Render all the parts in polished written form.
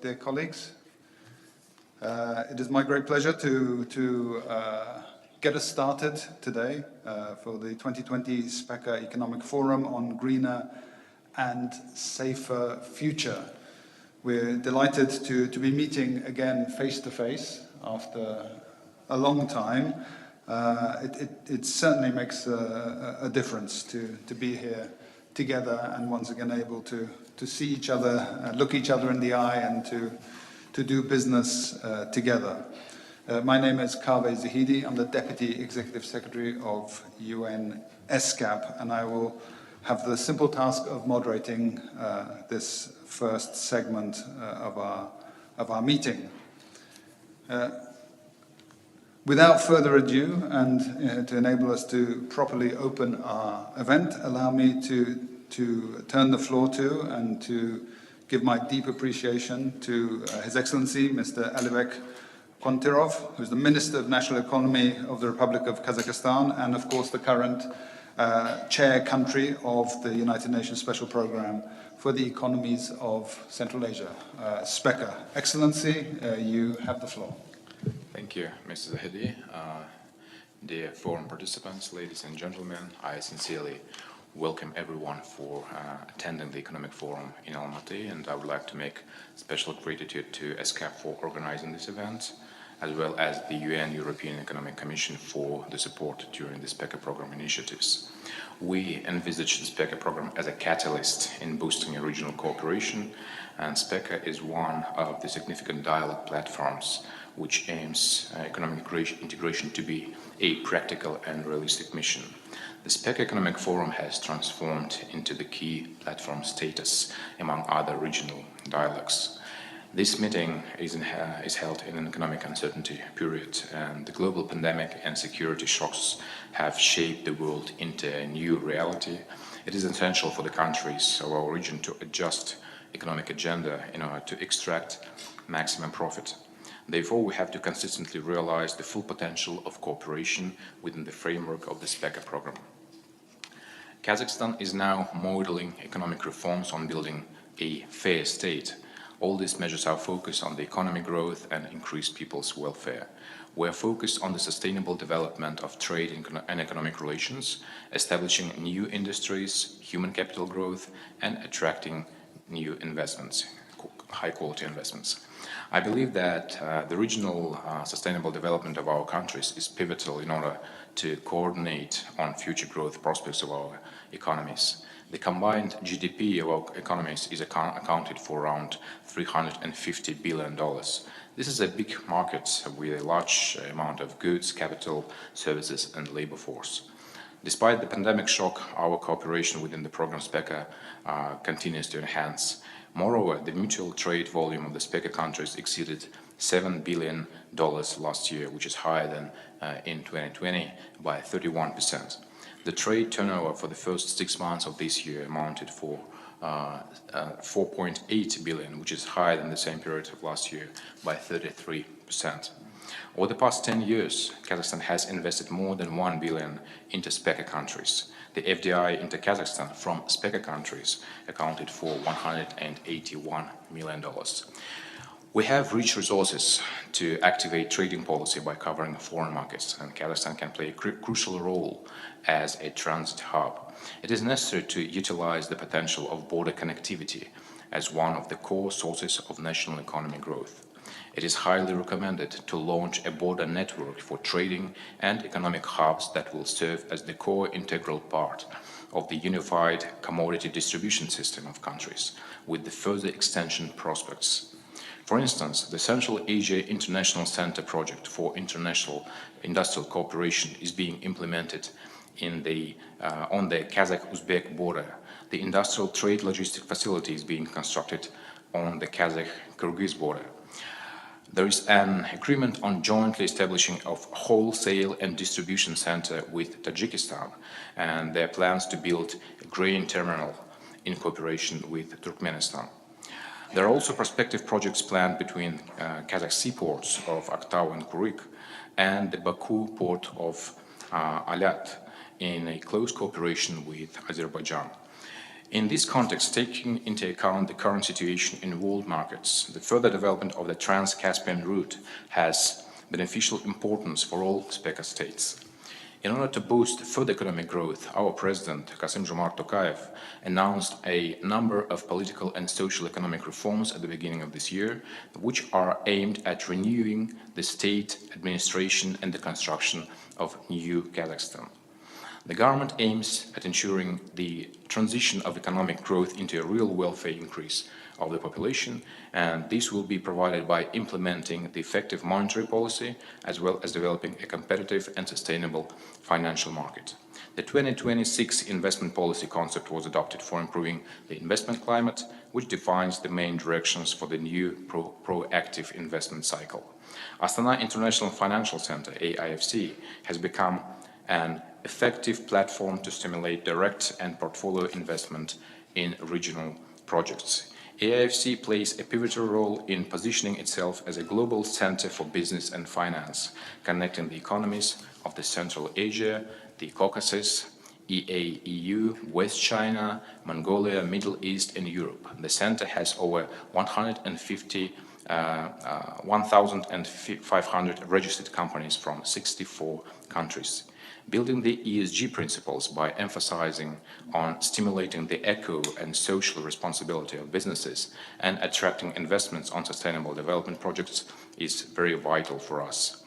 dear colleagues. It is my great pleasure to get us started today for the 2020 SPECA Economic Forum on Greener and Safer Future. We're delighted to be meeting again face-to-face after a long time. It certainly makes a difference to be here together and once again able to see each other, look each other in the eye and to do business together. My name is Kaveh Zahidi. I'm the Deputy Executive Secretary of UN ESCAP, and I will have the simple task of moderating this first segment of our meeting. Without further ado, and to enable us to properly open our event, allow me to turn the floor to and to give my deep appreciation to His Excellency, Mr. Alibek Qontirov, who's the Minister of National Economy of the Republic of Kazakhstan and, of course, the current chair country of the United Nations Special Program for the Economies of Central Asia, SPECA. Excellency, you have the floor. Thank you, Mr. Zahidi. Dear forum participants, ladies and gentlemen, I sincerely welcome everyone for attending the Economic Forum in Almaty, and I would like to make special gratitude to ESCAP for organizing this event, as well as the UN European Economic Commission for the support during the SPECA program initiatives. We envisage the SPECA program as a catalyst in boosting regional cooperation, and SPECA is one of the significant dialogue platforms which aims economic integration to be a practical and realistic mission. The SPECA Economic Forum has transformed into the key platform status among other regional dialogues. This meeting is held in an economic uncertainty period, and the global pandemic and security shocks have shaped the world into a new reality. It is essential for the countries of our region to adjust economic agenda in order to extract maximum profit. Therefore, we have to consistently realize the full potential of cooperation within the framework of the SPECA program. Kazakhstan is now modeling economic reforms on building a fair state. All these measures are focused on the economic growth and increased people's welfare. We are focused on the sustainable development of trade and economic relations, establishing new industries, human capital growth, and attracting new investments, high-quality investments. I believe that the regional sustainable development of our countries is pivotal in order to coordinate on future growth prospects of our economies. The combined GDP of our economies is accounted for around $350 billion. This is a big market with a large amount of goods, capital, services, and labor force. Despite the pandemic shock, our cooperation within the program SPECA continues to enhance. Moreover, the mutual trade volume of the SPECA countries exceeded $7 billion last year, which is higher than in 2020 by 31%. The trade turnover for the first 6 months of this year amounted for 4.8 billion, which is higher than the same period of last year by 33%. Over the past 10 years, Kazakhstan has invested more than 1 billion into SPECA countries. The FDI into Kazakhstan from SPECA countries accounted for $181 million. We have rich resources to activate trading policy by covering foreign markets, and Kazakhstan can play a crucial role as a transit hub. It is necessary to utilize the potential of border connectivity as one of the core sources of national economy growth. It is highly recommended to launch a border network for trading and economic hubs that will serve as the core integral part of the unified commodity distribution system of countries, with the further extension prospects. For instance, the Central Asia International Center project for international industrial cooperation is being implemented on the Kazakh-Uzbek border. The industrial trade logistic facility is being constructed on the Kazakh-Kyrgyz border. There is an agreement on jointly establishing of wholesale and distribution center with Tajikistan, and there are plans to build a grain terminal in cooperation with Turkmenistan. There are also prospective projects planned between Kazakh seaports of Aktau and Kuryk and the Baku port of Alat in a close cooperation with Azerbaijan. In this context, taking into account the current situation in world markets, the further development of the Trans-Caspian route has beneficial importance for all SPECA states. In order to boost further economic growth, our President, Kassym-Jomart Tokayev, announced a number of political and social economic reforms at the beginning of this year, which are aimed at renewing the state administration and the construction of new Kazakhstan. The government aims at ensuring the transition of economic growth into a real welfare increase of the population, and this will be provided by implementing the effective monetary policy as well as developing a competitive and sustainable financial market. The 2026 investment policy concept was adopted for improving the investment climate, which defines the main directions for the new proactive investment cycle. Astana International Financial Center, AIFC, has become an effective platform to stimulate direct and portfolio investment in regional projects. AIFC plays a pivotal role in positioning itself as a global center for business and finance, connecting the economies of the Central Asia, the Caucasus, EAEU, West China, Mongolia, Middle East, and Europe. The center has over 1,500 registered companies from 64 countries. Building the ESG principles by emphasizing on stimulating the eco and social responsibility of businesses and attracting investments on sustainable development projects is very vital for us.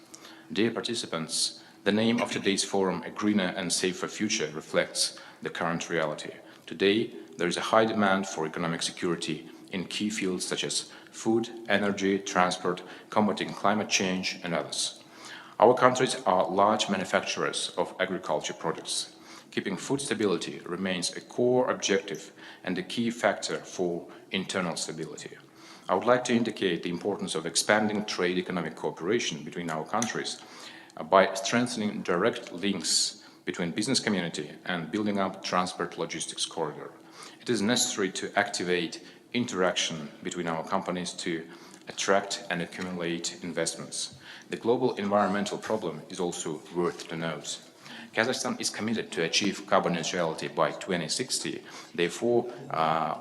Dear participants, the name of today's forum, A Greener and Safer Future, reflects the current reality. Today, there is a high demand for economic security in key fields such as food, energy, transport, combating climate change, and others. Our countries are large manufacturers of agriculture products. Keeping food stability remains a core objective and a key factor for internal stability. I would like to indicate the importance of expanding trade economic cooperation between our countries by strengthening direct links between business community and building up transport logistics corridor. It is necessary to activate interaction between our companies to attract and accumulate investments. The global environmental problem is also worth to note. Kazakhstan is committed to achieve carbon neutrality by 2060. Therefore,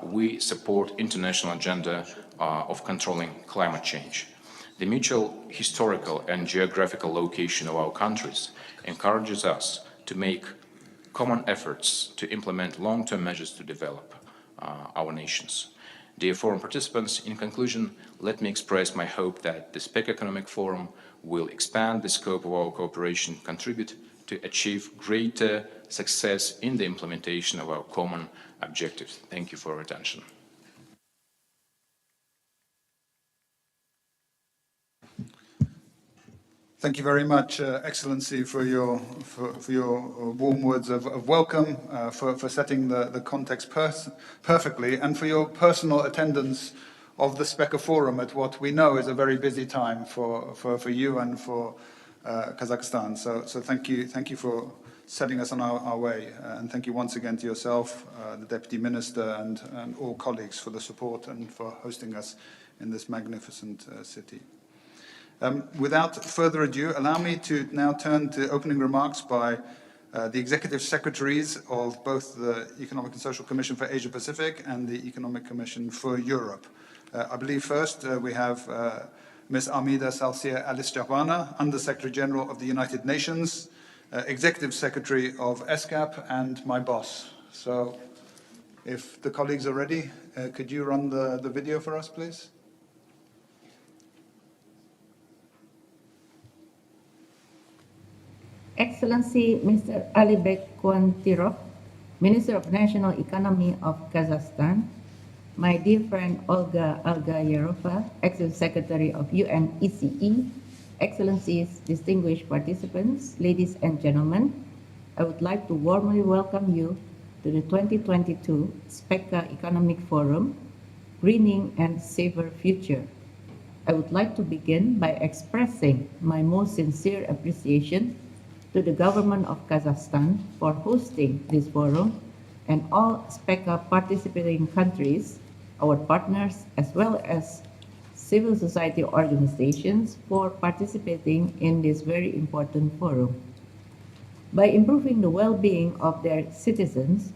we support international agenda of controlling climate change. The mutual historical and geographical location of our countries encourages us to make common efforts to implement long-term measures to develop our nations. Dear forum participants, in conclusion, let me express my hope that the SPECA Economic Forum will expand the scope of our cooperation, contribute to achieve greater success in the implementation of our common objectives. Thank you for your attention. Thank you very much, Excellency, for your warm words of welcome, for setting the context perfectly, and for your personal attendance of the SPECA Forum at what we know is a very busy time for you and for Kazakhstan. So thank you for setting us on our way, and thank you once again to yourself, the Deputy Minister, and all colleagues for the support and for hosting us in this magnificent city. Without further ado, allow me to now turn to opening remarks by the Executive Secretaries of both the Economic and Social Commission for Asia Pacific and the Economic Commission for Europe. I believe first we have Ms. Armida Salcia Alice-Jabana, Under-Secretary General of the United Nations, Executive Secretary of ESCAP, and my boss. So if the colleagues are ready, could you run the video for us, please? Excellency Mr. Alibek Kuantirov, Minister of National Economy of Kazakhstan, my dear friend Olga Algayerova, Executive Secretary of UNECE, Excellencies, distinguished participants, ladies and gentlemen, I would like to warmly welcome you to the 2022 SPECA Economic Forum, Greening and Safer Future. I would like to begin by expressing my most sincere appreciation to the government of Kazakhstan for hosting this forum and all SPECA participating countries, our partners, as well as civil society organizations for participating in this very important forum. By improving the well-being of their citizens,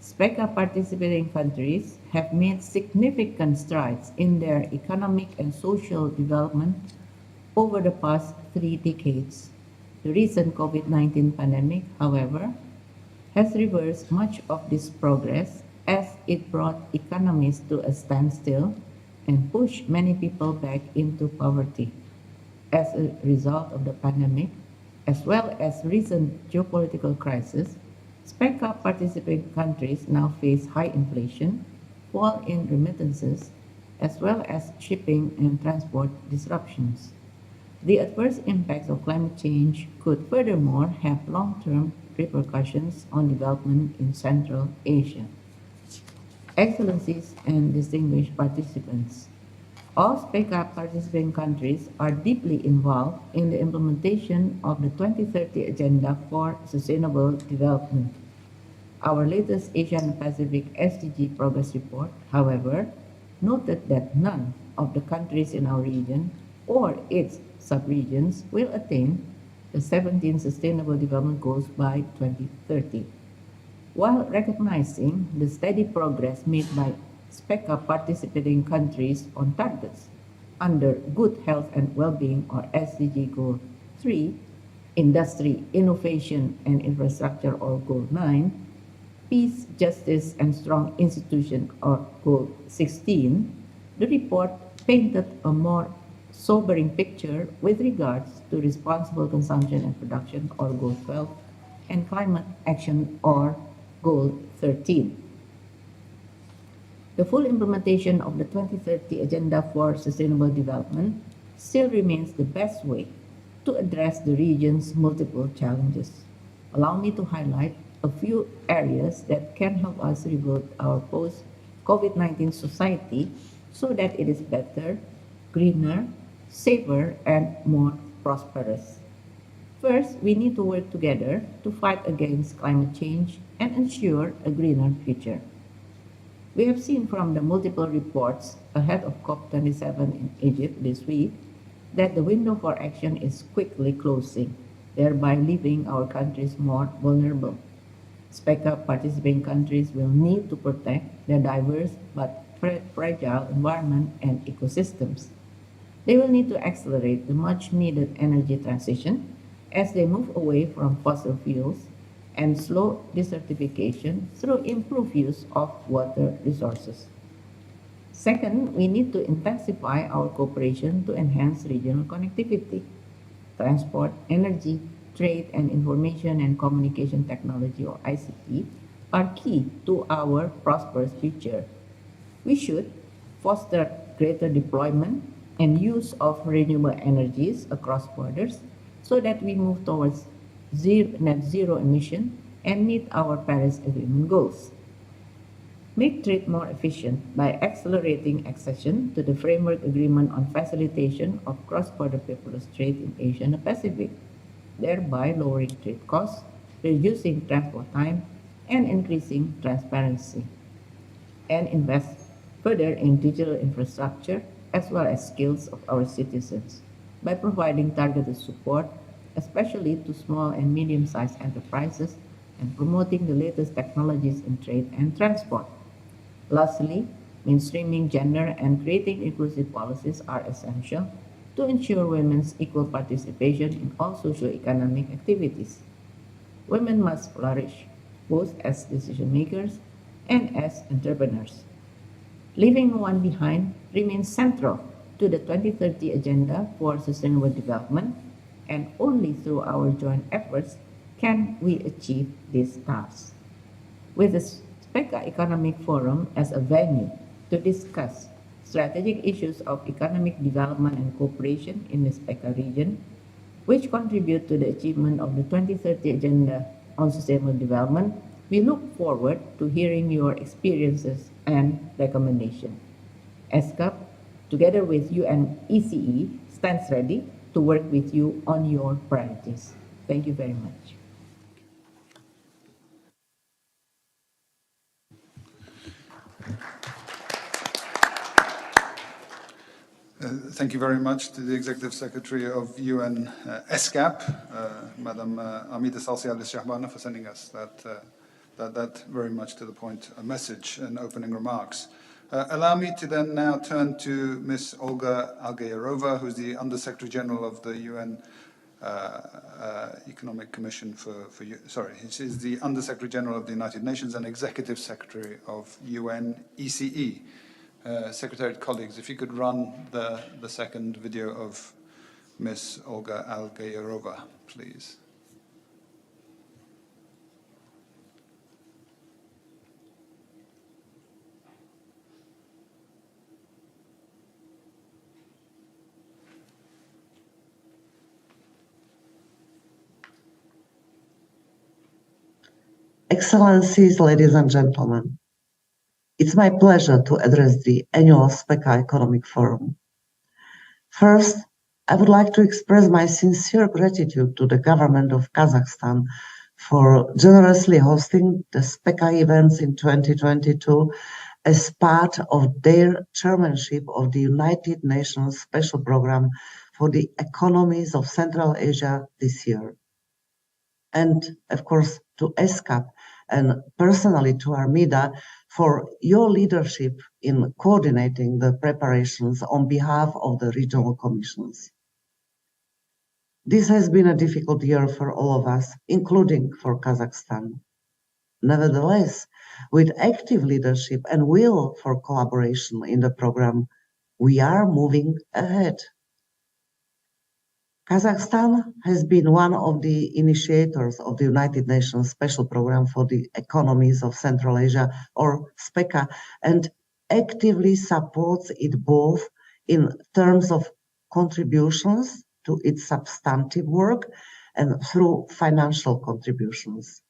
SPECA participating countries have made significant strides in their economic and social development over the past 3 decades. The recent COVID-19 pandemic, however, has reversed much of this progress as it brought economies to a standstill and pushed many people back into poverty. As a result of the pandemic, as well as recent geopolitical crises, SPECA participating countries now face high inflation, fall in remittances, as well as shipping and transport disruptions. The adverse impacts of climate change could furthermore have long-term repercussions on development in Central Asia. Excellencies and distinguished participants, all SPECA participating countries are deeply involved in the implementation of the 2030 Agenda for Sustainable Development. Our latest Asian Pacific SDG Progress Report, however, noted that none of the countries in our region or its subregions will attain the 17 Sustainable Development Goals by 2030. While recognizing the steady progress made by SPECA participating countries on targets under Good Health and Well-being or SDG Goal 3, Industry, Innovation and Infrastructure or Goal 9, Peace, Justice and Strong Institution or Goal 16, the report painted a more sobering picture with regards to responsible consumption and production or Goal 12 and climate action or Goal 13. The full implementation of the 2030 Agenda for Sustainable Development still remains the best way to address the region's multiple challenges. Allow me to highlight a few areas that can help us rebuild our post-COVID-19 society so that it is better, greener, safer, and more prosperous. First, we need to work together to fight against climate change and ensure a greener future. We have seen from the multiple reports ahead of COP27 in Egypt this week that the window for action is quickly closing, thereby leaving our countries more vulnerable. SPECA participating countries will need to protect their diverse but fragile environment and ecosystems. They will need to accelerate the much-needed energy transition as they move away from fossil fuels and slow desertification through improved use of water resources. Second, we need to intensify our cooperation to enhance regional connectivity. Transport, energy, trade, and information and communication technology or ICT are key to our prosperous future. We should foster greater deployment and use of renewable energies across borders so that we move towards net zero emission and meet our Paris Agreement goals. Make trade more efficient by accelerating accession to the Framework Agreement on Facilitation of Cross-Border Paperless Trade in Asia and the Pacific, thereby lowering trade costs, reducing transport time, and increasing transparency. And invest further in digital infrastructure as well as skills of our citizens by providing targeted support, especially to small and medium-sized enterprises, and promoting the latest technologies in trade and transport. Lastly, mainstreaming gender and creating inclusive policies are essential to ensure women's equal participation in all socio-economic activities. Women must flourish, both as decision makers and as entrepreneurs. Leaving no one behind remains central to the 2030 Agenda for Sustainable Development, and only through our joint efforts can we achieve these tasks. With the SPECA Economic Forum as a venue to discuss strategic issues of economic development and cooperation in the SPECA region, which contribute to the achievement of the 2030 Agenda on Sustainable Development, we look forward to hearing your experiences and recommendations. ESCAP, together with UNECE, stands ready to work with you on your priorities. Thank you very much. Thank you very much to the Executive Secretary of UN ESCAP, Madam Amida Salsi Al-Shahbana, for sending us that that very much to the point message and opening remarks. Allow me to then now turn to Ms. Olga Algeyerova, who's the Under-Secretary General of the UN Economic Commission she's the Under-Secretary General of the United Nations and Executive Secretary of UN ECE. Secretariat colleagues, if you could run the second video of Ms. Olga Algeyerova, please. Excellencies, ladies and gentlemen, it's my pleasure to address the annual SPECA Economic Forum. First, I would like to express my sincere gratitude to the government of Kazakhstan for generously hosting the SPECA events in 2022 as part of their chairmanship of the United Nations Special Program for the Economies of Central Asia this year. And of course to ESCAP and personally to Armida for your leadership in coordinating the preparations on behalf of the regional commissions. This has been a difficult year for all of us, including for Kazakhstan. Nevertheless, with active leadership and will for collaboration in the program, we are moving ahead. Kazakhstan has been one of the initiators of the United Nations Special Program for the Economies of Central Asia, or SPECA, and actively supports it both in terms of contributions to its substantive work and through financial contributions.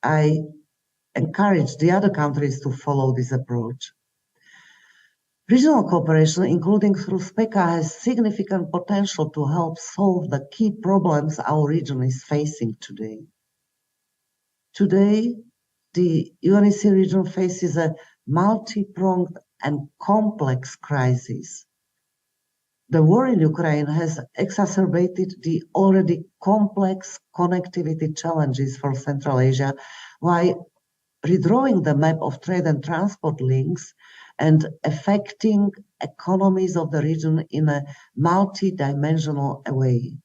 I encourage the other countries to follow this approach. Regional cooperation, including through SPECA, has significant potential to help solve the key problems our region is facing today. Today, the UNEC region faces a multi-pronged and complex crisis. The war in Ukraine has exacerbated the already complex connectivity challenges for Central Asia, while redrawing the map of trade and transport links and affecting economies of the region in a multi-dimensional way.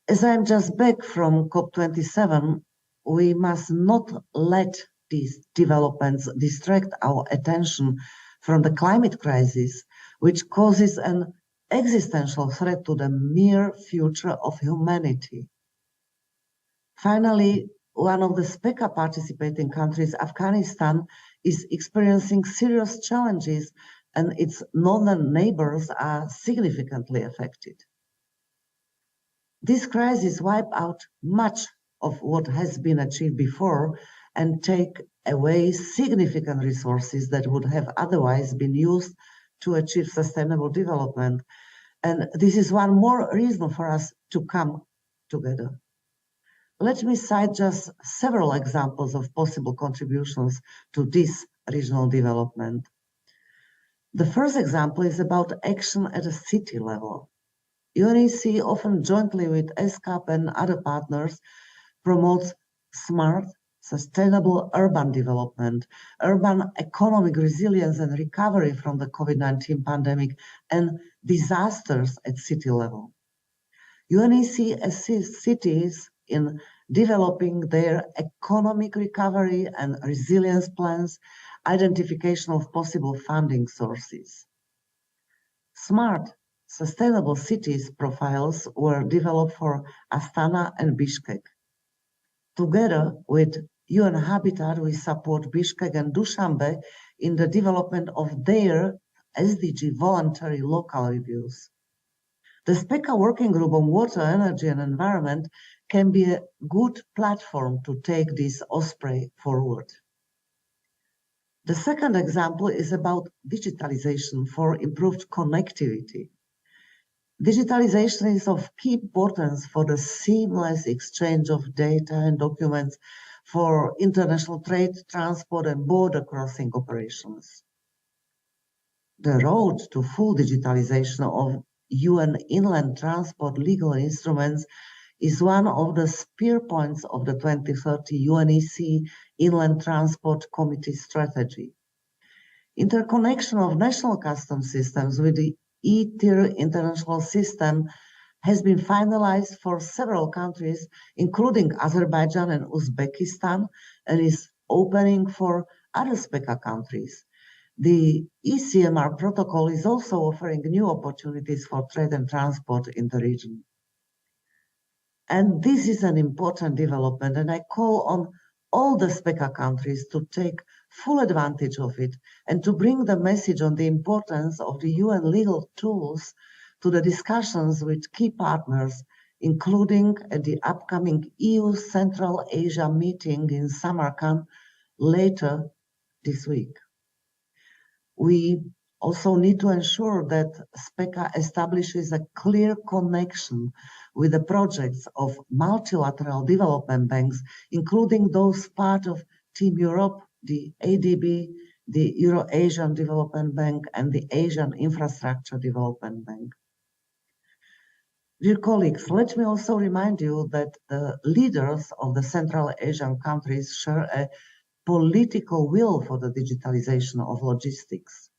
As I'm just back from COP27, we must not let these developments distract our attention from the climate crisis, which causes an existential threat to the mere future of humanity. Finally, one of the SPECA participating countries, Afghanistan, is experiencing serious challenges and its northern neighbors are significantly affected. This crisis wipes out much of what has been achieved before and take away significant resources that would have otherwise been used to achieve sustainable development. And this is one more reason for us to come together. Let me cite just several examples of possible contributions to this regional development. The first example is about action at a city level. UNEC, often jointly with ESCAP and other partners, promotes smart, sustainable urban development, urban economic resilience and recovery from the COVID-19 pandemic, and disasters at city level. UNEC assists cities in developing their economic recovery and resilience plans, identification of possible funding sources. Smart, sustainable cities profiles were developed for Astana and Bishkek. Together with UN Habitat, we support Bishkek and Dushanbe in the development of their SDG voluntary local reviews. The SPECA Working Group on Water, Energy and Environment can be a good platform to take this osprey forward. The second example is about digitalization for improved connectivity. Digitalization is of key importance for the seamless exchange of data and documents for international trade, transport, and border crossing operations. The road to full digitalization of UN inland transport legal instruments is one of the spear points of the 2030 UNEC Inland Transport Committee strategy. Interconnection of national customs systems with the E-Tier international system has been finalized for several countries, including Azerbaijan and Uzbekistan, and is opening for other SPECA countries. The ECMR protocol is also offering new opportunities for trade and transport in the region. And this is an important development, and I call on all the SPECA countries to take full advantage of it and to bring the message on the importance of the UN legal tools to the discussions with key partners, including at the upcoming EU Central Asia meeting in Samarkand later this week. We also need to ensure that SPECA establishes a clear connection with the projects of multilateral development banks, including those part of Team Europe, the ADB, the Euro-Asian Development Bank, and the Asian Infrastructure Development Bank. Dear colleagues, let me also remind you that the leaders of the Central Asian countries share a political will for the digitalization of logistics.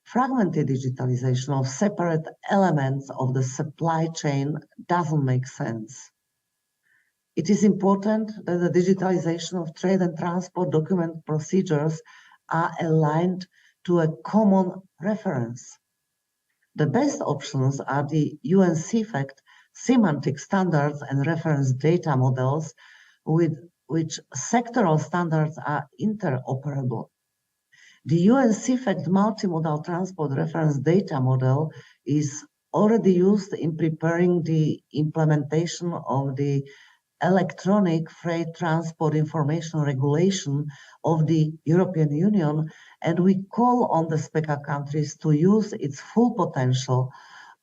Fragmented digitalization of separate elements of the supply chain doesn't make sense. It is important that the digitalization of trade and transport document procedures are aligned to a common reference. The best options are the UN CFACT semantic standards and reference data models with which sectoral standards are interoperable. The UN CFACT multimodal transport reference data model is already used in preparing the implementation of the electronic freight transport information regulation of the European Union, and we call on the SPECA countries to use its full potential,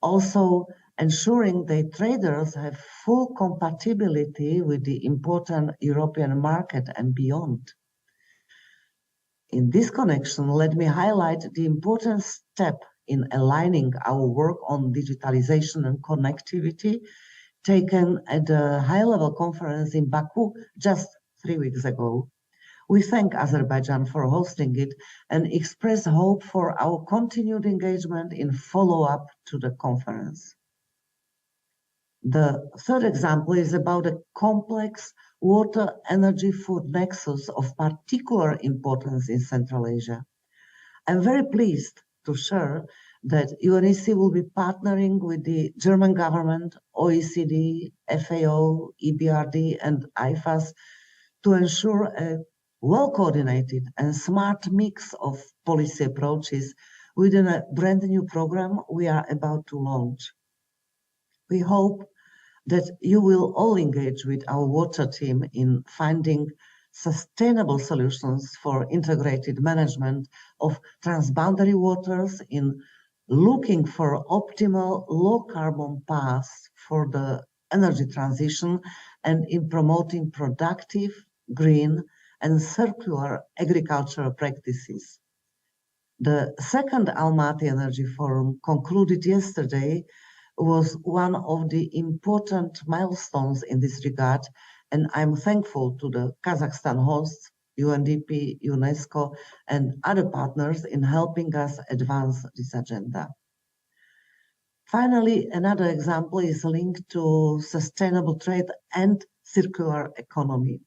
also ensuring that traders have full compatibility with the important European market and beyond. In this connection, let me highlight the important step in aligning our work on digitalization and connectivity taken at the high-level conference in Baku just 3 weeks ago. We thank Azerbaijan for hosting it and express hope for our continued engagement in follow-up to the conference. The third example is about a complex water, energy, food nexus of particular importance in Central Asia. I'm very pleased to share that UNEC will be partnering with the German government, OECD, FAO, EBRD, and IFAS to ensure a well-coordinated and smart mix of policy approaches within a brand new program we are about to launch. We hope that you will all engage with our water team in finding sustainable solutions for integrated management of transboundary waters, in looking for optimal low-carbon paths for the energy transition, and in promoting productive, green, and circular agricultural practices. The second Almaty Energy Forum, concluded yesterday, was one of the important milestones in this regard, and I'm thankful to the Kazakhstan hosts, UNDP, UNESCO, and other partners in helping us advance this agenda. Finally, another example is linked to sustainable trade and circular economy.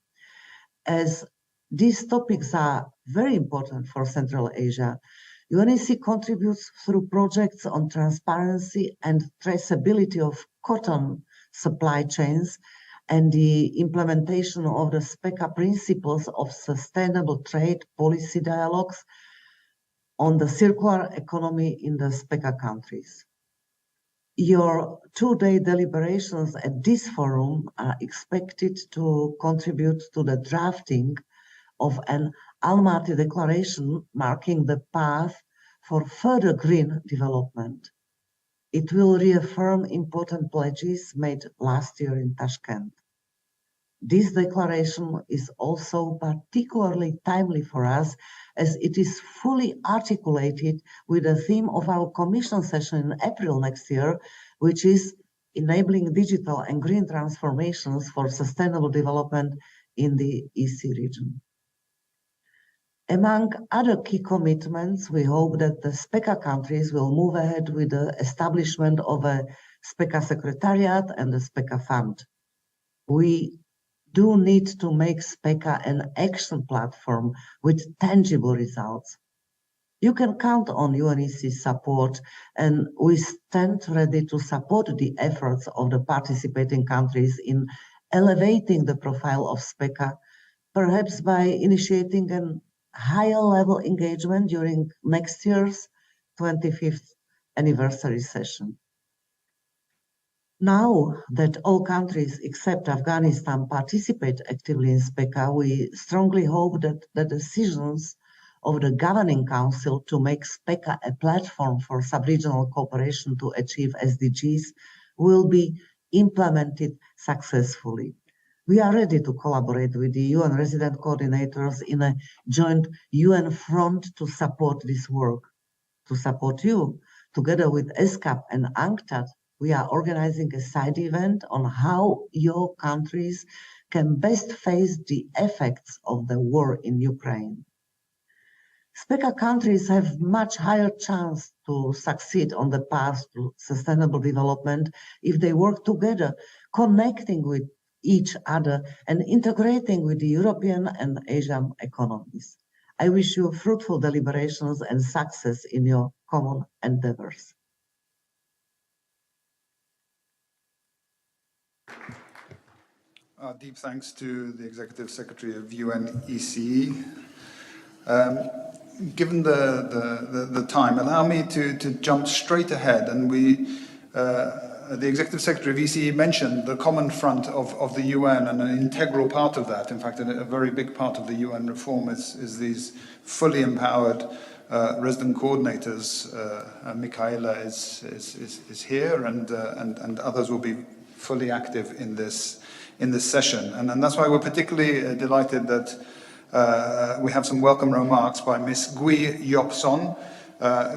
As these topics are very important for Central Asia, UNEC contributes through projects on transparency and traceability of cotton supply chains and the implementation of the SPECA principles of sustainable trade policy dialogues on the circular economy in the SPECA countries. Your two-day deliberations at this forum are expected to contribute to the drafting of an Almaty Declaration marking the path for further green development. It will reaffirm important pledges made last year in Tashkent. This declaration is also particularly timely for us as it is fully articulated with the theme of our Commission session in April next year, which is enabling digital and green transformations for sustainable development in the EC region. Among other key commitments, we hope that the SPECA countries will move ahead with the establishment of a SPECA secretariat and a SPECA fund. We do need to make SPECA an action platform with tangible results. You can count on UNEC's support, and we stand ready to support the efforts of the participating countries in elevating the profile of SPECA, perhaps by initiating an higher level engagement during next year's 25th anniversary session. Now that all countries except Afghanistan participate actively in SPECA, we strongly hope that the decisions of the Governing Council to make SPECA a platform for sub-regional cooperation to achieve SDGs will be implemented successfully. We are ready to collaborate with the UN resident coordinators in a joint UN front to support this work. To support you, together with ESCAP and UNCTAD, we are organizing a side event on how your countries can best face the effects of the war in Ukraine. SPECA countries have much higher chance to succeed on the path to sustainable development if they work together, connecting with each other and integrating with the European and Asian economies. I wish you fruitful deliberations and success in your common endeavors. Deep thanks to the Executive Secretary of UNECE. Given the time, allow me to jump straight ahead, and the Executive Secretary of ECE mentioned the common front of the UN, and an integral part of that, in fact, a very big part of the UN reform is these fully empowered resident coordinators. Michaela is here, and others will be fully active in this session, and that's why we're particularly delighted that we have some welcome remarks by Ms. Gui Yopson.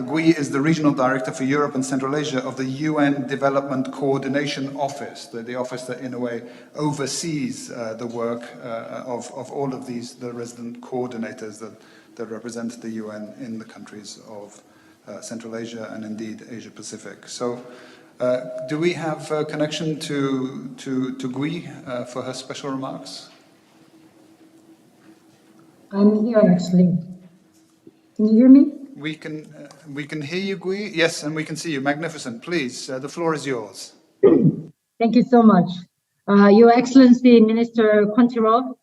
Gui is the Regional Director for Europe and Central Asia of the UN Development Coordination Office, the office that in a way oversees the work of all of the resident coordinators that represent the UN in the countries of Central Asia and indeed Asia Pacific. So do we have a connection to Gui for her special remarks? I'm here actually. Can you hear me? We can hear you, Gui. Yes, and we can see you. Magnificent. Please, the floor is yours. Thank you so much. Your Excellency, Minister Kontirov,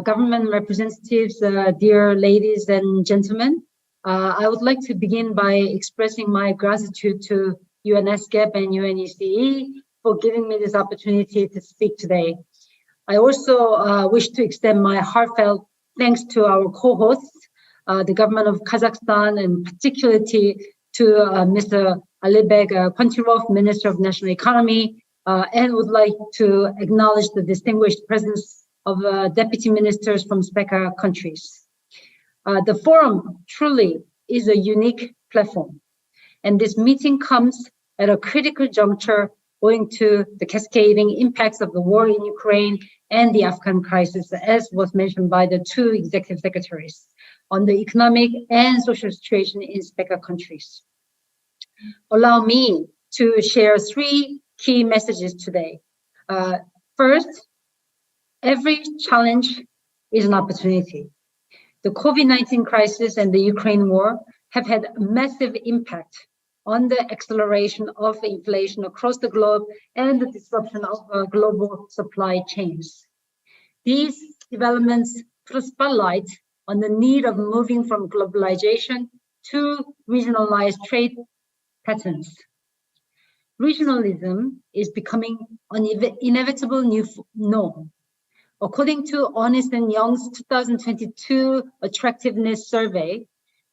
government representatives, dear ladies and gentlemen, I would like to begin by expressing my gratitude to ESCAP and UNECE for giving me this opportunity to speak today. I also wish to extend my heartfelt thanks to our co-hosts, the government of Kazakhstan, and particularly to Mr. Alibek Kontirov, Minister of National Economy, and would like to acknowledge the distinguished presence of deputy ministers from SPECA countries. The forum truly is a unique platform, and this meeting comes at a critical juncture owing to the cascading impacts of the war in Ukraine and the Afghan crisis, as was mentioned by the two executive secretaries, on the economic and social situation in SPECA countries. Allow me to share three key messages today. First, every challenge is an opportunity. The COVID-19 crisis and the Ukraine war have had a massive impact on the acceleration of inflation across the globe and the disruption of global supply chains. These developments put a spotlight on the need of moving from globalization to regionalized trade patterns. Regionalism is becoming an inevitable new norm. According to Ernst & Young's 2022 Attractiveness Survey,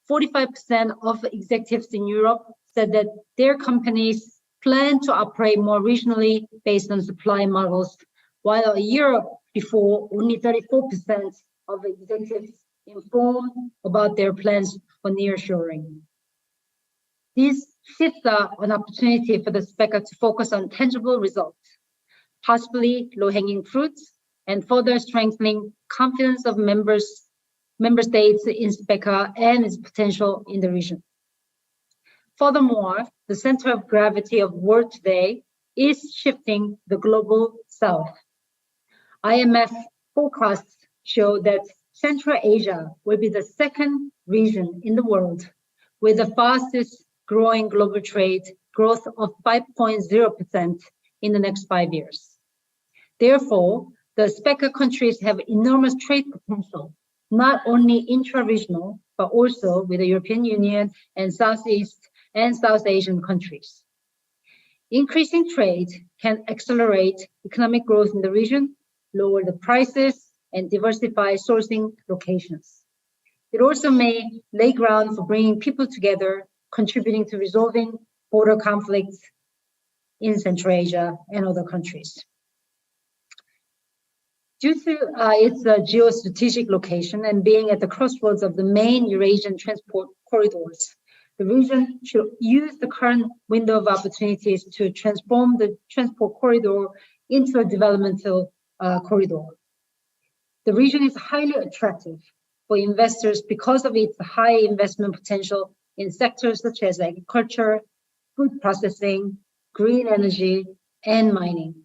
45% of executives in Europe said that their companies plan to operate more regionally based on supply models, while a year before, only 34% of executives informed about their plans for nearshoring. These sees an opportunity for the SPECA to focus on tangible results, possibly low-hanging fruits, and further strengthening confidence of member states in SPECA and its potential in the region. Furthermore, the center of gravity of work today is shifting the global south. IMF forecasts show that Central Asia will be the second region in the world with the fastest growing global trade growth of 5.0% in the next 5 years. Therefore, the SPECA countries have enormous trade potential, not only intra-regional, but also with the European Union and Southeast and South Asian countries. Increasing trade can accelerate economic growth in the region, lower the prices, and diversify sourcing locations. It also may lay ground for bringing people together, contributing to resolving border conflicts in Central Asia and other countries. Due to its geostrategic location and being at the crossroads of the main Eurasian transport corridors, the region should use the current window of opportunities to transform the transport corridor into a developmental corridor. The region is highly attractive for investors because of its high investment potential in sectors such as agriculture, food processing, green energy, and mining.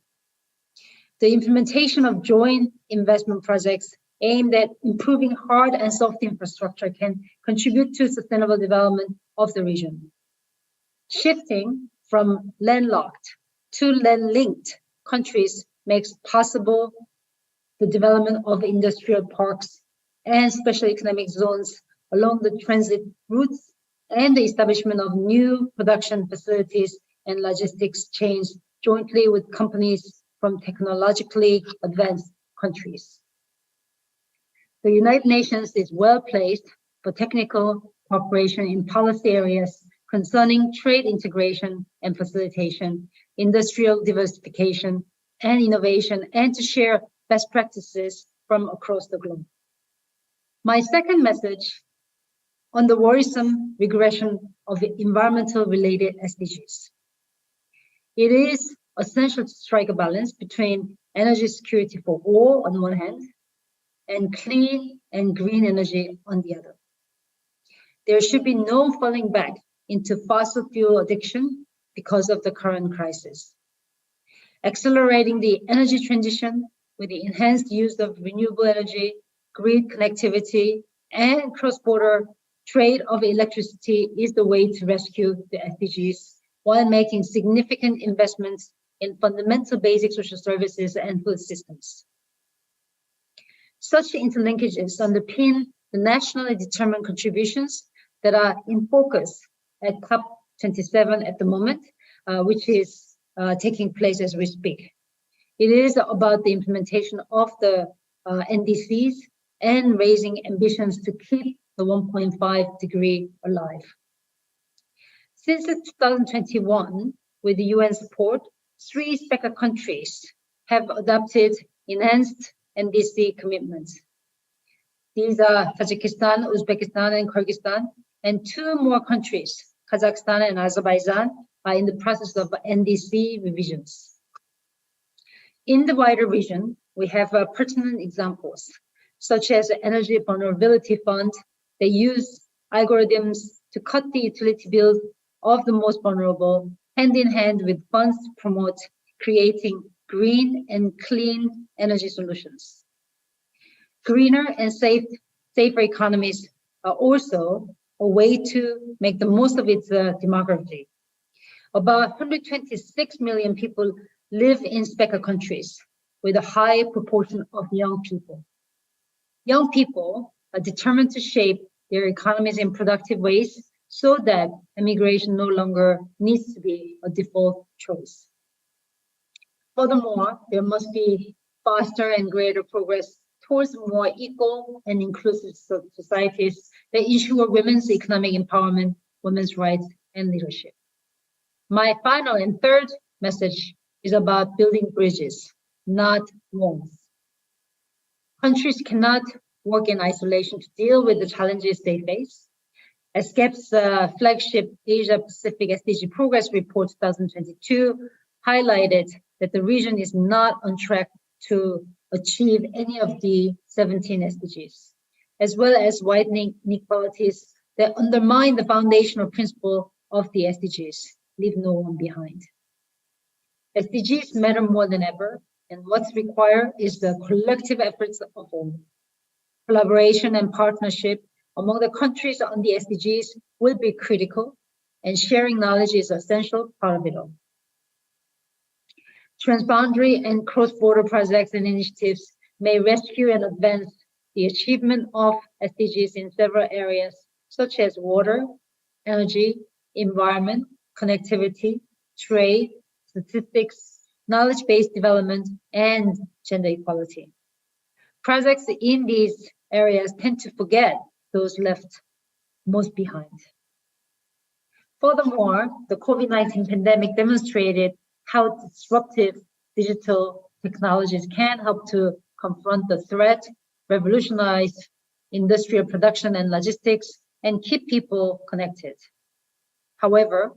The implementation of joint investment projects aimed at improving hard and soft infrastructure can contribute to sustainable development of the region. Shifting from landlocked to land-linked countries makes possible the development of industrial parks and special economic zones along the transit routes and the establishment of new production facilities and logistics chains jointly with companies from technologically advanced countries. The United Nations is well placed for technical cooperation in policy areas concerning trade integration and facilitation, industrial diversification and innovation, and to share best practices from across the globe. My second message on the worrisome regression of environmental related SDGs. It is essential to strike a balance between energy security for all on one hand and clean and green energy on the other. There should be no falling back into fossil fuel addiction because of the current crisis. Accelerating the energy transition with the enhanced use of renewable energy, grid connectivity, and cross-border trade of electricity is the way to rescue the SDGs while making significant investments in fundamental basic social services and food systems. Such interlinkages underpin the nationally determined contributions that are in focus at COP27 at the moment, which is taking place as we speak. It is about the implementation of the NDCs and raising ambitions to keep the 1.5 degree alive. Since 2021, with the UN support, 3 SPECA countries have adopted enhanced NDC commitments. These are Tajikistan, Uzbekistan, and Kyrgyzstan, and 2 more countries, Kazakhstan and Azerbaijan, are in the process of NDC revisions. In the wider region, we have pertinent examples, such as the Energy Vulnerability Fund. They use algorithms to cut the utility bills of the most vulnerable, hand in hand with funds to promote creating green and clean energy solutions. Greener and safer economies are also a way to make the most of its demography. About 126 million people live in SPECA countries with a high proportion of young people. Young people are determined to shape their economies in productive ways so that immigration no longer needs to be a default choice. Furthermore, there must be faster and greater progress towards more equal and inclusive societies that ensure women's economic empowerment, women's rights, and leadership. My final and third message is about building bridges, not walls. Countries cannot work in isolation to deal with the challenges they face. ESCAP's flagship Asia-Pacific SDG Progress Report 2022 highlighted that the region is not on track to achieve any of the 17 SDGs, as well as widening inequalities that undermine the foundational principle of the SDGs, leave no one behind. SDGs matter more than ever, and what's required is the collective efforts of all. Collaboration and partnership among the countries on the SDGs will be critical, and sharing knowledge is an essential part of it all. Transboundary and cross-border projects and initiatives may rescue and advance the achievement of SDGs in several areas, such as water, energy, environment, connectivity, trade, statistics, knowledge-based development, and gender equality. Projects in these areas tend to forget those left most behind. Furthermore, the COVID-19 pandemic demonstrated how disruptive digital technologies can help to confront the threat, revolutionize industrial production and logistics, and keep people connected. However,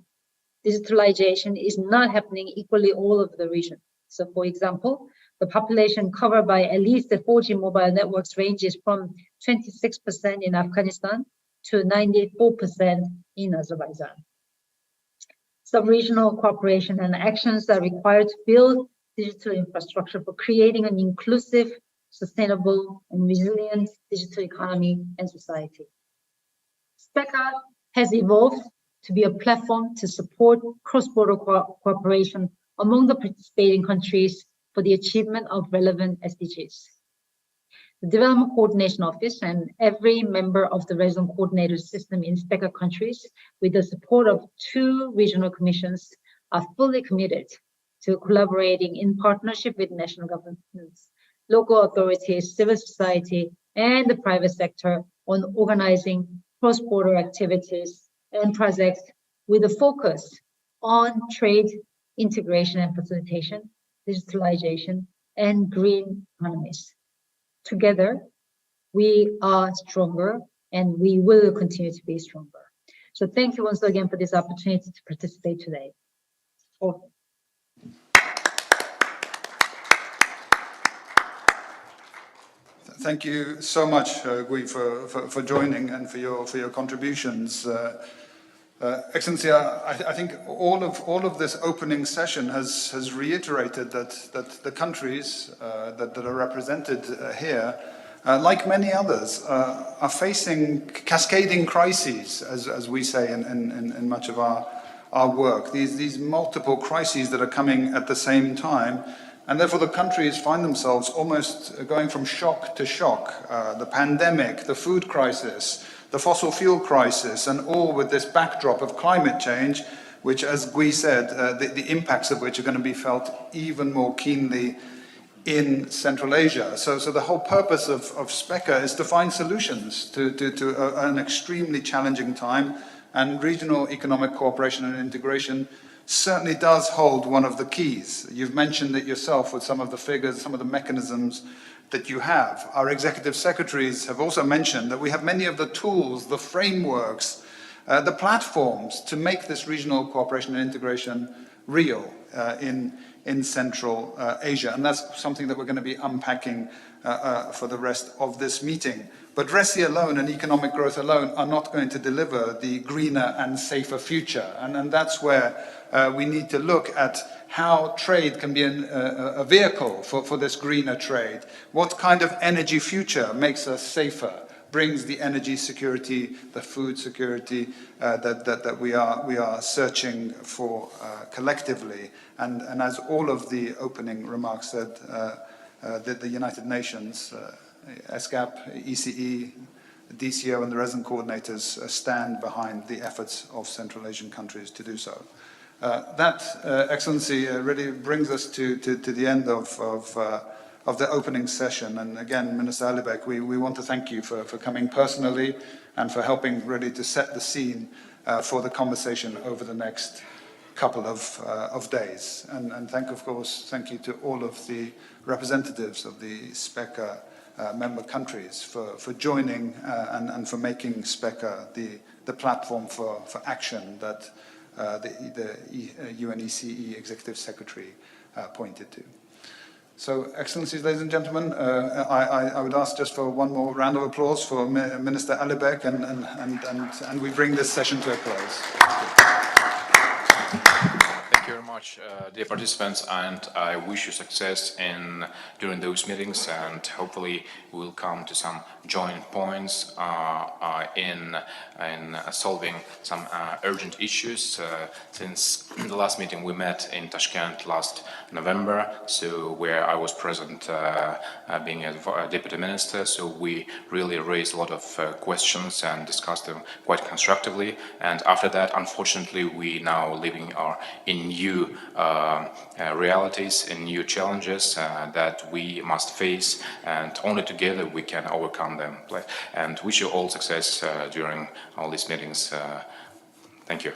digitalization is not happening equally all over the region. So, for example, the population covered by at least the 4G mobile networks ranges from 26% in Afghanistan to 94% in Azerbaijan. Sub-regional cooperation and actions are required to build digital infrastructure for creating an inclusive, sustainable, and resilient digital economy and society. SPECA has evolved to be a platform to support cross-border cooperation among the participating countries for the achievement of relevant SDGs. The Development Coordination Office and every member of the regional coordinator system in SPECA countries, with the support of 2 regional commissions, are fully committed to collaborating in partnership with national governments, local authorities, civil society, and the private sector on organizing cross-border activities and projects with a focus on trade, integration and facilitation, digitalization, and green economies. Together, we are stronger, and we will continue to be stronger. So thank you once again for this opportunity to participate today. Thank you so much, Gui, for joining and for your contributions. Excellency, I think all of this opening session has reiterated that the countries that are represented here, like many others, are facing cascading crises, as we say in much of our work. These multiple crises that are coming at the same time, and therefore the countries find themselves almost going from shock to shock. The pandemic, the food crisis, the fossil fuel crisis, and all with this backdrop of climate change, which, as Gui said, the impacts of which are going to be felt even more keenly in Central Asia. So the whole purpose of SPECA is to find solutions to an extremely challenging time, and regional economic cooperation and integration certainly does hold one of the keys. You've mentioned it yourself with some of the figures, some of the mechanisms that you have. Our executive secretaries have also mentioned that we have many of the tools, the frameworks, the platforms to make this regional cooperation and integration real in Central Asia. And that's something that we're going to be unpacking for the rest of this meeting. But RESI alone and economic growth alone are not going to deliver the greener and safer future. And that's where we need to look at how trade can be a vehicle for this greener trade. What kind of energy future makes us safer, brings the energy security, the food security that we are searching for collectively. And as all of the opening remarks said, the United Nations, ESCAP, ECE, DCO and the resident coordinators stand behind the efforts of Central Asian countries to do so. That, Excellency, really brings us to the end of the opening session. And again, Minister Alibek, we want to thank you for coming personally and for helping really to set the scene for the conversation over the next couple of days. And thank you to all of the representatives of the SPECA member countries for joining and for making SPECA the platform for action that the UNECE Executive Secretary pointed to. So, Excellencies, ladies and gentlemen, I would ask just for one more round of applause for Minister Alibek, and we bring this session to a close. Thank you very much, dear participants, and I wish you success during those meetings, and hopefully we'll come to some joint points in solving some urgent issues. Since the last meeting we met in Tashkent last November, so where I was present being a deputy minister, so we really raised a lot of questions and discussed them quite constructively. And after that, unfortunately, we now living in new realities, in new challenges that we must face, and only together we can overcome them. And wish you all success during all these meetings. Thank you.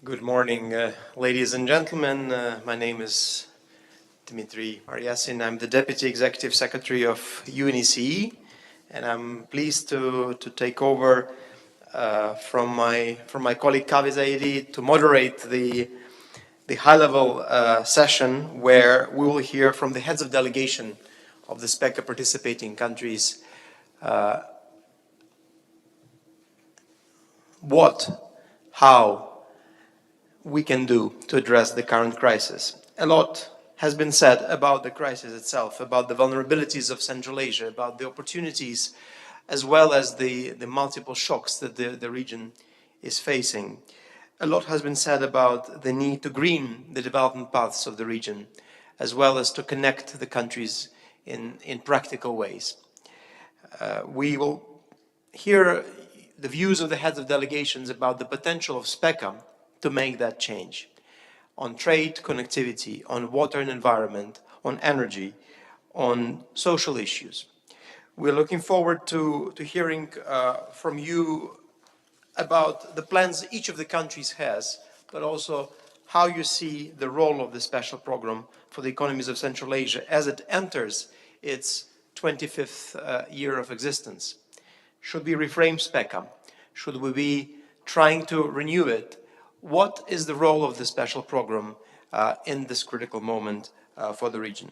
Good morning, ladies and gentlemen. My name is Dmitry Maryasin. I'm the Deputy Executive Secretary of UNECE, and I'm pleased to take over from my colleague Kavi Zaidi to moderate the high-level session where we will hear from the heads of delegation of the SPECA participating countries how we can do to address the current crisis. A lot has been said about the crisis itself, about the vulnerabilities of Central Asia, about the opportunities, as well as the multiple shocks that the region is facing. A lot has been said about the need to green the development paths of the region, as well as to connect the countries in practical ways. We will hear the views of the heads of delegations about the potential of SPECA to make that change on trade, connectivity, on water and environment, on energy, on social issues. We're looking forward to hearing from you about the plans each of the countries has, but also how you see the role of the special program for the economies of Central Asia as it enters its 25th year of existence. Should we reframe SPECA? Should we be trying to renew it? What is the role of the special program in this critical moment for the region?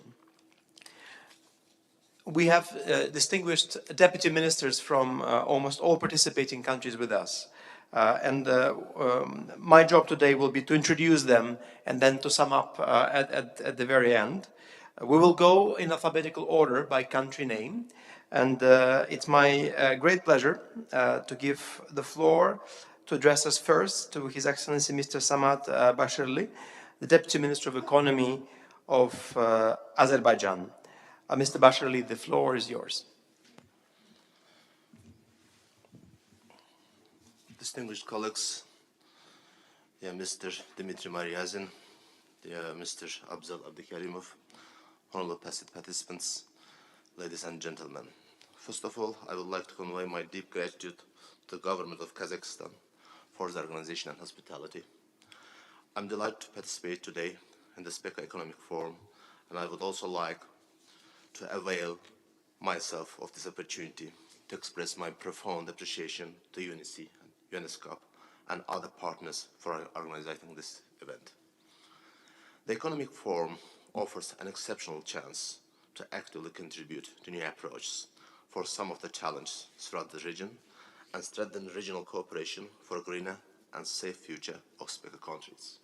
We have distinguished deputy ministers from almost all participating countries with us. My job today will be to introduce them and then to sum up at the very end. We will go in alphabetical order by country name. And it's my great pleasure to give the floor to address us first to His Excellency Mr. Samat Bashirli, the Deputy Minister of Economy of Azerbaijan. Mr. Bashirli, the floor is yours. Distinguished colleagues, dear Mr. Dmitry Maryasin, dear Mr. Abzal Abdikarimov, honorable participants, ladies and gentlemen. First of all, I would like to convey my deep gratitude to the government of Kazakhstan for the organization and hospitality. I'm delighted to participate today in the SPECA Economic Forum, and I would also like to avail myself of this opportunity to express my profound appreciation to UNECE, ESCAP, and other partners for organizing this event. The Economic Forum offers an exceptional chance to actively contribute to new approaches for some of the challenges throughout the region and strengthen regional cooperation for a greener and safe future of SPECA countries.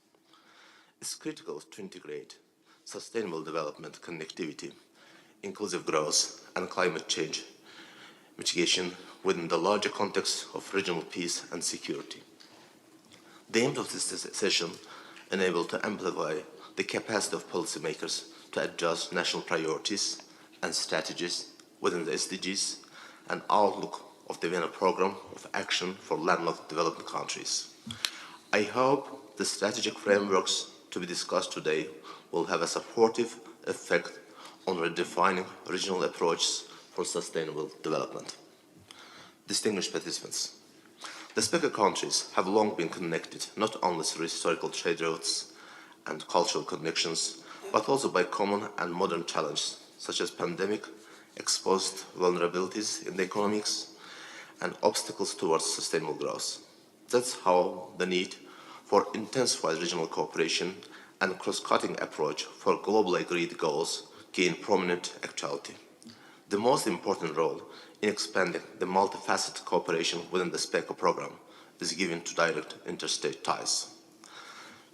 It's critical to integrate sustainable development connectivity inclusive growth, and climate change mitigation within the larger context of regional peace and security. The aim of this session enabled to amplify the capacity of policymakers to adjust national priorities and strategies within the SDGs and outlook of the Vienna Programme of Action for Landlocked Developing Countries. I hope the strategic frameworks to be discussed today will have a supportive effect on redefining regional approaches for sustainable development. Distinguished participants, the SPECA countries have long been connected not only through historical trade routes and cultural connections, but also by common and modern challenges such as pandemic, exposed vulnerabilities in the economics, and obstacles towards sustainable growth. That's how the need for intensified regional cooperation and cross-cutting approach for globally agreed goals gain prominent actuality. The most important role in expanding the multifaceted cooperation within the SPECA program is given to direct interstate ties.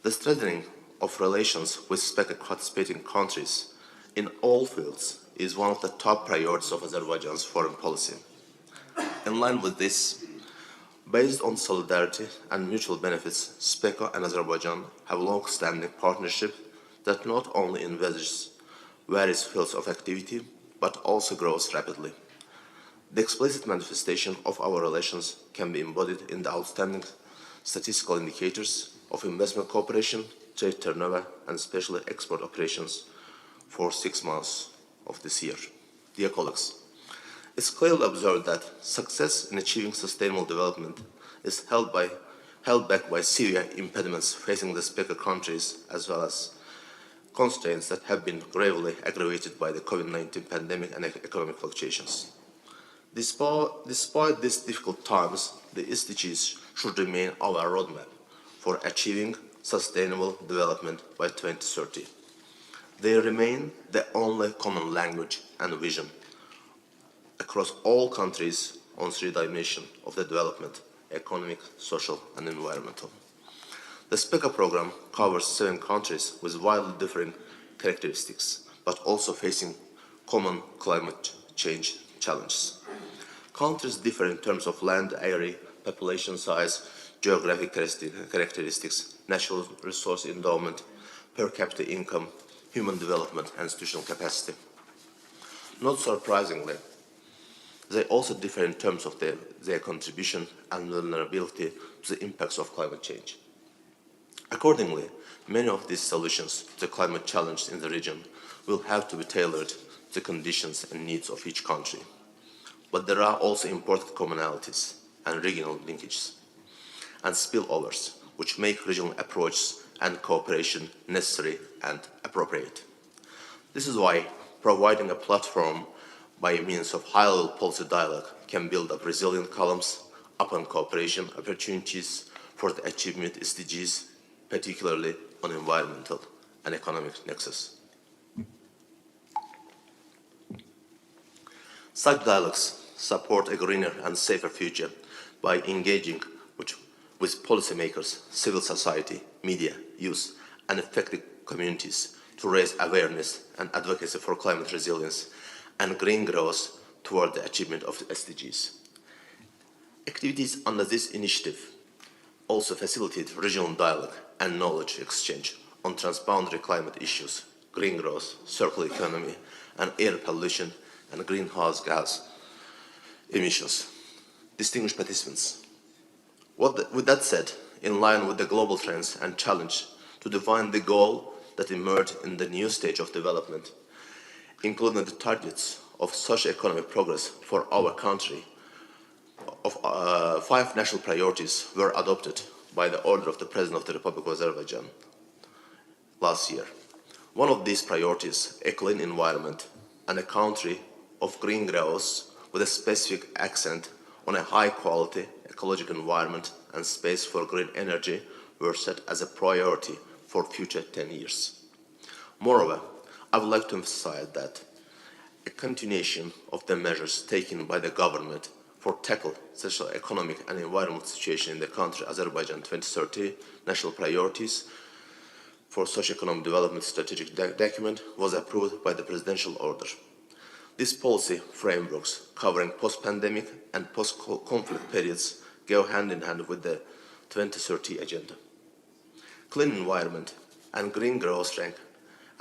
The strengthening of relations with SPECA participating countries in all fields is one of the top priorities of Azerbaijan's foreign policy. In line with this, based on solidarity and mutual benefits, SPECA and Azerbaijan have a long-standing partnership that not only envisages various fields of activity, but also grows rapidly. The explicit manifestation of our relations can be embodied in the outstanding statistical indicators of investment cooperation, trade turnover, and especially export operations for 6 months of this year. Dear colleagues, it's clearly observed that success in achieving sustainable development is held back by severe impediments facing the SPECA countries, as well as constraints that have been gravely aggravated by the COVID-19 pandemic and economic fluctuations. Despite these difficult times, the SDGs should remain our roadmap for achieving sustainable development by 2030. They remain the only common language and vision across all countries on 3 dimensions of the development: economic, social, and environmental. The SPECA program covers 7 countries with wildly differing characteristics, but also facing common climate change challenges. Countries differ in terms of land area, population size, geographic characteristics, natural resource endowment, per capita income, human development, and institutional capacity. Not surprisingly, they also differ in terms of their contribution and vulnerability to the impacts of climate change. Accordingly, many of these solutions to the climate challenge in the region will have to be tailored to the conditions and needs of each country. But there are also important commonalities and regional linkages and spillovers which make regional approaches and cooperation necessary and appropriate. This is why providing a platform by means of high-level policy dialogue can build up resilient columns upon cooperation opportunities for the achievement of SDGs, particularly on environmental and economic nexus. Such dialogues support a greener and safer future by engaging with policymakers, civil society, media, youth, and affected communities to raise awareness and advocacy for climate resilience and green growth toward the achievement of the SDGs. Activities under this initiative also facilitate regional dialogue and knowledge exchange on transboundary climate issues, green growth, circular economy, and air pollution and greenhouse gas emissions. Distinguished participants, with that said, in line with the global trends and challenge to define the goal that emerged in the new stage of development, including the targets of socio-economic progress for our country, 5 national priorities were adopted by the order of the President of the Republic of Azerbaijan last year. One of these priorities, a clean environment and a country of green growth with a specific accent on a high-quality ecological environment and space for green energy, were set as a priority for future 10 years. Moreover, I would like to emphasize that a continuation of the measures taken by the government for tackle social, economic, and environmental situation in the country, Azerbaijan 2030 national priorities for socio-economic development strategic document was approved by the presidential order. These policy frameworks covering post-pandemic and post-conflict periods go hand in hand with the 2030 agenda. Clean environment and green growth rank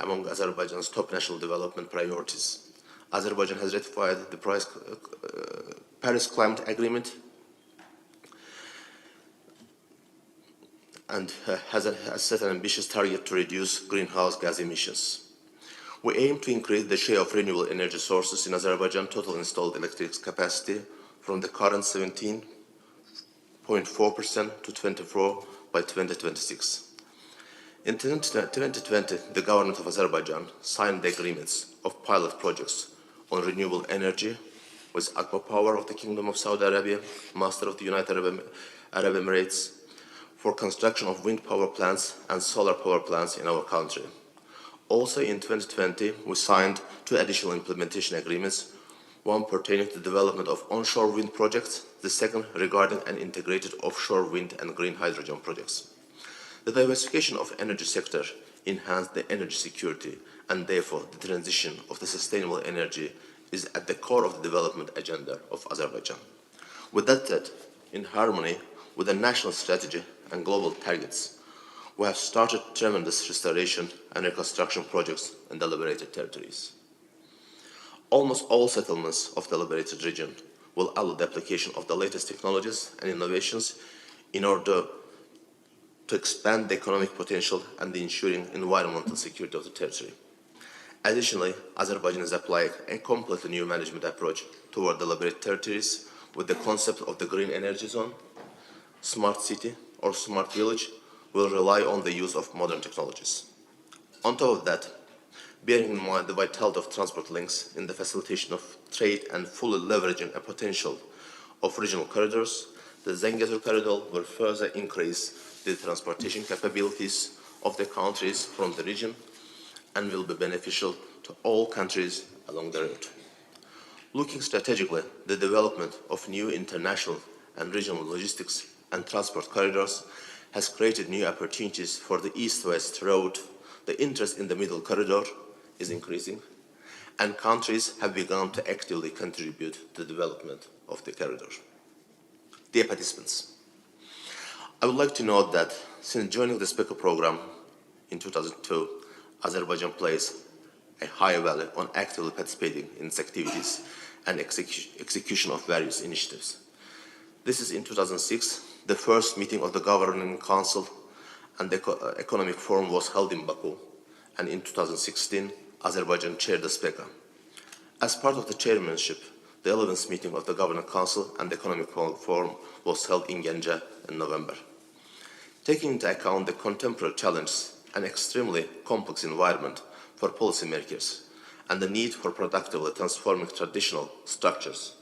among Azerbaijan's top national development priorities. Azerbaijan has ratified the Paris Climate Agreement and has set an ambitious target to reduce greenhouse gas emissions. We aim to increase the share of renewable energy sources in Azerbaijan total installed electric capacity from the current 17.4% to 24% by 2026. In 2020, the government of Azerbaijan signed the agreements of pilot projects on renewable energy with Aqua Power of the Kingdom of Saudi Arabia, Master of the United Arab Emirates, for construction of wind power plants and solar power plants in our country. Also in 2020, we signed 2 additional implementation agreements, one pertaining to the development of onshore wind projects, the second regarding an integrated offshore wind and green hydrogen projects. The diversification of energy sector enhanced the energy security, and therefore the transition of the sustainable energy is at the core of the development agenda of Azerbaijan. With that said, in harmony with the national strategy and global targets, we have started tremendous restoration and reconstruction projects in the liberated territories. Almost all settlements of the liberated region will allow the application of the latest technologies and innovations in order to expand the economic potential and the ensuring environmental security of the territory. Additionally, Azerbaijan is applying a completely new management approach toward the liberated territories with the concept of the green energy zone, smart city or smart village will rely on the use of modern technologies. On top of that, bearing in mind the vitality of transport links in the facilitation of trade and fully leveraging a potential of regional corridors, the Zengezur corridor will further increase the transportation capabilities of the countries from the region and will be beneficial to all countries along the route. Looking strategically, the development of new international and regional logistics and transport corridors has created new opportunities for the east-west road. The interest in the middle corridor is increasing, and countries have begun to actively contribute to the development of the corridor. Dear participants, I would like to note that since joining the SPECA program in 2002, Azerbaijan places a high value on actively participating in its activities and execution of various initiatives. This is in 2006, the first meeting of the Governing Council and the Economic Forum was held in Baku, and in 2016, Azerbaijan chaired the SPECA. As part of the chairmanship, the 11th meeting of the Governing Council and the Economic Forum was held in Ganja in November. Taking into account the contemporary challenges and extremely complex environment for policymakers and the need for productively transforming traditional structures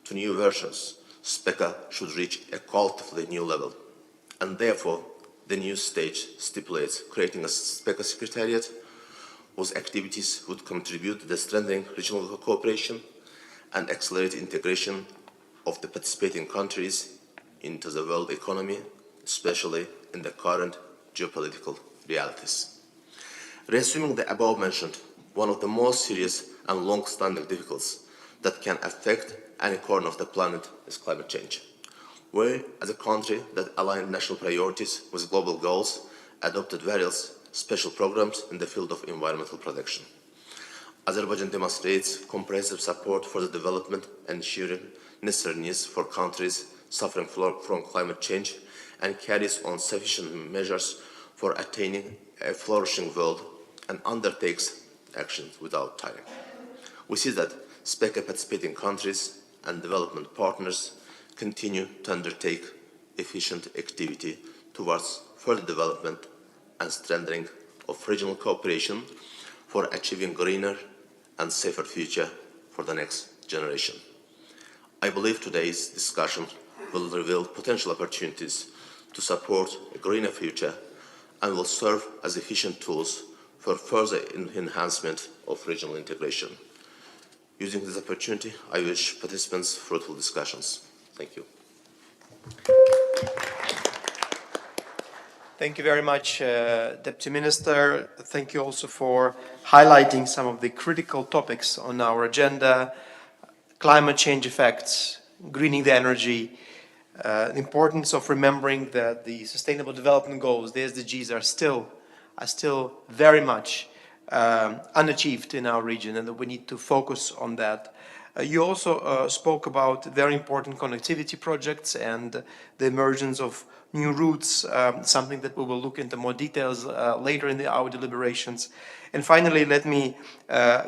to new versions, SPECA should reach a qualitatively new level. And therefore, the new stage stipulates creating a SPECA secretariat whose activities would contribute to the strengthening regional cooperation and accelerate integration of the participating countries into the world economy, especially in the current geopolitical realities. Reassuming the above mentioned, one of the most serious and long-standing difficulties that can affect any corner of the planet is climate change. We, as a country that aligned national priorities with global goals, adopted various special programs in the field of environmental protection. Azerbaijan demonstrates comprehensive support for the development and ensuring necessary needs for countries suffering from climate change and carries on sufficient measures for attaining a flourishing world and undertakes actions without tiring. We see that SPECA participating countries and development partners continue to undertake efficient activity towards further development and strengthening of regional cooperation for achieving greener and safer future for the next generation. I believe today's discussion will reveal potential opportunities to support a greener future and will serve as efficient tools for further enhancement of regional integration. Using this opportunity, I wish participants fruitful discussions. Thank you. Thank you very much, Deputy Minister. Thank you also for highlighting some of the critical topics on our agenda: climate change effects, greening the energy, the importance of remembering that the Sustainable Development Goals, the SDGs, are still very much unachieved in our region, and that we need to focus on that. You also spoke about very important connectivity projects and the emergence of new routes, something that we will look into more details later in our deliberations. And finally, let me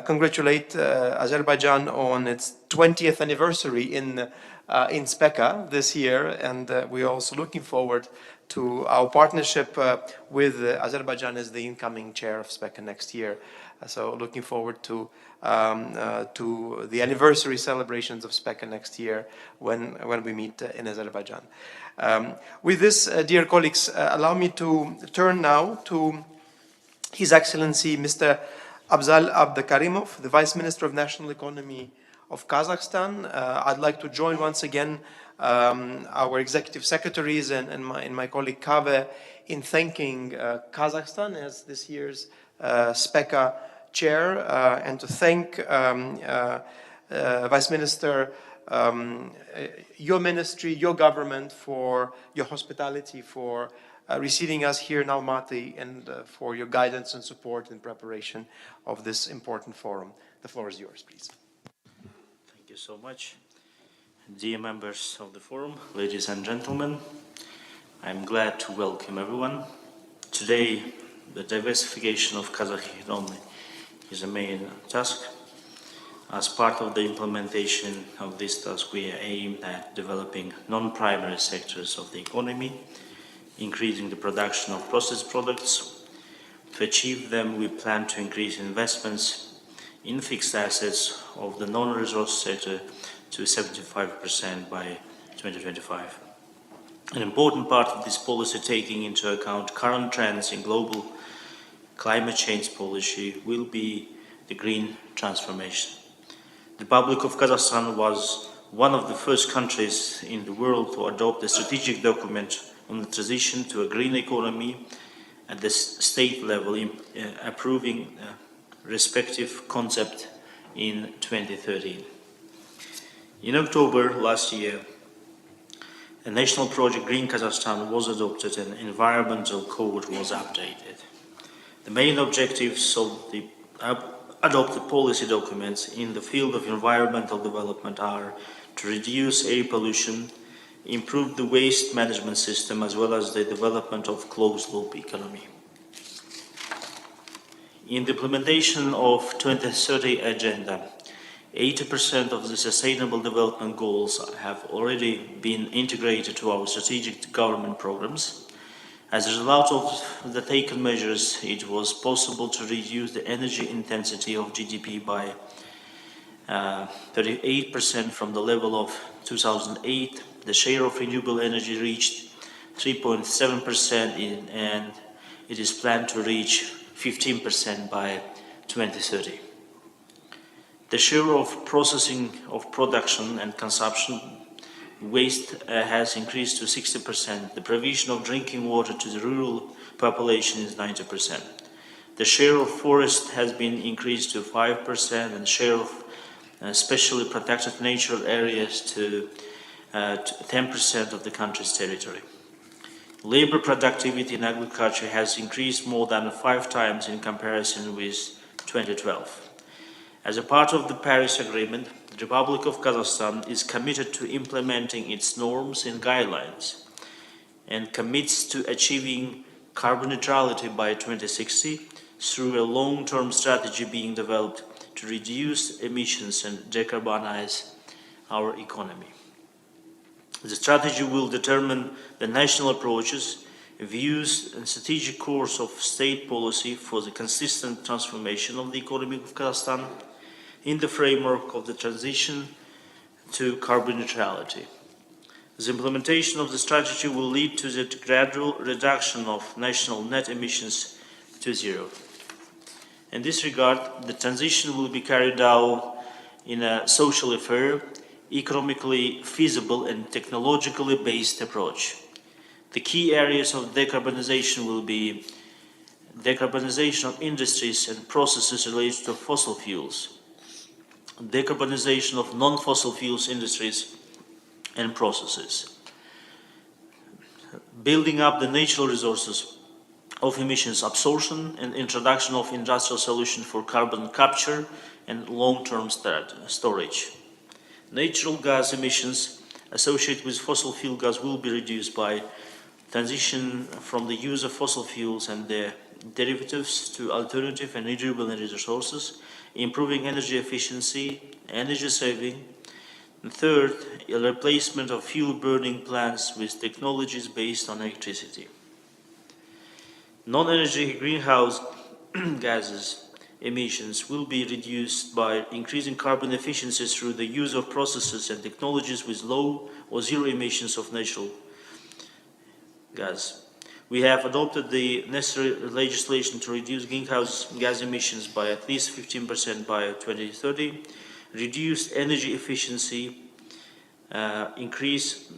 congratulate Azerbaijan on its 20th anniversary in SPECA this year, and we're also looking forward to our partnership with Azerbaijan as the incoming chair of SPECA next year. So looking forward to the anniversary celebrations of SPECA next year when we meet in Azerbaijan. With this, dear colleagues, allow me to turn now to His Excellency Mr. Abzal Abdikarimov, the Vice Minister of National Economy of Kazakhstan. I'd like to join once again our executive secretaries and my colleague Kaveh in thanking Kazakhstan as this year's SPECA chair, and to thank Vice Minister, your ministry, your government, for your hospitality, for receiving us here in Almaty, and for your guidance and support in preparation of this important forum. The floor is yours, please. Thank you so much. Dear members of the forum, ladies and gentlemen, I'm glad to welcome everyone. Today, the diversification of Kazakh economy is a main task. As part of the implementation of this task, we are aimed at developing non-primary sectors of the economy, increasing the production of processed products. To achieve them, we plan to increase investments in fixed assets of the non-resource sector to 75% by 2025. An important part of this policy, taking into account current trends in global climate change policy, will be the green transformation. The Republic of Kazakhstan was one of the first countries in the world to adopt a strategic document on the transition to a green economy at the state level, approving respective concept in 2013. In October last year, a national project, Green Kazakhstan, was adopted and environmental code was updated. The main objectives of the adopted policy documents in the field of environmental development are to reduce air pollution, improve the waste management system, as well as the development of closed-loop economy. In the implementation of 2030 Agenda, 80% of the Sustainable Development Goals have already been integrated to our strategic government programs. As a result of the taken measures, it was possible to reduce the energy intensity of GDP by 38% from the level of 2008. The share of renewable energy reached 3.7% and it is planned to reach 15% by 2030. The share of processing of production and consumption waste has increased to 60%. The provision of drinking water to the rural population is 90%. The share of forest has been increased to 5%, and the share of specially protected natural areas to 10% of the country's territory. Labor productivity in agriculture has increased more than 5 times in comparison with 2012. As a part of the Paris Agreement, the Republic of Kazakhstan is committed to implementing its norms and guidelines and commits to achieving carbon neutrality by 2060 through a long-term strategy being developed to reduce emissions and decarbonize our economy. The strategy will determine the national approaches, views, and strategic course of state policy for the consistent transformation of the economy of Kazakhstan in the framework of the transition to carbon neutrality. The implementation of the strategy will lead to the gradual reduction of national net emissions to zero. In this regard, the transition will be carried out in a socially fair, economically feasible and technologically based approach. The key areas of decarbonization will be decarbonization of industries and processes related to fossil fuels, decarbonization of non-fossil fuels industries and processes, building up the natural resources of emissions absorption and introduction of industrial solutions for carbon capture and long-term storage. Natural gas emissions associated with fossil fuel gas will be reduced by transition from the use of fossil fuels and their derivatives to alternative and renewable energy sources, improving energy efficiency, energy saving. And third, a replacement of fuel burning plants with technologies based on electricity. Non-energy greenhouse gases emissions will be reduced by increasing carbon efficiency through the use of processes and technologies with low or zero emissions of natural gas. We have adopted the necessary legislation to reduce greenhouse gas emissions by at least 15% by 2030, reduce energy efficiency, increase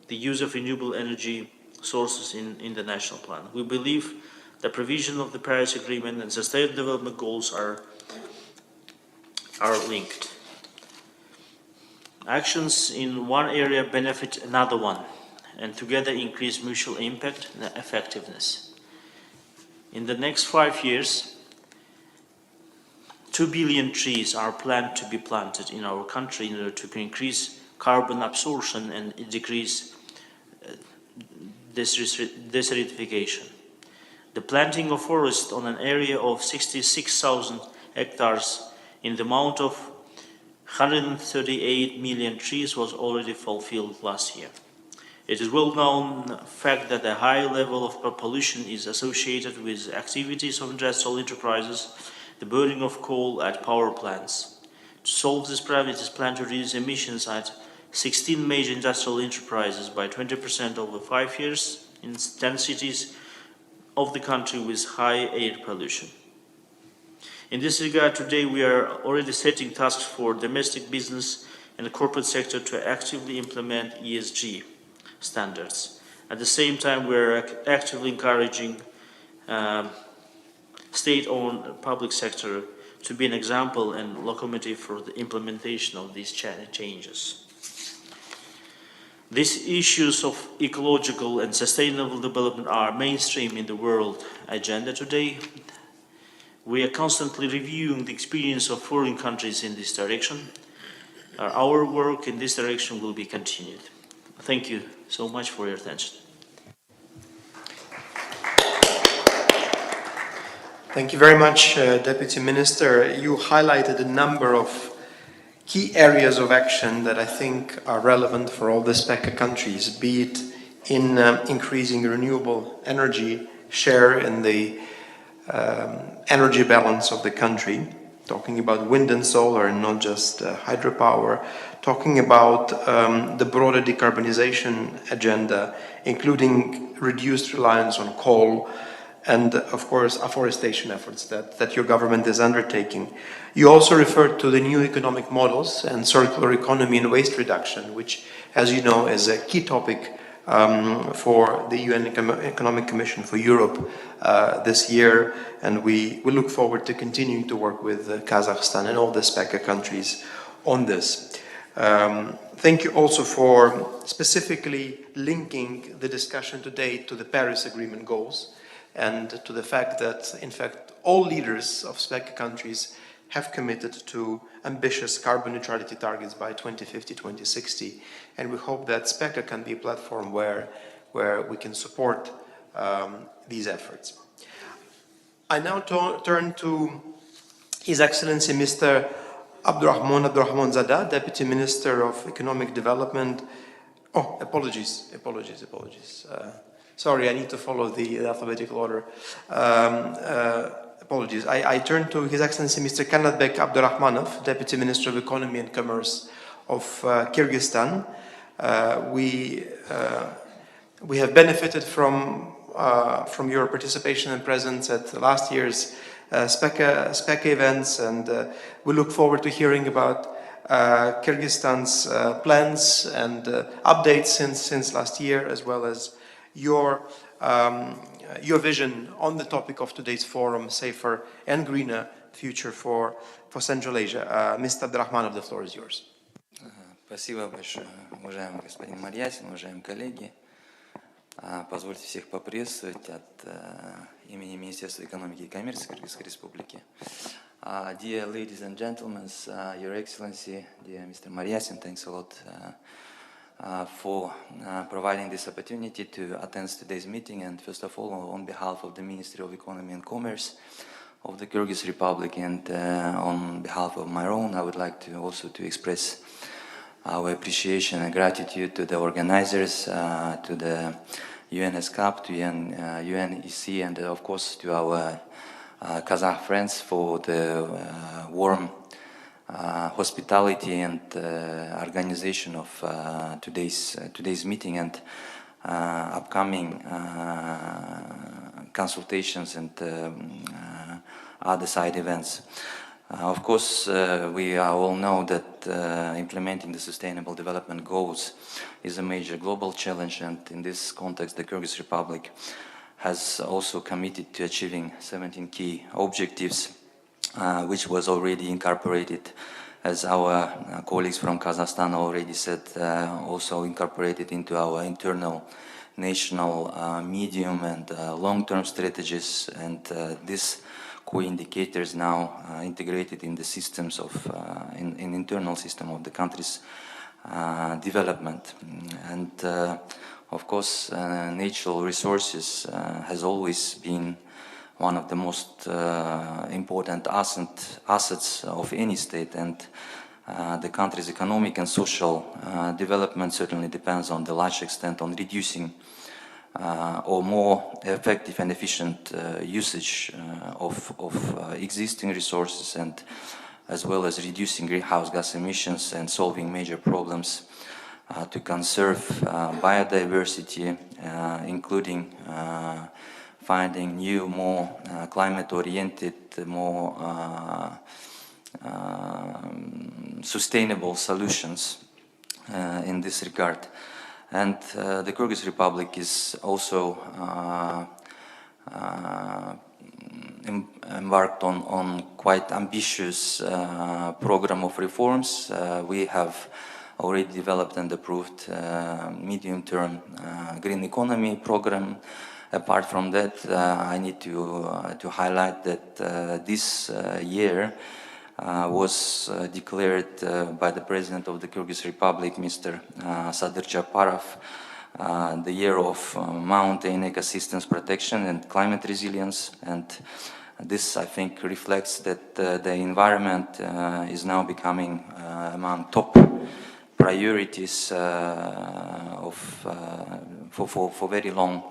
the use of renewable energy sources in the national plan. We believe the provision of the Paris Agreement and Sustainable Development Goals are linked. Actions in one area benefit another one, and together increase mutual impact and effectiveness. In the next 5 years, 2 billion trees are planned to be planted in our country in order to increase carbon absorption and decrease desertification. The planting of forest on an area of 66,000 hectares in the amount of 138 million trees was already fulfilled last year. It is well known fact that a high level of pollution is associated with activities of industrial enterprises, the burning of coal at power plants. To solve this problem, it is planned to reduce emissions at 16 major industrial enterprises by 20% over 5 years in 10 cities of the country with high air pollution. In this regard, today we are already setting tasks for domestic business and the corporate sector to actively implement ESG standards. At the same time, we are actively encouraging state-owned public sector to be an example and locomotive for the implementation of these changes. These issues of ecological and sustainable development are mainstream in the world agenda today. We are constantly reviewing the experience of foreign countries in this direction. Our work in this direction will be continued. Thank you so much for your attention. Thank you very much, Deputy Minister. You highlighted a number of key areas of action that I think are relevant for all the SPECA countries, be it in increasing renewable energy share in the energy balance of the country, talking about wind and solar and not just hydropower, talking about the broader decarbonization agenda, including reduced reliance on coal, and of course afforestation efforts that your government is undertaking. You also referred to the new economic models and circular economy and waste reduction, which, as you know, is a key topic for the UN Economic Commission for Europe this year, and we look forward to continuing to work with Kazakhstan and all the SPECA countries on this. Thank you also for specifically linking the discussion today to the Paris Agreement goals and to the fact that, in fact, all leaders of SPECA countries have committed to ambitious carbon neutrality targets by 2050, 2060. And we hope that SPECA can be a platform where we can support these efforts. I now turn to His Excellency Mr. Abdurrahman Zada, Deputy Minister of Economic Development. Oh, apologies. Sorry, I need to follow the alphabetical order. Apologies. I turn to His Excellency Mr. Kanatbek Abdurrahmanov, Deputy Minister of Economy and Commerce of Kyrgyzstan. We have benefited from your participation and presence at last year's SPECA events, and we look forward to hearing about Kyrgyzstan's plans and updates since last year, as well as your vision on the topic of today's forum, safer and greener future for Central Asia. Mr. Abdurrahmanov, the floor is yours. Спасибо большое, уважаемый господин Марьясин, уважаемые коллеги. Позвольте всех поприветствовать от имени Министерства экономики и коммерции Кыргызской Республики. Dear ladies and gentlemen, Your Excellency, dear Mr. Maryasin, thanks a lot for providing this opportunity to attend today's meeting. And first of all, on behalf of the Ministry of Economy and Commerce of the Kyrgyz Republic and on behalf of my own, I would like to also express our appreciation and gratitude to the organizers, to the ESCAP, to UNEC, and of course to our Kazakh friends for the warm hospitality and organization of today's meeting and upcoming consultations and other side events. Of course, we all know that implementing the Sustainable Development Goals is a major global challenge, and in this context, the Kyrgyz Republic has also committed to achieving 17 key objectives, which was already incorporated, as our colleagues from Kazakhstan already said, also incorporated into our internal national medium and long-term strategies, and this core indicators now integrated in the systems of in internal system of the country's development. And of course, natural resources has always been one of the most important assets of any state, and the country's economic and social development certainly depends on the large extent on reducing or more effective and efficient usage of existing resources, and as well as reducing greenhouse gas emissions and solving major problems to conserve biodiversity, including finding new, more climate-oriented, more sustainable solutions in this regard. And the Kyrgyz Republic is also embarked on quite ambitious program of reforms. We have already developed and approved medium-term green economy program. Apart from that, I need to highlight that this year was declared by the President of the Kyrgyz Republic, Mr. Sadir Japarov, the year of mountain ecosystems protection and climate resilience. And this, I think, reflects that the environment is now becoming among top priorities for very long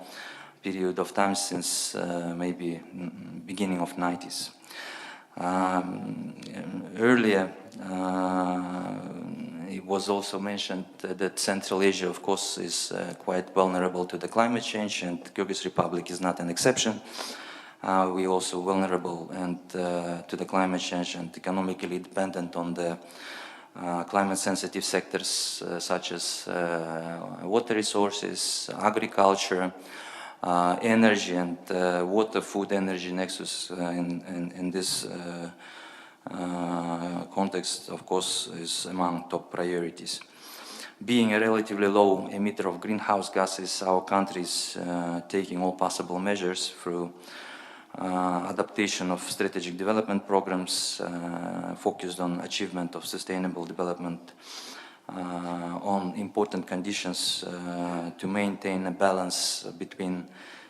period of time, since maybe beginning of 90s. Earlier, it was also mentioned that Central Asia, of course, is quite vulnerable to the climate change, and Kyrgyz Republic is not an exception. We also vulnerable and to the climate change and economically dependent on the climate-sensitive sectors such as water resources, agriculture, energy, and water, food, energy nexus in this context, of course, is among top priorities. Being a relatively low emitter of greenhouse gases, our country is taking all possible measures through adaptation of strategic development programs focused on achievement of sustainable development on important conditions to maintain a balance between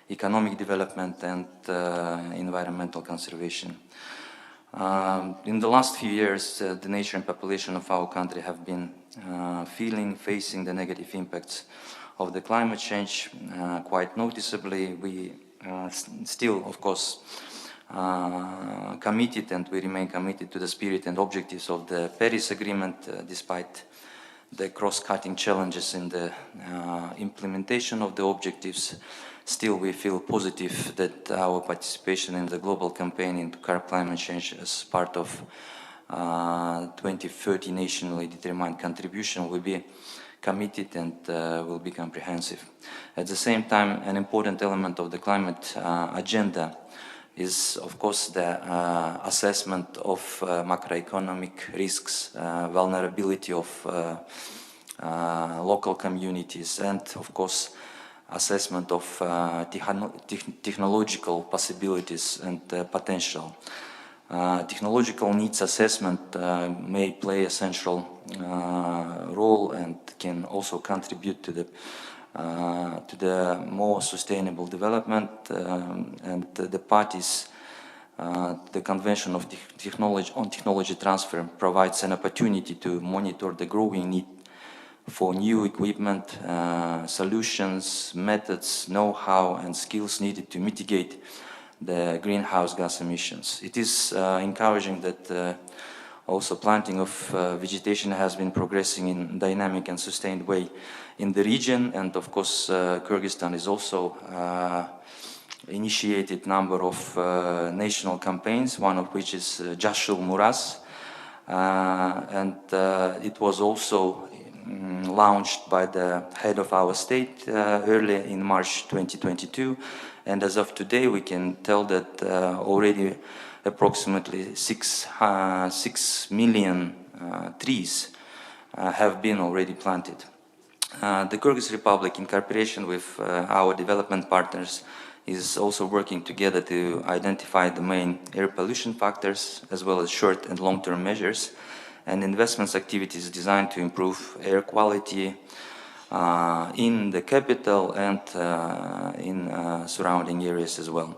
economic development and environmental conservation. In the last few years, the nature and population of our country have been facing the negative impacts of the climate change quite noticeably. We still, of course, committed, and we remain committed to the spirit and objectives of the Paris Agreement, despite the cross-cutting challenges in the implementation of the objectives. Still, we feel positive that our participation in the global campaign to curb climate change as part of 2030 nationally determined contribution will be committed and will be comprehensive. At the same time, an important element of the climate agenda is, of course, the assessment of macroeconomic risks, vulnerability of local communities, and, of course, assessment of technological possibilities and potential. Technological needs assessment may play a central role and can also contribute to the more sustainable development, and the parties, the Convention of Technology Transfer provides an opportunity to monitor the growing need for new equipment, solutions, methods, know-how, and skills needed to mitigate the greenhouse gas emissions. It is encouraging that also planting of vegetation has been progressing in dynamic and sustained way in the region, and of course Kyrgyzstan is also initiated number of national campaigns, one of which is Jashul Muras, and it was also launched by the head of our state early in March 2022, and as of today we can tell that already approximately 6 million trees have been already planted. The Kyrgyz Republic, in cooperation with our development partners, is also working together to identify the main air pollution factors as well as short and long-term measures and investments activities designed to improve air quality in the capital and in surrounding areas as well.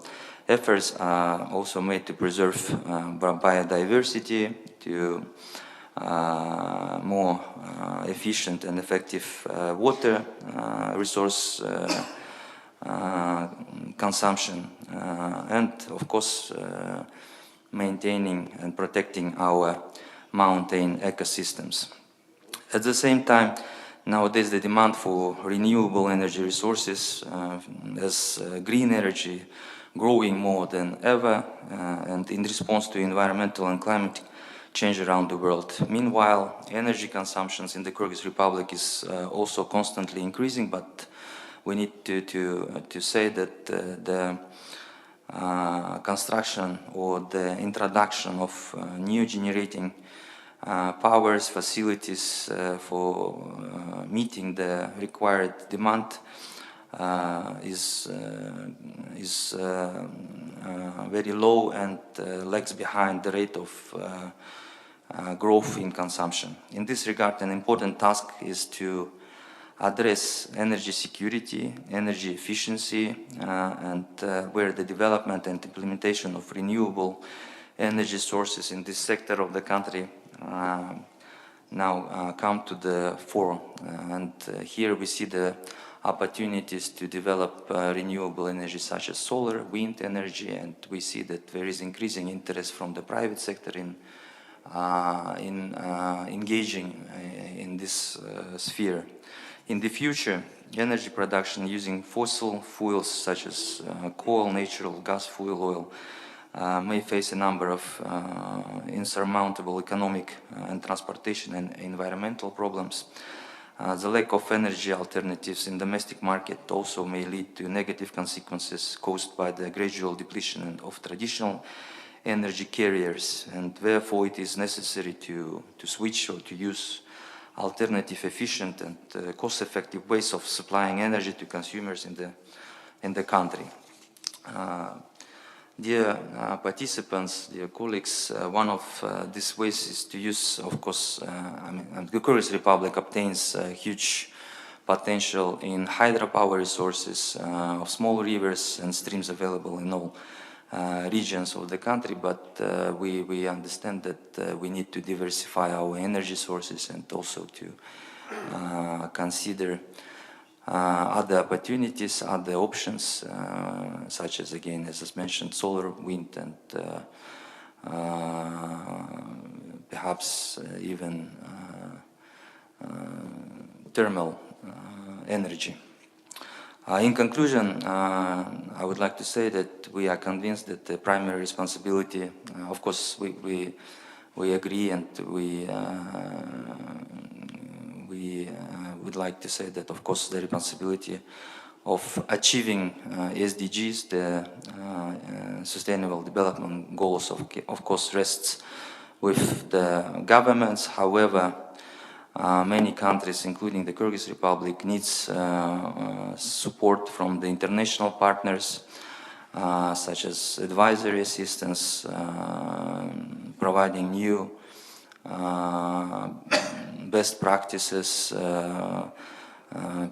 Efforts are also made to preserve biodiversity, to more efficient and effective water resource consumption, and of course maintaining and protecting our mountain ecosystems. At the same time, nowadays the demand for renewable energy resources as green energy growing more than ever, and in response to environmental and climate change around the world. Meanwhile, energy consumptions in the Kyrgyz Republic is also constantly increasing, but we need to say that the construction or the introduction of new generating powers, facilities for meeting the required demand is very low and lags behind the rate of growth in consumption. In this regard, an important task is to address energy security, energy efficiency, and where the development and implementation of renewable energy sources in this sector of the country now come to the fore. And here we see the opportunities to develop renewable energy such as solar, wind energy, and we see that there is increasing interest from the private sector in engaging in this sphere. In the future, energy production using fossil fuels such as coal, natural gas, fuel oil may face a number of insurmountable economic and transportation and environmental problems. The lack of energy alternatives in domestic market also may lead to negative consequences caused by the gradual depletion of traditional energy carriers, and therefore it is necessary to switch or to use alternative, efficient and cost-effective ways of supplying energy to consumers in the country. Dear participants, dear colleagues, one of these ways is to use, of course, the Kyrgyz Republic obtains huge potential in hydropower resources of small rivers and streams available in all regions of the country, but we understand that we need to diversify our energy sources and also to consider other opportunities, other options, such as, again, as I mentioned, solar, wind, and perhaps even thermal energy. In conclusion, I would like to say that we are convinced that the primary responsibility, of course, we agree and we we would like to say that, of course, the responsibility of achieving SDGs, the Sustainable Development Goals, of course, rests with the governments. However, many countries, including the Kyrgyz Republic, needs support from the international partners, such as advisory assistance, providing new best practices,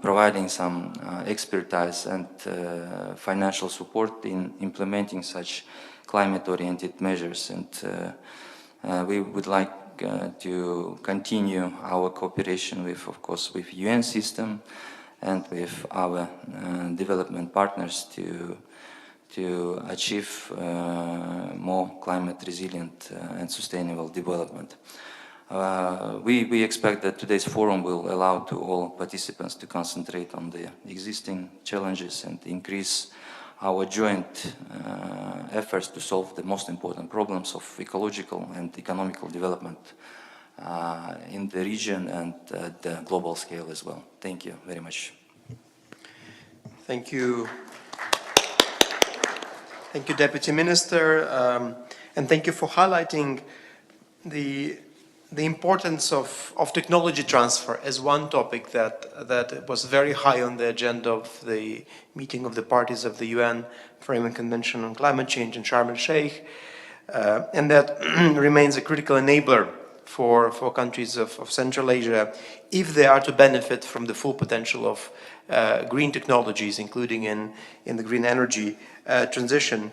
providing some expertise and financial support in implementing such climate-oriented measures. And we would like to continue our cooperation with, of course, with UN system and with our development partners to achieve more climate resilient and sustainable development. We expect that today's forum will allow to all participants to concentrate on the existing challenges and increase our joint efforts to solve the most important problems of ecological and economical development in the region and at the global scale as well. Thank you very much. Thank you. Thank you, Deputy Minister, and thank you for highlighting the importance of technology transfer as one topic that was very high on the agenda of the meeting of the parties of the UN Framework Convention on Climate Change in Sharm el-Sheikh, and that remains a critical enabler for countries of Central Asia if they are to benefit from the full potential of green technologies, including in the green energy transition.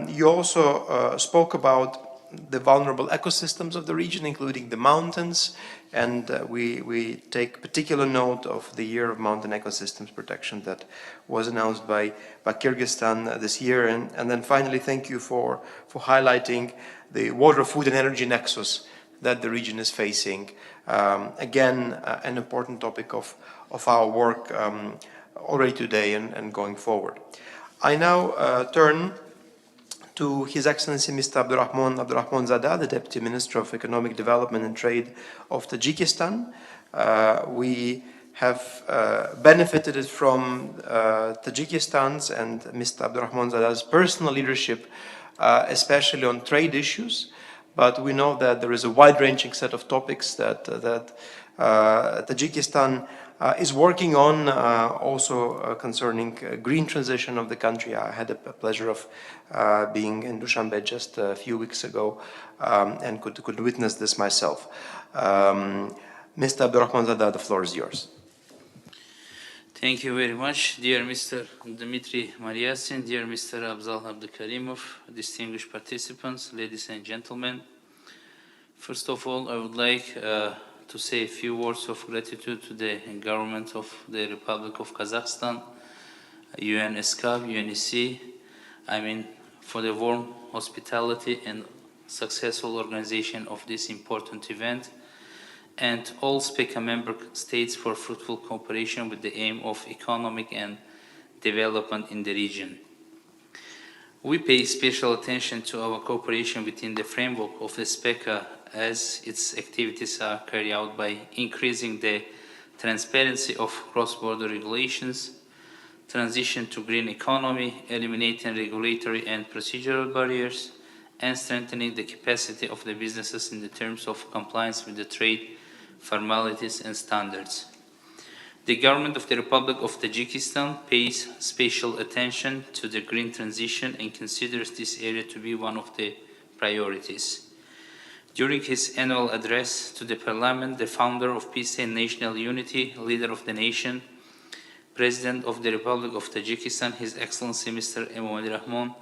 You also spoke about the vulnerable ecosystems of the region, including the mountains, and we take particular note of the Year of Mountain Ecosystems Protection that was announced by Kyrgyzstan this year. And then finally, thank you for highlighting the water, food and energy nexus that the region is facing. Again, an important topic of our work already today and going forward. I now turn to His Excellency Mr. Abdurrahman Zada, the Deputy Minister of Economic Development and Trade of Tajikistan. We have benefited from Tajikistan's and Mr. Abdurrahman Zada's personal leadership, especially on trade issues. But we know that there is a wide-ranging set of topics that Tajikistan is working on, also concerning green transition of the country. I had the pleasure of being in Dushanbe just a few weeks ago and could witness this myself. Mr. Abdurrahman Zada, the floor is yours. Thank you very much, dear Mr. Dmitry Maryasin, dear Mr. Abzal Abdukarimov, distinguished participants, ladies and gentlemen. First of all, I would like to say a few words of gratitude to the government of the Republic of Kazakhstan, UN ESCAP, UNEC, for the warm hospitality and successful organization of this important event, and all SPECA member states for fruitful cooperation with the aim of economic and development in the region. We pay special attention to our cooperation within the framework of the SPECA, as its activities are carried out by increasing the transparency of cross-border regulations, transition to green economy, eliminating regulatory and procedural barriers, and strengthening the capacity of the businesses in the terms of compliance with the trade formalities and standards. The government of the Republic of Tajikistan pays special attention to the green transition and considers this area to be one of the priorities. During his annual address to the Parliament, the founder of Peace and National Unity, leader of the nation, President of the Republic of Tajikistan, His Excellency Mr. Emomali Rahmon,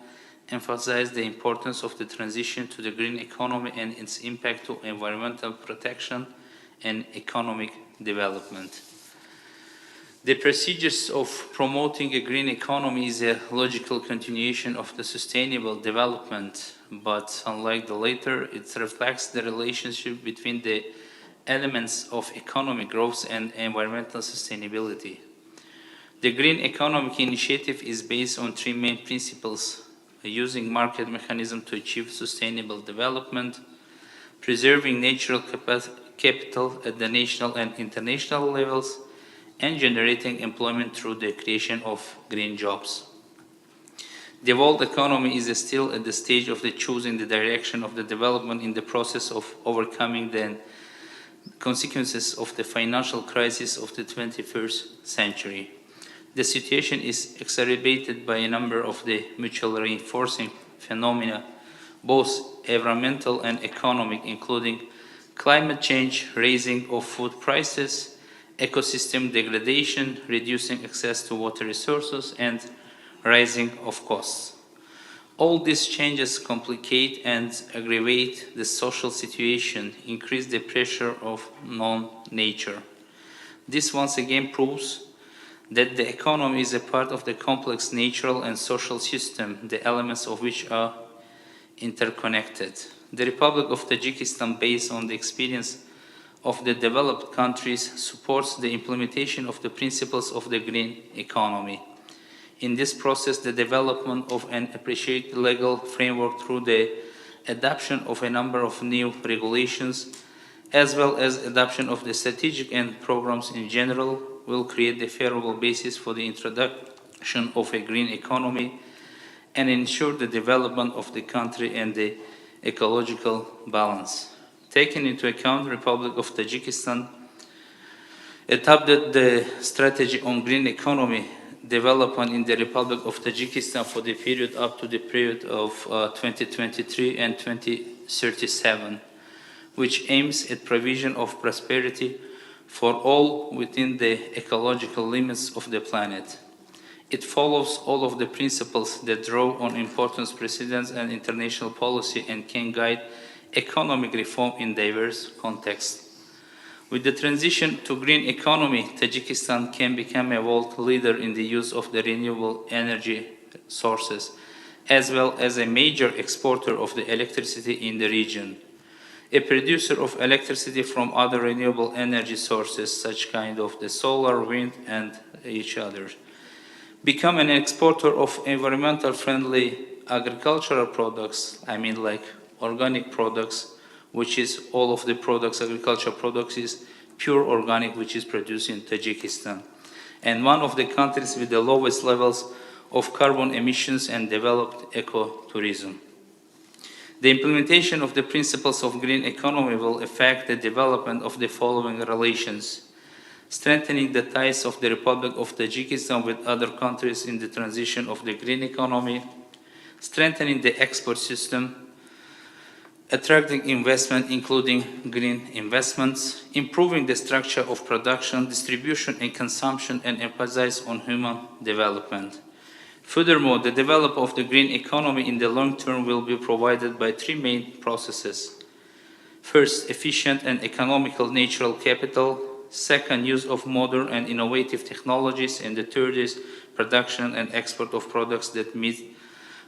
emphasized the importance of the transition to the green economy and its impact to environmental protection and economic development. The procedures of promoting a green economy is a logical continuation of the sustainable development, but unlike the latter, it reflects the relationship between the elements of economic growth and environmental sustainability. The Green Economic Initiative is based on three main principles: using market mechanisms to achieve sustainable development, preserving natural capital at the national and international levels, and generating employment through the creation of green jobs. The world economy is still at the stage of choosing the direction of the development in the process of overcoming the consequences of the financial crisis of the 21st century. The situation is exacerbated by a number of the mutually reinforcing phenomena, both environmental and economic, including climate change, raising of food prices, ecosystem degradation, reducing access to water resources, and rising of costs. All these changes complicate and aggravate the social situation, increase the pressure of non-nature. This once again proves that the economy is a part of the complex natural and social system, the elements of which are interconnected. The Republic of Tajikistan, based on the experience of the developed countries, supports the implementation of the principles of the green economy. In this process, the development of an appreciated legal framework through the adoption of a number of new regulations, as well as adoption of the strategic and programs in general, will create a favorable basis for the introduction of a green economy and ensure the development of the country and the ecological balance. Taking into account the Republic of Tajikistan adopted the strategy on green economy development in the Republic of Tajikistan for the period up to the period of 2023 and 2037, which aims at provision of prosperity for all within the ecological limits of the planet. It follows all of the principles that draw on important precedents and international policy and can guide economic reform in diverse contexts. With the transition to green economy, Tajikistan can become a world leader in the use of the renewable energy sources, as well as a major exporter of the electricity in the region. A producer of electricity from other renewable energy sources, such kind of the solar, wind, and each other. Become an exporter of environmental friendly agricultural products, I mean like organic products, which is all of the products, agricultural products is pure organic, which is produced in Tajikistan. And one of the countries with the lowest levels of carbon emissions and developed ecotourism. The implementation of the principles of green economy will affect the development of the following relations: strengthening the ties of the Republic of Tajikistan with other countries in the transition of the green economy, strengthening the export system, attracting investment including green investments, improving the structure of production, distribution and consumption, and emphasize on human development. Furthermore, the development of the green economy in the long term will be provided by three main processes. First, efficient and economical natural capital. Second, use of modern and innovative technologies. And the third is production and export of products that meet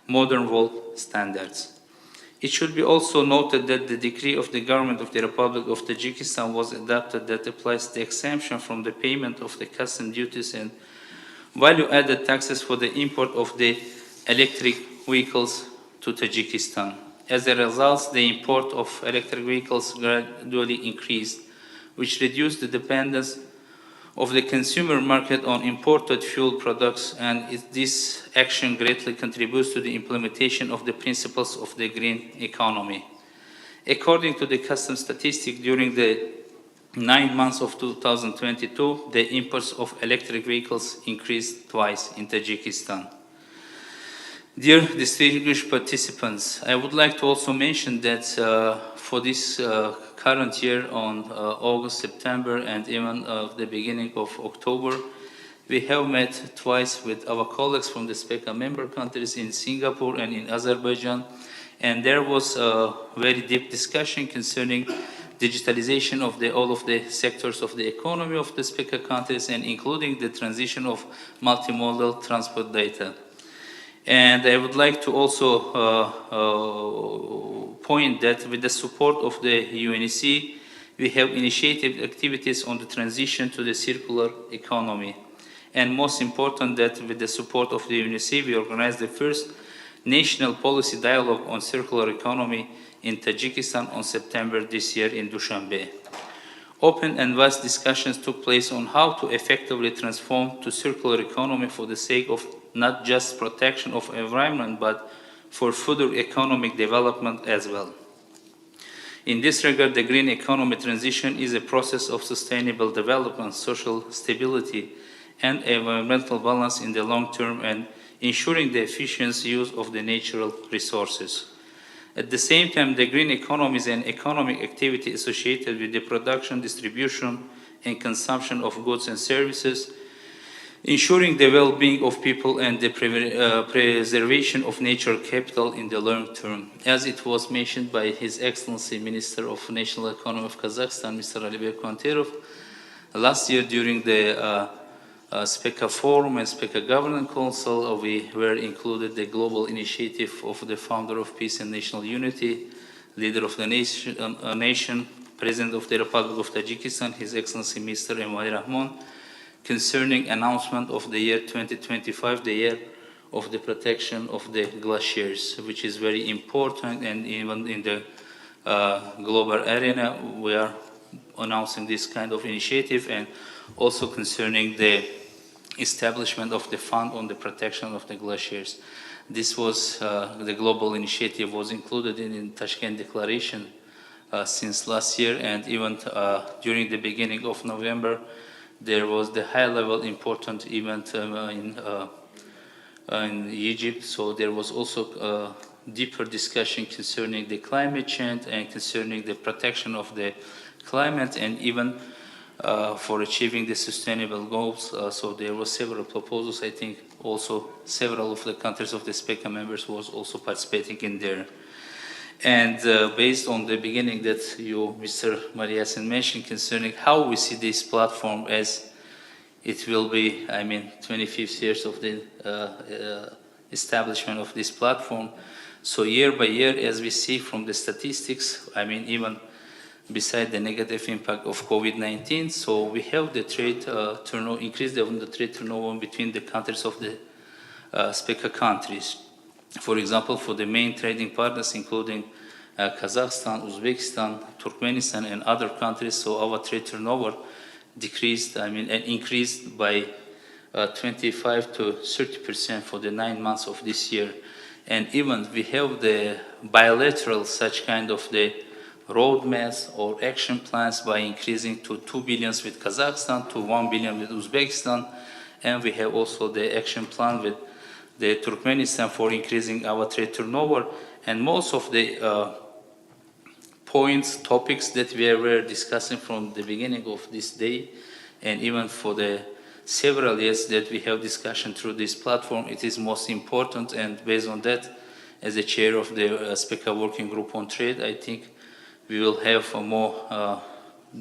modern world standards. It should be also noted that the decree of the government of the Republic of Tajikistan was adopted that applies the exemption from the payment of the custom duties and value-added taxes for the import of the electric vehicles to Tajikistan. As a result, the import of electric vehicles gradually increased, which reduced the dependence of the consumer market on imported fuel products, and this action greatly contributes to the implementation of the principles of the green economy. According to the custom statistic, during the 9 months of 2022, the imports of electric vehicles increased twice in Tajikistan. Dear distinguished participants, I would like to also mention that for this current year on August, September, and even the beginning of October, we have met twice with our colleagues from the SPECA member countries in Singapore and in Azerbaijan, and there was a very deep discussion concerning digitalization of all of the sectors of the economy of the SPECA countries, and including the transition of multimodal transport data. And I would like to also point that with the support of the UNEC, we have initiated activities on the transition to the circular economy. And most important, that with the support of the UNEC, we organized the first national policy dialogue on circular economy in Tajikistan on September this year in Dushanbe. Open and vast discussions took place on how to effectively transform to circular economy for the sake of not just protection of environment, but for further economic development as well. In this regard, the green economy transition is a process of sustainable development, social stability, and environmental balance in the long term, and ensuring the efficient use of the natural resources. At the same time, the green economy is an economic activity associated with the production, distribution, and consumption of goods and services, ensuring the well-being of people and the preservation of natural capital in the long term. As it was mentioned by His Excellency Minister of National Economy of Kazakhstan, Mr. Alibek Kvantirov, last year during the SPECA Forum and SPECA Governance Council, we were included the global initiative of the founder of Peace and National Unity, leader of the nation, President of the Republic of Tajikistan, His Excellency Mr. Emomali Rahmon, concerning announcement of the year 2025, the year of the protection of the glaciers, which is very important, and even in the global arena, we are announcing this kind of initiative, and also concerning the establishment of the fund on the protection of the glaciers. This was, the global initiative was included in Tashkent Declaration since last year, and even during the beginning of November, there was the high-level important event in Egypt. So there was also a deeper discussion concerning the climate change and concerning the protection of the climate, and even for achieving the sustainable goals. So there were several proposals. I think also several of the countries of the SPECA members was also participating in there. And based on the beginning that you, Mr. Mariasin, mentioned concerning how we see this platform, as it will be, 25th years of the establishment of this platform. So year by year, as we see from the statistics, even beside the negative impact of COVID-19, so we have the trade turnover, increase the trade turnover between the countries of the SPECA countries. For example, for the main trading partners, including Kazakhstan, Uzbekistan, Turkmenistan, and other countries, so our trade turnover decreased, and increased by 25 to 30% for the 9 months of this year. And even we have the bilateral such kind of the roadmaps or action plans by increasing to 2 billion with Kazakhstan, to 1 billion with Uzbekistan, and we have also the action plan with the Turkmenistan for increasing our trade turnover. And most of the topics that we were discussing from the beginning of this day, and even for the several years that we have discussion through this platform, it is most important. And based on that, as the chair of the SPECA Working Group on Trade, I think we will have a more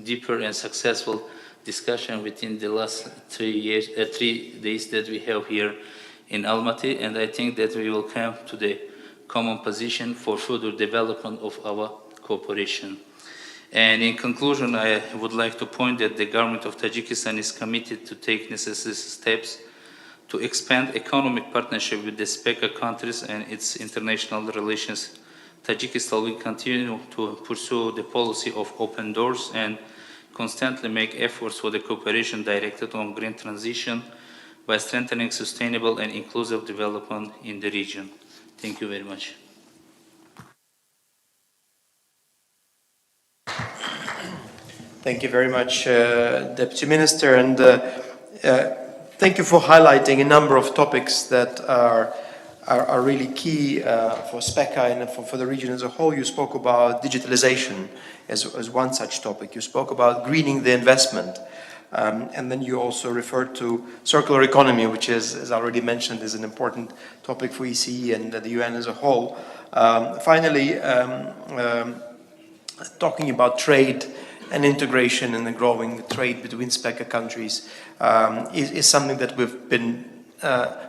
deeper and successful discussion within the last 3 days that we have here in Almaty, and I think that we will come to the common position for further development of our cooperation. And in conclusion, I would like to point that the government of Tajikistan is committed to take necessary steps to expand economic partnership with the SPECA countries and its international relations. Tajikistan will continue to pursue the policy of open doors and constantly make efforts for the cooperation directed on green transition by strengthening sustainable and inclusive development in the region. Thank you very much. Thank you very much, Deputy Minister, and thank you for highlighting a number of topics that are really key for SPECA and for the region as a whole. You spoke about digitalization as one such topic. You spoke about greening the investment. And then you also referred to circular economy, which is, as already mentioned, is an important topic for ECE and the UN as a whole. Finally, talking about trade and integration and the growing trade between SPECA countries is something that we've been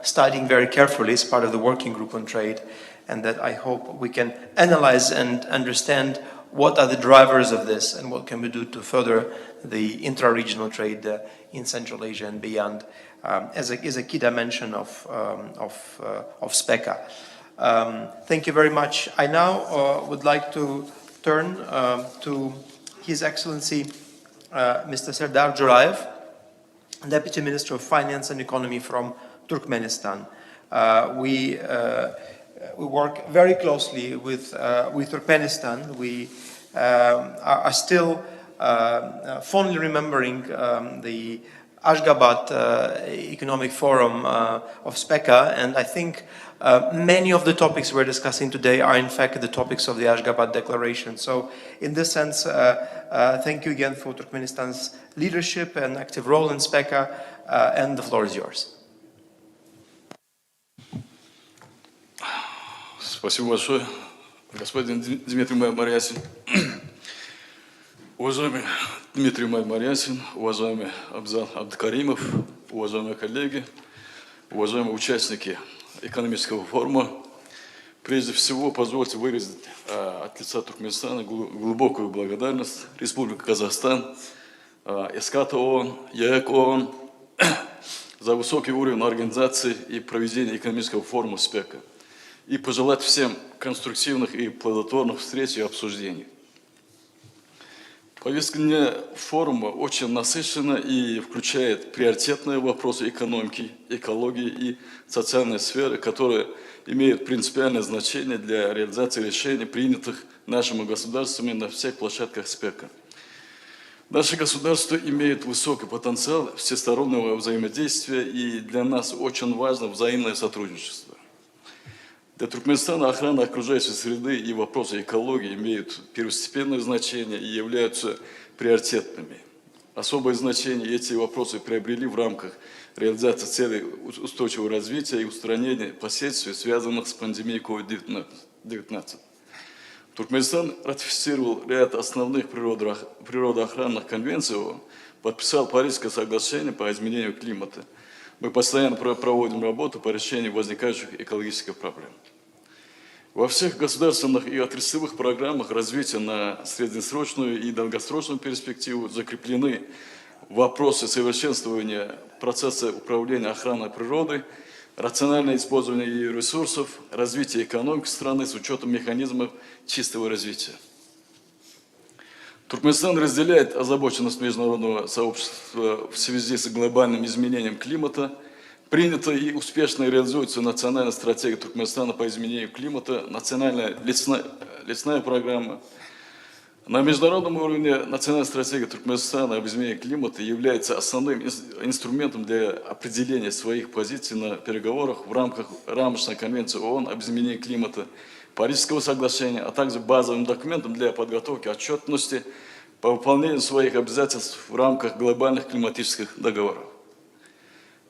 studying very carefully as part of the working group on trade, and that I hope we can analyze and understand what are the drivers of this and what can we do to further the intra-regional trade in Central Asia and beyond as a key dimension of SPECA. Thank you very much. I now would like to turn to His Excellency Mr. Serdar Jorayev, Deputy Minister of Finance and Economy from Turkmenistan. We work very closely with Turkmenistan. We are still fondly remembering the Ashgabat Economic Forum of SPECA, and I think many of the topics we're discussing today are in fact the topics of the Ashgabat Declaration. So in this sense, thank you again for Turkmenistan's leadership and active role in SPECA, and the floor is yours. Спасибо большое, господин Дмитрий Марьясин. Уважаемый Дмитрий Марьясин, уважаемый Абзал Абдыкаримов, уважаемые коллеги, уважаемые участники экономического форума, прежде всего позвольте выразить от лица Туркменистана глубокую благодарность Республике Казахстан, ESCAP ООН, ЕЭК ООН за высокий уровень организации и проведения экономического форума СПЕКА и пожелать всем конструктивных и плодотворных встреч и обсуждений. Повестка дня форума очень насыщена и включает приоритетные вопросы экономики, экологии и социальной сферы, которые имеют принципиальное значение для реализации решений, принятых нашими государствами на всех площадках СПЕКА. Наше государство имеет высокий потенциал всестороннего взаимодействия, и для нас очень важно взаимное сотрудничество. Для Туркменистана охрана окружающей среды и вопросы экологии имеют первостепенное значение и являются приоритетными. Особое значение эти вопросы приобрели в рамках реализации целей устойчивого развития и устранения последствий, связанных с пандемией COVID-19. Туркменистан ратифицировал ряд основных природоохранных конвенций ООН, подписал Парижское соглашение по изменению климата. Мы постоянно проводим работу по решению возникающих экологических проблем. Во всех государственных и отраслевых программах развития на среднесрочную и долгосрочную перспективу закреплены вопросы совершенствования процесса управления охраной природы, рациональное использование ее ресурсов, развитие экономики страны с учетом механизмов чистого развития. Туркменистан разделяет озабоченность международного сообщества в связи с глобальным изменением климата. Принята и успешно реализуется национальная стратегия Туркменистана по изменению климата, национальная лесная программа. На международном уровне национальная стратегия Туркменистана об изменении климата является основным инструментом для определения своих позиций на переговорах в рамках рамочной конвенции ООН об изменении климата, Парижского соглашения, а также базовым документом для подготовки отчетности по выполнению своих обязательств в рамках глобальных климатических договоров.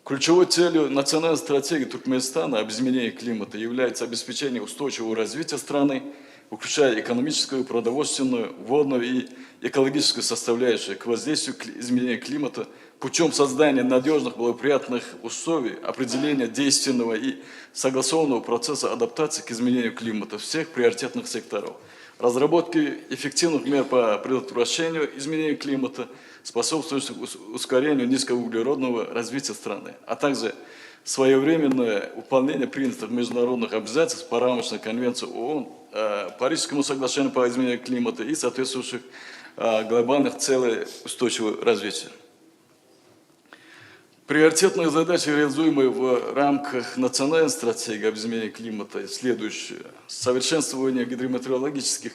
Ключевой целью национальной стратегии Туркменистана об изменении климата является обеспечение устойчивого развития страны, включая экономическую, продовольственную, водную и экологическую составляющие к воздействию изменения климата путем создания надежных, благоприятных условий, определения действенного и согласованного процесса адаптации к изменению климата всех приоритетных секторов, разработки эффективных мер по предотвращению изменения климата, способствующих ускорению низкоуглеродного развития страны, а также своевременное выполнение принятых международных обязательств по рамочной конвенции ООН, Парижскому соглашению по изменению климата и соответствующих глобальных целей устойчивого развития. Приоритетные задачи, реализуемые в рамках национальной стратегии об изменении климата, следующие: совершенствование гидрометеорологических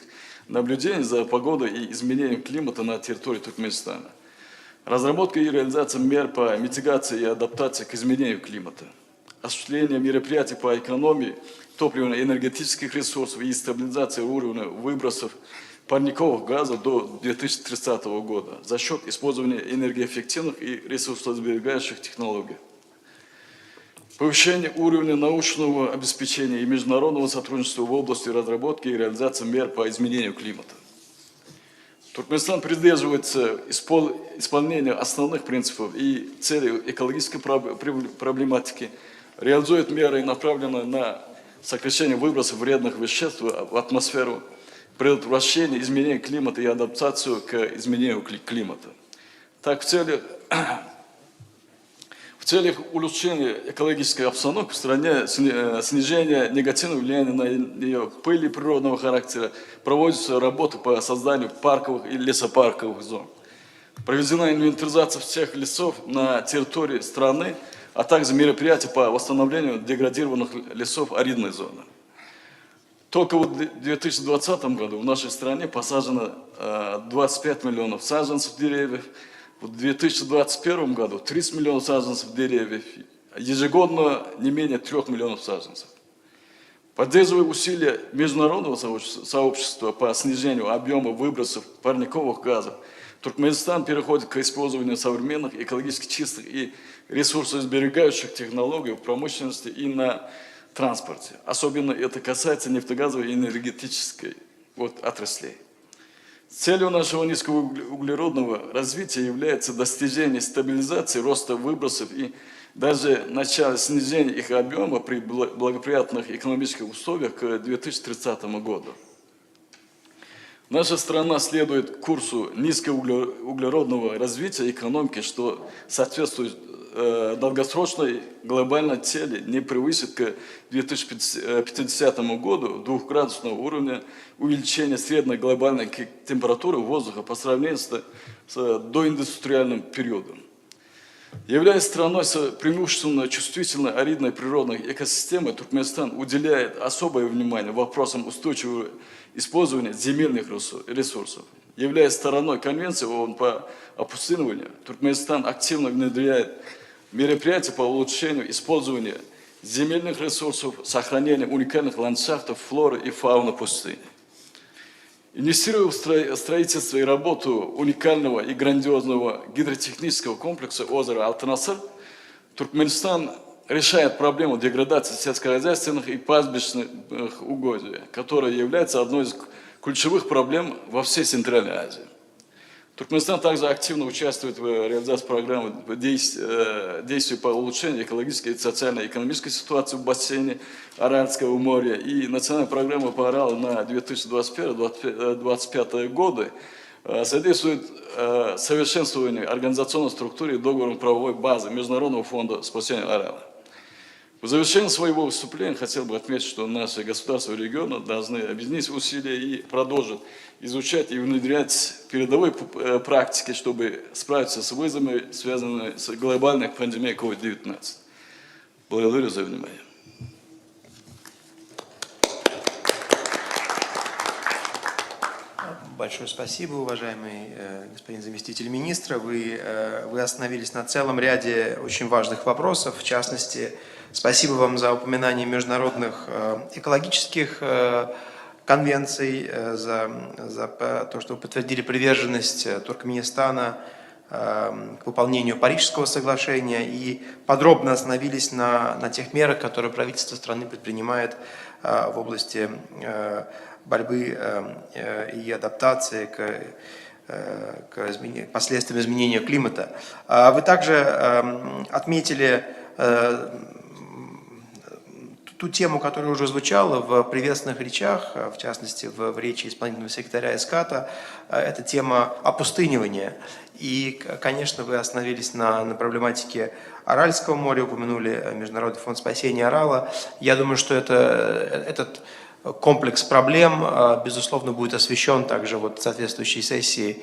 наблюдений за погодой и изменением климата на территории Туркменистана, разработка и реализация мер по митигации и адаптации к изменению климата, осуществление мероприятий по экономии топливно-энергетических ресурсов и стабилизации уровня выбросов парниковых газов до 2030 года за счет использования энергоэффективных и ресурсосберегающих технологий. Повышение уровня научного обеспечения и международного сотрудничества в области разработки и реализации мер по изменению климата. Туркменистан придерживается исполнения основных принципов и целей экологической проблематики, реализует меры, направленные на сокращение выбросов вредных веществ в атмосферу, предотвращение изменения климата и адаптацию к изменению климата. Так, в целях улучшения экологической обстановки в стране, снижения негативного влияния на ее пыли природного характера, проводятся работы по созданию парковых и лесопарковых зон. Проведена инвентаризация всех лесов на территории страны, а также мероприятия по восстановлению деградированных лесов аридной зоны. Только вот в 2020 году в нашей стране посажено 25 миллионов саженцев деревьев, в 2021 году 30 миллионов саженцев деревьев, ежегодно не менее 3 миллионов саженцев. Поддерживая усилия международного сообщества по снижению объема выбросов парниковых газов, Туркменистан переходит к использованию современных, экологически чистых и ресурсосберегающих технологий в промышленности и на транспорте. Особенно это касается нефтегазовой и энергетической отраслей. Целью нашего низкоуглеродного развития является достижение стабилизации роста выбросов и даже начало снижения их объема при благоприятных экономических условиях к 2030 году. Наша страна следует курсу низкоуглеродного развития экономики, что соответствует долгосрочной глобальной цели не превысит к 2050 году 2-градусного уровня увеличения средней глобальной температуры воздуха по сравнению с доиндустриальным периодом. Являясь страной с преимущественно чувствительной аридной природной экосистемой, Туркменистан уделяет особое внимание вопросам устойчивого использования земельных ресурсов. Являясь стороной Конвенции ООН по опустыниванию, Туркменистан активно внедряет мероприятия по улучшению использования земельных ресурсов, сохранения уникальных ландшафтов, флоры и фауны пустыни. Инвестируя в строительство и работу уникального и грандиозного гидротехнического комплекса озера Алтынасыр, Туркменистан решает проблему деградации сельскохозяйственных и пастбищных угодий, которая является одной из ключевых проблем во всей Центральной Азии. Туркменистан также активно участвует в реализации программы действий по улучшению экологической и социально-экономической ситуации в бассейне Аральского моря и национальной программы по Аралу на 2021-2025 годы содействует совершенствованию организационной структуры и договорной правовой базы Международного фонда спасения Арала. В завершении своего выступления хотел бы отметить, что наши государства и регионы должны объединить усилия и продолжить изучать и внедрять передовые практики, чтобы справиться с вызовами, связанными с глобальной пандемией COVID-19. Благодарю за внимание. Большое спасибо, уважаемый господин заместитель министра. Вы остановились на целом ряде очень важных вопросов. В частности, спасибо вам за упоминание международных экологических конвенций, за то, что вы подтвердили приверженность Туркменистана к выполнению Парижского соглашения и подробно остановились на тех мерах, которые правительство страны предпринимает в области борьбы и адаптации к последствиям изменения климата. Вы также отметили ту тему, которая уже звучала в приветственных речах, в частности в речи исполнительного секретаря ESCAP, это тема опустынивания. И, конечно, вы остановились на проблематике Аральского моря, упомянули Международный фонд спасения Арала. Я думаю, что этот комплекс проблем, безусловно, будет освещен также в соответствующей сессии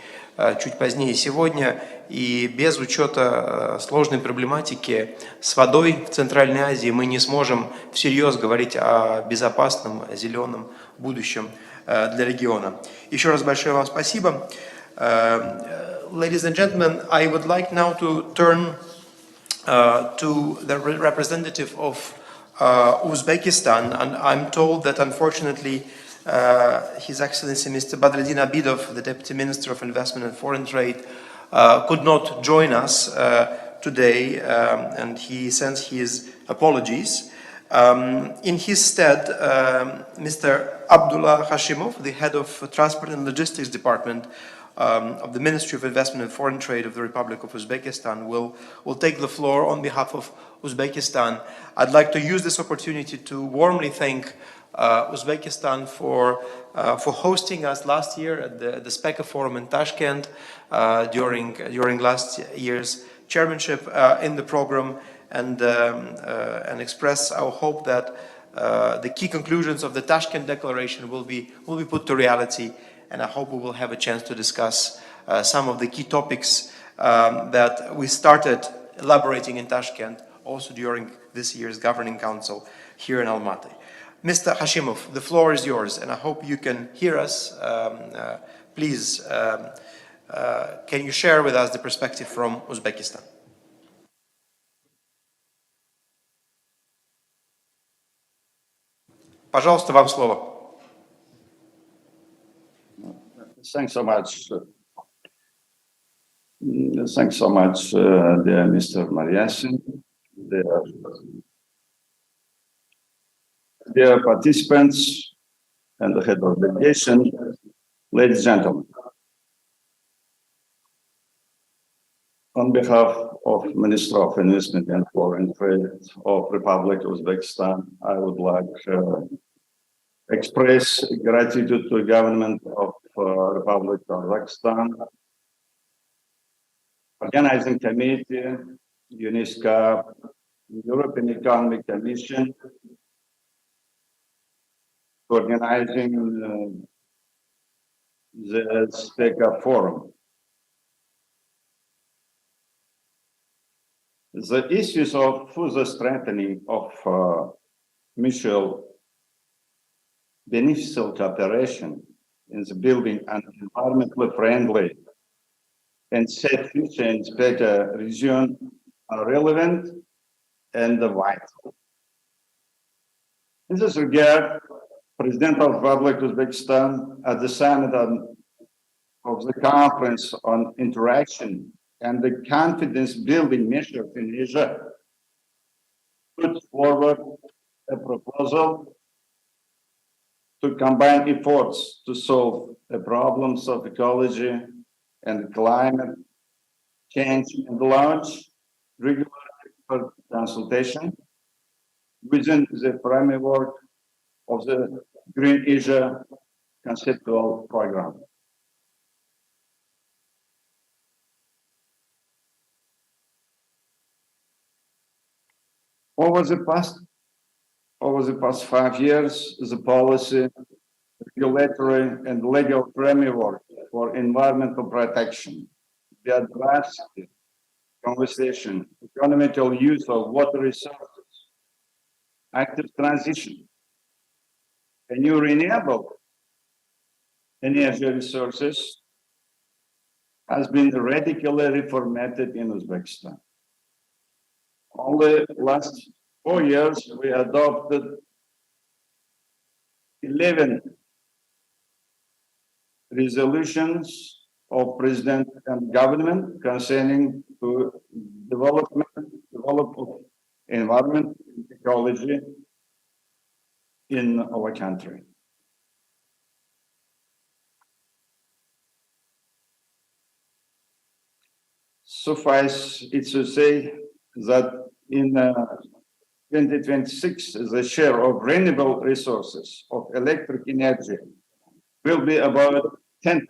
чуть позднее сегодня. И без учета сложной проблематики с водой в Центральной Азии мы не сможем всерьез говорить о безопасном зеленом будущем для региона. Еще раз большое вам спасибо. Ladies and gentlemen, I would like now to turn to the representative of Uzbekistan, and I'm told that unfortunately His Excellency Mr. Badreddin Abidov, the Deputy Minister of Investment and Foreign Trade, could not join us today, and he sends his apologies. In his stead, Mr. Abdullah Hashimov, the head of Transport and Logistics Department of the Ministry of Investment and Foreign Trade of the Republic of Uzbekistan, will take the floor on behalf of Uzbekistan. I'd like to use this opportunity to warmly thank Uzbekistan for hosting us last year at the SPECA forum in Tashkent during last year's chairmanship in the program, and express our hope that the key conclusions of the Tashkent Declaration will be put to reality, and I hope we will have a chance to discuss some of the key topics that we started elaborating in Tashkent also during this year's Governing Council here in Almaty. Mr. Hashimov, the floor is yours, and I hope you can hear us. Please, can you share with us the perspective from Uzbekistan? Пожалуйста, вам слово. Thanks so much. Thanks so much, dear Mr. Mariasin, dear participants, and the head of delegation, ladies and gentlemen. On behalf of Minister of Investment and Foreign Trade of Republic of Uzbekistan, I would like to express gratitude to the government of Republic of Kazakhstan, Organizing Committee, ESCAP, European Economic Commission, organizing the SPECA Forum. The issues of further strengthening of mutual beneficial cooperation in the building an environmentally friendly and safe future in SPECA region are relevant and vital. In this regard, President of the Republic of Uzbekistan at the summit of the Conference on Interaction and the Confidence Building Measures in Asia put forward a proposal to combine efforts to solve the problems of ecology and climate change and launch regular expert consultation within the framework of the Green Asia conceptual program. Over the past 5 years, the policy, regulatory, and legal framework for environmental protection, biodiversity, conservation, economical use of water resources, active transition, and new renewable energy resources has been radically reformatted in Uzbekistan. Only last 4 years, we adopted 11 resolutions of President and government concerning to develop of environment and ecology in our country. Suffice it to say that in 2026, the share of renewable resources of electric energy will be about 10%.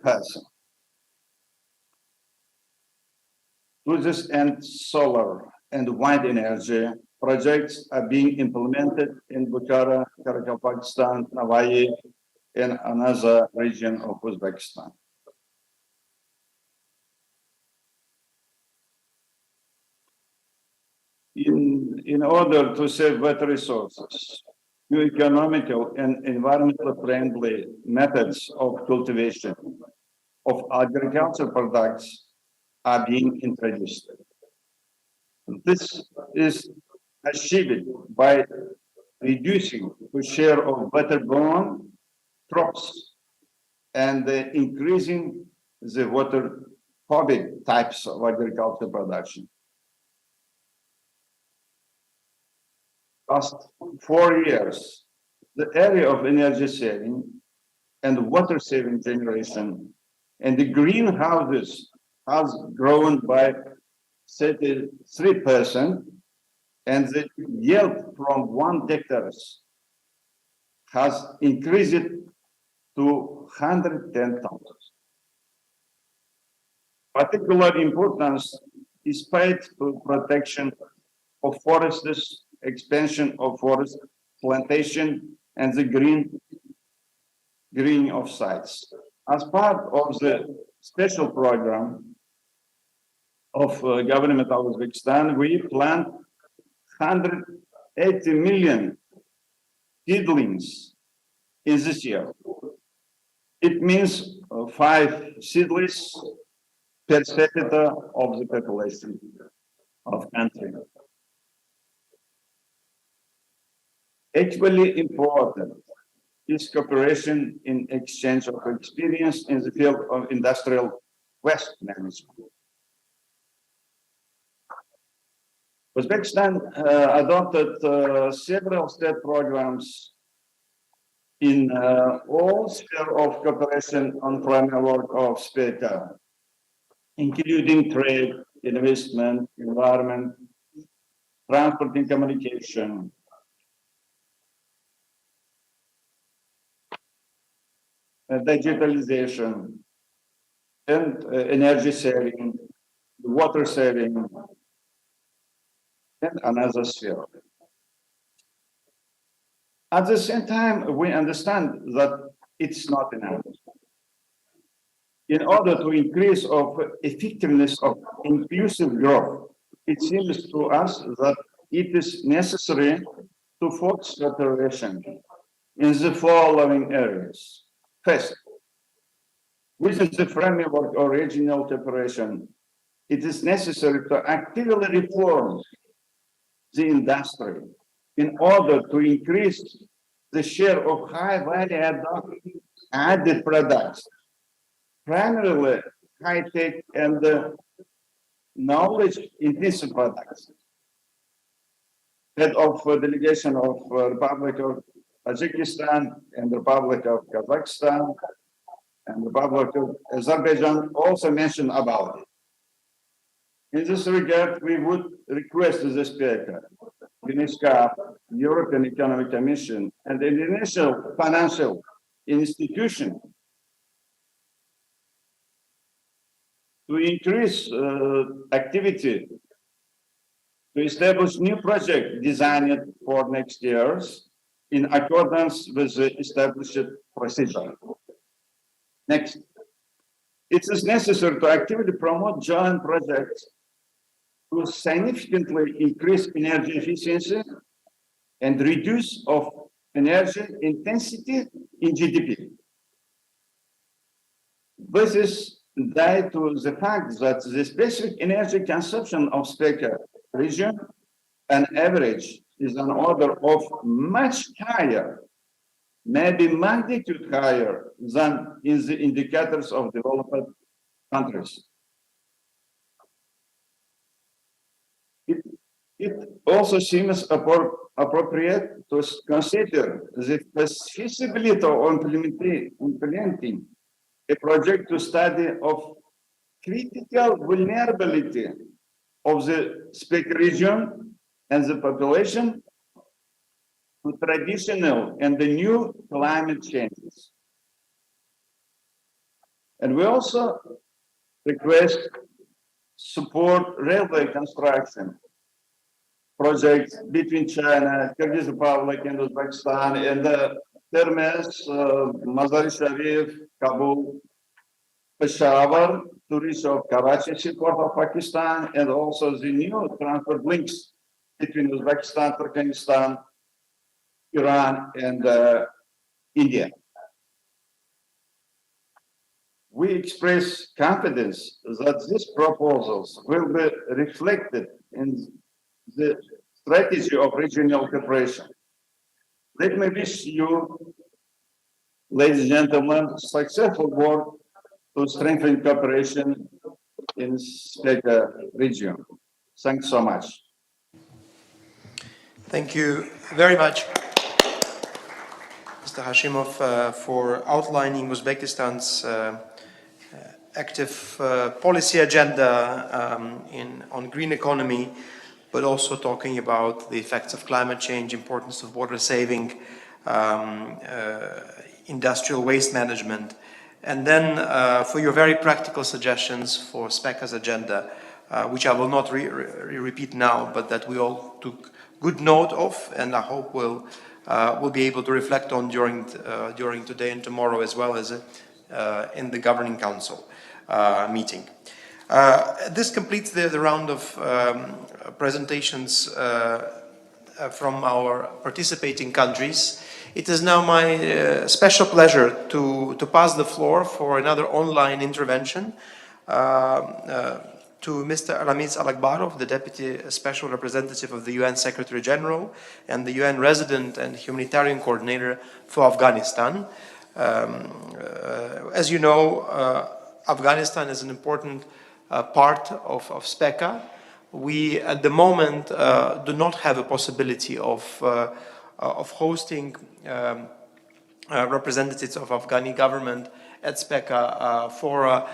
To this end, solar and wind energy projects are being implemented in Bukhara, Karakalpakstan, Navai, and another region of Uzbekistan. In order to save water resources, new economical and environmentally friendly methods of cultivation of agricultural products are being introduced. This is achieved by reducing the share of water-borne crops and increasing the water-phobic types of agricultural production. Past 4 years, the area of energy saving and water saving generation and the greenhouses has grown by 33%, and the yield from 1 hectare has increased to 110 tons. Particular importance is paid to protection of forests, expansion of forest plantation, and the greening of sites. As part of the special program of government of Uzbekistan, we plant 180 million seedlings in this year. It means 5 seedlings per capita of the population of country. Equally important is cooperation in exchange of experience in the field of industrial waste management. Uzbekistan adopted several state programs in all spheres of cooperation on framework of SPECA, including trade, investment, environment, transport and communication, digitalization, and energy saving, water saving, and another sphere. At the same time, we understand that it's not enough. In order to increase of effectiveness of inclusive growth, it seems to us that it is necessary to focus cooperation in the following areas. First, within the framework of regional cooperation, it is necessary to actively reform the industry in order to increase the share of high value added products, primarily high-tech and knowledge-intensive products. Head of delegation of Republic of Tajikistan and Republic of Kazakhstan and Republic of Azerbaijan also mentioned about it. In this regard, we would request the SPECA, ESCAP, European Economic Commission, and the international financial institution to increase activity, to establish new project designed for next years in accordance with the established procedure. Next, it is necessary to actively promote joint projects to significantly increase energy efficiency and reduce of energy intensity in GDP. This is due to the fact that the specific energy consumption of SPECA region, on average, is an order of much higher, maybe magnitude higher than in the indicators of developed countries. It also seems appropriate to consider the feasibility of implementing a project to study of critical vulnerability of the SPEC region and the population to traditional and the new climate changes. And we also request support railway construction projects between China, Kyrgyz Republic, and Uzbekistan, and Termes, Mazar-e-Sharif, Kabul, Peshawar, to reach of Karachi seaport of Pakistan, and also the new transport links between Uzbekistan, Turkmenistan, Iran, and India. We express confidence that these proposals will be reflected in the strategy of regional cooperation. Let me wish you, ladies and gentlemen, successful work to strengthen cooperation in SPECA region. Thanks so much. Thank you very much, Mr. Hashimov, for outlining Uzbekistan's active policy agenda on green economy, but also talking about the effects of climate change, importance of water saving, industrial waste management, and then for your very practical suggestions for SPECA's agenda, which I will not repeat now, but that we all took good note of, and I hope we'll be able to reflect on during today and tomorrow, as well as in the Governing Council. meeting. This completes the round of presentations from our participating countries. It is now my special pleasure to pass the floor for another online intervention to Mr. Ramiz Alakbarov, the Deputy Special Representative of the UN Secretary General and the UN Resident and Humanitarian Coordinator for Afghanistan. As you know, Afghanistan is an important part of SPECA. We, at the moment, do not have a possibility of hosting representatives of Afghani government at SPECA fora.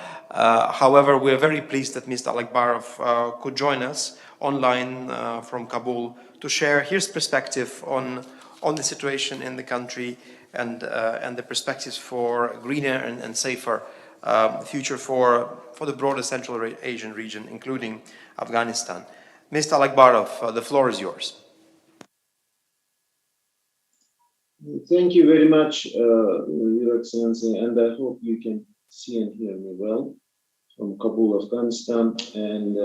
However, we are very pleased that Mr. Alakbarov could join us online from Kabul to share his perspective on the situation in the country and the perspectives for greener and safer future for the broader Central Asian region, including Afghanistan. Mr. Alakbarov, the floor is yours. Thank you very much, Your Excellency, and I hope you can see and hear me well from Kabul, Afghanistan. And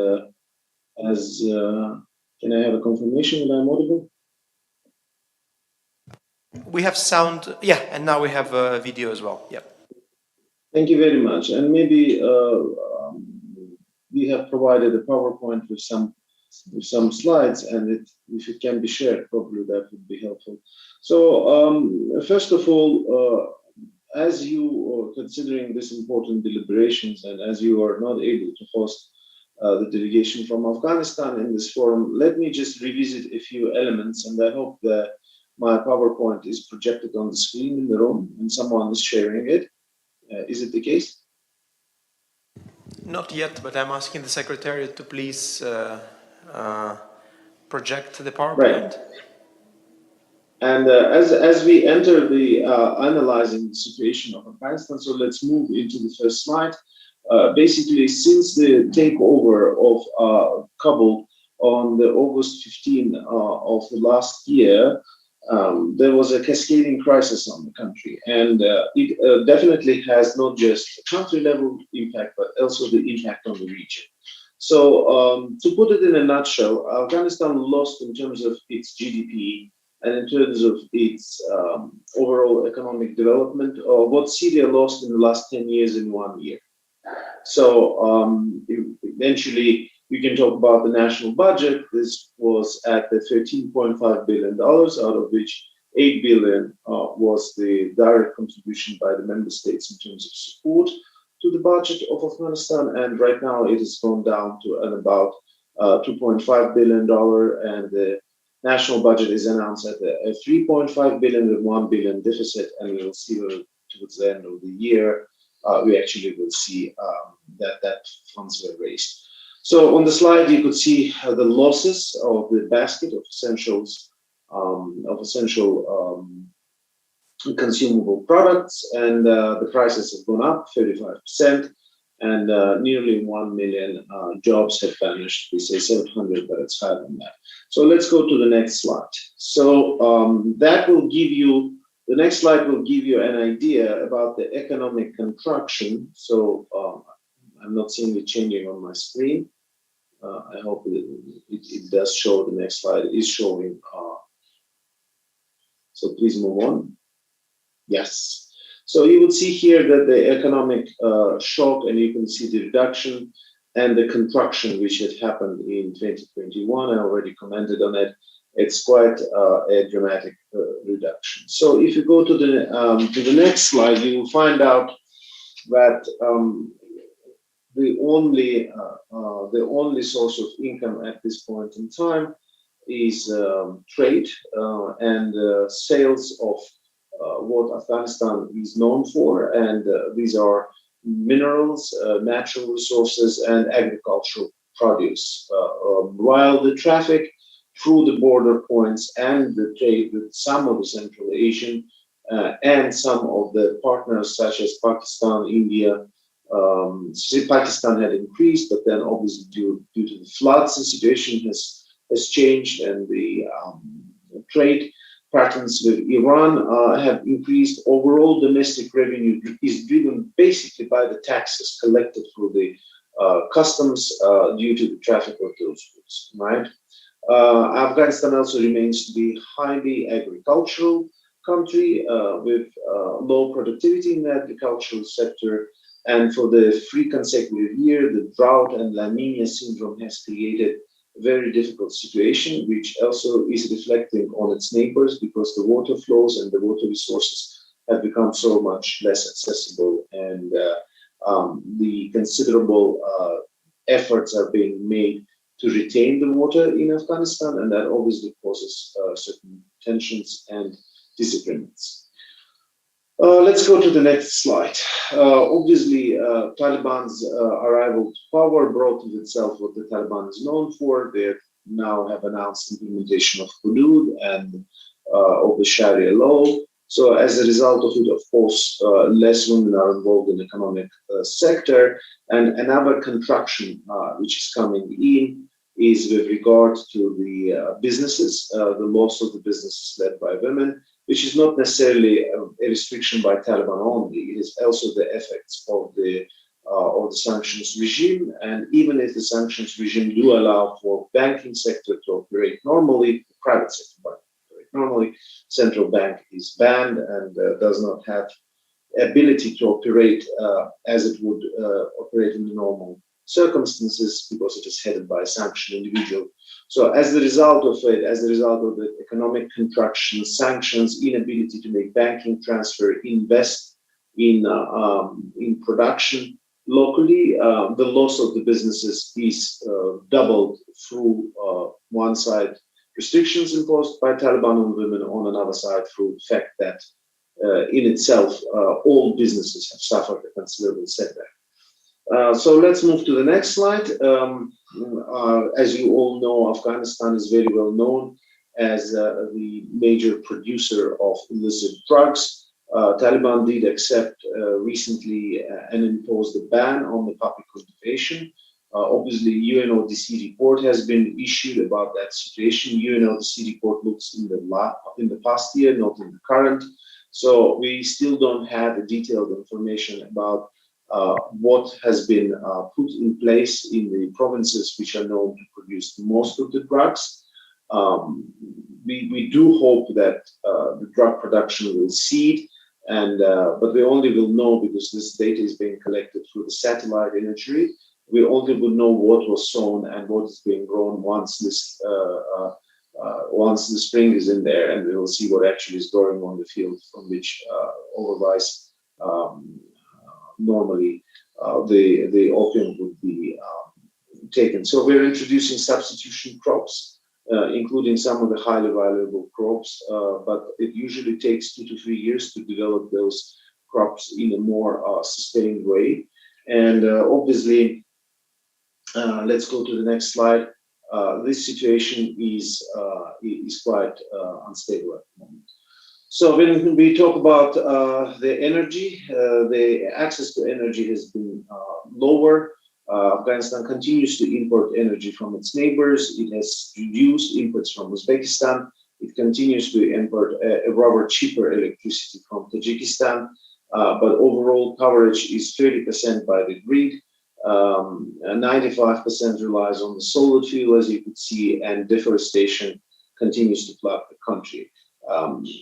can I have a confirmation that I'm audible? We have sound, yeah, and now we have video as well. Yeah. Thank you very much. And maybe we have provided a PowerPoint with some slides, and if it can be shared, probably that would be helpful. So first of all, as you are considering this important deliberations, and as you are not able to host the delegation from Afghanistan in this forum, let me just revisit a few elements, and I hope that my PowerPoint is projected on the screen in the room and someone is sharing it. Is it the case? Not yet, but I'm asking the Secretariat to please project the PowerPoint. Right. And as we enter the analyzing the situation of Afghanistan, so let's move into the first slide. Basically, since the takeover of Kabul on the August 15 of the last year, there was a cascading crisis on the country, and it definitely has not just a country level impact, but also the impact on the region. So to put it in a nutshell, Afghanistan lost in terms of its GDP and in terms of its overall economic development, what Syria lost in the last 10 years in 1 year. So eventually, we can talk about the national budget. This was at the $13.5 billion, out of which $8 billion was the direct contribution by the member states in terms of support to the budget of Afghanistan. And right now it has gone down to about $2.5 billion, and the national budget is announced at a $3.5 billion with $1 billion deficit, and we will see towards the end of the year, we actually will see that funds were raised. So on the slide, you could see the losses of the basket of essentials, consumable products, and the prices have gone up 35%, and nearly 1 million jobs have vanished. We say 700, but it's higher than that. So let's go to the next slide. So that will give you, the next slide will give you an idea about the economic contraction. So I'm not seeing it changing on my screen. I hope it does show. The next slide is showing. So please move on. Yes. So you will see here that the economic shock, and you can see the reduction and the contraction which had happened in 2021. I already commented on it. It's quite a dramatic reduction. So if you go to the next slide, you will find out that the only source of income at this point in time is trade and sales of what Afghanistan is known for, and these are minerals, natural resources, and agricultural produce. While the traffic through the border points and the trade with some of the Central Asian and some of the partners such as Pakistan, India, Pakistan had increased, but then obviously due to the floods, the situation has changed, and the trade patterns with Iran have increased. Overall domestic revenue is driven basically by the taxes collected through the customs due to the traffic of those goods, right? Afghanistan also remains to be highly agricultural country with low productivity in the agricultural sector. And for the 3 consecutive years, the drought and La Nina syndrome has created a very difficult situation, which also is reflecting on its neighbors because the water flows and the water resources have become so much less accessible, and the considerable efforts are being made to retain the water in Afghanistan, and that obviously causes certain tensions and disagreements. Let's go to the next slide. Obviously, Taliban's arrival to power brought with itself what the Taliban is known for. They now have announced implementation of hudud and of the Sharia law. So as a result of it, of course, less women are involved in the economic sector. And another contraction which is coming in is with regard to the businesses, the loss of the businesses led by women, which is not necessarily a restriction by Taliban only. It is also the effects of the sanctions regime. And even if the sanctions regime do allow for banking sector to operate normally, the private sector to operate normally, central bank is banned and does not have ability to operate as it would operate in the normal circumstances because it is headed by a sanctioned individual. So as a result of it, as a result of the economic contraction, sanctions, inability to make banking transfer, invest in production locally, the loss of the businesses is doubled through one side restrictions imposed by Taliban on women, on another side through the fact that in itself all businesses have suffered a considerable setback. So let's move to the next slide. As you all know, Afghanistan is very well known as the major producer of illicit drugs. Taliban did accept recently and imposed a ban on the public cultivation. Obviously, UNODC report has been issued about that situation. UNODC report looks in the past year, not in the current. So we still don't have detailed information about what has been put in place in the provinces which are known to produce most of the drugs. We do hope that the drug production will cede, and but we only will know because this data is being collected through the satellite imagery. We only will know what was sown and what is being grown once this once the spring is in there, and we will see what actually is growing on the field from which otherwise normally the opium would be taken. So we're introducing substitution crops, including some of the highly valuable crops, but it usually takes 2 to 3 years to develop those crops in a more sustained way. And obviously, let's go to the next slide. This situation is quite unstable at the moment. So when we talk about the energy, the access to energy has been lower. Afghanistan continues to import energy from its neighbors. It has reduced imports from Uzbekistan. It continues to import a rather cheaper electricity from Tajikistan, but overall coverage is 30% by the grid. 95% relies on the solar fuel, as you could see, and deforestation continues to flood the country.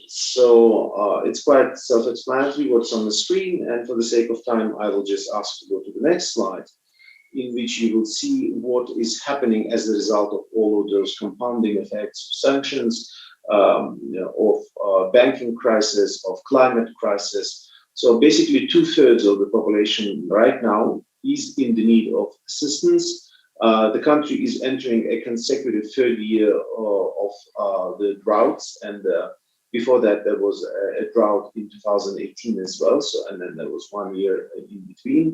So it's quite self-explanatory what's on the screen, and for the sake of time, I will just ask to go to the next slide, in which you will see what is happening as a result of all of those compounding effects of sanctions, of banking crisis, of climate crisis. So basically 2/3 of the population right now is in the need of assistance. The country is entering a consecutive third year of the droughts, and before that there was a drought in 2018 as well. So, and then there was 1 year in between.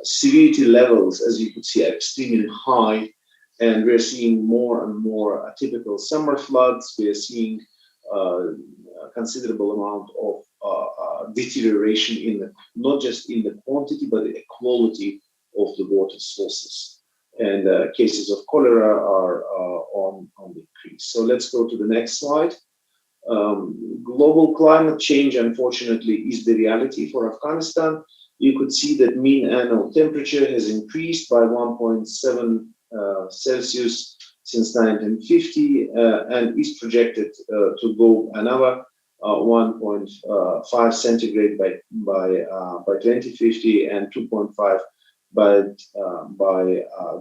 Severity levels, as you could see, are extremely high, and we're seeing more and more atypical summer floods. We are seeing a considerable amount of deterioration in not just in the quantity but the quality of the water sources, and cases of cholera are on the increase. So let's go to the next slide. Global climate change, unfortunately, is the reality for Afghanistan. You could see that mean annual temperature has increased by 1.7 Celsius since 1950 and is projected to go another 1.5 centigrade by 2050 and 2.5 by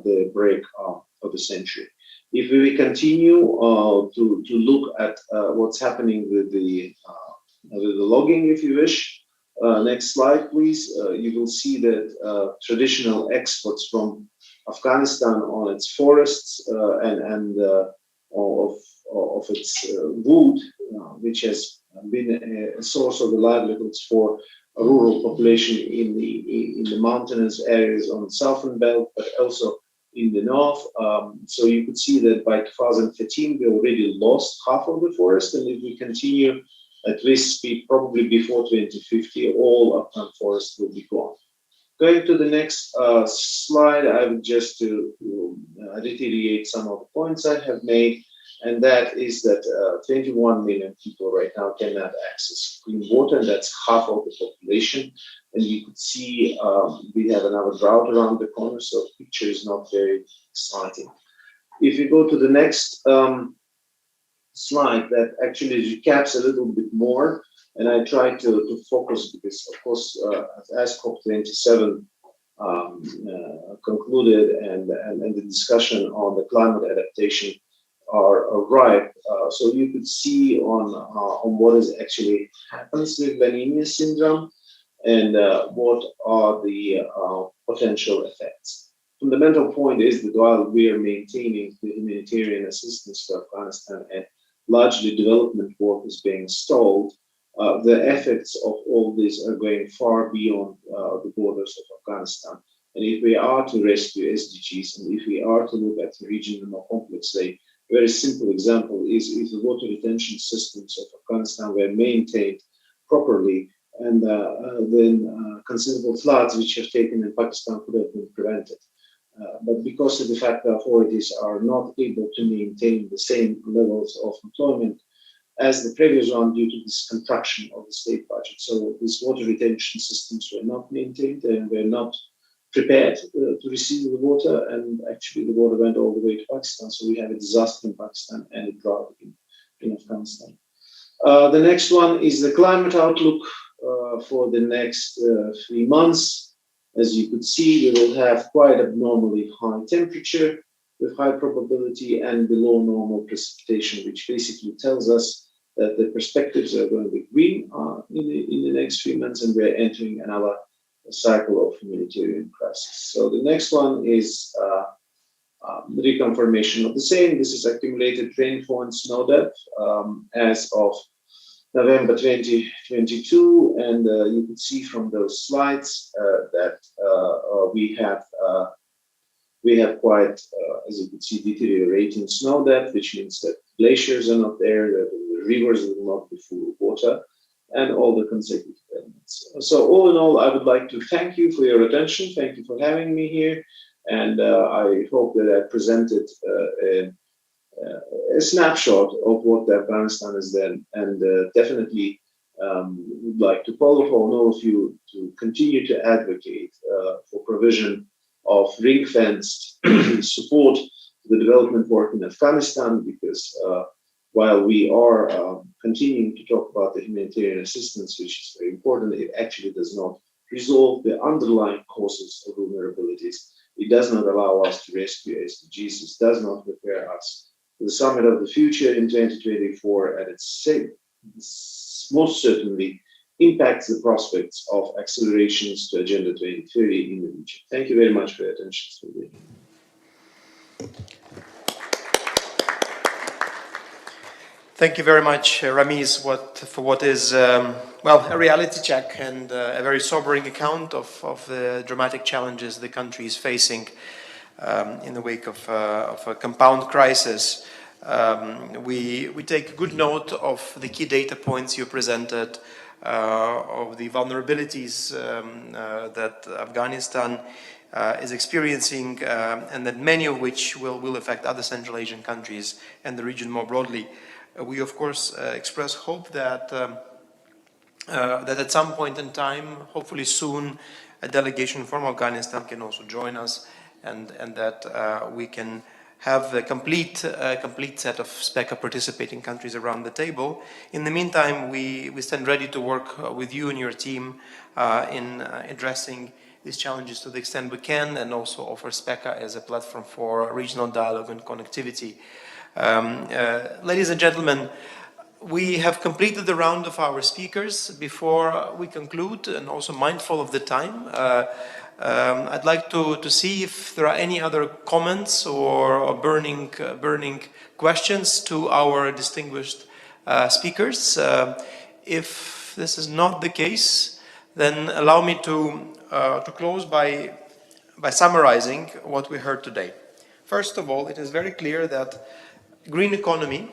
the break of the century. If we continue to look at what's happening with the logging, if you wish, next slide, please. You will see that traditional exports from Afghanistan on its forests and of its wood, which has been a source of the livelihoods for a rural population in the mountainous areas on the southern belt, but also in the north. So you could see that by 2013 we already lost half of the forest, and if we continue at this speed, probably before 2050, all Afghan forests will be gone. Going to the next slide, I would just to reiterate some of the points I have made, and that is that 21 million people right now cannot access clean water, and that's half of the population. And you could see we have another drought around the corner, so the picture is not very exciting. If you go to the next slide, that actually recaps a little bit more, and I try to focus because, of course, as COP27 concluded and the discussion on the climate adaptation are ripe. So you could see on what is actually happens with La Nina syndrome and what are the potential effects. Fundamental point is that while we are maintaining the humanitarian assistance to Afghanistan and largely development work is being stalled, the effects of all this are going far beyond the borders of Afghanistan. And if we are to rescue SDGs and if we are to look at the region in a more complex way, a very simple example is if the water retention systems of Afghanistan were maintained properly, and then considerable floods which have taken in Pakistan could have been prevented. But because of the fact the authorities are not able to maintain the same levels of employment as the previous one due to this contraction of the state budget. So these water retention systems were not maintained and were not prepared to receive the water, and actually the water went all the way to Pakistan. So we have a disaster in Pakistan and a drought in Afghanistan. The next one is the climate outlook for the next 3 months. As you could see, we will have quite abnormally high temperature with high probability and below normal precipitation, which basically tells us that the perspectives are going to be green in the next 3 months, and we're entering another cycle of humanitarian crisis. So the next one is the reconfirmation of the same. This is accumulated rainfall and snow depth as of November 2022, and you can see from those slides that we have quite, as you can see, deteriorating snow depth, which means that glaciers are not there, that the rivers will not be full of water, and all the consecutive elements. So all in all, I would like to thank you for your attention. Thank you for having me here, and I hope that I presented a snapshot of what Afghanistan has done, and definitely would like to call upon all of you to continue to advocate for provision of ring-fenced support to the development work in Afghanistan, because while we are continuing to talk about the humanitarian assistance, which is very important, it actually does not resolve the underlying causes of vulnerabilities. It does not allow us to rescue SDGs. It does not prepare us for the summit of the future in 2024, and it most certainly impacts the prospects of accelerations to Agenda 2030 in the region. Thank you very much for your attention today. Thank you very much, Ramiz, for what is, well, a reality check and a very sobering account of the dramatic challenges the country is facing in the wake of a compound crisis. We take good note of the key data points you presented, of the vulnerabilities that Afghanistan is experiencing, and that many of which will affect other Central Asian countries and the region more broadly. We of course express hope that that at some point in time, hopefully soon, a delegation from Afghanistan can also join us, and that we can have a complete set of SPECA participating countries around the table. In the meantime, we stand ready to work with you and your team in addressing these challenges to the extent we can, and also offer SPECA as a platform for regional dialogue and connectivity. Ladies and gentlemen, we have completed the round of our speakers. Before we conclude, and also mindful of the time, I'd like to see if there are any other comments or burning questions to our distinguished speakers. If this is not the case, then allow me to close by summarizing what we heard today. First of all, it is very clear that green economy,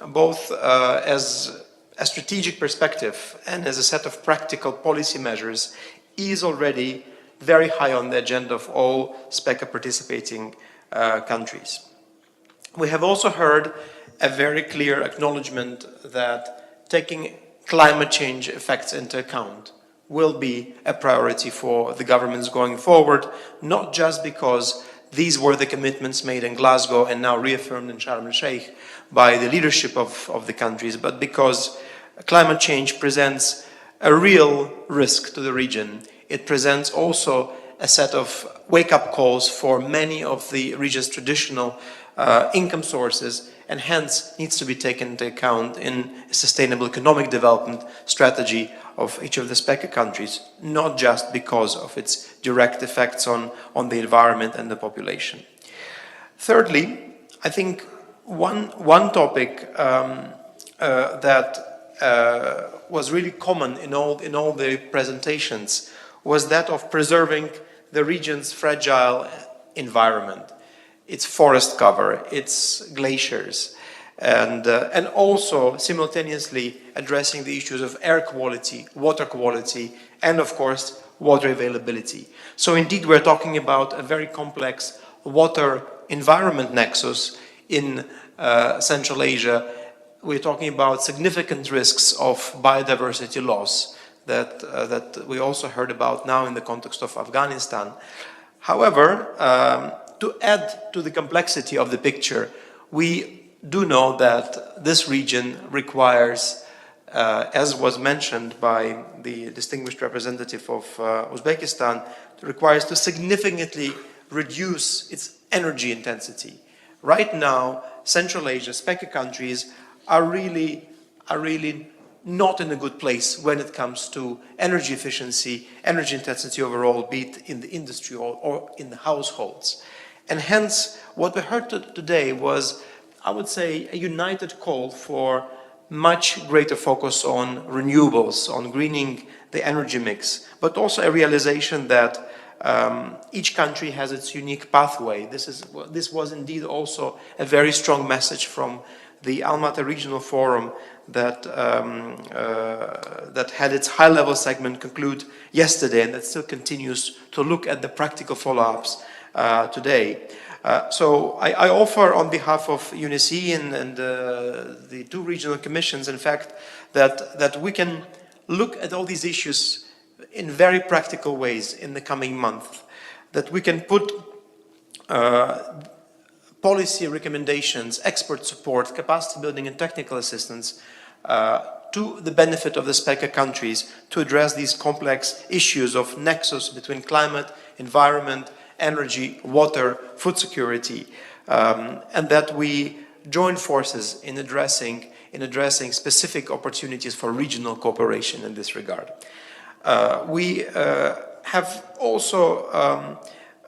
both as a strategic perspective and as a set of practical policy measures, is already very high on the agenda of all SPECA participating countries. We have also heard a very clear acknowledgement that taking climate change effects into account will be a priority for the governments going forward, not just because these were the commitments made in Glasgow and now reaffirmed in Sharm el-Sheikh by the leadership of the countries, but because climate change presents a real risk to the region. It presents also a set of wake-up calls for many of the region's traditional income sources, and hence needs to be taken into account in a sustainable economic development strategy of each of the SPECA countries, not just because of its direct effects on the environment and the population. Thirdly, I think one topic that was really common in all the presentations was that of preserving the region's fragile environment, its forest cover, its glaciers, and also simultaneously addressing the issues of air quality, water quality, and of course, water availability. So indeed, we're talking about a very complex water environment nexus in Central Asia. We're talking about significant risks of biodiversity loss that we also heard about now in the context of Afghanistan. However, to add to the complexity of the picture, we do know that this region requires, as was mentioned by the distinguished representative of Uzbekistan, requires to significantly reduce its energy intensity. Right now, Central Asia, SPECA countries are really not in a good place when it comes to energy efficiency, energy intensity overall, be it in the industry or in the households. And hence, what we heard today was, I would say, a united call for much greater focus on renewables, on greening the energy mix, but also a realization that each country has its unique pathway. This was indeed also a very strong message from the Almaty Regional Forum that had its high-level segment conclude yesterday, and that still continues to look at the practical follow-ups today. So I offer on behalf of UNECE and the two regional commissions, in fact, that we can look at all these issues in very practical ways in the coming month, that we can put policy recommendations, expert support, capacity building and technical assistance to the benefit of the SPECA countries to address these complex issues of nexus between climate, environment, energy, water, food security, and that we join forces in addressing specific opportunities for regional cooperation in this regard. We have also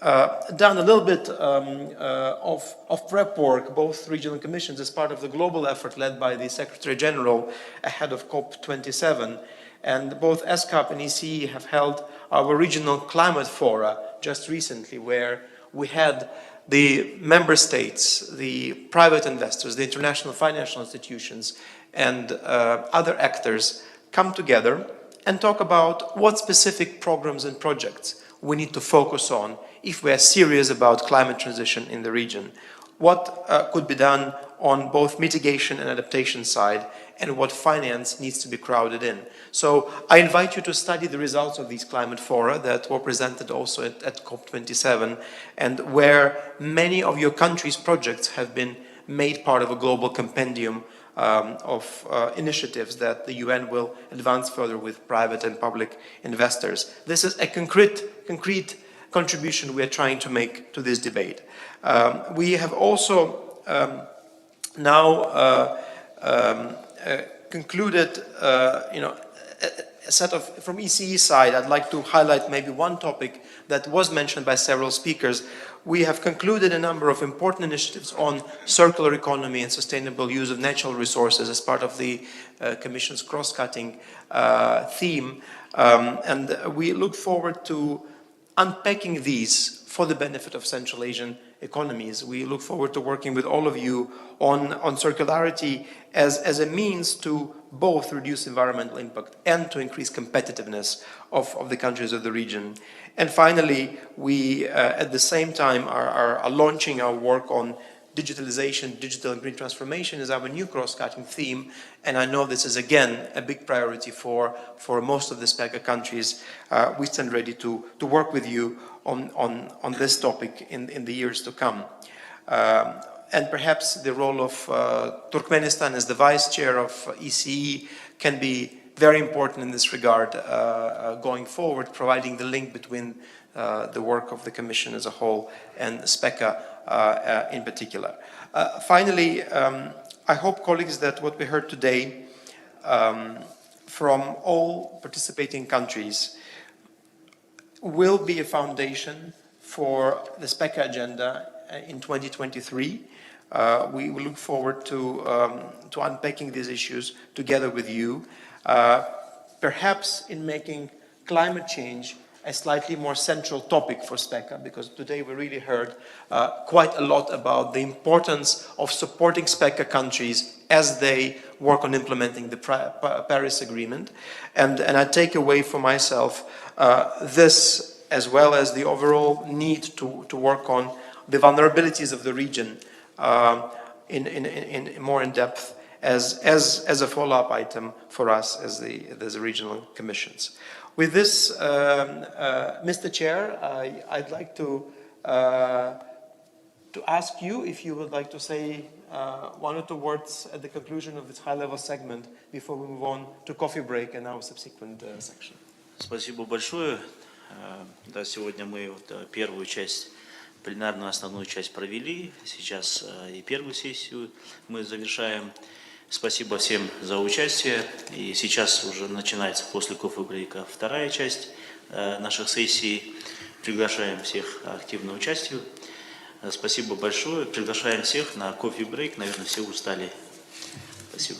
done a little bit of prep work, both regional commissions as part of the global effort led by the Secretary General ahead of COP27, and both ESCAP and ECE have held our regional climate fora just recently, where we had the member states, the private investors, the international financial institutions, and other actors come together and talk about what specific programs and projects we need to focus on if we are serious about climate transition in the region. What could be done on both mitigation and adaptation side, and what finance needs to be crowded in. So I invite you to study the results of these climate fora that were presented also at COP27, and where many of your country's projects have been made part of a global compendium of initiatives that the UN will advance further with private and public investors. This is a concrete contribution we are trying to make to this debate. We have also now concluded, a set of, from ECE side, I'd like to highlight maybe one topic that was mentioned by several speakers. We have concluded a number of important initiatives on circular economy and sustainable use of natural resources as part of the Commission's cross-cutting theme. And we look forward to unpacking these for the benefit of Central Asian economies. We look forward to working with all of you on circularity as a means to both reduce environmental impact and to increase competitiveness of the countries of the region. And finally, we at the same time are launching our work on digitalization, digital and green transformation is our new cross-cutting theme. And I know this is again a big priority for most of the SPECA countries. We stand ready to work with you on this topic in the years to come. And perhaps the role of Turkmenistan as the vice chair of ECE can be very important in this regard going forward, providing the link between the work of the Commission as a whole and SPECA in particular. Finally, I hope, colleagues, that what we heard today from all participating countries will be a foundation for the SPECA agenda in 2023. We look forward to unpacking these issues together with you, perhaps in making climate change a slightly more central topic for SPECA, because today we really heard quite a lot about the importance of supporting SPECA countries as they work on implementing the Paris Agreement. And I take away for myself this, as well as the overall need to work on the vulnerabilities of the region in more in depth as a follow-up item for us as the regional commissions. With this, Mr. Chair, I'd like to ask you if you would like to say one or two words at the conclusion of this high-level segment before we move on to coffee break and our subsequent section. Спасибо большое. Да, сегодня мы вот первую часть, пленарную основную часть провели. Сейчас и первую сессию мы завершаем. Спасибо всем за участие. И сейчас уже начинается после кофе-брейка вторая часть наших сессий. Приглашаем всех к активному участию. Спасибо большое. Приглашаем всех на кофе-брейк. Наверное, все устали. Спасибо.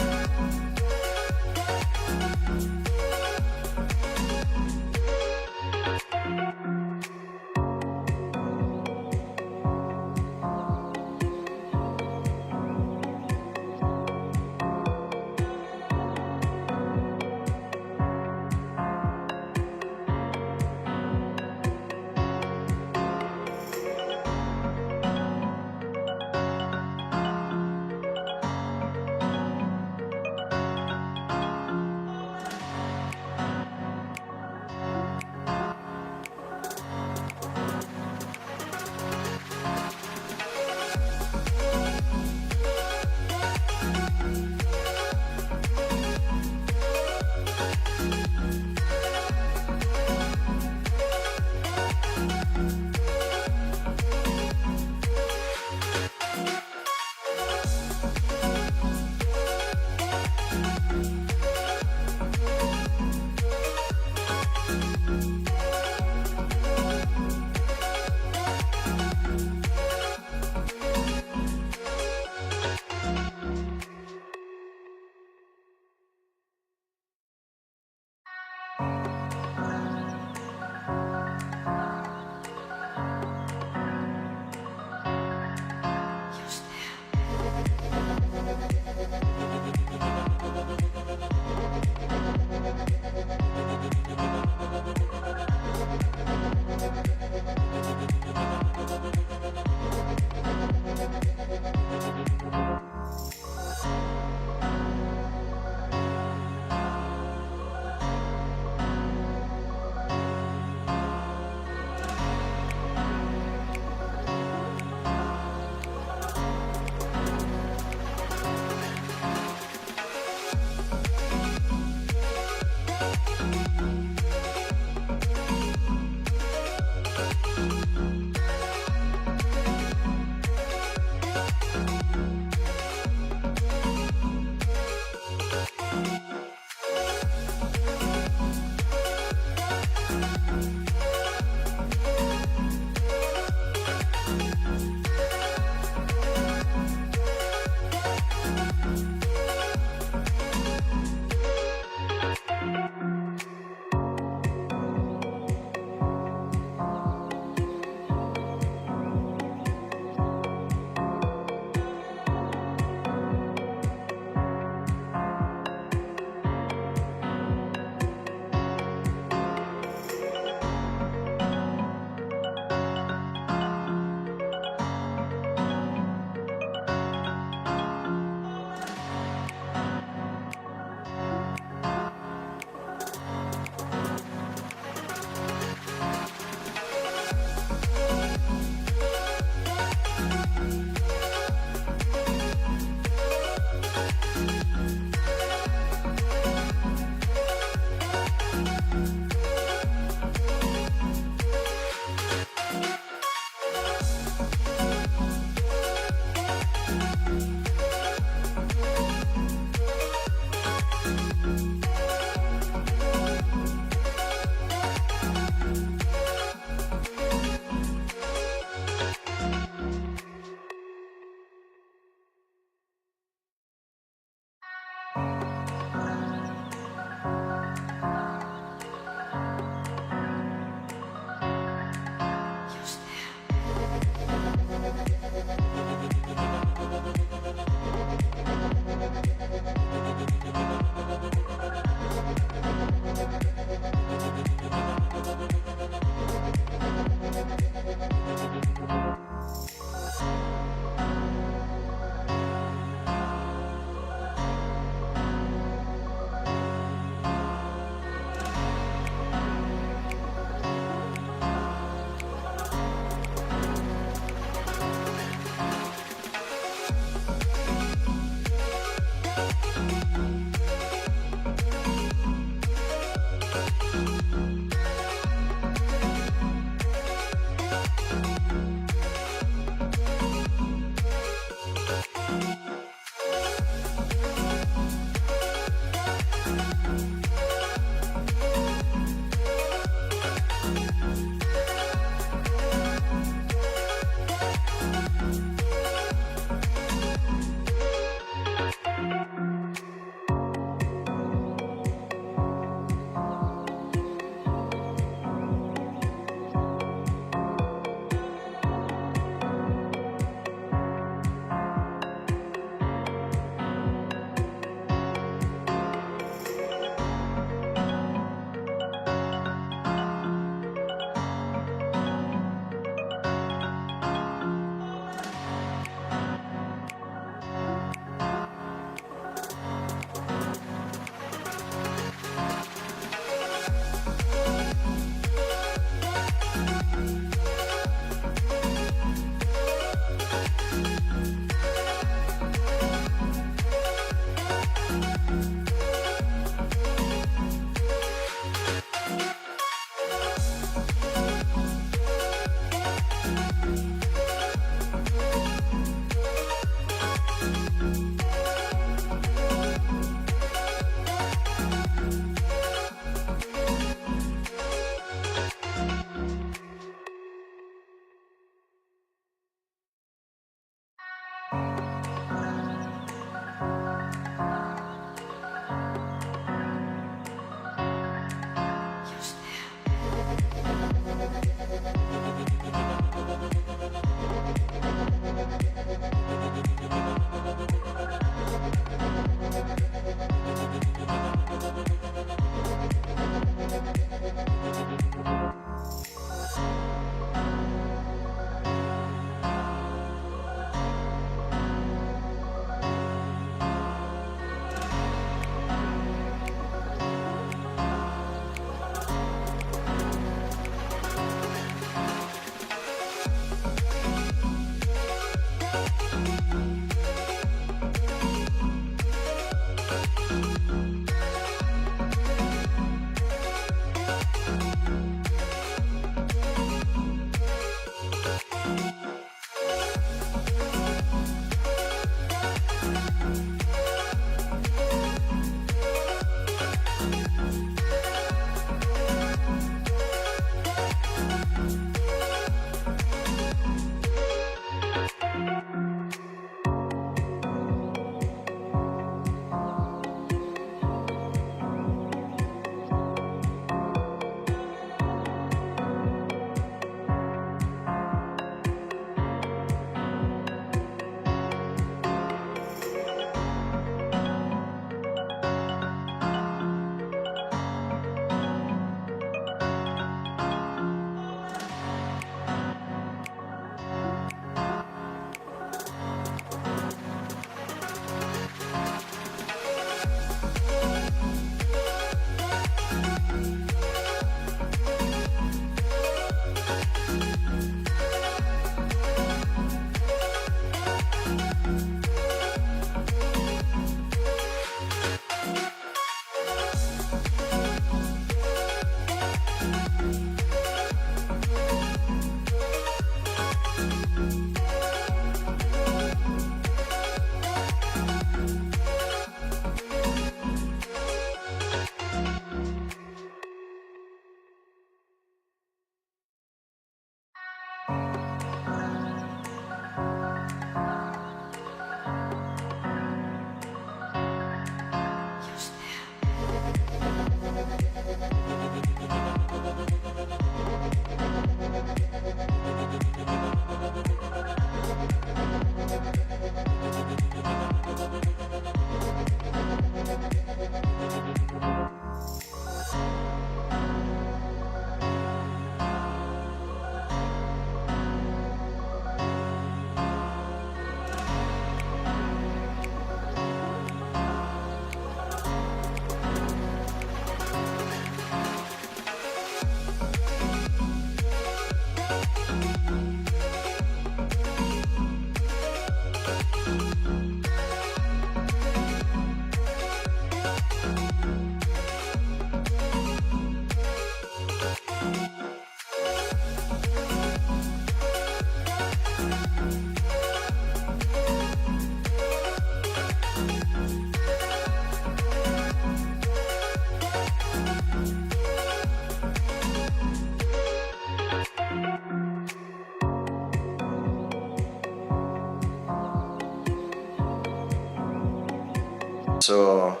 So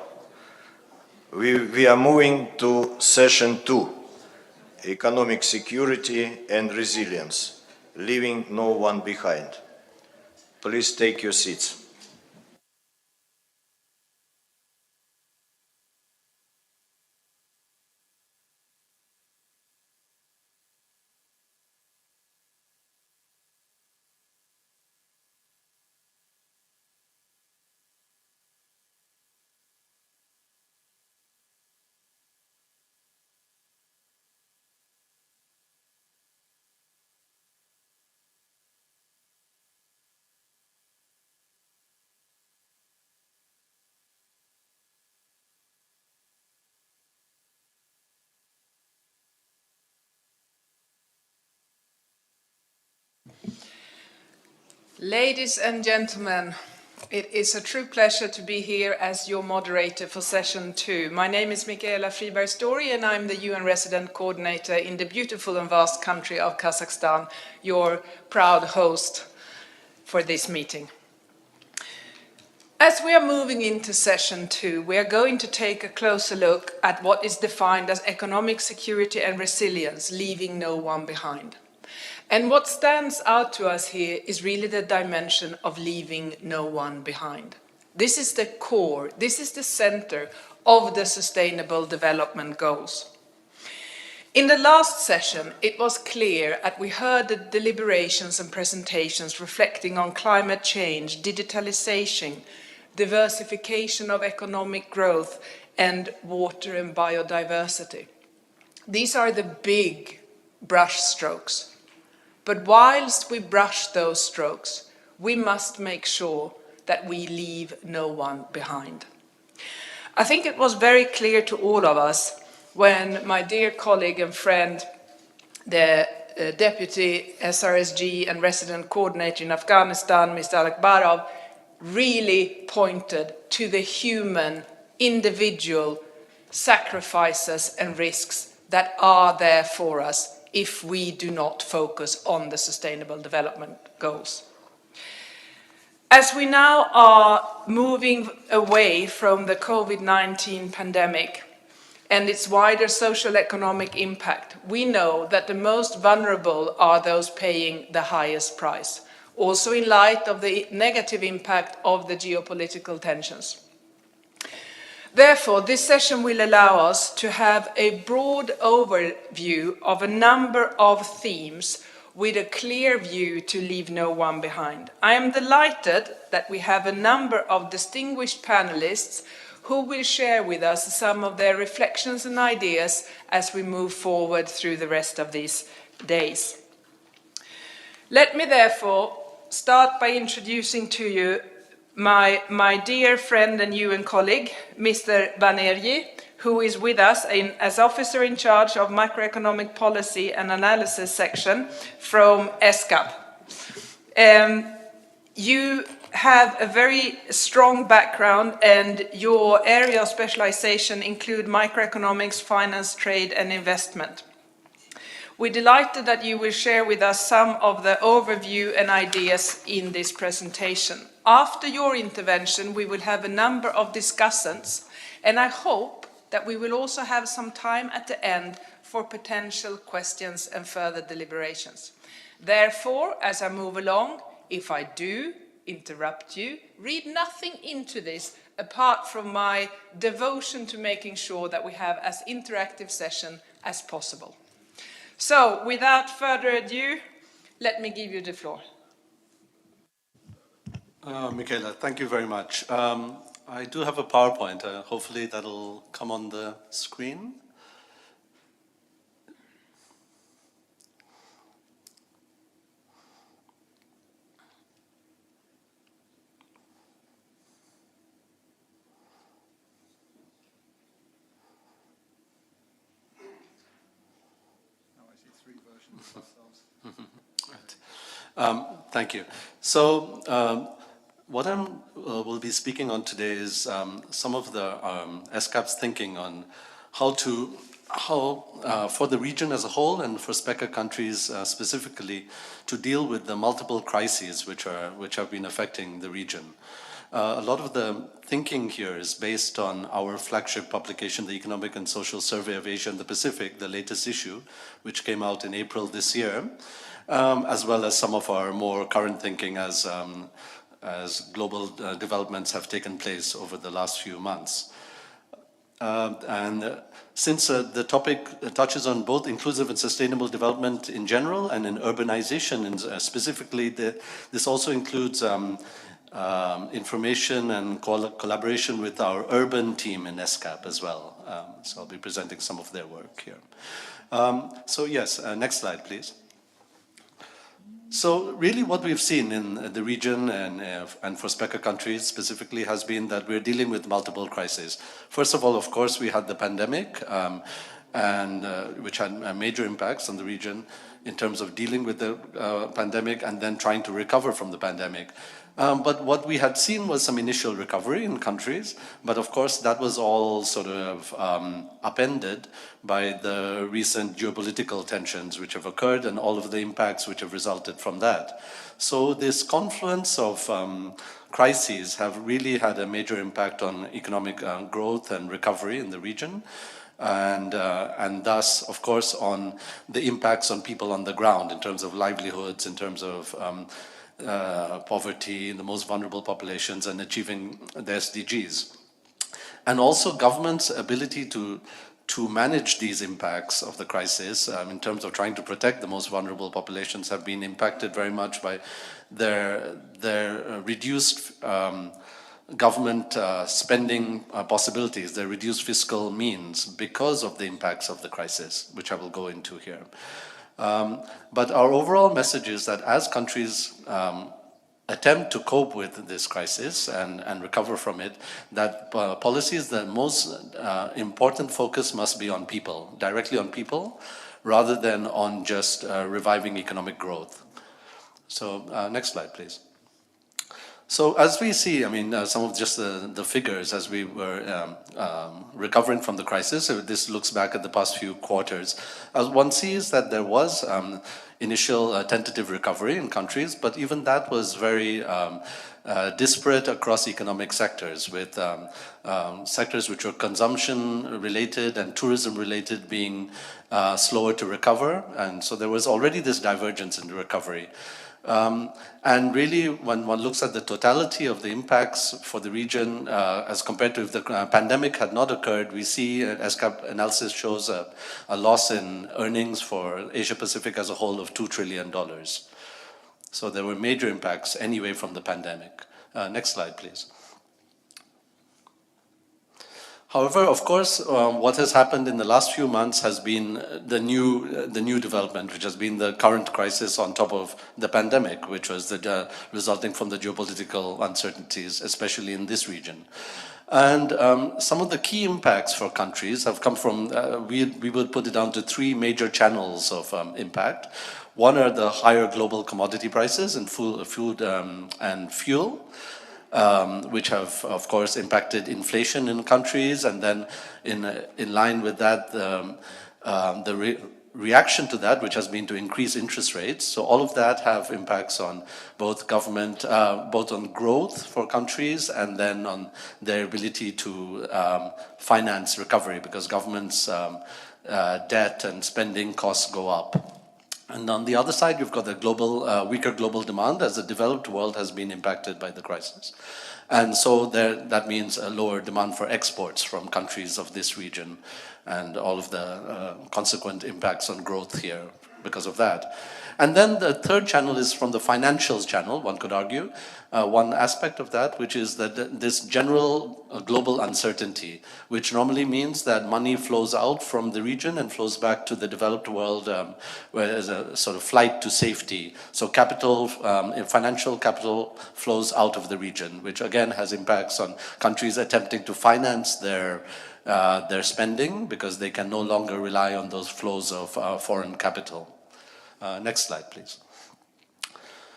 we are moving to session 2, economic security and resilience, leaving no one behind. Please take your seats. Ladies and gentlemen, it is a true pleasure to be here as your moderator for session 2. My name is Michaela Friberg-Story and I'm the UN resident coordinator in the beautiful and vast country of Kazakhstan, your proud host for this meeting. As we are moving into session 2, we are going to take a closer look at what is defined as economic security and resilience, leaving no one behind. And what stands out to us here is really the dimension of leaving no one behind. This is the core, this is the center of the Sustainable Development Goals. In the last session, it was clear that we heard the deliberations and presentations reflecting on climate change, digitalization, diversification of economic growth, and water and biodiversity. These are the big brush strokes. But whilst we brush those strokes, we must make sure that we leave no one behind. I think it was very clear to all of us when my dear colleague and friend, the Deputy SRSG and Resident Coordinator in Afghanistan, Mr. Alekbarov, really pointed to the human, individual sacrifices and risks that are there for us if we do not focus on the Sustainable Development Goals. As we now are moving away from the COVID-19 pandemic and its wider social economic impact, we know that the most vulnerable are those paying the highest price, also in light of the negative impact of the geopolitical tensions. Therefore, this session will allow us to have a broad overview of a number of themes with a clear view to leave no one behind. I am delighted that we have a number of distinguished panelists who will share with us some of their reflections and ideas as we move forward through the rest of these days. Let me therefore start by introducing to you my dear friend and UN colleague, Mr. Banerjee, who is with us as officer in charge of macroeconomic policy and analysis section from ESCAP. You have a very strong background and your area of specialization include microeconomics, finance, trade and investment. We're delighted that you will share with us some of the overview and ideas in this presentation. After your intervention, we will have a number of discussants, and I hope that we will also have some time at the end for potential questions and further deliberations. Therefore, as I move along, if I do interrupt you, read nothing into this apart from my devotion to making sure that we have as interactive session as possible. So, without further ado, let me give you the floor. Michaela, thank you very much. I do have a PowerPoint. Hopefully that'll come on the screen. Thank you. So what I will be speaking on today is some of the ESCAP's thinking on how for the region as a whole and for SPECA countries specifically to deal with the multiple crises which have been affecting the region. A lot of the thinking here is based on our flagship publication, the Economic and Social Survey of Asia and the Pacific, the latest issue, which came out in April this year, as well as some of our more current thinking as global developments have taken place over the last few months. Since the topic touches on both inclusive and sustainable development in general and in urbanization specifically, this also includes information and collaboration with our urban team in ESCAP as well. So I'll be presenting some of their work here. So yes, next slide, please. So really what we've seen in the region and for SPECA countries specifically has been that we're dealing with multiple crises. First of all, of course, we had the pandemic, which had major impacts on the region in terms of dealing with the pandemic and then trying to recover from the pandemic. But what we had seen was some initial recovery in countries, but of course that was all sort of upended by the recent geopolitical tensions which have occurred and all of the impacts which have resulted from that. So this confluence of crises have really had a major impact on economic growth and recovery in the region. And thus, of course, on the impacts on people on the ground in terms of livelihoods, in terms of poverty in the most vulnerable populations and achieving the SDGs. And also governments' ability to manage these impacts of the crisis in terms of trying to protect the most vulnerable populations have been impacted very much by their reduced government spending possibilities, their reduced fiscal means because of the impacts of the crisis, which I will go into here. But our overall message is that as countries attempt to cope with this crisis and recover from it, that policies, the most important focus must be on people, directly on people, rather than on just reviving economic growth. So next slide, please. So as we see, I mean, some of just the figures as we were recovering from the crisis, this looks back at the past few quarters. As one sees that there was initial tentative recovery in countries, but even that was very disparate across economic sectors, with sectors which were consumption related and tourism related being slower to recover. And so there was already this divergence in the recovery. And really, when one looks at the totality of the impacts for the region, as compared to if the pandemic had not occurred, we see ESCAP analysis shows a loss in earnings for Asia Pacific as a whole of $2 trillion. So there were major impacts anyway from the pandemic. Next slide, please. However, of course, what has happened in the last few months has been the new development, which has been the current crisis on top of the pandemic, which was resulting from the geopolitical uncertainties, especially in this region. And some of the key impacts for countries have come from, we would put it down to three major channels of impact. One are the higher global commodity prices in food and fuel. Which have, of course, impacted inflation in countries, and then in line with that, the reaction to that, which has been to increase interest rates. So all of that have impacts on both government, both on growth for countries, and then on their ability to finance recovery, because governments' debt and spending costs go up. And on the other side, you've got the global, weaker global demand as the developed world has been impacted by the crisis. And so that means a lower demand for exports from countries of this region and all of the consequent impacts on growth here because of that. And then the third channel is from the financials channel, one could argue. One aspect of that, which is that this general global uncertainty, which normally means that money flows out from the region and flows back to the developed world, where there's a sort of flight to safety. So capital, financial capital flows out of the region, which again has impacts on countries attempting to finance their spending because they can no longer rely on those flows of foreign capital. Next slide, please.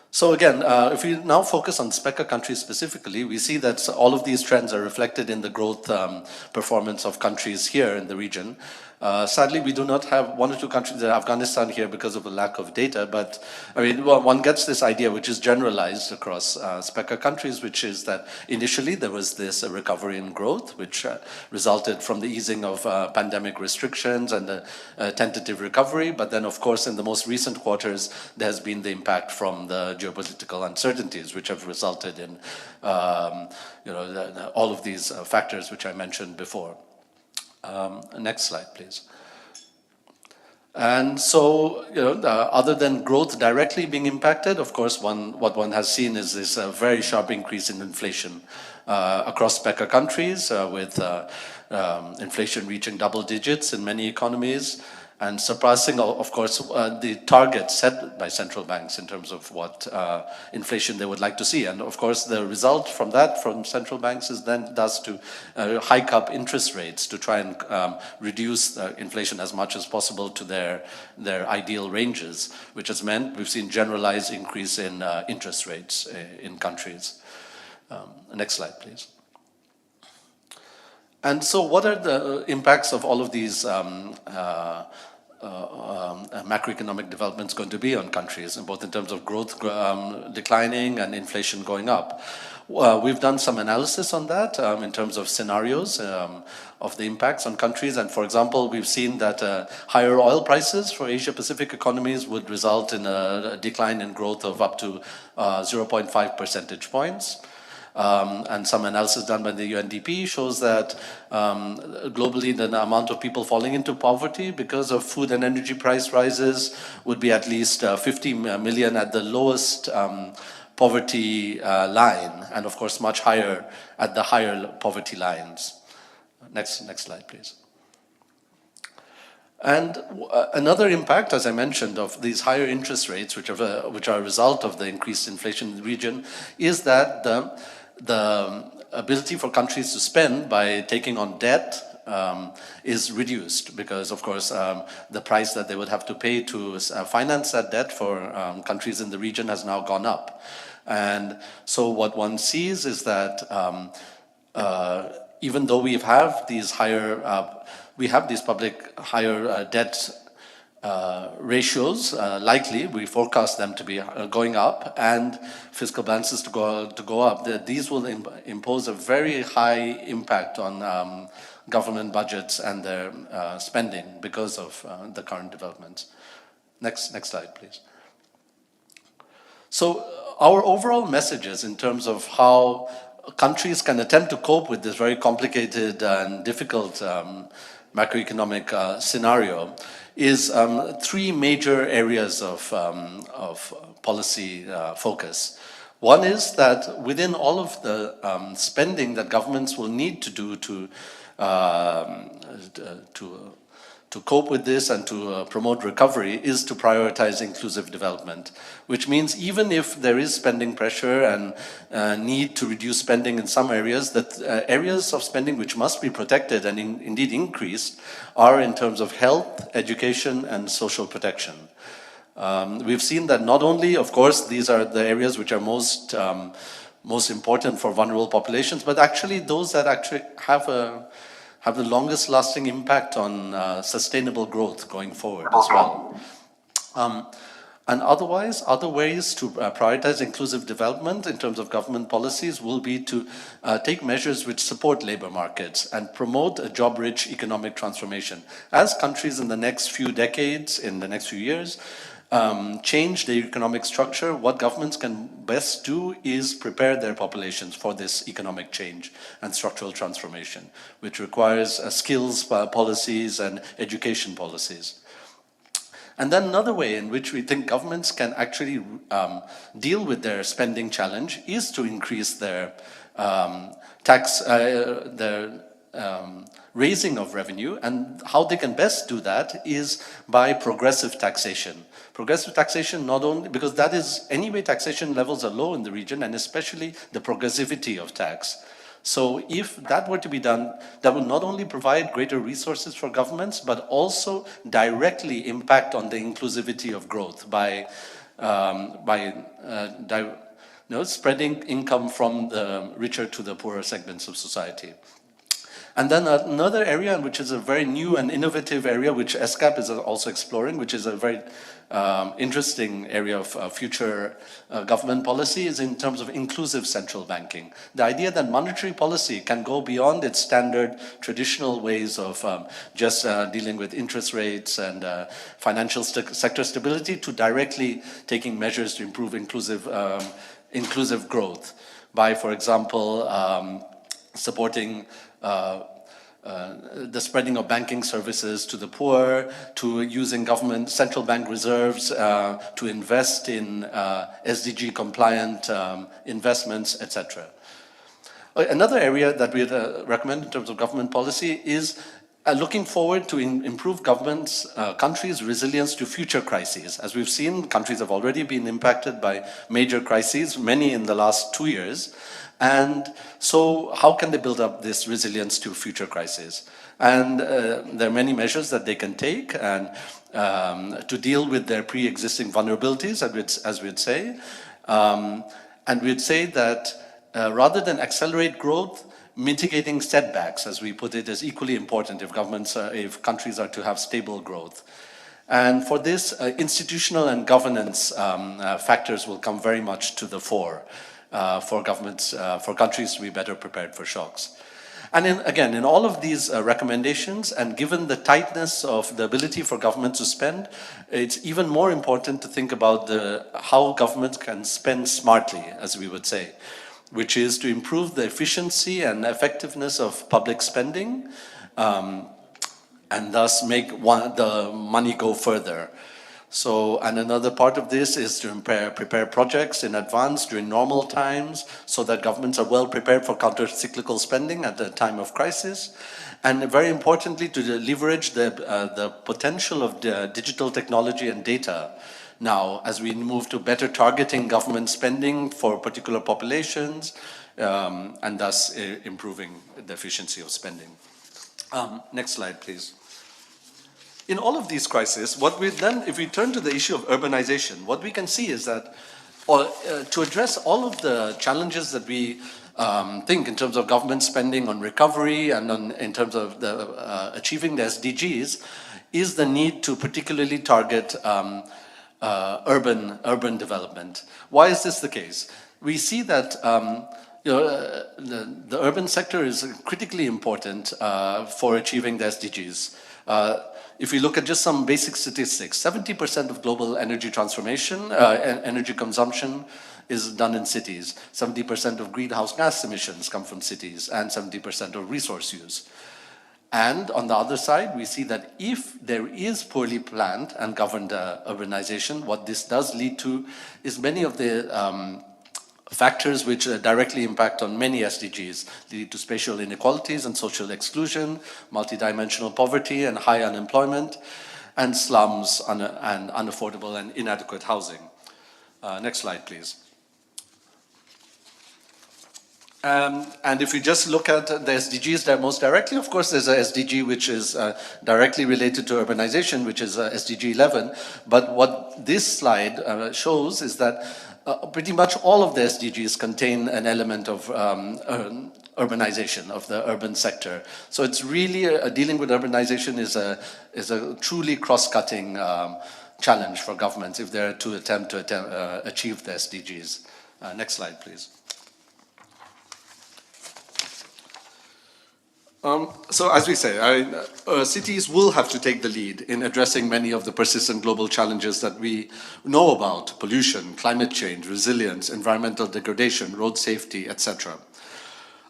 So again, if we now focus on SPECA countries specifically, we see that all of these trends are reflected in the growth performance of countries here in the region. Sadly, we do not have one or two countries, Afghanistan here because of the lack of data, but I mean, one gets this idea which is generalized across SPECA countries, which is that initially there was this recovery in growth, which resulted from the easing of pandemic restrictions and the tentative recovery, but then of course in the most recent quarters there has been the impact from the geopolitical uncertainties which have resulted in all of these factors which I mentioned before. Next slide, please. And so, other than growth directly being impacted, of course, what one has seen is this very sharp increase in inflation across SPECA countries, with inflation reaching double digits in many economies, and surpassing, of course, the targets set by central banks in terms of what inflation they would like to see. And of course, the result from that, from central banks, is then thus to hike up interest rates to try and reduce inflation as much as possible to their ideal ranges, which has meant we've seen generalized increase in interest rates in countries. Next slide, please. And so what are the impacts of all of these macroeconomic developments going to be on countries, both in terms of growth declining and inflation going up? We've done some analysis on that in terms of scenarios of the impacts on countries. And for example, we've seen that higher oil prices for Asia-Pacific economies would result in a decline in growth of up to 0.5 percentage points. And some analysis done by the UNDP shows that globally the amount of people falling into poverty because of food and energy price rises would be at least 50 million at the lowest poverty line, and of course much higher at the higher poverty lines. Next slide, please. And another impact, as I mentioned, of these higher interest rates, which are a result of the increased inflation in the region, is that the ability for countries to spend by taking on debt is reduced, because of course the price that they would have to pay to finance that debt for countries in the region has now gone up. And so what one sees is that even though we have these public higher debt ratios, likely we forecast them to be going up, and fiscal balances to go up. These will impose a very high impact on government budgets and their spending because of the current developments. Next slide, please. So our overall messages in terms of how countries can attempt to cope with this very complicated and difficult macroeconomic scenario is three major areas of policy focus. One is that within all of the spending that governments will need to do to cope with this and to promote recovery is to prioritize inclusive development, which means even if there is spending pressure and need to reduce spending in some areas, that areas of spending which must be protected and indeed increased are in terms of health, education, and social protection. We've seen that not only, of course, these are the areas which are most important for vulnerable populations, but actually those that actually have the longest lasting impact on sustainable growth going forward as well. And otherwise, other ways to prioritize inclusive development in terms of government policies will be to take measures which support labor markets and promote a job-rich economic transformation. As countries in the next few decades, in the next few years, change their economic structure, what governments can best do is prepare their populations for this economic change and structural transformation, which requires skills policies and education policies. And then another way in which we think governments can actually deal with their spending challenge is to increase their raising of revenue, and how they can best do that is by progressive taxation. Progressive taxation, not only because that is anyway taxation levels are low in the region, and especially the progressivity of tax. So if that were to be done, that would not only provide greater resources for governments, but also directly impact on the inclusivity of growth by spreading income from the richer to the poorer segments of society. And then another area, which is a very new and innovative area, which ESCAP is also exploring, which is a very interesting area of future government policy, is in terms of inclusive central banking. The idea that monetary policy can go beyond its standard traditional ways of just dealing with interest rates and financial sector stability to directly taking measures to improve inclusive growth by, for example, supporting the spreading of banking services to the poor, to using government central bank reserves to invest in SDG compliant investments, etc. Another area that we recommend in terms of government policy is looking forward to improve governments, countries' resilience to future crises. As we've seen, countries have already been impacted by major crises, many in the last 2 years. And so how can they build up this resilience to future crises? And there are many measures that they can take and to deal with their pre-existing vulnerabilities, as we'd say. And we'd say that rather than accelerate growth, mitigating setbacks, as we put it, is equally important if if countries are to have stable growth. And for this, institutional and governance factors will come very much to the fore for governments, for countries to be better prepared for shocks. And again, in all of these recommendations, and given the tightness of the ability for governments to spend, it's even more important to think about how governments can spend smartly, as we would say, which is to improve the efficiency and effectiveness of public spending, and thus make the money go further. So, and another part of this is to prepare projects in advance during normal times so that governments are well prepared for counter-cyclical spending at the time of crisis. And very importantly, to leverage the potential of the digital technology and data now as we move to better targeting government spending for particular populations and thus improving the efficiency of spending. Next slide, please. In all of these crises, if we turn to the issue of urbanization, what we can see is that to address all of the challenges that we think in terms of government spending on recovery and in terms of achieving the SDGs, is the need to particularly target urban development. Why is this the case? We see that the urban sector is critically important for achieving the SDGs. If we look at just some basic statistics, 70% of global energy transformation, energy consumption is done in cities. 70% of greenhouse gas emissions come from cities and 70% of resource use. And on the other side, we see that if there is poorly planned and governed urbanization, what this does lead to is many of the factors which directly impact on many SDGs, lead to spatial inequalities and social exclusion, multidimensional poverty and high unemployment, and slums and unaffordable and inadequate housing. Next slide, please. And if we just look at the SDGs most directly, of course, there's a SDG which is directly related to urbanization, which is SDG 11. But what this slide shows is that pretty much all of the SDGs contain an element of urbanization of the urban sector. So it's really dealing with urbanization is a truly cross-cutting challenge for governments if they're to attempt to achieve the SDGs. Next slide, please. So as we say, cities will have to take the lead in addressing many of the persistent global challenges that we know about: pollution, climate change, resilience, environmental degradation, road safety, etc.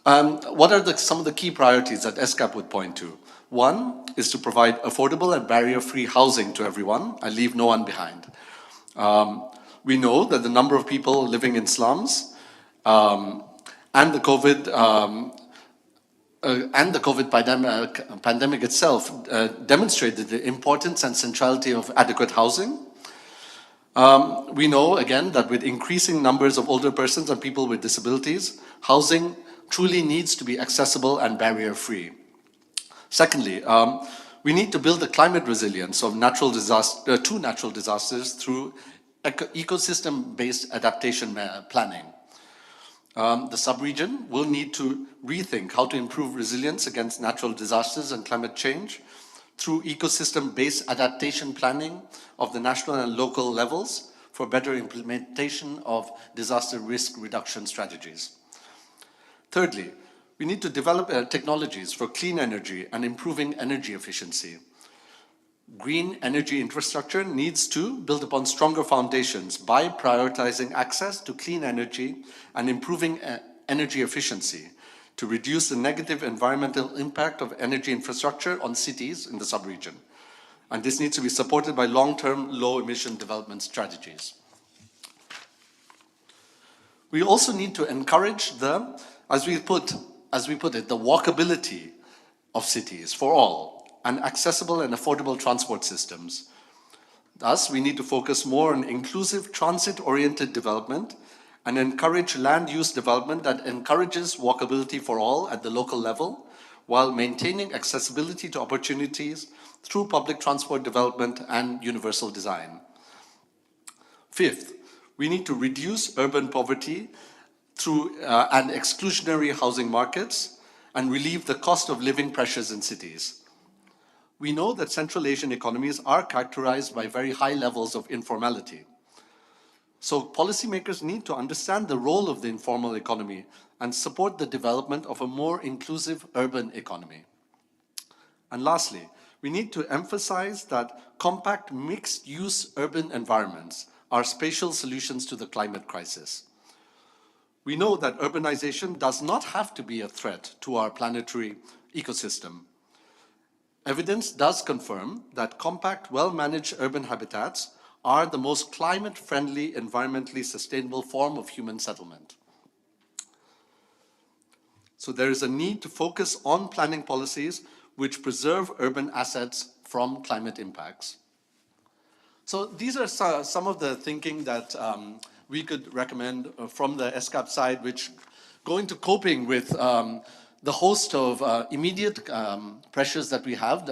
What are some of the key priorities that ESCAP would point to? One is to provide affordable and barrier-free housing to everyone and leave no one behind. We know that the number of people living in slums and the COVID pandemic itself demonstrated the importance and centrality of adequate housing. We know, again, that with increasing numbers of older persons and people with disabilities, housing truly needs to be accessible and barrier-free. Secondly, we need to build the climate resilience of natural disasters through ecosystem-based adaptation planning. the sub-region will need to rethink how to improve resilience against natural disasters and climate change through ecosystem-based adaptation planning of the national and local levels for better implementation of disaster risk reduction strategies. Thirdly, we need to develop technologies for clean energy and improving energy efficiency. Green energy infrastructure needs to build upon stronger foundations by prioritizing access to clean energy and improving energy efficiency to reduce the negative environmental impact of energy infrastructure on cities in the sub-region. And this needs to be supported by long-term low-emission development strategies. We also need to encourage the, as we put it, the walkability of cities for all, and accessible and affordable transport systems. Thus, we need to focus more on inclusive transit-oriented development and encourage land use development that encourages walkability for all at the local level, while maintaining accessibility to opportunities through public transport development and universal design. Fifth, we need to reduce urban poverty through and exclusionary housing markets and relieve the cost of living pressures in cities. We know that Central Asian economies are characterized by very high levels of informality. So policymakers need to understand the role of the informal economy and support the development of a more inclusive urban economy. And lastly, we need to emphasize that compact mixed-use urban environments are spatial solutions to the climate crisis. We know that urbanization does not have to be a threat to our planetary ecosystem. Evidence does confirm that compact, well-managed urban habitats are the most climate-friendly, environmentally sustainable form of human settlement. So there is a need to focus on planning policies which preserve urban assets from climate impacts. So these are some of the thinking that we could recommend from the ESCAP side, which go into coping with the host of immediate pressures that we have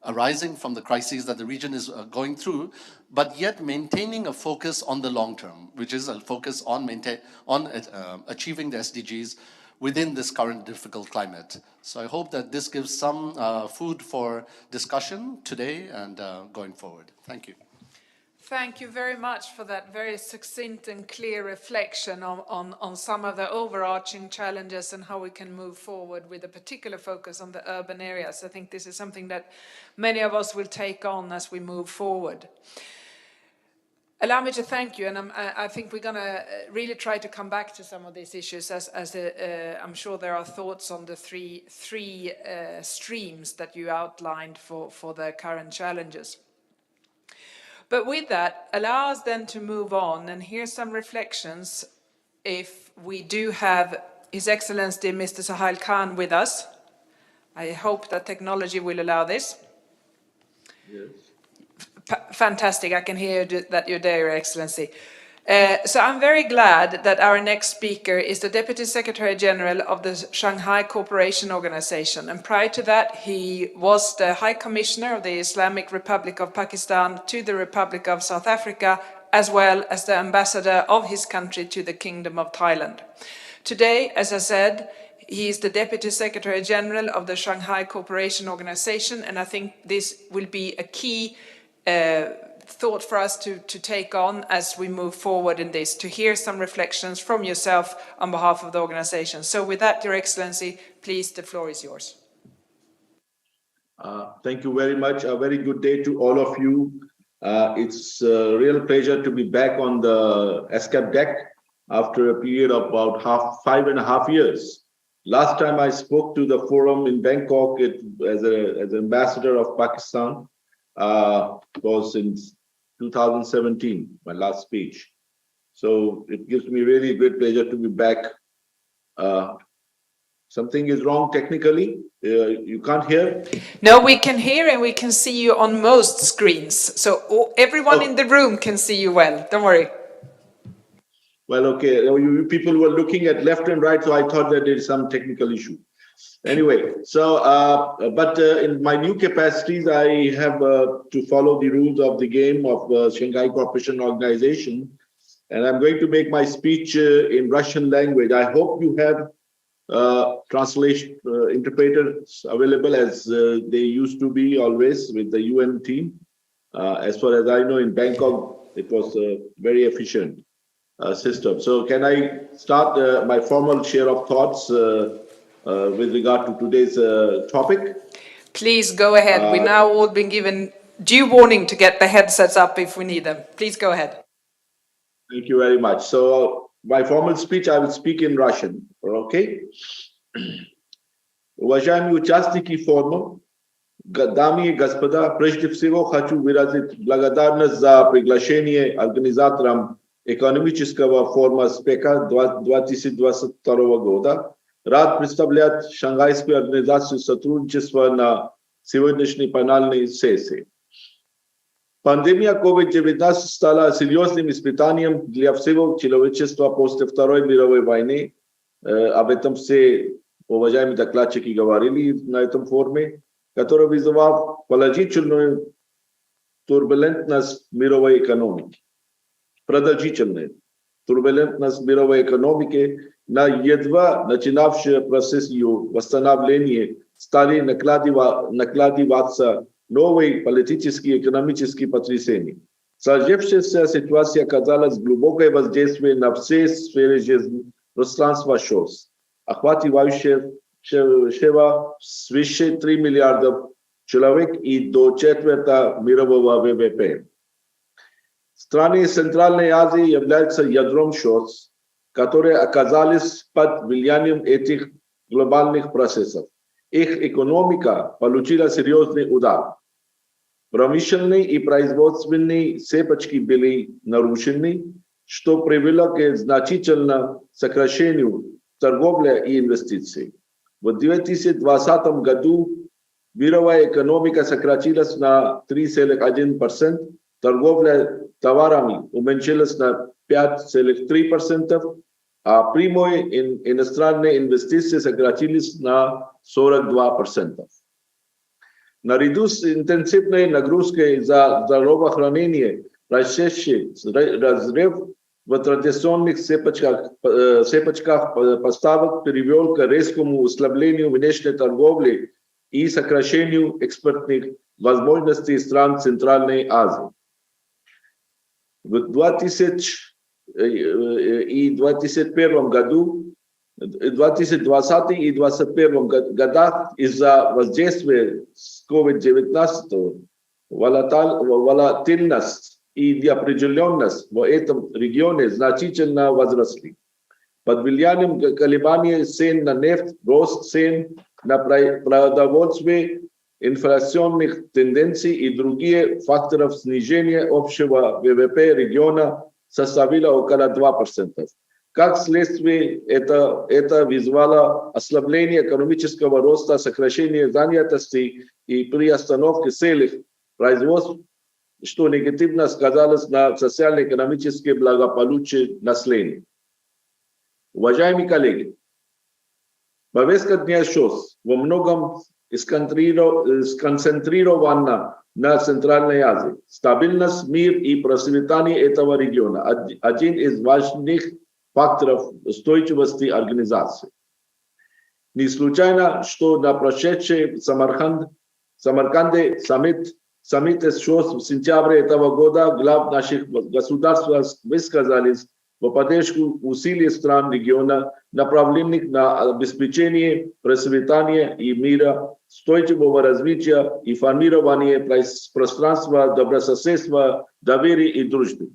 arising from the crises that the region is going through, but yet maintaining a focus on the long term, which is a focus on achieving the SDGs within this current difficult climate. So I hope that this gives some food for discussion today and going forward. Thank you. Thank you very much for that very succinct and clear reflection on some of the overarching challenges and how we can move forward with a particular focus on the urban areas. I think this is something that many of us will take on as we move forward. Allow me to thank you, and I think we're going to really try to come back to some of these issues as I'm sure there are thoughts on the three streams that you outlined for the current challenges. But with that, allow us then to move on and hear some reflections if we do have His Excellency Mr. Sahil Khan with us. I hope that technology will allow this. Yes. Fantastic, I can hear that you're there, Your Excellency. So I'm very glad that our next speaker is the Deputy Secretary General of the Shanghai Cooperation Organization. And prior to that, he was the High Commissioner of the Islamic Republic of Pakistan to the Republic of South Africa, as well as the ambassador of his country to the Kingdom of Thailand. Today, as I said, he is the Deputy Secretary General of the Shanghai Cooperation Organization, and I think this will be a key thought for us to take on as we move forward in this, to hear some reflections from yourself on behalf of the organization. So with that, Your Excellency, please, the floor is yours. Thank you very much. A very good day to all of you. It's a real pleasure to be back on the ESCAP deck after a period of about 5.5 years. Last time I spoke to the forum in Bangkok as an ambassador of Pakistan was in 2017, my last speech. So it gives me really great pleasure to be back. Something is wrong technically. You can't hear? No, we can hear and we can see you on most screens. So everyone in the room can see you well. Don't worry. Well, okay. You people were looking at left and right, so I thought that there is some technical issue. Anyway, so, in my new capacities, I have to follow the rules of the game of the Shanghai Cooperation Organization. and I'm going to make my speech in Russian language. I hope you have translation interpreters available as they used to be always with the UN team. As far as I know, in Bangkok, it was a very efficient system. So can I start my formal share of thoughts with regard to today's topic? Please go ahead. We've now all been given due warning to get the headsets up if we need them. Please go ahead. Thank you very much. So my formal speech, I will speak in Russian, okay? Уважаемые участники форума, дамы и господа, прежде всего хочу выразить благодарность за приглашение организаторам экономического форума SPECA 2022 года. Рад представлять Шанхайскую организацию сотрудничества на сегодняшней панельной сессии. Пандемия COVID-19 стала серьезным испытанием для всего человечества после Второй мировой войны. Об этом все уважаемые докладчики говорили на этом форуме, который вызывал положительную турбулентность мировой экономики. Продолжительная турбулентность мировой экономики на едва начинавший процесс ее восстановления стали накладываться новые политические и экономические потрясения. Сложившаяся ситуация оказалась глубокое воздействие на все сферы жизни, пространства ШОС, охватывающего свыше 3 миллиардов человек и до четверти мирового ВВП. Страны Центральной Азии являются ядром ШОС, которые оказались под влиянием этих глобальных процессов. Их экономика получила серьезный удар. Промышленные и производственные цепочки были нарушены, что привело к значительному сокращению торговли и инвестиций. В 2020 году мировая экономика сократилась на 3,1%, торговля товарами уменьшилась на 5,3%, а прямые иностранные инвестиции сократились на 42%. Наряду с интенсивной нагрузкой за здравоохранение, растущий разрыв в традиционных цепочках поставок привел к резкому ослаблению внешней торговли и сокращению экспортных возможностей стран Центральной Азии. В 2021 году, 2020 и 2021 годах из-за воздействия с COVID-19 волатильность и неопределенность в этом регионе значительно возросли. Под влиянием колебаний цен на нефть, рост цен на продовольствие, инфляционных тенденций и других факторов снижения общего ВВП региона составило около 2%. Как следствие, это вызвало ослабление экономического роста, сокращение занятости и приостановки целых производств, что негативно сказалось на социально-экономическом благополучии населения. Уважаемые коллеги, повестка дня ШОС во многом сконцентрирована на Центральной Азии. Стабильность, мир и процветание этого региона – один из важных факторов устойчивости организации. Не случайно, что на прошедшей Самарканде саммите ШОС в сентябре этого года глав наших государств высказались в поддержку усилий стран региона, направленных на обеспечение процветания и мира, устойчивого развития и формирования пространства добрососедства, доверия и дружбы.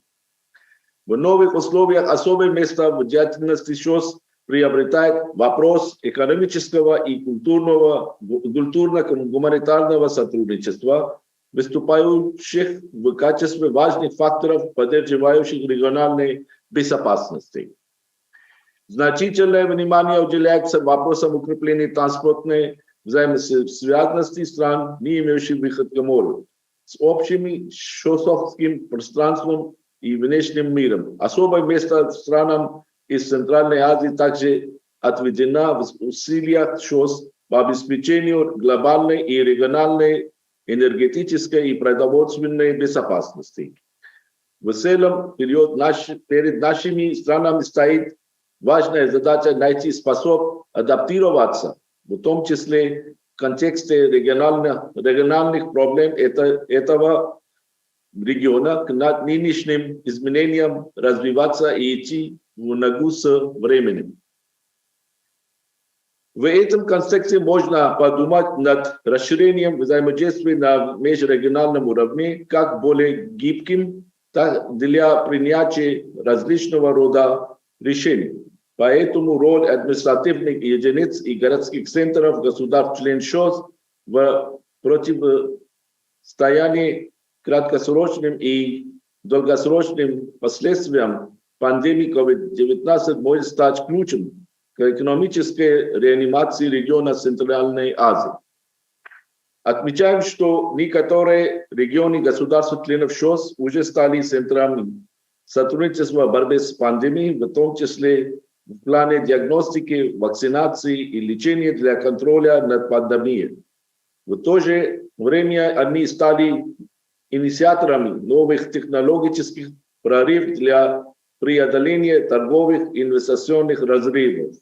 В новых условиях особое место в деятельности ШОС приобретает вопрос экономического и культурно-гуманитарного сотрудничества, выступающих в качестве важных факторов, поддерживающих региональной безопасности. Значительное внимание уделяется вопросам укрепления транспортной взаимосвязанности стран, не имеющих выход к морю, с общим шоссовским пространством и внешним миром. Особое место странам из Центральной Азии также отведено в усилиях ШОС по обеспечению глобальной и региональной энергетической и продовольственной безопасности. В целом, перед нашими странами стоит важная задача найти способ адаптироваться, в том числе в контексте региональных проблем этого региона к нынешним изменениям развиваться и идти в ногу с временем. В этом контексте можно подумать над расширением взаимодействия на межрегиональном уровне как более гибким для принятия различного рода решений. Поэтому роль административных единиц и городских центров государств-членов ШОС в противостоянии краткосрочным и долгосрочным последствиям пандемии COVID-19 может стать ключом к экономической реанимации региона Центральной Азии. Отмечаем, что некоторые регионы государств-членов ШОС уже стали центрами сотрудничества в борьбе с пандемией, в том числе в плане диагностики, вакцинации и лечения для контроля над пандемией. В то же время они стали инициаторами новых технологических прорывов для преодоления торговых и инвестиционных разрывов.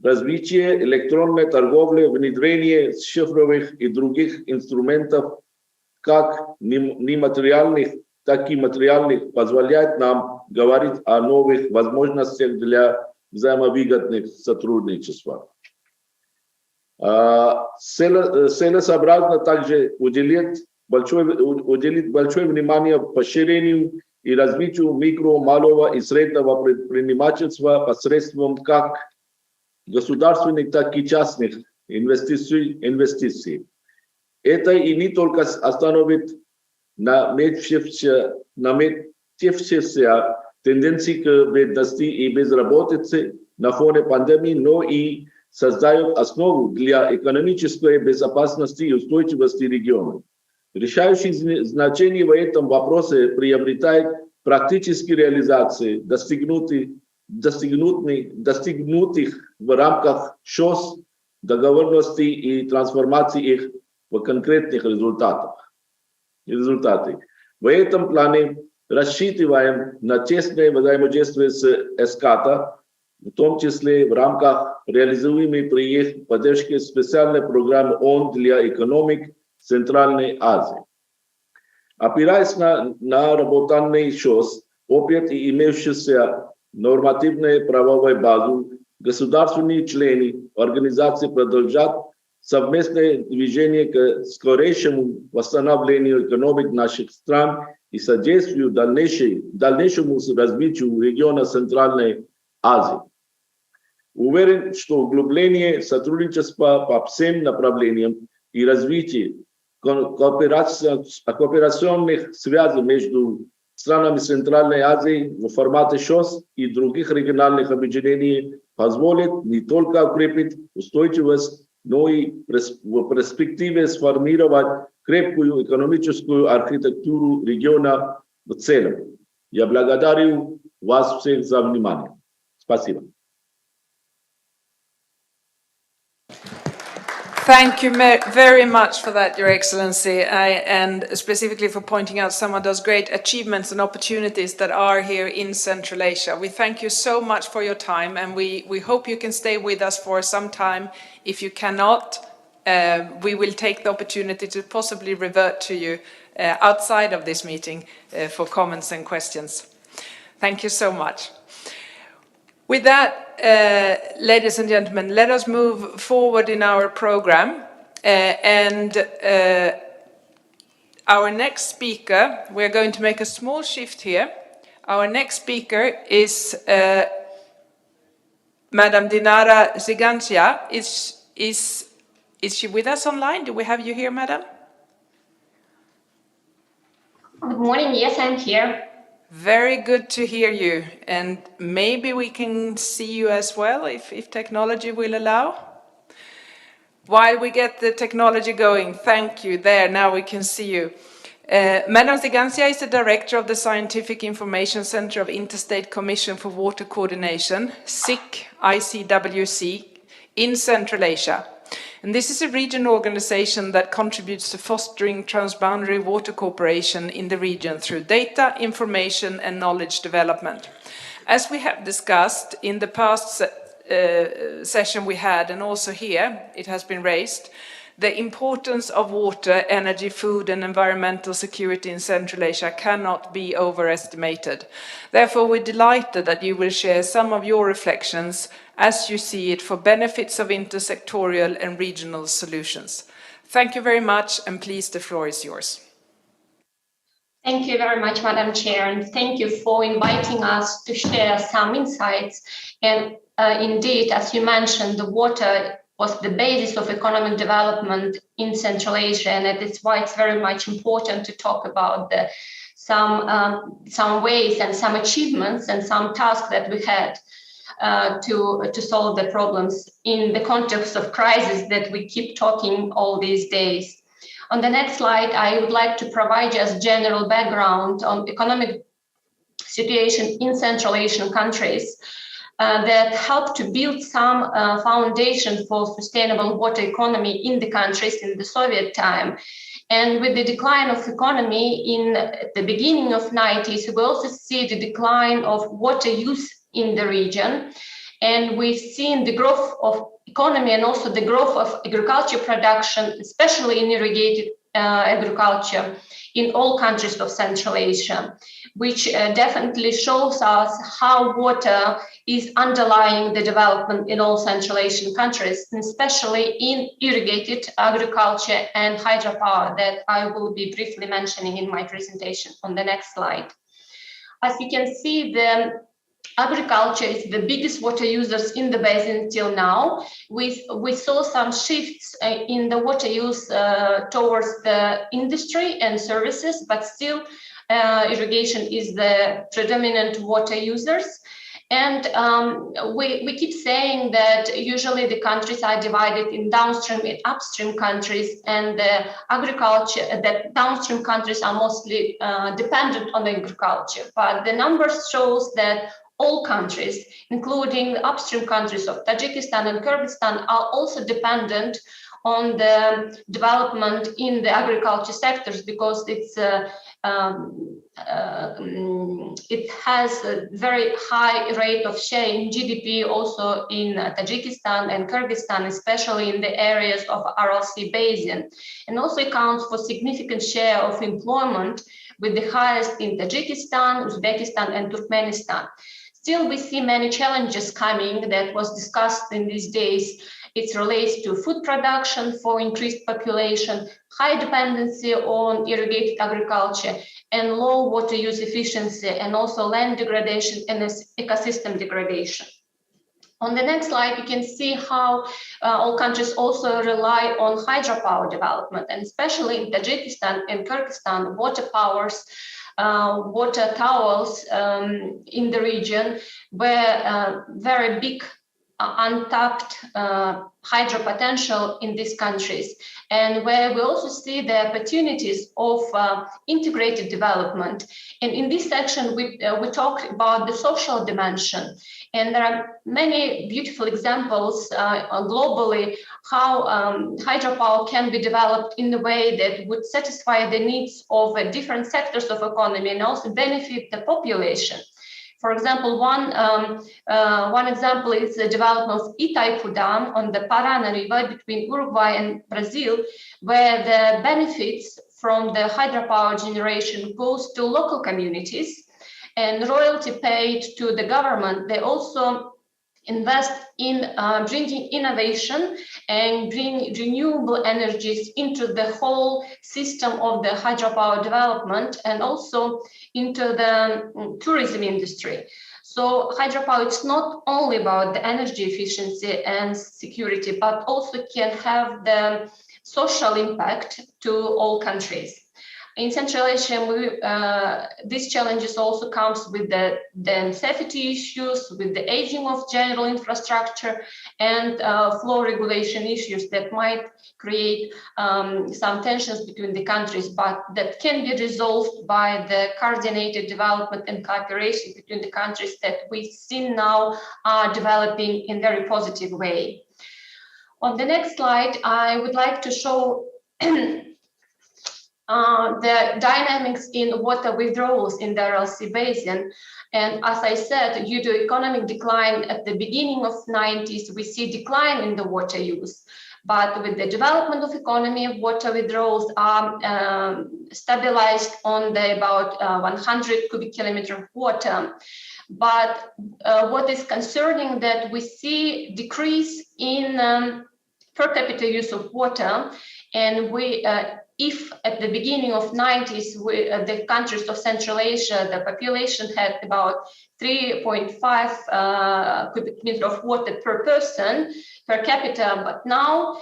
Развитие электронной торговли, внедрение цифровых и других инструментов, как нематериальных, так и материальных, позволяет нам говорить о новых возможностях для взаимовыгодных сотрудничества. Целесообразно также уделить большое внимание поощрению и развитию микро, малого и среднего предпринимательства посредством как государственных, так и частных инвестиций. Это и не только остановит наметившиеся тенденции к бедности и безработице на фоне пандемии, но и создает основу для экономической безопасности и устойчивости региона. Решающее значение в этом вопросе приобретает практические реализации достигнутых в рамках ШОС договоренностей и трансформации их в конкретных результаты. В этом плане рассчитываем на тесное взаимодействие с ESCAP, в том числе в рамках реализуемой при их поддержке специальной программы ООН для экономик Центральной Азии. Опираясь на наработанный ШОС, опыт и имеющуюся нормативную правовую базу, государственные члены организации продолжат совместное движение к скорейшему восстановлению экономик наших стран и содействию дальнейшему развитию региона Центральной Азии. Уверен, что углубление сотрудничества по всем направлениям и развитие кооперационных связей между странами Центральной Азии в формате ШОС и других региональных объединений позволит не только укрепить устойчивость, но и в перспективе сформировать крепкую экономическую архитектуру региона в целом. Я благодарю вас всех за внимание. Спасибо. Thank you very much for that, Your Excellency, and specifically for pointing out some of those great achievements and opportunities that are here in Central Asia. We thank you so much for your time, and we hope you can stay with us for some time. If you cannot, we will take the opportunity to possibly revert to you outside of this meeting for comments and questions. Thank you so much. With that, ladies and gentlemen, let us move forward in our program. Our next speaker, we're going to make a small shift here. Our next speaker is Madam Dinara Zigancia. Is she with us online? Do we have you here, Madam? Good morning. Yes, I'm here. Very good to hear you, and maybe we can see you as well if technology will allow. While we get the technology going, thank you. There, now we can see you. Madam Zigancia is the director of the Scientific Information Center of Interstate Commission for Water Coordination, SIC ICWC, in Central Asia. And this is a regional organization that contributes to fostering transboundary water cooperation in the region through data, information, and knowledge development. As we have discussed in the past session we had, and also here, it has been raised, the importance of water, energy, food, and environmental security in Central Asia cannot be overestimated. Therefore, we're delighted that you will share some of your reflections as you see it for benefits of intersectorial and regional solutions. Thank you very much, and please, the floor is yours. Thank you very much, Madam Chair, and thank you for inviting us to share some insights. And indeed, as you mentioned, the water was the basis of economic development in Central Asia, and that is why it's very much important to talk about some ways and some achievements and some tasks that we had to solve the problems in the context of crisis that we keep talking all these days. On the next slide, I would like to provide just general background on economic situation in Central Asian countries that helped to build some foundation for sustainable water economy in the countries in the Soviet time. And with the decline of economy in the beginning of 90s, we also see the decline of water use in the region. And we've seen the growth of economy and also the growth of agriculture production, especially in irrigated agriculture in all countries of Central Asia, which definitely shows us how water is underlying the development in all Central Asian countries, and especially in irrigated agriculture and hydropower that I will be briefly mentioning in my presentation on the next slide. As you can see, the agriculture is the biggest water users in the basin till now. We saw some shifts in the water use towards the industry and services, but still irrigation is the predominant water users. And we keep saying that usually the countries are divided in downstream and upstream countries, and the agriculture, that downstream countries are mostly dependent on agriculture. But the numbers shows that all countries, including the upstream countries of Tajikistan and Kyrgyzstan, are also dependent on the development in the agriculture sectors, because it has a very high rate of share in GDP also in Tajikistan and Kyrgyzstan, especially in the areas of Aral Sea Basin, and also accounts for significant share of employment, with the highest in Tajikistan, Uzbekistan, and Turkmenistan. Still, we see many challenges coming that was discussed in these days. It relates to food production for increased population, high dependency on irrigated agriculture, and low water use efficiency, and also land degradation and ecosystem degradation. On the next slide, you can see how all countries also rely on hydropower development, and especially in Tajikistan and Kyrgyzstan, water towers in the region were very big untapped hydro potential in these countries, and where we also see the opportunities of integrated development. And in this section, we talk about the social dimension. And there are many beautiful examples globally how hydropower can be developed in a way that would satisfy the needs of different sectors of economy and also benefit the population. For example, one example is the development of Itaipu Dam on the Parana River between Uruguay and Brazil, where the benefits from the hydropower generation goes to local communities, and royalty paid to the government. They also invest in bringing innovation and bring renewable energies into the whole system of the hydropower development, and also into the tourism industry. So hydropower is not only about the energy efficiency and security, but also can have the social impact to all countries. In Central Asia, these challenges also comes with the safety issues, with the aging of general infrastructure, and flow regulation issues that might create some tensions between the countries, but that can be resolved by the coordinated development and cooperation between the countries that we see now are developing in a very positive way. On the next slide, I would like to show the dynamics in water withdrawals in the RLC basin. And as I said, due to economic decline at the beginning of 90s, we see decline in the water use. But with the development of economy, water withdrawals are stabilized on the about 100 cubic kilometer of water. But what is concerning that we see decrease in per capita use of water, and if at the beginning of 90s, the countries of Central Asia, the population had about 3.5 cubic meter of water per person per capita, but now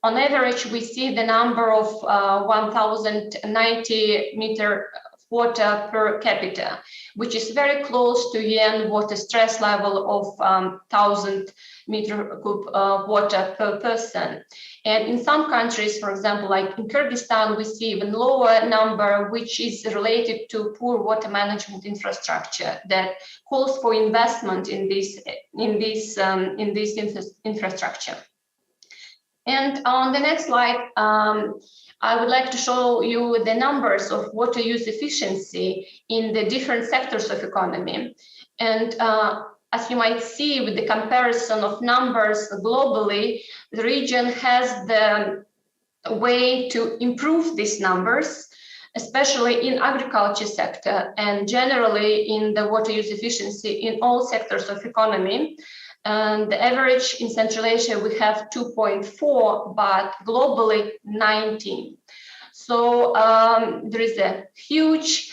on average we see the number of 1,090 meter water per capita, which is very close to UN water stress level of 1,000 meter cube water per person. And in some countries, for example, like in Kyrgyzstan, we see even lower number, which is related to poor water management infrastructure that calls for investment in this infrastructure. And on the next slide, I would like to show you the numbers of water use efficiency in the different sectors of economy. And as you might see with the comparison of numbers globally, the region has the way to improve these numbers, especially in agriculture sector and generally in the water use efficiency in all sectors of economy. And the average in Central Asia, we have 2.4, but globally 19. So there is a huge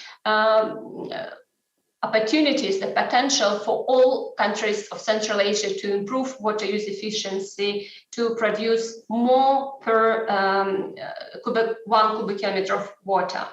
opportunities, the potential for all countries of Central Asia to improve water use efficiency, to produce more per 1 cubic kilometer of water.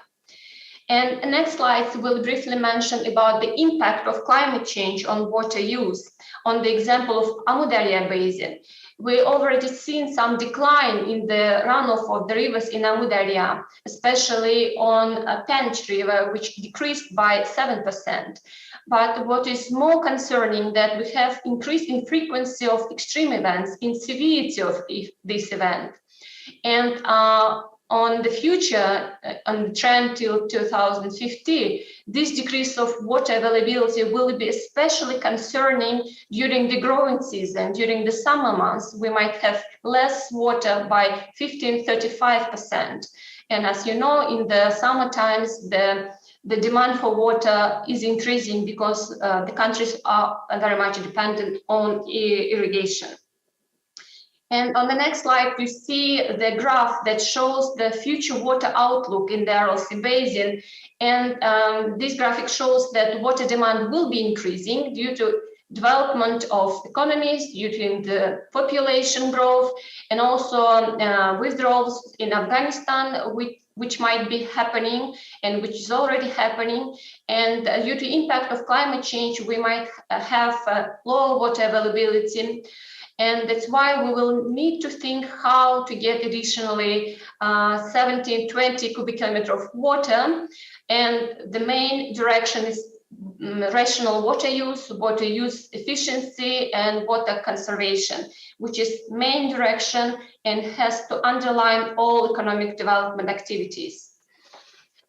And the next slides will briefly mention about the impact of climate change on water use. On the example of Amu Darya basin, we already seen some decline in the runoff of the rivers in Amu Darya, especially on Pench River, which decreased by 7%. But what is more concerning that we have increase in frequency of extreme events, in severity of this event. And on the future, on the trend till 2050, this decrease of water availability will be especially concerning during the growing season. During the summer months, we might have less water by 15–35%. And as you know, in the summer times, the demand for water is increasing because the countries are very much dependent on irrigation. And on the next slide, we see the graph that shows the future water outlook in the RLC basin. And this graphic shows that water demand will be increasing due to development of economies, due to the population growth, and also withdrawals in Afghanistan, which might be happening and which is already happening. And due to impact of climate change, we might have low water availability. And that's why we will need to think how to get additionally 17–20 cubic kilometers of water. And the main direction is rational water use efficiency, and water conservation, which is main direction and has to underline all economic development activities.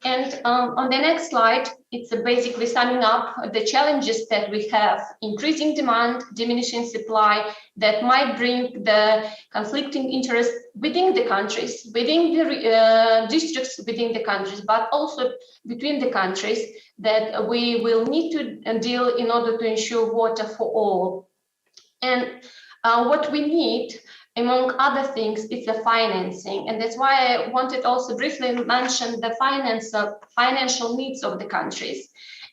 And on the next slide, it's basically summing up the challenges that we have: increasing demand, diminishing supply, that might bring the conflicting interests within the countries, within the districts within the countries, but also between the countries, that we will need to deal in order to ensure water for all. And what we need, among other things, it's the financing. And that's why I wanted also briefly mention the financial needs of the countries.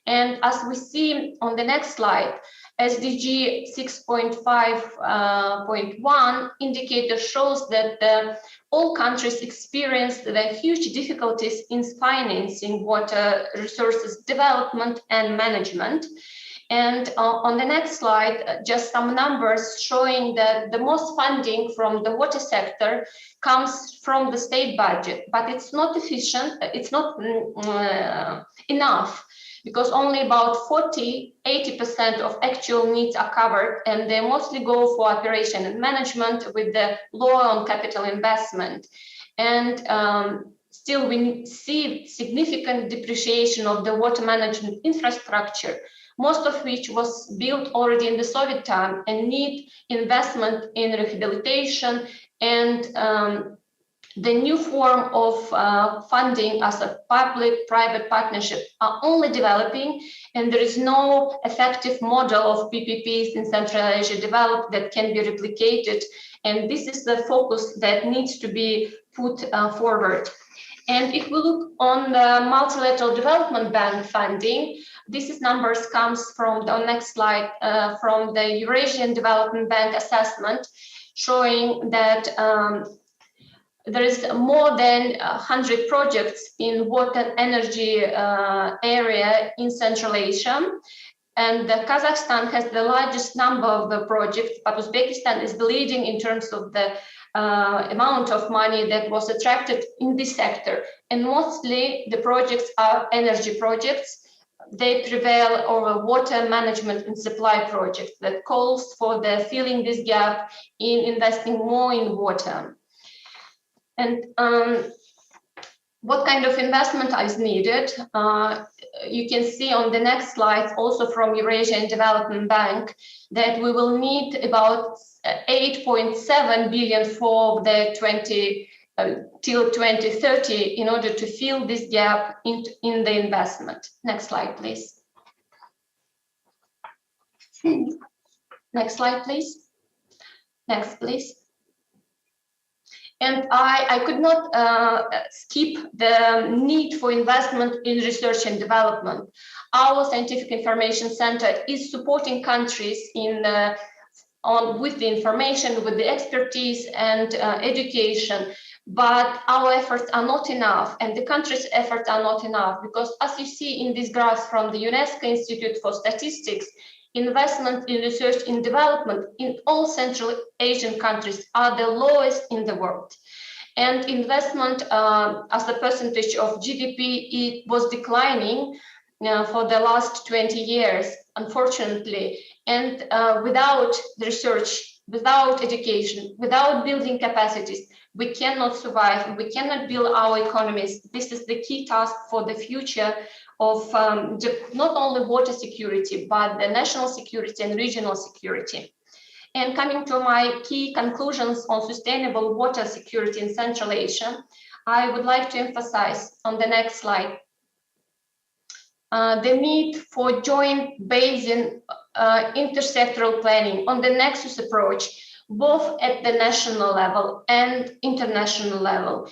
And as we see on the next slide, SDG 6.5.1 indicator shows that all countries experienced the huge difficulties in financing water resources development and management. And on the next slide, just some numbers showing that the most funding from the water sector comes from the state budget, but it's not efficient, it's not enough because only about 80% of actual needs are covered, and they mostly go for operation and management with the lower on capital investment. And still we see significant depreciation of the water management infrastructure, most of which was built already in the Soviet time and need investment in rehabilitation and the new form of funding as a public-private partnership are only developing, and there is no effective model of PPPs in Central Asia developed that can be replicated. And this is the focus that needs to be put forward. And if we look on the multilateral development bank funding, these numbers comes from the next slide from the Eurasian Development Bank assessment, showing that there is more than 100 projects in water and energy area in Central Asia. And Kazakhstan has the largest number of the projects, but Uzbekistan is the leading in terms of the amount of money that was attracted in this sector. And mostly the projects are energy projects. They prevail over water management and supply projects that calls for the filling this gap in investing more in water. And what kind of investment is needed? You can see on the next slide, also from Eurasian Development Bank, that we will need about 8.7 billion for the till 2030 in order to fill this gap in the investment. Next slide, please. Next slide, please. Next, please. And I could not skip the need for investment in research and development. Our Scientific Information Center is supporting countries in with the information, with the expertise and education, but our efforts are not enough, and the country's efforts are not enough, because as you see in this graph from the UNESCO Institute for Statistics, investment in research and development in all Central Asian countries are the lowest in the world. And investment as a percentage of GDP, it was declining for the last 20 years, unfortunately. And without research, without education, without building capacities, we cannot survive, we cannot build our economies. This is the key task for the future of not only water security, but the national security and regional security. And coming to my key conclusions on sustainable water security in Central Asia, I would like to emphasize on the next slide the need for joint basin intersectoral planning on the nexus approach, both at the national level and international level.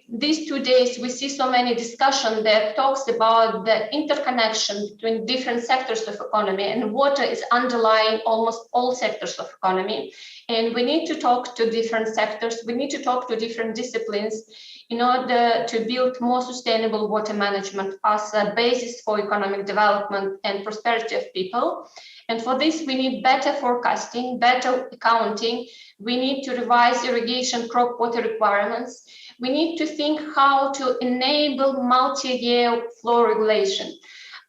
These 2 days, we see so many discussion that talks about the interconnection between different sectors of economy, and water is underlying almost all sectors of economy. And we need to talk to different sectors, we need to talk to different disciplines in order to build more sustainable water management as a basis for economic development and prosperity of people. And for this, we need better forecasting, better accounting. We need to revise irrigation crop water requirements. We need to think how to enable multi-year flow regulation.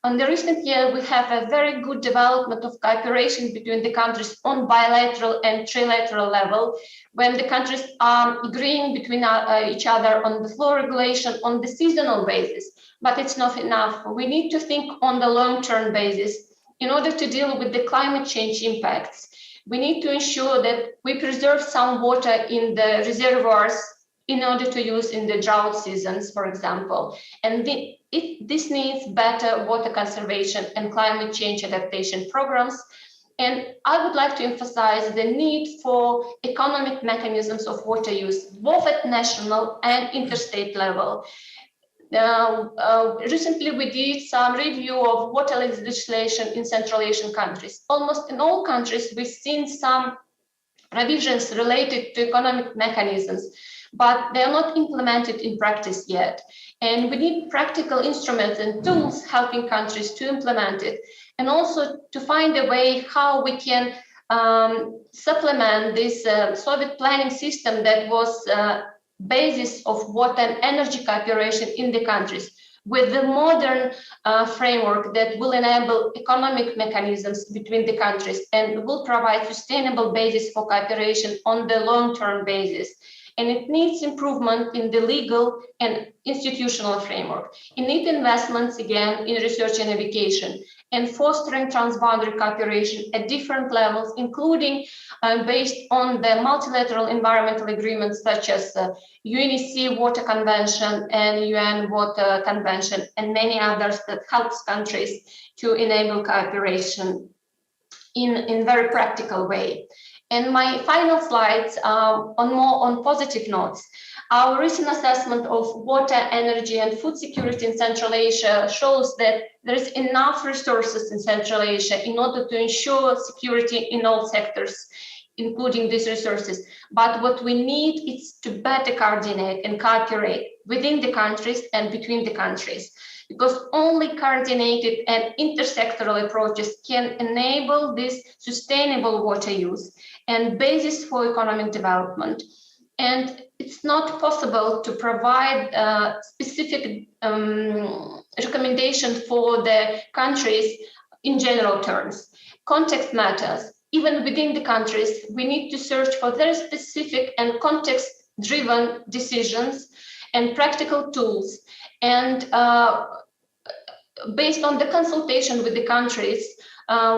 In the recent year, we have a very good development of cooperation between the countries on bilateral and trilateral level, when the countries are agreeing between each other on the flow regulation on the seasonal basis. But it's not enough. We need to think on the long-term basis. In order to deal with the climate change impacts, we need to ensure that we preserve some water in the reservoirs in order to use in the drought seasons, for example. And this needs better water conservation and climate change adaptation programs. And I would like to emphasize the need for economic mechanisms of water use, both at national and interstate level. Recently, we did some review of water legislation in Central Asian countries. Almost in all countries, we've seen some revisions related to economic mechanisms, but they are not implemented in practice yet. And we need practical instruments and tools helping countries to implement it, and also to find a way how we can supplement this Soviet planning system that was basis of water and energy cooperation in the countries. with the modern framework that will enable economic mechanisms between the countries and will provide sustainable basis for cooperation on the long-term basis. And it needs improvement in the legal and institutional framework. It needs investments, again, in research and education, and fostering transboundary cooperation at different levels, including based on the multilateral environmental agreements such as UNEC Water Convention and UN Water Convention, and many others that helps countries to enable cooperation in very practical way. And my final slides on positive notes. Our recent assessment of water, energy, and food security in Central Asia shows that there is enough resources in Central Asia in order to ensure security in all sectors, including these resources. But what we need is to better coordinate and cooperate within the countries and between the countries, because only coordinated and intersectoral approaches can enable this sustainable water use and basis for economic development. And it's not possible to provide specific recommendation for the countries in general terms. Context matters. Even within the countries, we need to search for very specific and context-driven decisions and practical tools. And based on the consultation with the countries,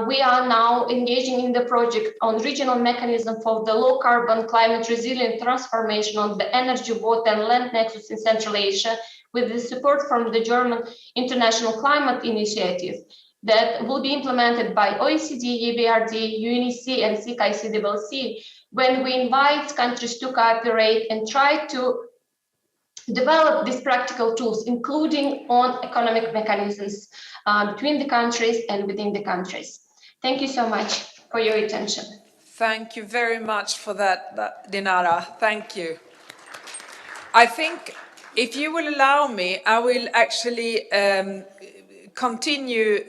we are now engaging in the project on regional mechanism for the low carbon climate resilient transformation of the energy, water and land nexus in Central Asia, with the support from the German International Climate Initiative that will be implemented by OECD, EBRD, UNEC and SPECA, when we invite countries to cooperate and try to develop these practical tools, including on economic mechanisms between the countries and within the countries. Thank you so much for your attention. Thank you very much for that, Dinara. Thank you. I think, if you will allow me, I will actually continue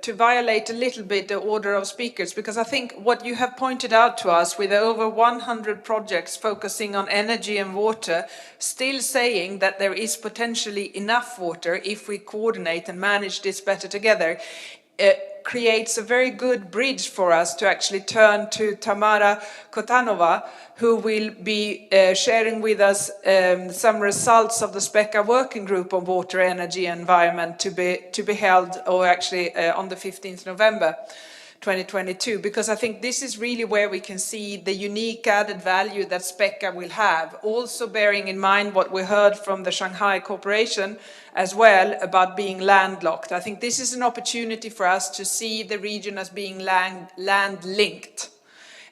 to violate a little bit the order of speakers, because I think what you have pointed out to us with over 100 projects focusing on energy and water, still saying that there is potentially enough water if we coordinate and manage this better together, creates a very good bridge for us to actually turn to Tamara Kotanova, who will be sharing with us some results of the SPECA working group on water, energy, and environment to be held, or actually on the 15th November 2022, because I think this is really where we can see the unique added value that SPECA will have, also bearing in mind what we heard from the Shanghai Cooperation as well about being landlocked. I think this is an opportunity for us to see the region as being land-linked.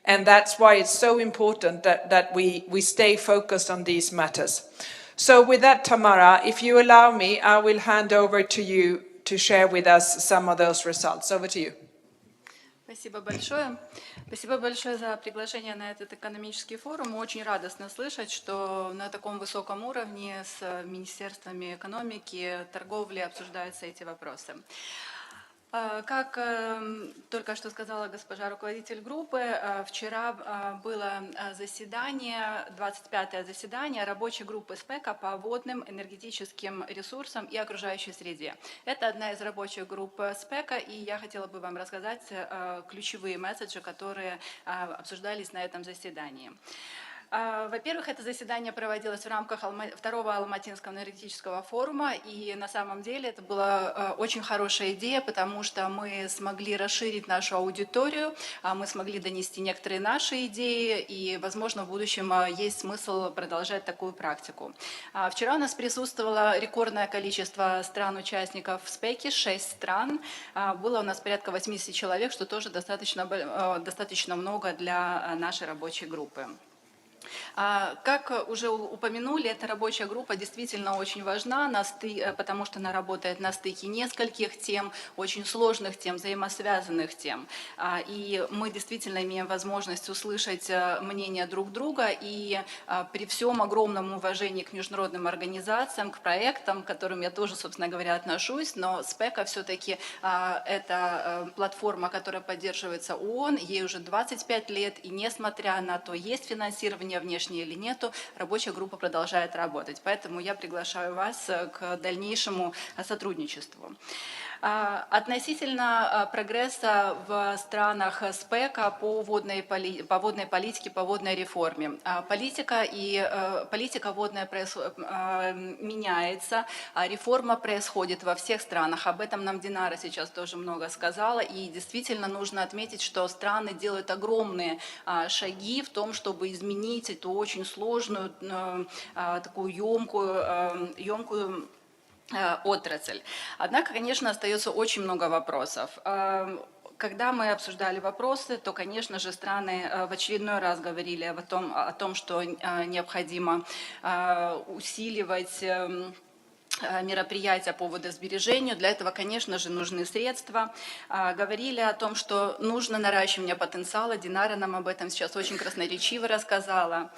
And that's why it's so important that we stay focused on these matters. So with that, Tamara, if you allow me, I will hand over to you to share with us some of those results. Over to you. Спасибо большое. Спасибо большое за приглашение на этот экономический форум. Очень радостно слышать, что на таком высоком уровне с министерствами экономики, торговли обсуждаются эти вопросы. Как только что сказала госпожа руководитель группы, вчера было заседание, 25-е заседание рабочей группы СПЕКА по водным, энергетическим ресурсам и окружающей среде. Это одна из рабочих групп СПЕКА, и я хотела бы вам рассказать ключевые месседжи, которые обсуждались на этом заседании. Во-первых, это заседание проводилось в рамках второго Алматинского энергетического форума, и на самом деле это была очень хорошая идея, потому что мы смогли расширить нашу аудиторию, мы смогли донести некоторые наши идеи, и, возможно, в будущем есть смысл продолжать такую практику. Вчера у нас присутствовало рекордное количество стран-участников СПЕКи, 6 стран. Было у нас порядка 80 человек, что тоже достаточно много для нашей рабочей группы. Как уже упомянули, эта рабочая группа действительно очень важна, потому что она работает на стыке нескольких тем, очень сложных тем, взаимосвязанных тем. И мы действительно имеем возможность услышать мнение друг друга, и при всем огромном уважении к международным организациям, к проектам, к которым я тоже, собственно говоря, отношусь, но СПЕКа все-таки это платформа, которая поддерживается ООН, ей уже 25 лет, и несмотря на то, есть финансирование давления внешнее или нету, рабочая группа продолжает работать. Поэтому я приглашаю вас к дальнейшему сотрудничеству. Относительно прогресса в странах СПЕКа по водной политике, по водной реформе. Политика водная меняется, реформа происходит во всех странах. Об этом нам Динара сейчас тоже много сказала. И действительно нужно отметить, что страны делают огромные шаги в том, чтобы изменить эту очень сложную, такую емкую отрасль. Однако, конечно, остается очень много вопросов. Когда мы обсуждали вопросы, то, конечно же, страны в очередной раз говорили о том, что необходимо усиливать мероприятия по водосбережению. Для этого, конечно же, нужны средства. Говорили о том, что нужно наращивание потенциала. Динара нам об этом сейчас очень красноречиво рассказала.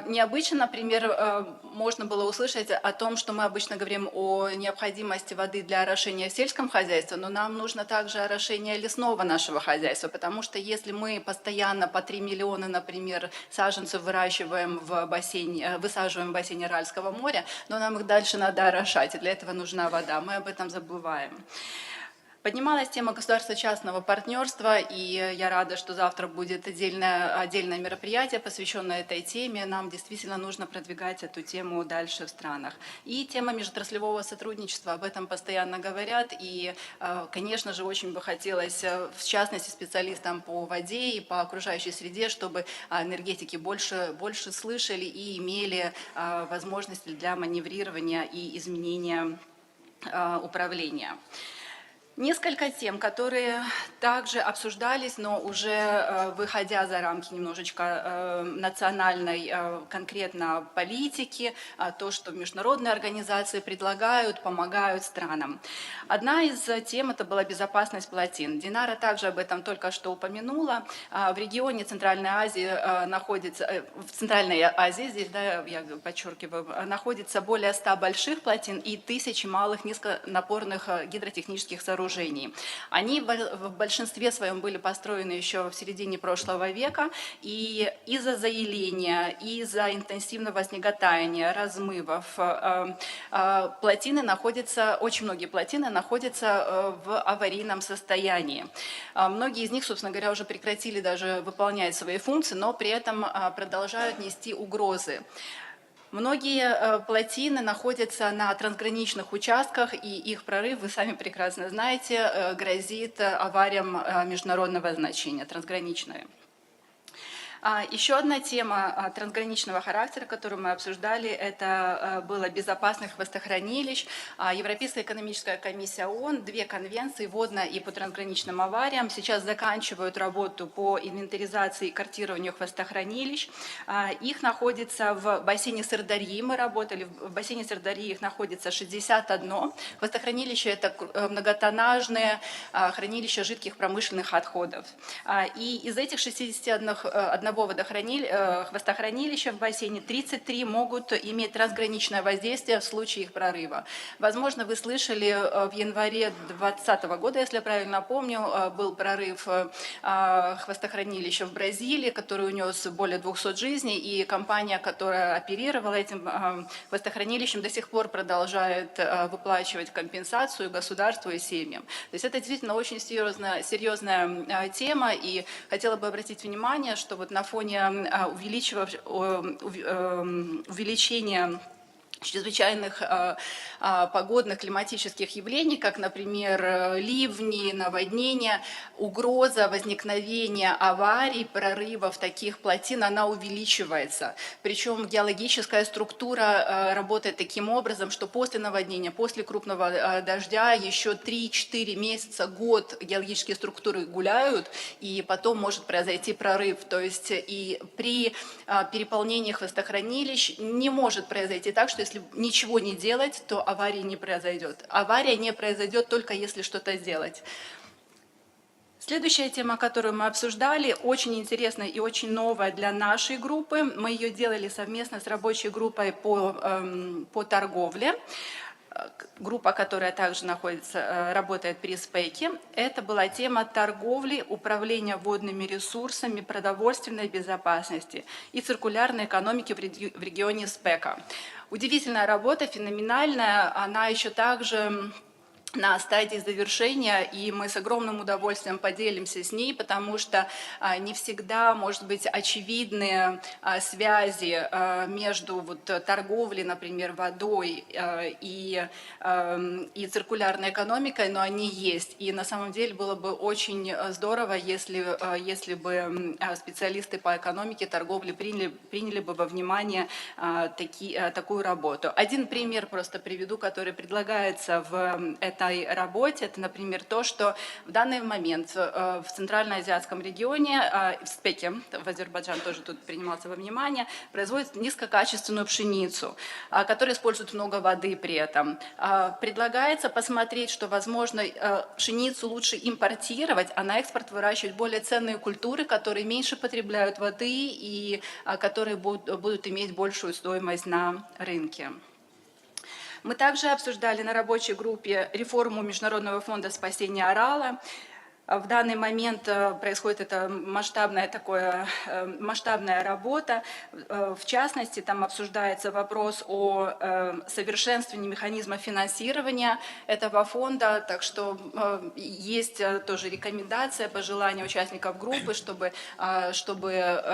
Необычно, например, можно было услышать о том, что мы обычно говорим о необходимости воды для орошения в сельском хозяйстве, но нам нужно также орошение лесного нашего хозяйства, потому что если мы постоянно по 3 миллиона, например, саженцев высаживаем в бассейне Аральского моря, но нам их дальше надо орошать, и для этого нужна вода. Мы об этом забываем. Поднималась тема государственно-частного партнерства, и я рада, что завтра будет отдельное мероприятие, посвященное этой теме. Нам действительно нужно продвигать эту тему дальше в странах. И тема межотраслевого сотрудничества, об этом постоянно говорят, и, конечно же, очень бы хотелось, в частности, специалистам по воде и по окружающей среде, чтобы энергетики больше слышали и имели возможности для маневрирования и изменения управления. Несколько тем, которые также обсуждались, но уже выходя за рамки немножечко национальной конкретно политики, то, что международные организации предлагают, помогают странам. Одна из тем – это была безопасность плотин. Динара также об этом только что упомянула. В регионе Центральной Азии в Центральной Азии, здесь, да, я подчеркиваю, находится более 100 больших плотин и тысячи малых низконапорных гидротехнических сооружений. Они в большинстве своем были построены еще в середине прошлого века, и из-за заиления, из-за интенсивного снеготаяния, размывов, очень многие плотины находятся в аварийном состоянии. Многие из них, собственно говоря, уже прекратили даже выполнять свои функции, но при этом продолжают нести угрозы. Многие плотины находятся на трансграничных участках, и их прорыв, вы сами прекрасно знаете, грозит авариям международного значения, трансграничные. Еще одна тема трансграничного характера, которую мы обсуждали, это было безопасных хвостохранилищ. Европейская экономическая комиссия ООН, 2 конвенции, водная и по трансграничным авариям, сейчас заканчивают работу по инвентаризации и картированию хвостохранилищ. Их находится в бассейне Сырдарьи, мы работали, в бассейне Сырдарьи их находится 61. Хвостохранилище – это многотоннажные хранилища жидких промышленных отходов. И из этих 61 хвостохранилища в бассейне 33 могут иметь трансграничное воздействие в случае их прорыва. Возможно, вы слышали, в январе 2020 года, если я правильно помню, был прорыв хвостохранилища в Бразилии, который унес более 200 жизней, и компания, которая оперировала этим хвостохранилищем, до сих пор продолжает выплачивать компенсацию государству и семьям. То есть это действительно очень серьезная тема, и хотела бы обратить внимание, что вот на фоне увеличения чрезвычайных погодных климатических явлений, как, например, ливни, наводнения, угроза возникновения аварий, прорывов таких плотин, она увеличивается. Причем геологическая структура работает таким образом, что после наводнения, после крупного дождя еще 3-4 месяца, год геологические структуры гуляют, и потом может произойти прорыв. То есть и при переполнении хвостохранилищ не может произойти так, что если ничего не делать, то аварии не произойдет. Авария не произойдет только если что-то сделать. Следующая тема, которую мы обсуждали, очень интересная и очень новая для нашей группы. Мы ее делали совместно с рабочей группой по торговле. группа, которая также работает при СПЕКе, это была тема торговли, управления водными ресурсами, продовольственной безопасности и циркулярной экономики в регионе СПЕКа. Удивительная работа, феноменальная, она еще также на стадии завершения, и мы с огромным удовольствием поделимся с ней, потому что не всегда, может быть, очевидные связи между торговлей, например, водой и циркулярной экономикой, но они есть. И на самом деле было бы очень здорово, если бы специалисты по экономике, торговле приняли бы во внимание такую работу. Один пример просто приведу, который предлагается в этой работе, это, например, то, что в данный момент в Центральноазиатском регионе, в СПЕКе, в Азербайджан тоже тут принимался во внимание, производят низкокачественную пшеницу, которая использует много воды при этом. Предлагается посмотреть, что, возможно, пшеницу лучше импортировать, а на экспорт выращивать более ценные культуры, которые меньше потребляют воды и которые будут иметь большую стоимость на рынке. Мы также обсуждали на рабочей группе реформу Международного фонда спасения Арала. В данный момент происходит эта масштабная работа. В частности, там обсуждается вопрос о совершенствовании механизма финансирования этого фонда. Так что есть тоже рекомендация, пожелания участников группы, чтобы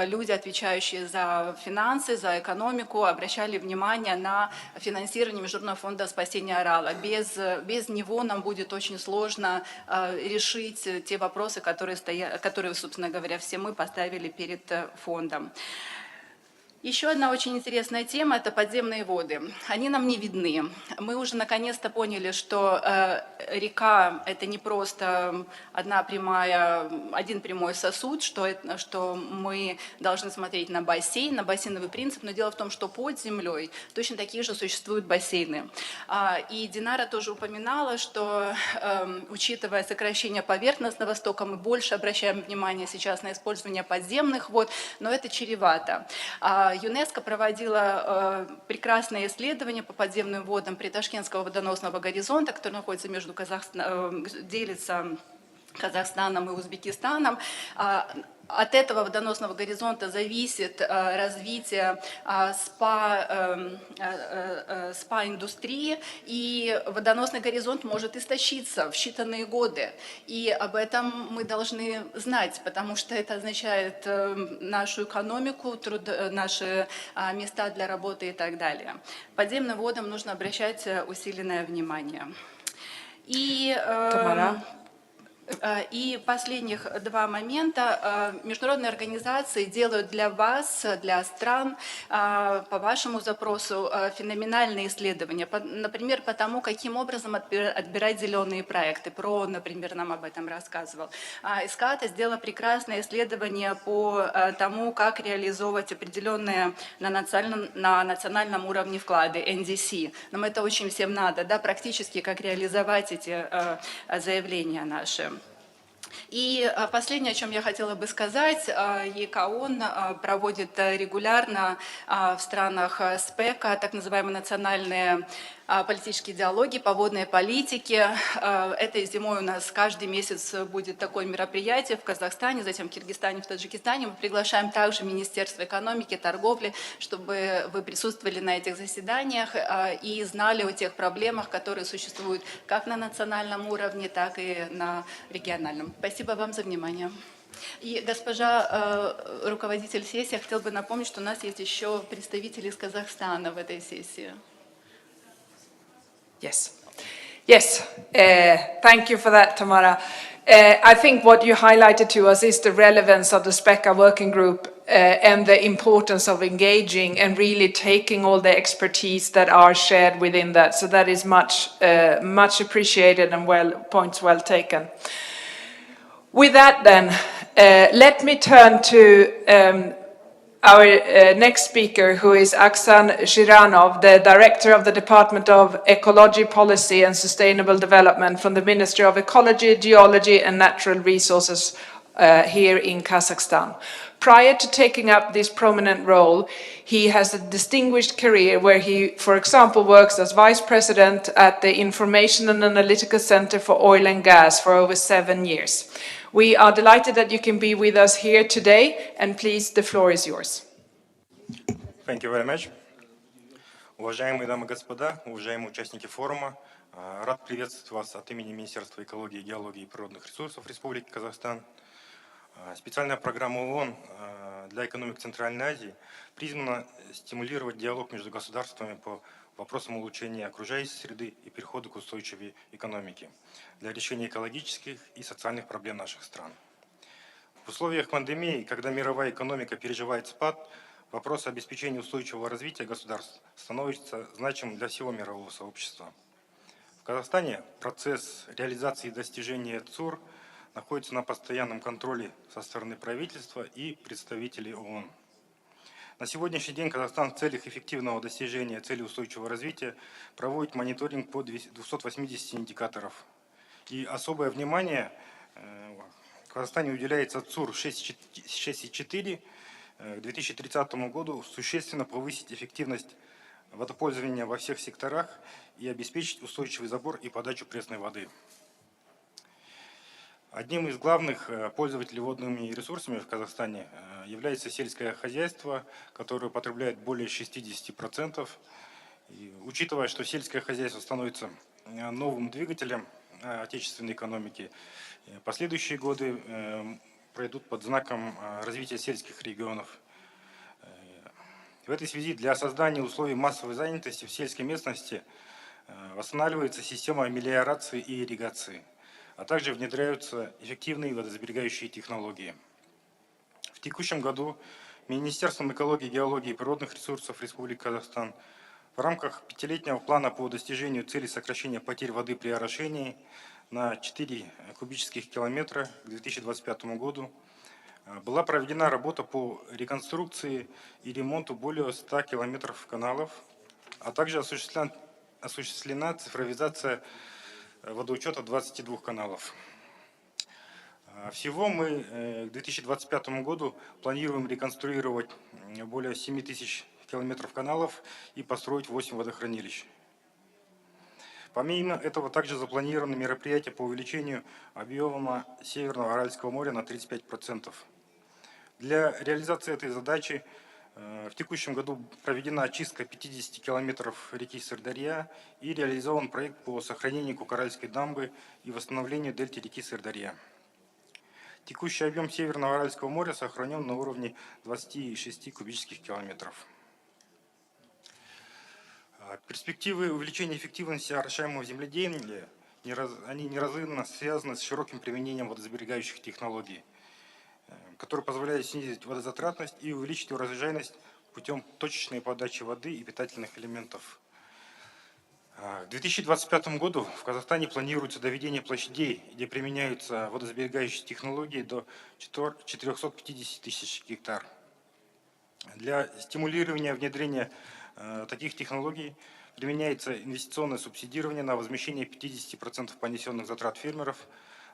люди, отвечающие за финансы, за экономику, обращали внимание на финансирование Международного фонда спасения Арала. Без него нам будет очень сложно решить те вопросы, которые, собственно говоря, все мы поставили перед фондом. Еще одна очень интересная тема – это подземные воды. Они нам не видны. Мы уже наконец-то поняли, что река – это не просто один прямой сосуд, что мы должны смотреть на бассейн, на бассейновый принцип, но дело в том, что под землей точно такие же существуют бассейны. И Динара тоже упоминала, что, учитывая сокращение поверхностного стока, мы больше обращаем внимание сейчас на использование подземных вод, но это чревато. ЮНЕСКО проводила прекрасное исследование по подземным водам при Ташкентского водоносного горизонта, который находится между делится Казахстаном и Узбекистаном. От этого водоносного горизонта зависит развитие СПА-индустрии, и водоносный горизонт может истощиться в считанные годы. И об этом мы должны знать, потому что это означает нашу экономику, наши места для работы и так далее. Подземным водам нужно обращать усиленное внимание. И последних два момента. Международные организации делают для вас, для стран, по вашему запросу феноменальные исследования. Например, по тому, каким образом отбирать зеленые проекты. Например, нам об этом рассказывал. ESCAP сделала прекрасное исследование по тому, как реализовывать определенные на национальном уровне вклады, NDC. Нам это очень всем надо, да, практически как реализовать эти заявления наши. И последнее, о чем я хотела бы сказать, ЕКОН проводит регулярно в странах СПЕКа так называемые национальные политические диалоги по водной политике. Этой зимой у нас каждый месяц будет такое мероприятие в Казахстане, затем в Киргизстане, в Таджикистане. Мы приглашаем также Министерство экономики, торговли, чтобы вы присутствовали на этих заседаниях и знали о тех проблемах, которые существуют как на национальном уровне, так и на региональном. Спасибо вам за внимание. И госпожа руководитель сессии, я хотела бы напомнить, что у нас есть еще представители из Казахстана в этой сессии. Yes, thank you for that, Tamara. I think what you highlighted to us is the relevance of the SPECA working group and the importance of engaging and really taking all the expertise that are shared within that. So that is much appreciated and points well taken. With that then, let me turn to our next speaker, who is Aksan Shiranov, the Director of the Department of Ecology Policy and Sustainable Development from the Ministry of Ecology, Geology and Natural Resources here in Kazakhstan. Prior to taking up this prominent role, he has a distinguished career where he, for example, works as vice president at the Information and Analytical Center for Oil and Gas for over 7 years. We are delighted that you can be with us here today, and please, the floor is yours. Thank you very much. Уважаемые дамы и господа, уважаемые участники форума, рад приветствовать вас от имени Министерства экологии, геологии и природных ресурсов Республики Казахстан. Специальная программа ООН для экономик Центральной Азии призвана стимулировать диалог между государствами по вопросам улучшения окружающей среды и перехода к устойчивой экономике для решения экологических и социальных проблем наших стран. В условиях пандемии, когда мировая экономика переживает спад, вопрос обеспечения устойчивого развития государств становится значимым для всего мирового сообщества. В Казахстане процесс реализации и достижения ЦУР находится на постоянном контроле со стороны правительства и представителей ООН. На сегодняшний день Казахстан в целях эффективного достижения целей устойчивого развития проводит мониторинг по 280 индикаторов. И особое внимание в Казахстане уделяется ЦУР 6.4 к 2030 году существенно повысить эффективность водопользования во всех секторах и обеспечить устойчивый забор и подачу пресной воды. Одним из главных пользователей водными ресурсами в Казахстане является сельское хозяйство, которое потребляет более 60%. И, учитывая, что сельское хозяйство становится новым двигателем отечественной экономики, последующие годы пройдут под знаком развития сельских регионов. В этой связи для создания условий массовой занятости в сельской местности восстанавливается система мелиорации и ирригации, а также внедряются эффективные водосберегающие технологии. В текущем году Министерством экологии, геологии и природных ресурсов Республики Казахстан в рамках 5-летнего плана по достижению цели сокращения потерь воды при орошении на 4 кубических километра к 2025 году была проведена работа по реконструкции и ремонту более 100 километров каналов, а также осуществлена цифровизация водоучета 22 каналов. Всего мы к 2025 году планируем реконструировать более 7 тысяч километров каналов и построить 8 водохранилищ. Помимо этого, также запланированы мероприятия по увеличению объема Северного Аральского моря на 35%. Для реализации этой задачи в текущем году проведена очистка 50 километров реки Сырдарья и реализован проект по сохранению Кукаральской дамбы и восстановлению дельты реки Сырдарья. Текущий объем Северного Аральского моря сохранен на уровне 26 кубических километров. Перспективы увеличения эффективности орошаемого земледелия они неразрывно связаны с широким применением водосберегающих технологий, которые позволяют снизить водозатратность и увеличить урожайность путем точечной подачи воды и питательных элементов. К 2025 году в Казахстане планируется доведение площадей, где применяются водосберегающие технологии, до 450 тысяч гектар. Для стимулирования внедрения таких технологий применяется инвестиционное субсидирование на возмещение 50% понесенных затрат фермеров,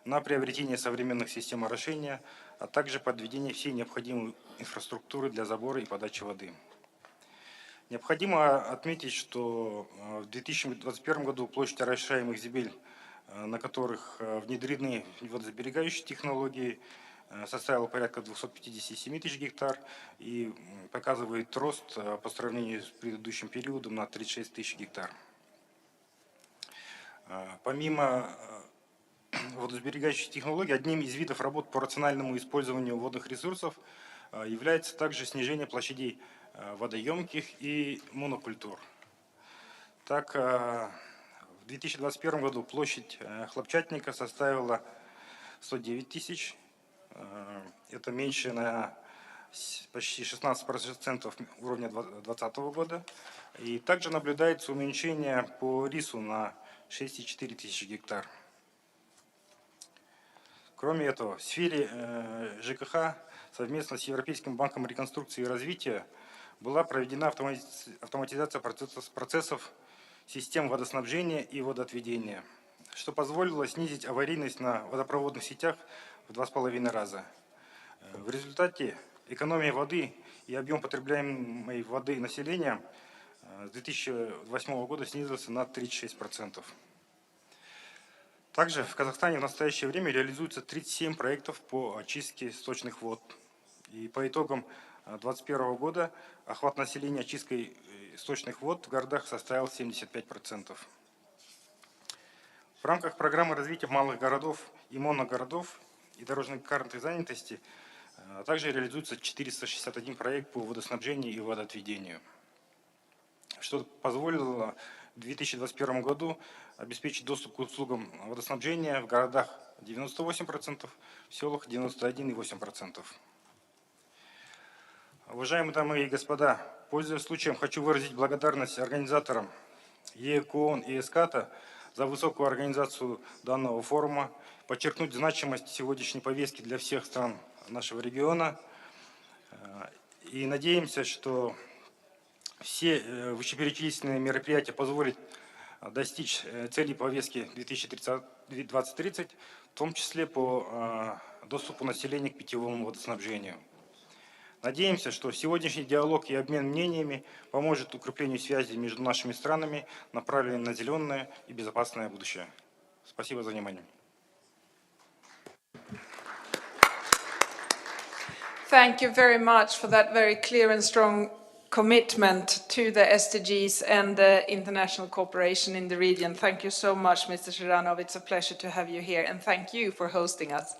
на приобретение современных систем орошения, а также подведение всей необходимой инфраструктуры для забора и подачи воды. Необходимо отметить, что в 2021 году площадь орошаемых земель, на которых внедрены водосберегающие технологии, составила порядка 257 тысяч гектар и показывает рост по сравнению с предыдущим периодом на 36 тысяч гектар. Помимо водосберегающих технологий, одним из видов работ по рациональному использованию водных ресурсов является также снижение площадей водоемких и монокультур. Так, в 2021 году площадь хлопчатника составила 109 тысяч. Это меньше на почти 16% уровня 2020 года. И также наблюдается уменьшение по рису на 6,4 тысячи гектар. Кроме этого, в сфере ЖКХ совместно с Европейским банком реконструкции и развития была проведена автоматизация процессов систем водоснабжения и водоотведения, что позволило снизить аварийность на водопроводных сетях в 2,5 раза. В результате экономия воды и объем потребляемой воды населением с 2008 года снизился на 36%. Также в Казахстане в настоящее время реализуется 37 проектов по очистке сточных вод. И по итогам 2021 года охват населения очисткой сточных вод в городах составил 75%. В рамках программы развития малых городов и моногородов и дорожной карты занятости также реализуется 461 проект по водоснабжению и водоотведению, что позволило в 2021 году обеспечить доступ к услугам водоснабжения в городах 98%, в селах 91,8%. Уважаемые дамы и господа, пользуясь случаем, хочу выразить благодарность организаторам ЕКОН и ESCAP за высокую организацию данного форума, подчеркнуть значимость сегодняшней повестки для всех стран нашего региона. И надеемся, что все вышеперечисленные мероприятия позволят достичь целей повестки 2030, в том числе по доступу населения к питьевому водоснабжению. Надеемся, что сегодняшний диалог и обмен мнениями поможет укреплению связи между нашими странами, направленной на зеленое и безопасное будущее. Спасибо за внимание. Thank you very much for that very clear and strong commitment to the SDGs and the international cooperation in the region. Thank you so much, Mr. Shiranov. It's a pleasure to have you here, and thank you for hosting us.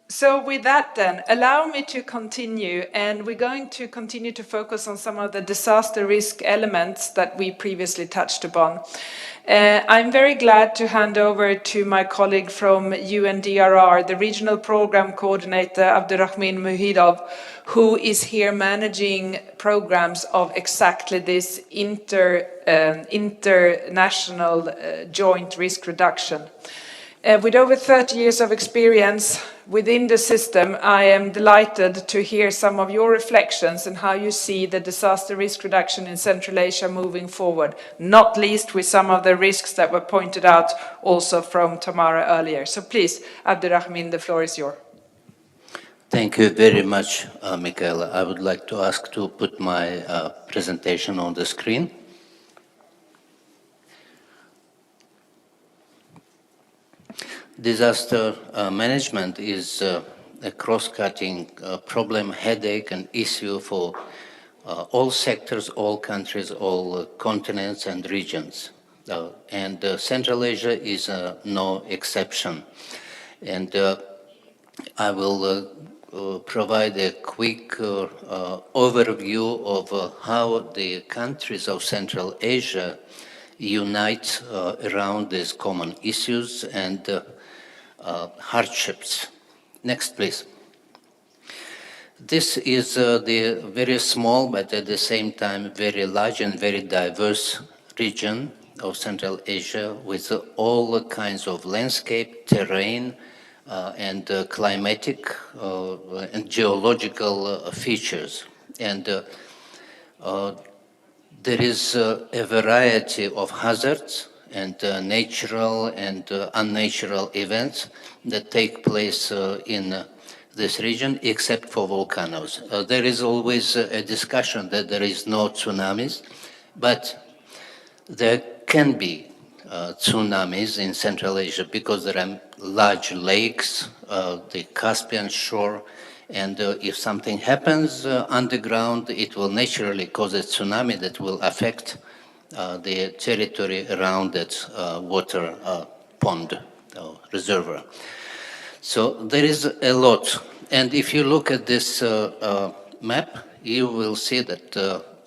So with that then, allow me to continue, and we're going to continue to focus on some of the disaster risk elements that we previously touched upon. I'm very glad to hand over to my colleague from UNDRR, the Regional Program Coordinator, Abdurrahman Muhidov, who is here managing programs of exactly this international joint risk reduction. With over 30 years of experience within the system, I am delighted to hear some of your reflections on how you see the disaster risk reduction in Central Asia moving forward, not least with some of the risks that were pointed out also from Tamara earlier. So please, Abdurrahman, the floor is yours. Thank you very much, Michaela. I would like to ask to put my presentation on the screen. Disaster management is a cross-cutting problem, headache, and issue for all sectors, all countries, all continents and regions. And Central Asia is no exception. And I will provide a quick overview of how the countries of Central Asia unite around these common issues and hardships. Next, please. This is the very small, but at the same time very large and very diverse region of Central Asia with all kinds of landscape, terrain, and climatic and geological features. And there is a variety of hazards and natural and unnatural events that take place in this region, except for volcanoes. There is always a discussion that there is no tsunamis, but there can be tsunamis in Central Asia because there are large lakes, the Caspian shore, and if something happens underground, it will naturally cause a tsunami that will affect the territory around that water pond or reservoir. So there is a lot. And if you look at this map, you will see that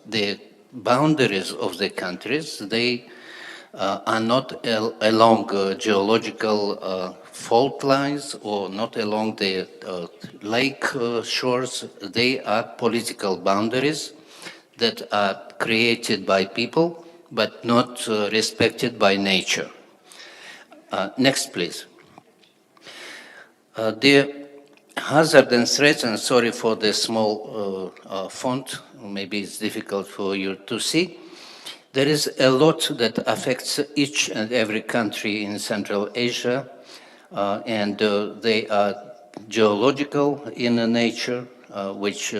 the boundaries of the countries, they are not along geological fault lines or not along the lake shores. They are political boundaries that are created by people but not respected by nature. Next, please. The hazard and threats, and sorry for the small font, maybe it's difficult for you to see. There is a lot that affects each and every country in Central Asia, and they are geological in nature, which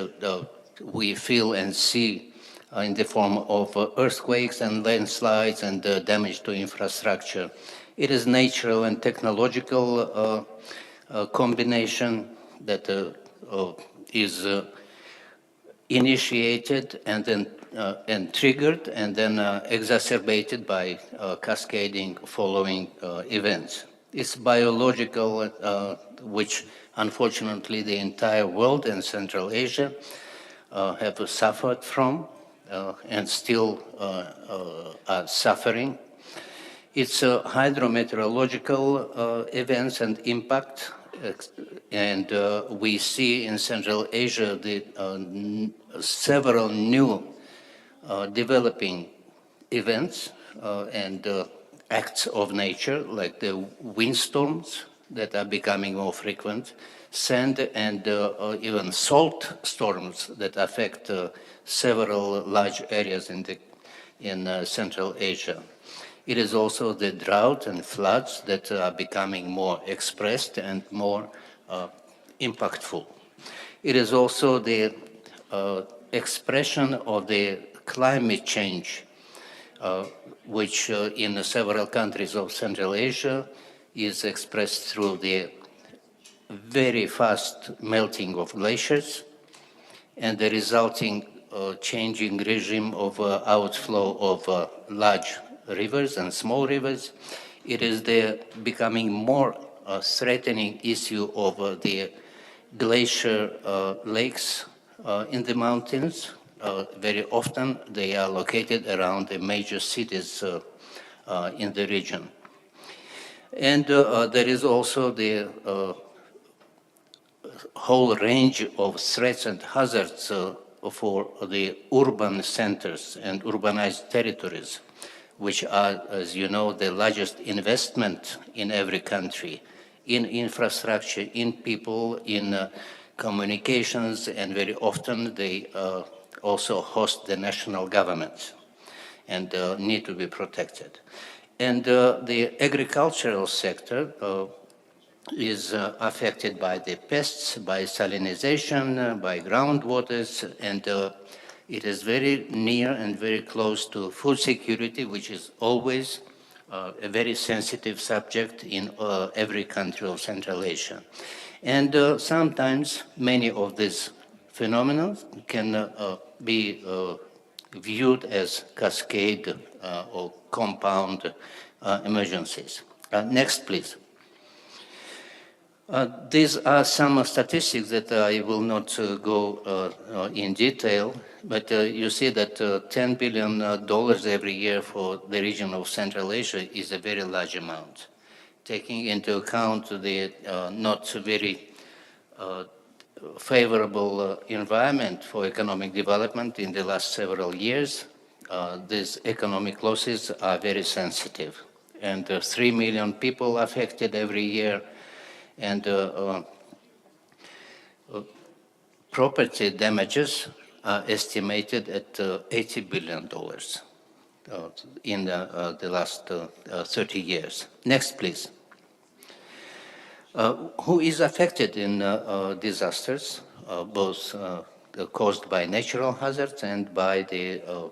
we feel and see in the form of earthquakes and landslides and damage to infrastructure. It is natural and technological combination that is initiated and then and triggered and then exacerbated by cascading following events. It's biological, which unfortunately the entire world and Central Asia have suffered from and still are suffering. It's hydrometeorological events and impact, and we see in Central Asia the several new developing events and acts of nature, like the windstorms that are becoming more frequent, sand and even salt storms that affect several large areas in Central Asia. It is also the drought and floods that are becoming more expressed and more impactful. It is also the expression of the climate change, which in several countries of Central Asia is expressed through the very fast melting of glaciers and the resulting changing regime of outflow of large rivers and small rivers. It is the becoming more threatening issue of the glacier lakes in the mountains. Very often they are located around the major cities in the region. And there is also the whole range of threats and hazards for the urban centers and urbanized territories, which are, as you know, the largest investment in every country, in infrastructure, in people, in communications, and very often they also host the national government and need to be protected. And the agricultural sector is affected by the pests, by salinization, by groundwaters, and it is very near and very close to food security, which is always a very sensitive subject in every country of Central Asia. And sometimes many of these phenomena can be viewed as cascade or compound emergencies. Next, please. These are some statistics that I will not go in detail, but you see that $10 billion every year for the region of Central Asia is a very large amount, taking into account the not very favorable environment for economic development in the last several years. These economic losses are very sensitive, and 3 million people affected every year, and property damages are estimated at $80 billion in the last 30 years. Next, please. Who is affected in disasters, both caused by natural hazards and by the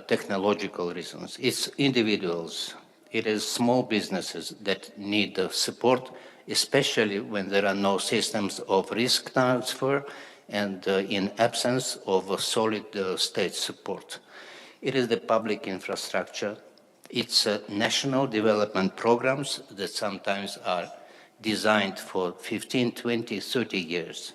technological reasons? It's individuals. It is small businesses that need support, especially when there are no systems of risk transfer and in absence of solid state support. It is the public infrastructure. It's national development programs that sometimes are designed for 15, 20, 30 years.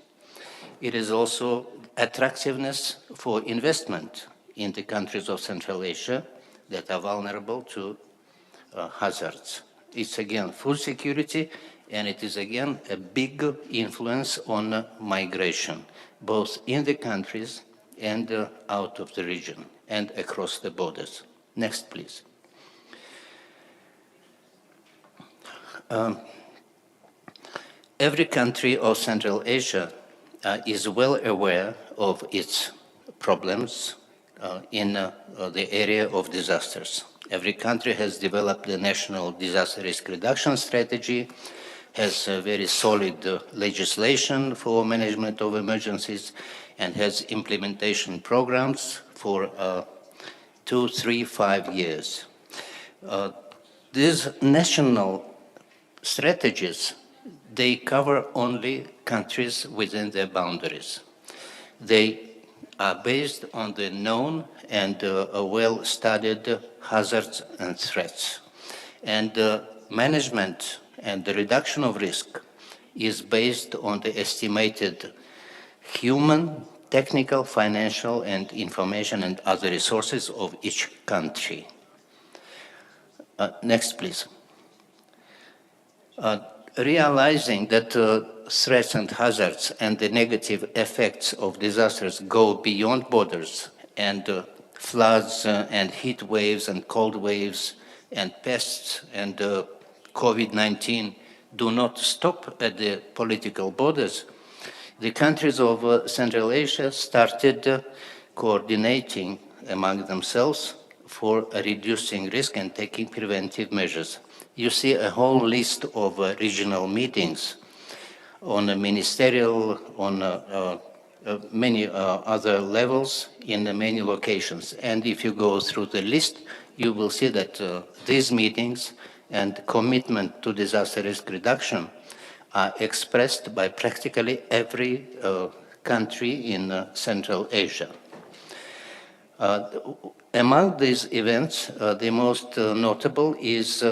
It is also attractiveness for investment in the countries of Central Asia that are vulnerable to hazards. It's again food security, and it is again a big influence on migration, both in the countries and out of the region and across the borders. Next, please. Every country of Central Asia is well aware of its problems in the area of disasters. Every country has developed the national disaster risk reduction strategy, has very solid legislation for management of emergencies and has implementation programs for 2, 3, 5 years. These national strategies, they cover only countries within their boundaries. They are based on the known and well-studied hazards and threats. And management and the reduction of risk is based on the estimated human, technical, financial, and information and other resources of each country. Next, please. Realizing that threats and hazards and the negative effects of disasters go beyond borders, and floods and heat waves and cold waves and pests and COVID-19 do not stop at the political borders, the countries of Central Asia started coordinating among themselves for reducing risk and taking preventive measures. You see a whole list of regional meetings on a ministerial, on many other levels in many locations. And if you go through the list, you will see that these meetings and commitment to disaster risk reduction are expressed by practically every country in Central Asia. Among these events, the most notable is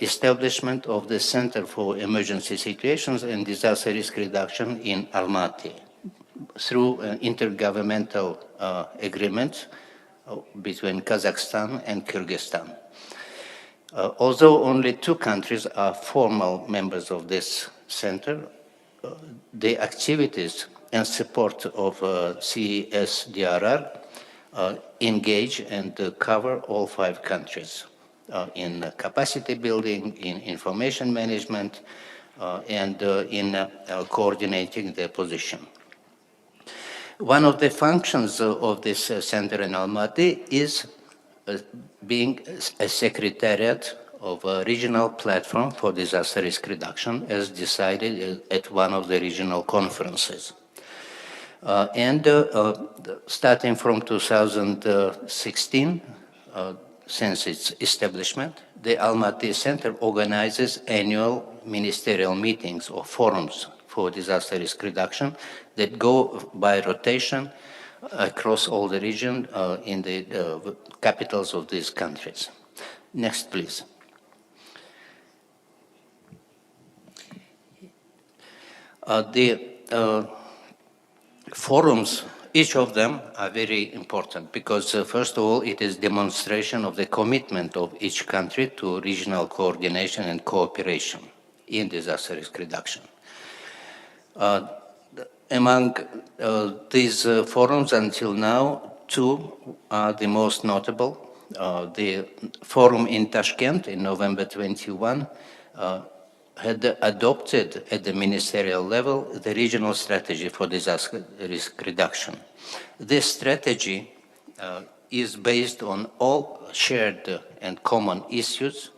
establishment of the Center for Emergency Situations and Disaster Risk Reduction in Almaty through an intergovernmental agreement between Kazakhstan and Kyrgyzstan. Although only 2 countries are formal members of this center, the activities and support of CSDRR engage and cover all 5 countries in capacity building, in information management, and in coordinating their position. One of the functions of this center in Almaty is being a secretariat of a regional platform for disaster risk reduction, as decided at one of the regional conferences. Starting from 2016, since its establishment, the Almaty Center organizes annual ministerial meetings or forums for disaster risk reduction that go by rotation across all the region in the capitals of these countries. Next, please. The forums, each of them are very important because first of all, it is demonstration of the commitment of each country to regional coordination and cooperation in disaster risk reduction. Among these forums until now, 2 are the most notable. The forum in Tashkent in November 21 had adopted at the ministerial level the regional strategy for disaster risk reduction. This strategy is based on all shared and common issues,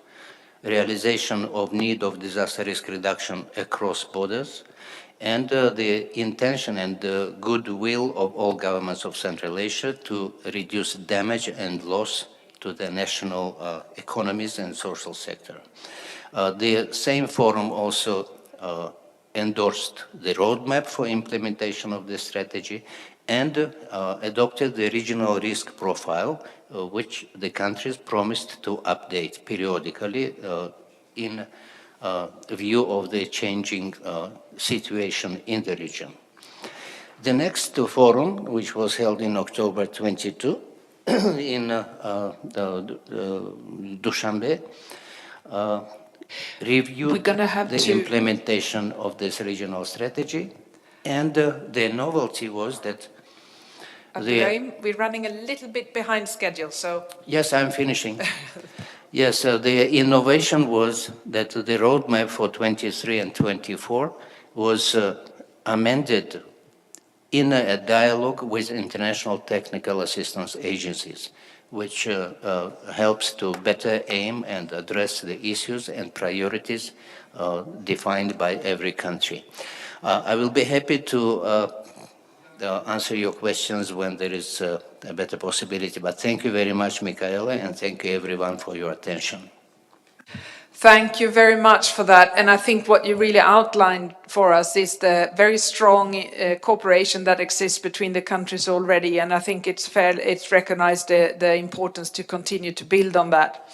realization of need of disaster risk reduction across borders, and the intention and the goodwill of all governments of Central Asia to reduce damage and loss to the national economies and social sector. The same forum also endorsed the roadmap for implementation of this strategy and adopted the regional risk profile, which the countries promised to update periodically in view of the changing situation in the region. The next forum, which was held in October 22 in Dushanbe, reviewed the implementation of this regional strategy, and the novelty was that we're running a little bit behind schedule, so... Yes, I'm finishing. Yes, the innovation was that the roadmap for 23 and 24 was amended in a dialogue with international technical assistance agencies, which helps to better aim and address the issues and priorities defined by every country. I will be happy to answer your questions when there is a better possibility. But thank you very much, Michaela, and thank you everyone for your attention. Thank you very much for that. And I think what you really outlined for us is the very strong cooperation that exists between the countries already. And I think it's recognized the importance to continue to build on that.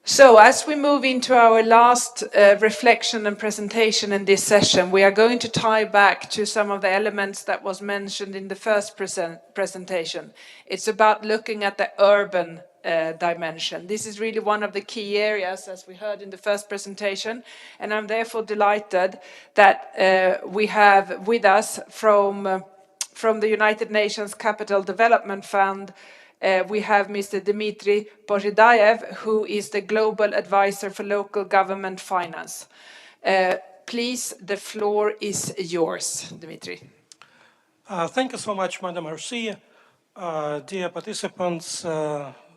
So as we move into our last reflection and presentation in this session, we are going to tie back to some of the elements that was mentioned in the first presentation. It's about looking at the urban dimension. This is really one of the key areas, as we heard in the first presentation, and I'm therefore delighted that we have with us from the United Nations Capital Development Fund, we have Mr. Dmitry Pozhidayev, who is the Global Advisor for Local Government Finance. Please, the floor is yours, Dmitry. Thank you so much, Madam RC. Dear participants,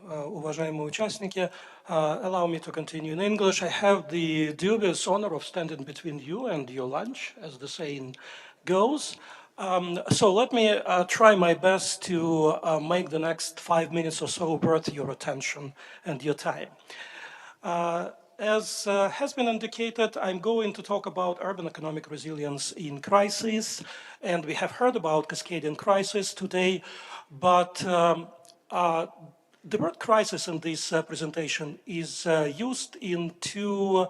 уважаемые участники, allow me to continue in English. I have the dubious honor of standing between you and your lunch, as the saying goes. So let me try my best to make the next 5 minutes or so worth your attention and your time. As has been indicated, I'm going to talk about urban economic resilience in crisis, and we have heard about cascading crisis today, but the word crisis in this presentation is used in two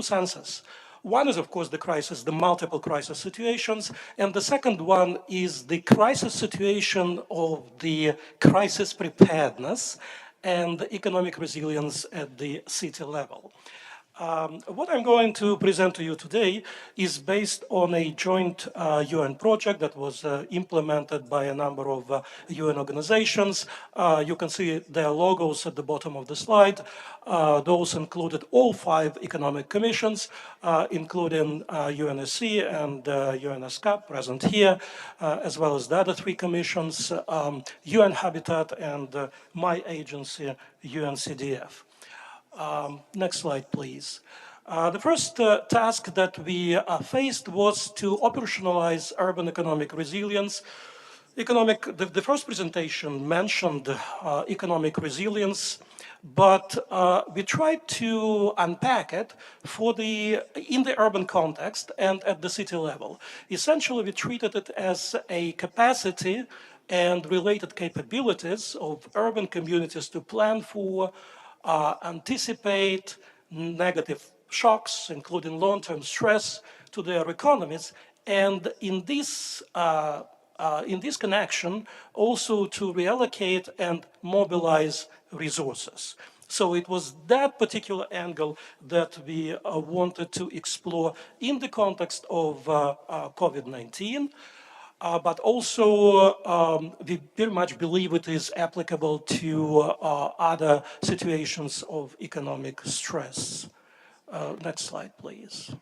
senses. One is, of course, the crisis, the multiple crisis situations, and the second one is the crisis situation of the crisis preparedness and economic resilience at the city level. What I'm going to present to you today is based on a joint UN project that was implemented by a number of UN organizations. You can see their logos at the bottom of the slide. Those included all 5 economic commissions, including UNSC and ESCAP present here, as well as the other 3 commissions, UN Habitat and my agency, UNCDF. Next slide, please. The first task that we faced was to operationalize urban economic resilience. The first presentation mentioned economic resilience, but we tried to unpack it in the urban context and at the city level. Essentially, we treated it as a capacity and related capabilities of urban communities to plan for, anticipate negative shocks, including long-term stress to their economies, and in this connection, also to reallocate and mobilize resources. So it was that particular angle that we wanted to explore in the context of COVID-19. But also, we very much believe it is applicable to other situations of economic stress. Next slide, please.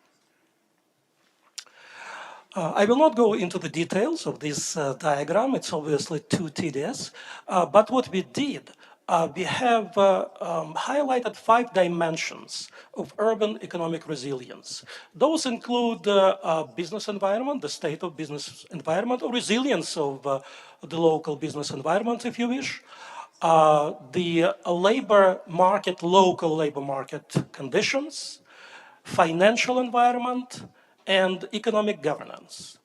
I will not go into the details of this diagram. It's obviously too tedious. But what we did, we have highlighted 5 dimensions of urban economic resilience. Those include business environment, the state of business environment, or resilience of the local business environment, if you wish, the labor market, local labor market conditions, financial environment, and economic governance.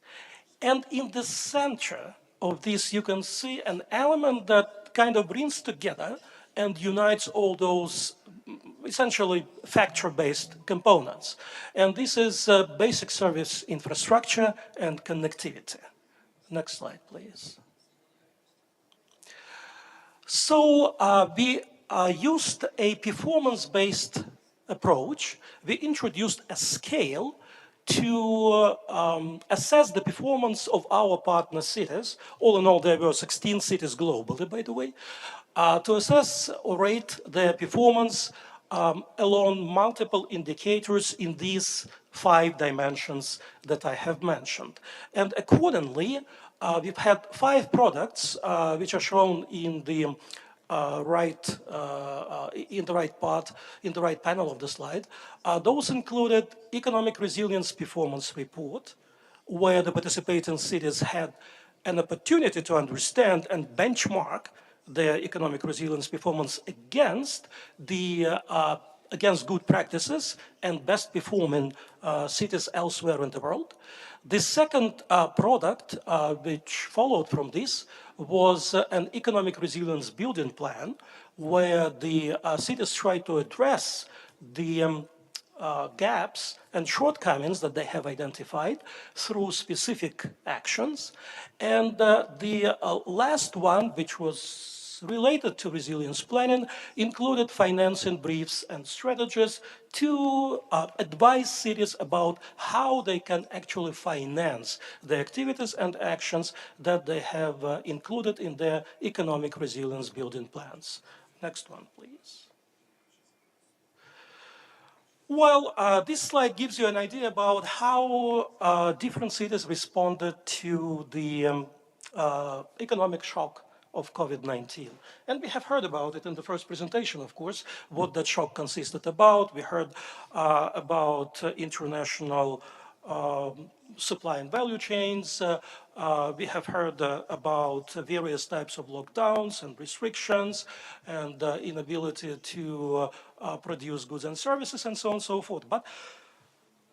And in the center of this, you can see an element that kind of brings together and unites all those essentially factor-based components. And this is basic service infrastructure and connectivity. Next slide, please. So we used a performance-based approach. We introduced a scale to assess the performance of our partner cities. All in all, there were 16 cities globally, by the way, to assess or rate their performance along multiple indicators in these 5 dimensions that I have mentioned. And accordingly, we've had 5 products which are shown in the right part, in the right panel of the slide. Those included economic resilience performance report, where the participating cities had an opportunity to understand and benchmark their economic resilience performance against against good practices and best performing cities elsewhere in the world. The second product which followed from this was an economic resilience building plan, where the cities tried to address the gaps and shortcomings that they have identified through specific actions. And the last one, which was related to resilience planning, included financing briefs and strategies to advise cities about how they can actually finance the activities and actions that they have included in their economic resilience building plans. Next one, please. Well, this slide gives you an idea about how different cities responded to the economic shock of COVID-19. And we have heard about it in the first presentation, of course, what that shock consisted about. We heard about international supply and value chains. We have heard about various types of lockdowns and restrictions and inability to produce goods and services and so on and so forth. But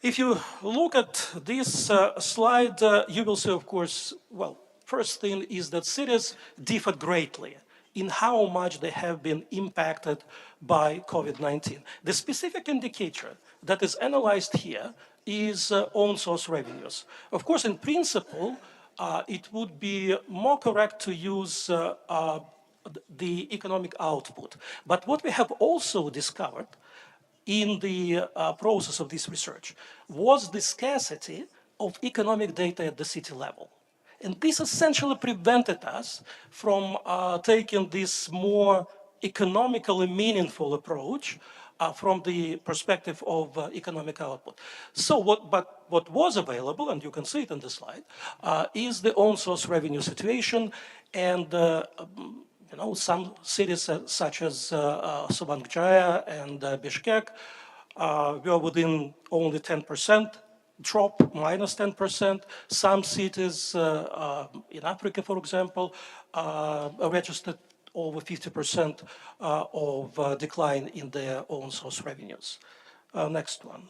if you look at this slide, you will see, of course, well, first thing is that cities differed greatly in how much they have been impacted by COVID-19. The specific indicator that is analyzed here is own source revenues. Of course, in principle, it would be more correct to use the economic output. But what we have also discovered in the process of this research was the scarcity of economic data at the city level. And this essentially prevented us from taking this more economically meaningful approach from the perspective of economic output. So what was available, and you can see it in the slide, is the own source revenue situation. And you know, some cities such as Sabancaya and Bishkek were within only 10% drop, minus 10%. Some cities in Africa, for example, registered over 50% of decline in their own source revenues. Next one.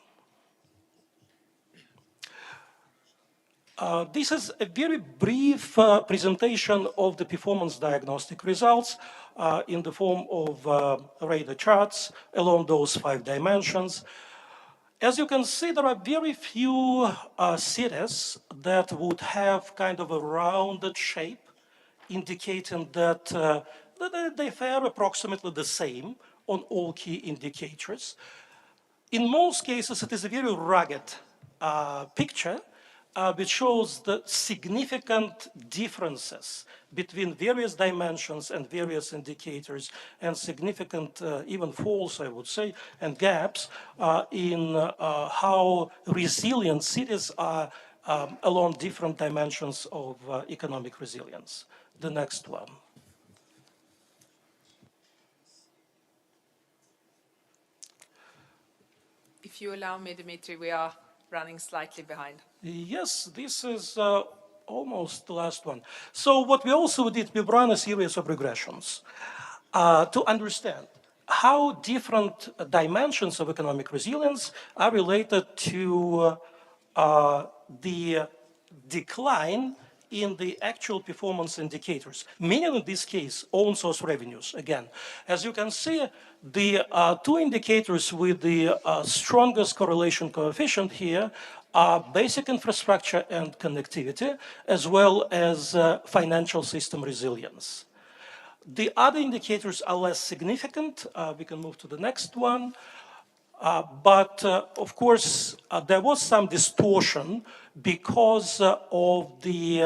This is a very brief presentation of the performance diagnostic results in the form of radar charts along those 5 dimensions. As you can see, there are very few cities that would have kind of a rounded shape, indicating that they fare approximately the same on all key indicators. In most cases, it is a very rugged picture, which shows the significant differences between various dimensions and various indicators, and significant, even falls, I would say, and gaps in how resilient cities are along different dimensions of economic resilience. The next one. If you allow me, Dmitry, we are running slightly behind. Yes, this is almost the last one. So what we also did, we ran a series of regressions to understand how different dimensions of economic resilience are related to the decline in the actual performance indicators, meaning in this case, own source revenues. Again, as you can see, the 2 indicators with the strongest correlation coefficient here are basic infrastructure and connectivity, as well as financial system resilience. The other indicators are less significant. We can move to the next one. But of course, there was some distortion because of the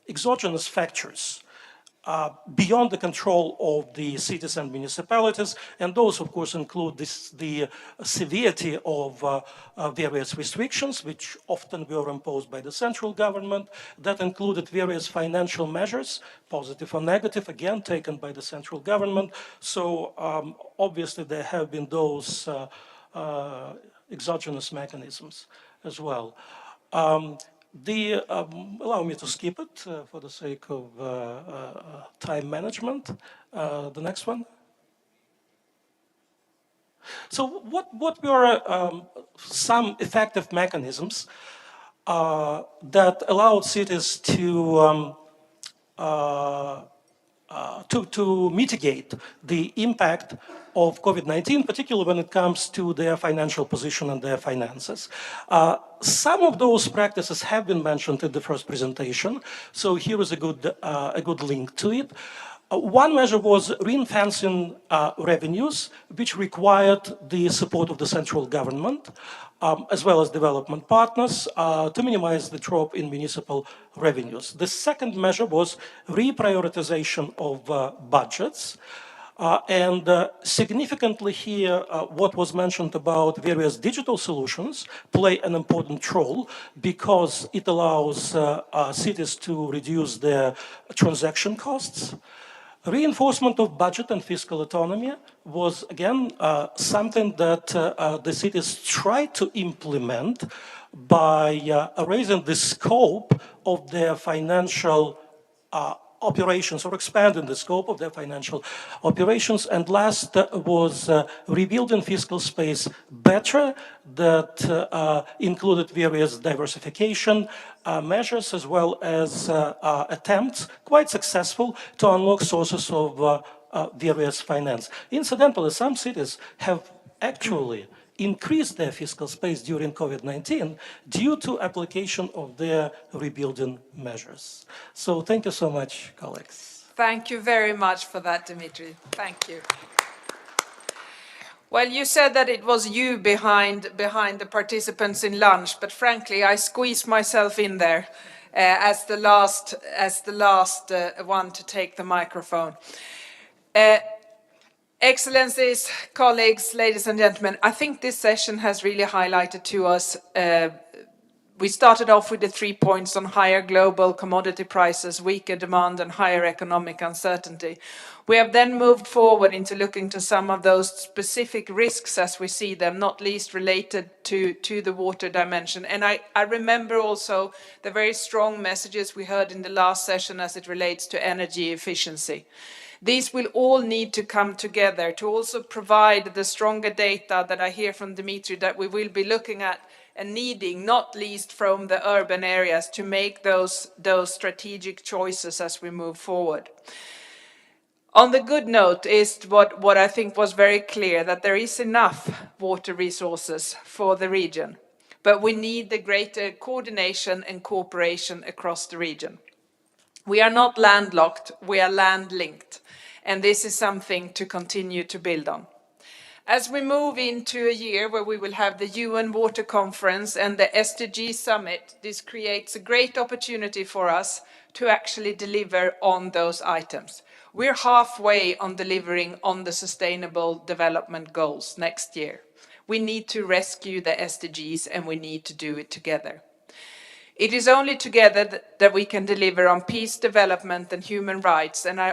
exogenous factors. beyond the control of the cities and municipalities, and those, of course, include the severity of various restrictions, which often were imposed by the central government. That included various financial measures, positive or negative, again, taken by the central government. So obviously there have been those exogenous mechanisms as well. Allow me to skip it for the sake of time management. The next one. So what were some effective mechanisms that allowed cities to mitigate the impact of COVID-19, particularly when it comes to their financial position and their finances? Some of those practices have been mentioned in the first presentation, so here is a good link to it. One measure was ring-fencing revenues, which required the support of the central government, as well as development partners, to minimize the drop in municipal revenues. The second measure was reprioritization of budgets. And significantly here, what was mentioned about various digital solutions play an important role because it allows cities to reduce their transaction costs. Reinforcement of budget and fiscal autonomy was, again, something that the cities tried to implement by raising the scope of their financial operations, or expanding the scope of their financial operations. And last was rebuilding fiscal space better, that included various diversification measures, as well as attempts, quite successful, to unlock sources of various finance. Incidentally, some cities have actually increased their fiscal space during COVID-19 due to application of their rebuilding measures. So thank you so much, colleagues. Thank you very much for that, Dimitri. Thank you. Well, you said that it was you behind the participants in lunch, but frankly, I squeezed myself in there as the last one to take the microphone. Excellencies, colleagues, ladies and gentlemen, I think this session has really highlighted to us, we started off with the 3 points on higher global commodity prices, weaker demand and higher economic uncertainty. We have then moved forward into looking to some of those specific risks as we see them, not least related to the water dimension. And I remember also the very strong messages we heard in the last session as it relates to energy efficiency. These will all need to come together to also provide the stronger data that I hear from Dimitri that we will be looking at and needing, not least from the urban areas, to make those strategic choices as we move forward. On the good note is what I think was very clear, that there is enough water resources for the region, but we need the greater coordination and cooperation across the region. We are not landlocked, we are land-linked, and this is something to continue to build on. As we move into a year where we will have the UN Water Conference and the SDG Summit, this creates a great opportunity for us to actually deliver on those items. We're halfway on delivering on the Sustainable Development Goals next year. We need to rescue the SDGs and we need to do it together. It is only together that we can deliver on peace, development and human rights. And I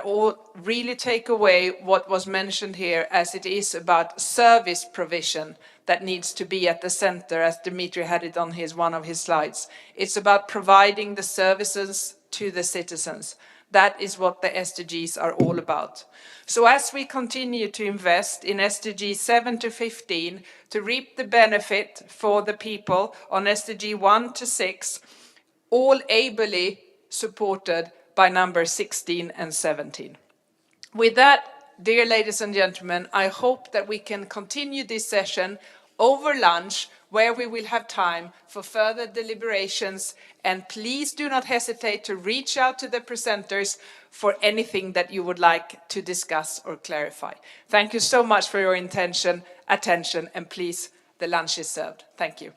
really take away what was mentioned here, as it is about service provision that needs to be at the center, as Dimitri had it on one of his slides. It's about providing the services to the citizens. That is what the SDGs are all about. So as we continue to invest in SDG 7 to 15 to reap the benefit for the people on SDG 1 to 6, all ably supported by number 16 and 17. With that, dear ladies and gentlemen, I hope that we can continue this session over lunch, where we will have time for further deliberations, and please do not hesitate to reach out to the presenters for anything that you would like to discuss or clarify. Thank you so much for your attention, and please, the lunch is served. Thank you.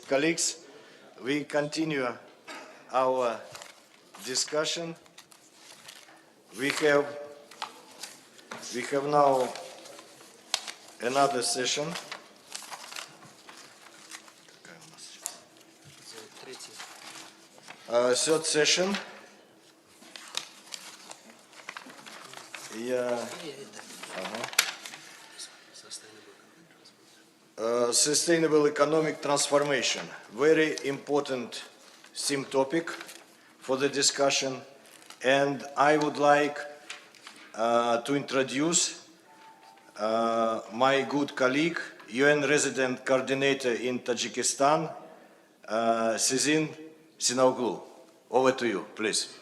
Colleagues, we continue our discussion. We have now another session. Third session. Sustainable economic transformation, very important theme topic for the discussion, and I would like to introduce my good colleague, UN resident coordinator in Tajikistan, Sizin Sinaoglu. Over to you, please.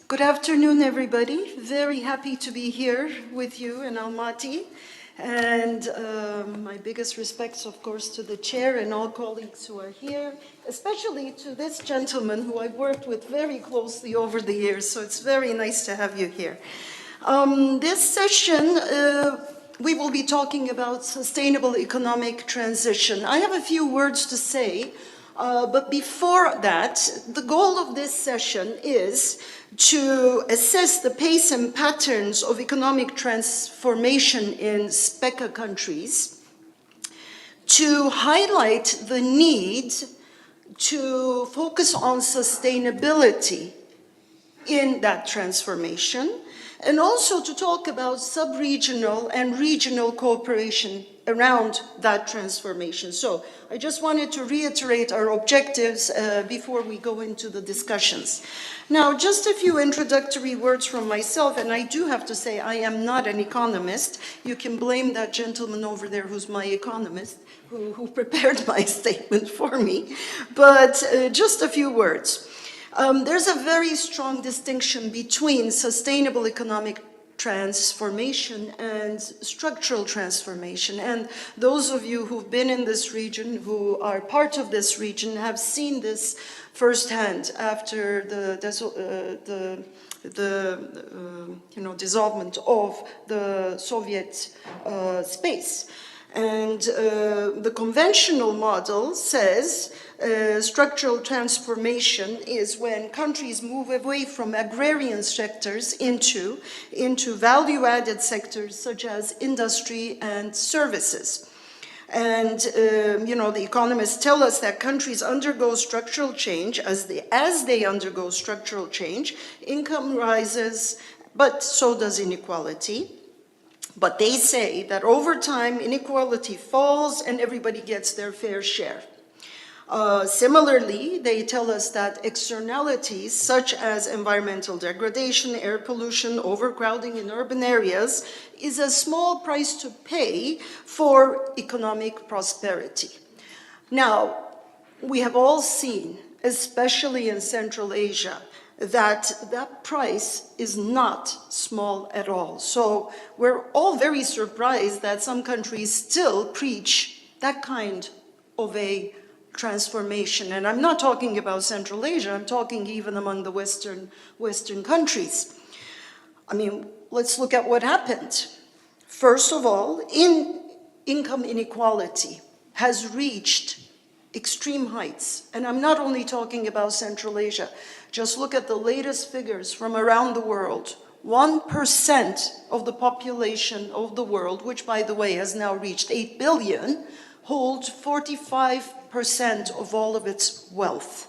Good afternoon, everybody. Very happy to be here with you in Almaty. And my biggest respects, of course, to the chair and all colleagues who are here, especially to this gentleman who I've worked with very closely over the years. So it's very nice to have you here. This session, we will be talking about sustainable economic transition. I have a few words to say, but before that, the goal of this session is to assess the pace and patterns of economic transformation in SPECA countries, to highlight the need to focus on sustainability in that transformation, and also to talk about sub-regional and regional cooperation around that transformation. So I just wanted to reiterate our objectives before we go into the discussions. Now, just a few introductory words from myself, and I do have to say I am not an economist. You can blame that gentleman over there who's my economist, who prepared my statement for me. But just a few words. There's a very strong distinction between sustainable economic transformation and structural transformation. And those of you who've been in this region, who are part of this region, have seen this firsthand after the dissolvement of the Soviet space. And the conventional model says structural transformation is when countries move away from agrarian sectors into value-added sectors such as industry and services. And, the economists tell us that countries undergo structural change. As they undergo structural change, income rises, but so does inequality. But they say that over time, inequality falls and everybody gets their fair share. Similarly, they tell us that externalities such as environmental degradation, air pollution, overcrowding in urban areas is a small price to pay for economic prosperity. Now, we have all seen, especially in Central Asia, that price is not small at all. So we're all very surprised that some countries still preach that kind of a transformation. And I'm not talking about Central Asia, I'm talking even among the Western countries. I mean, let's look at what happened. First of all, income inequality has reached extreme heights. And I'm not only talking about Central Asia. Just look at the latest figures from around the world. 1% of the population of the world, which by the way has now reached 8 billion, holds 45% of all of its wealth.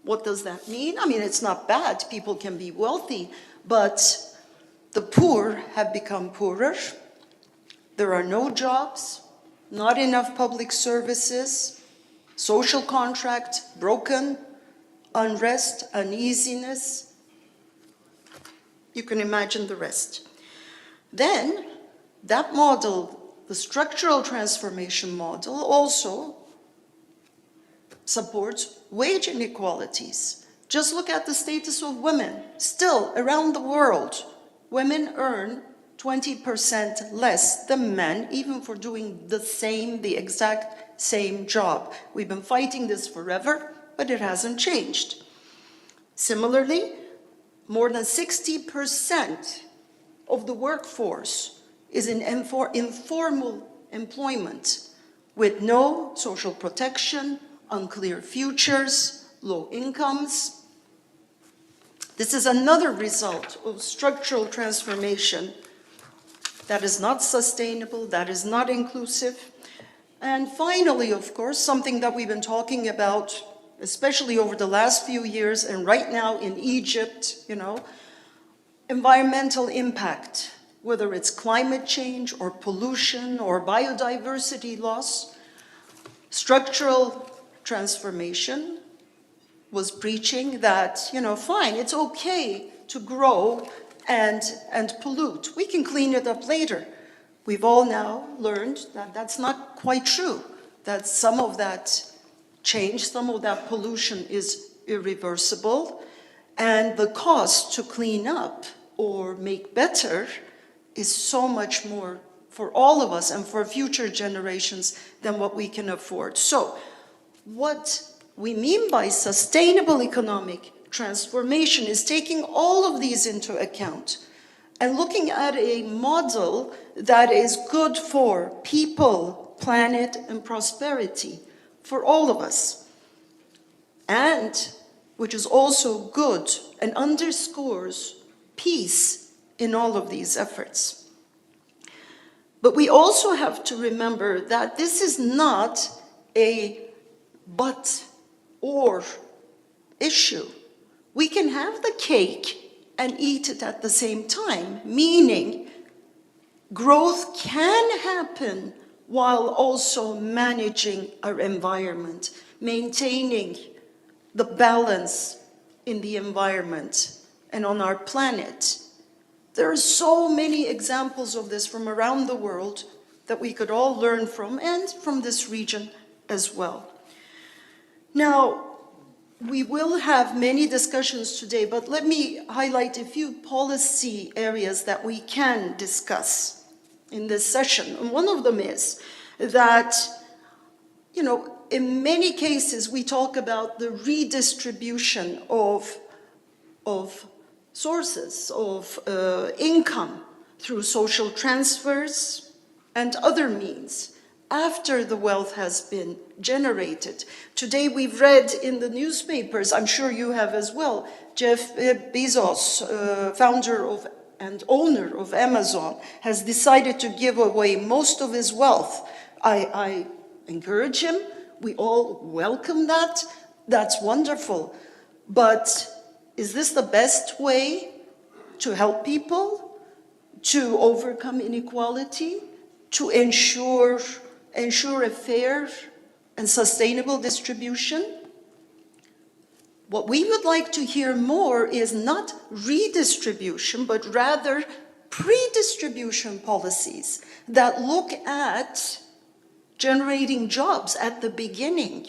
What does that mean? I mean, it's not bad. People can be wealthy, but the poor have become poorer. There are no jobs, not enough public services, social contract broken, unrest, uneasiness. You can imagine the rest. Then, that model, the structural transformation model, also supports wage inequalities. Just look at the status of women. Still, around the world, women earn 20% less than men, even for doing the exact same job. We've been fighting this forever, but it hasn't changed. Similarly, more than 60% of the workforce is in informal employment with no social protection, unclear futures, low incomes. This is another result of structural transformation that is not sustainable, that is not inclusive. And finally, of course, something that we've been talking about, especially over the last few years and right now in Egypt, environmental impact, whether it's climate change or pollution or biodiversity loss. Structural transformation was preaching that, fine, it's okay to grow and pollute. We can clean it up later. We've all now learned that that's not quite true, that some of that change, some of that pollution is irreversible, and the cost to clean up or make better is so much more for all of us and for future generations than what we can afford. So, what we mean by sustainable economic transformation is taking all of these into account and looking at a model that is good for people, planet, and prosperity for all of us, and which is also good and underscores peace in all of these efforts. But we also have to remember that this is not a but-or issue. We can have the cake and eat it at the same time, meaning growth can happen while also managing our environment, maintaining the balance in the environment and on our planet. There are so many examples of this from around the world that we could all learn from, and from this region as well. Now, we will have many discussions today, but let me highlight a few policy areas that we can discuss in this session. And one of them is that, in many cases, we talk about the redistribution of sources of income through social transfers and other means after the wealth has been generated. Today we've read in the newspapers, I'm sure you have as well, Jeff Bezos, founder of and owner of Amazon, has decided to give away most of his wealth. I encourage him. We all welcome that. That's wonderful. But is this the best way to help people, to overcome inequality, to ensure a fair and sustainable distribution? What we would like to hear more is not redistribution, but rather pre-distribution policies that look at generating jobs at the beginning,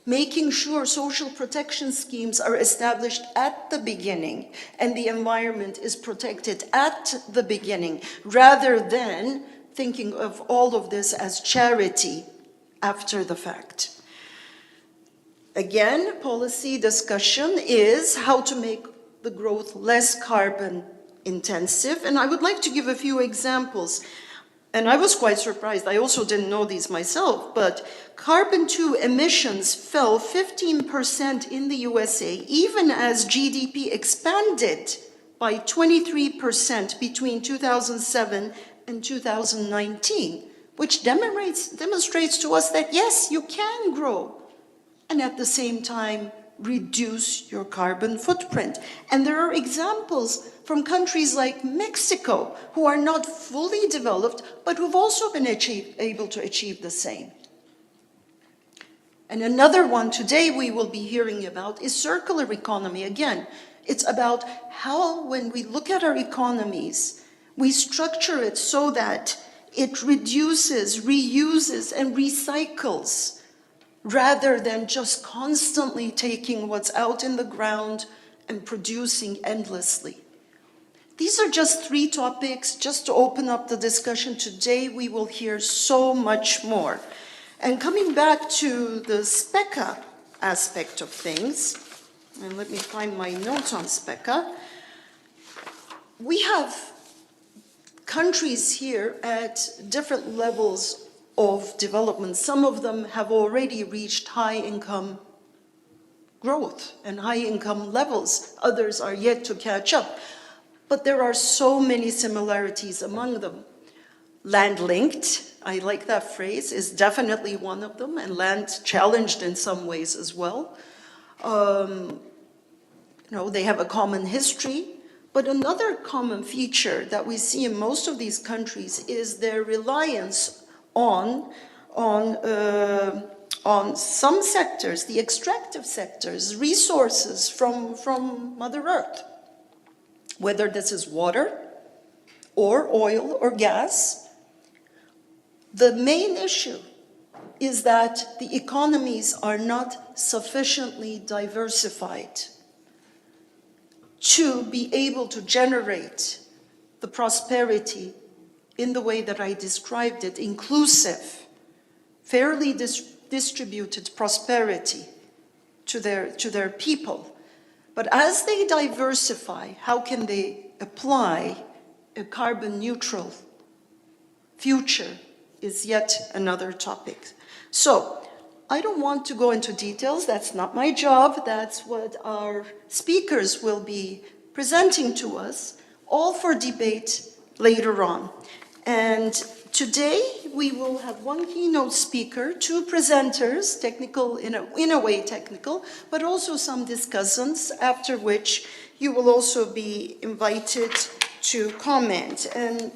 making sure social protection schemes are established at the beginning and the environment is protected at the beginning, rather than thinking of all of this as charity after the fact. Again, policy discussion is how to make the growth less carbon intensive, and I would like to give a few examples. And I was quite surprised, I also didn't know these myself, but carbon-2 emissions fell 15% in the USA, even as GDP expanded by 23% between 2007 and 2019, which demonstrates to us that yes, you can grow, and at the same time reduce your carbon footprint. And there are examples from countries like Mexico, who are not fully developed, but who've also been able to achieve the same. And another one today we will be hearing about is circular economy. Again, it's about how, when we look at our economies, we structure it so that it reduces, reuses, and recycles, rather than just constantly taking what's out in the ground and producing endlessly. These are just 3 topics, just to open up the discussion. Today we will hear so much more. And coming back to the SPECA aspect of things, and let me find my notes on SPECA, we have countries here at different levels of development. Some of them have already reached high income growth and high income levels. Others are yet to catch up. But there are so many similarities among them. Land-linked, I like that phrase, is definitely one of them, and land-challenged in some ways as well. They have a common history, but another common feature that we see in most of these countries is their reliance on some sectors, the extractive sectors, resources from Mother Earth. Whether this is water, or oil, or gas, the main issue is that the economies are not sufficiently diversified to be able to generate the prosperity in the way that I described it, inclusive, fairly distributed prosperity to their people. But as they diversify, how can they apply a carbon neutral future is yet another topic. So I don't want to go into details. That's not my job. That's what our speakers will be presenting to us, all for debate later on. And today we will have one keynote speaker, two presenters, technical, in a way technical, but also some discussants, after which you will also be invited to comment. And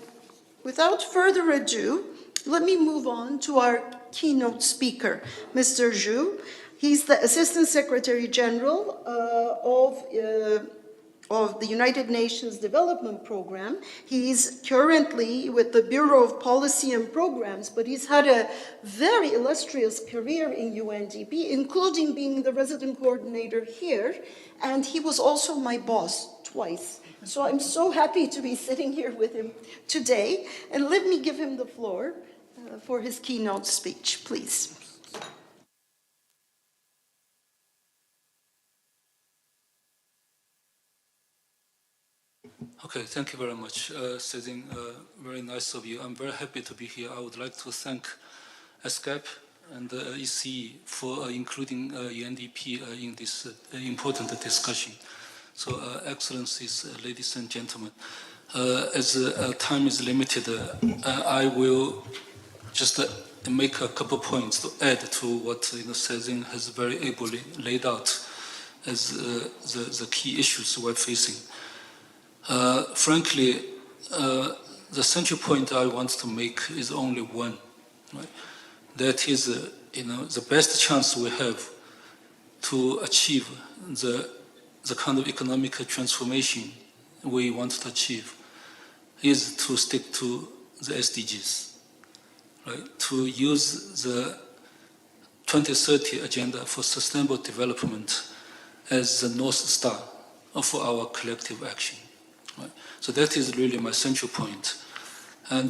without further ado, let me move on to our keynote speaker, Mr. Zhu. He's the Assistant Secretary General of the United Nations Development Program. He's currently with the Bureau of Policy and Programs, but he's had a very illustrious career in UNDP, including being the resident coordinator here, and he was also my boss twice. So I'm so happy to be sitting here with him today, and let me give him the floor for his keynote speech, please. Okay, thank you very much, Cezanne. Very nice of you. I'm very happy to be here. I would like to thank ESCAP and the EC for including UNDP in this important discussion. So, Excellencies, ladies and gentlemen, as time is limited, I will just make a couple points to add to what Cezanne has very ably laid out as the key issues we're facing. Frankly, the central point I want to make is only one. Right? That is, the best chance we have to achieve the kind of economic transformation we want to achieve is to stick to the SDGs, right? To use the 2030 Agenda for Sustainable Development as the North Star of our collective action. Right? So that is really my central point. And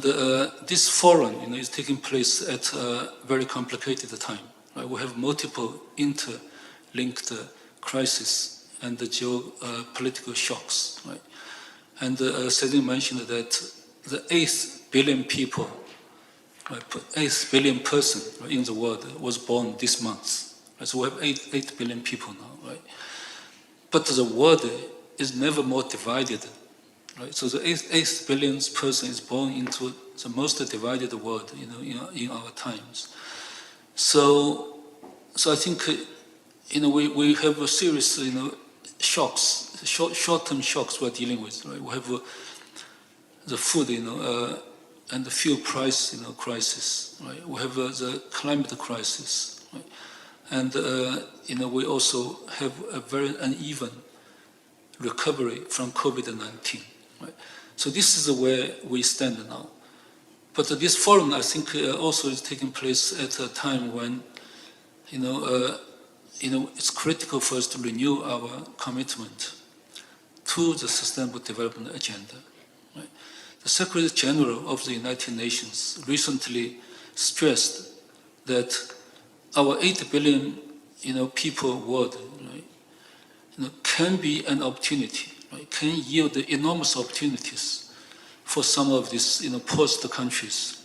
this forum is taking place at a very complicated time. Right? We have multiple interlinked crises and the geopolitical shocks. Right? And Cezanne mentioned that the 8 billion people, right, 8 billion person right, in the world was born this month. Right? So we have 8 billion people now. Right? But the world is never more divided. Right? So the 8 billion person is born into the most divided world in our times. So I think we have a series shocks, short-term shocks we're dealing with. Right? We have the food and the fuel price crisis. Right? We have the climate crisis, right? And we also have a very uneven recovery from COVID-19. Right? So this is where we stand now. But this forum, I think, also is taking place at a time when, it's critical for us to renew our commitment to the Sustainable Development Agenda. Right? The Secretary General of the United Nations recently stressed that our 8 billion, people world, right, can be an opportunity. Right, can yield enormous opportunities for some of these poorest countries.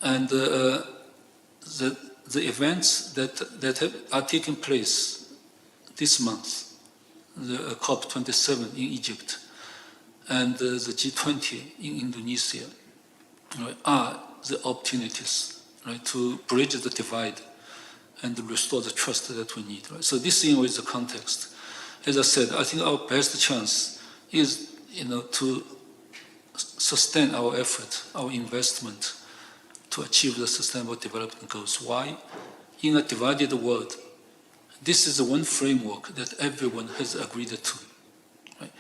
And the events that are taking place this month, the COP27 in Egypt and the G20 in Indonesia, right, are the opportunities, right, to bridge the divide and restore the trust that we need. Right? So this is the context. As I said, I think our best chance is, to sustain our effort, our investment to achieve the sustainable development goals. Why? In a divided world, this is the one framework that everyone has agreed to. Right?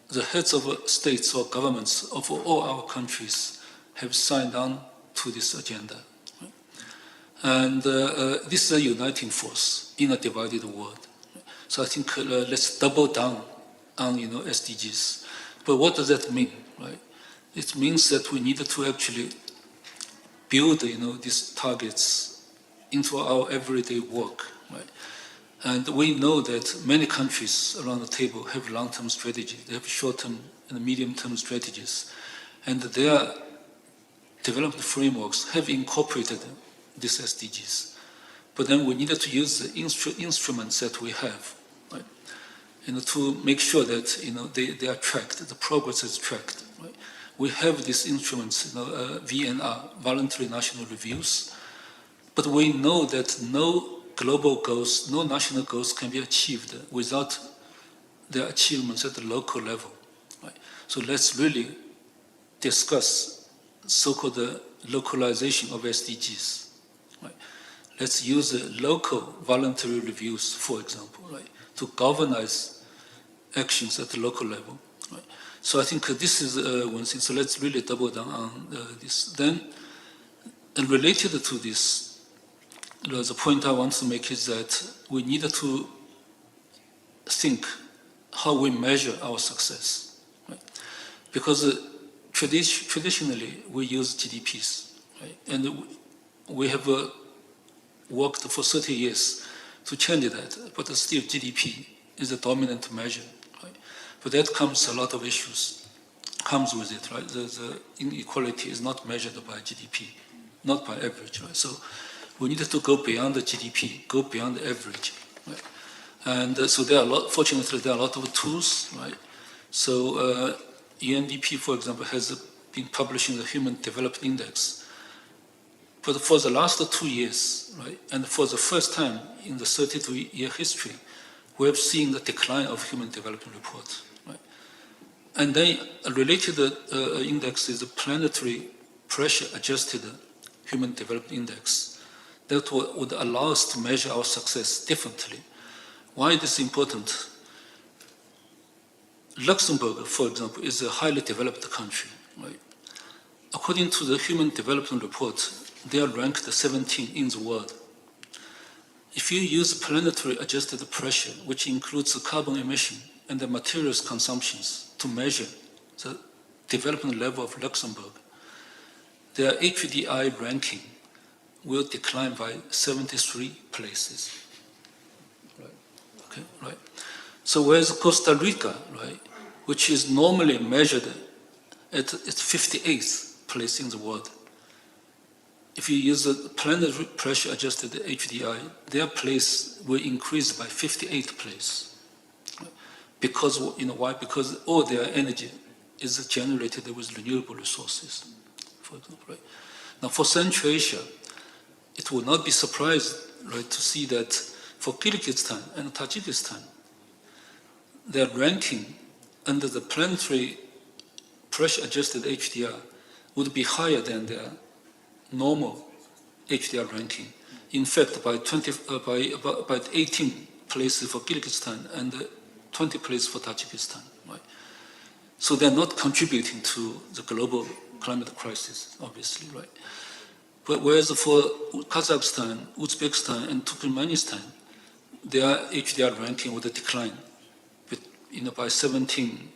The heads of states or governments of all our countries have signed on to this agenda. Right? And this is a uniting force in a divided world. So I think let's double down on SDGs. But what does that mean, right? It means that we need to actually build these targets into our everyday work, right? And we know that many countries around the table have long-term strategies, they have short-term and medium-term strategies, and their development frameworks have incorporated these SDGs. But then we needed to use the instruments that we have, right? To make sure that they are tracked, the progress is tracked. Right? We have these instruments, VNR, voluntary national reviews, but we know that no global goals, no national goals can be achieved without their achievements at the local level. Right? So let's really discuss so-called localization of SDGs. Right? Let's use local voluntary reviews, for example, right, to galvanize actions at the local level. Right? So I think this is one thing. So let's really double down on this. Then, and related to this, the point I want to make is that we need to think how we measure our success. Right? Because traditionally we use GDPs, right? And we have worked for 30 years to change that, but still GDP is a dominant measure. Right? But that comes a lot of issues, comes with it, right? The inequality is not measured by GDP, not by average, right? So we needed to go beyond the GDP, go beyond the average, right? And so there are fortunately, there are a lot of tools, right? So UNDP, for example, has been publishing the Human Development Index. But for the last 2 years, right, and for the first time in the 32-year history, we have seen the decline of Human Development Report, right? And then a related index is the Planetary Pressure Adjusted Human Development Index. That would allow us to measure our success differently. Why is this important? Luxembourg, for example, is a highly developed country, right? According to the Human Development Report, they are ranked 17 in the world. If you use planetary adjusted pressure, which includes the carbon emission and the materials consumptions to measure the development level of Luxembourg, their HDI ranking will decline by 73 places. Right. Okay, right. So whereas Costa Rica, right, which is normally measured at its 58th place in the world, if you use the planetary pressure adjusted HDI, their place will increase by 58 place. Because, why? Because all their energy is generated with renewable resources, for example, right? Now for Central Asia, it will not be surprised, right, to see that for Kyrgyzstan and Tajikistan, their ranking under the planetary pressure-adjusted HDR would be higher than their normal HDR ranking. In fact, by 18 places for Kyrgyzstan and 20 places for Tajikistan, right? So they're not contributing to the global climate crisis, obviously, right? But whereas for Kazakhstan, Uzbekistan, and Turkmenistan, their HDR ranking would decline, by 17,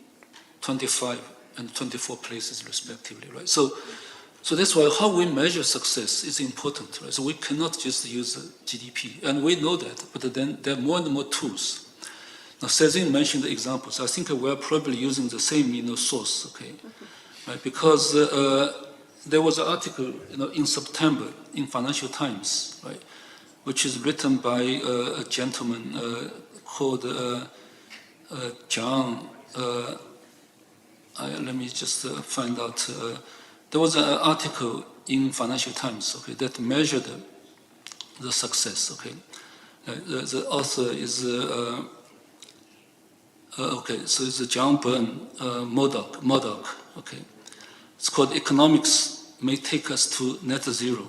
25, and 24 places respectively, right? So that's why how we measure success is important, right? So we cannot just use GDP, and we know that, but then there are more and more tools. Now, Cezanne mentioned the examples. I think we're probably using the same, source, okay? Right? Because there was an article, in September in Financial Times, right, which is written by a gentleman called John. Let me just find out. There was an article in Financial Times, okay, that measured the success. Okay, the author is okay. So it's John Byrne Murdoch. Okay, it's called "Economics May Take Us to Net Zero,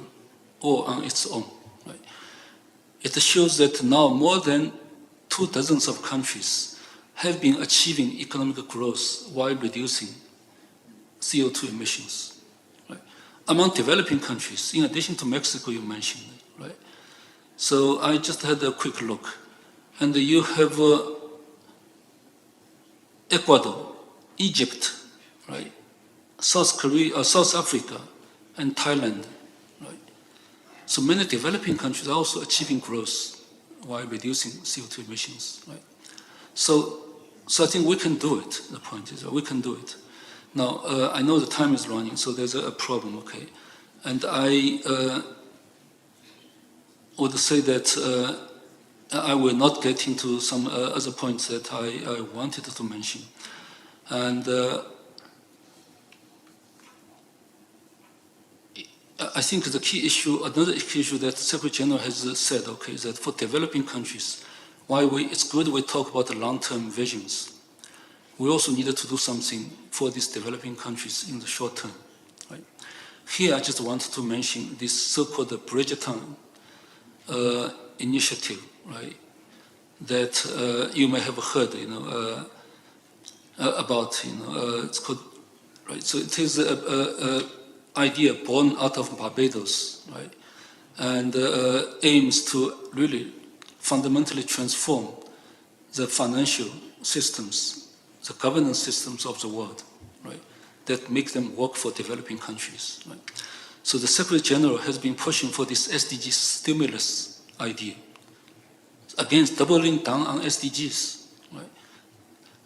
or on its own." Right? It shows that now more than 24 countries have been achieving economic growth while reducing CO2 emissions. Right? Among developing countries, in addition to Mexico you mentioned, right? So I just had a quick look. And you have Ecuador, Egypt, right? South Korea, South Africa, and Thailand, right? So many developing countries are also achieving growth while reducing CO2 emissions, right? So I think we can do it. The point is that we can do it. Now, I know the time is running, so there's a problem, okay? And I would say that I will not get into some other points that I wanted to mention. And I think the key issue, another key issue that the Secretary General has said, okay, is that for developing countries, it's good we talk about the long-term visions. We also needed to do something for these developing countries in the short term. Right? Here, I just wanted to mention this so-called Bridgetown initiative, right? That you may have heard, about, it's called, right? So it is a idea born out of Barbados, right? And aims to really fundamentally transform the financial systems, the governance systems of the world, right? That make them work for developing countries, right? So the Secretary General has been pushing for this SDG stimulus idea, against doubling down on SDGs, right?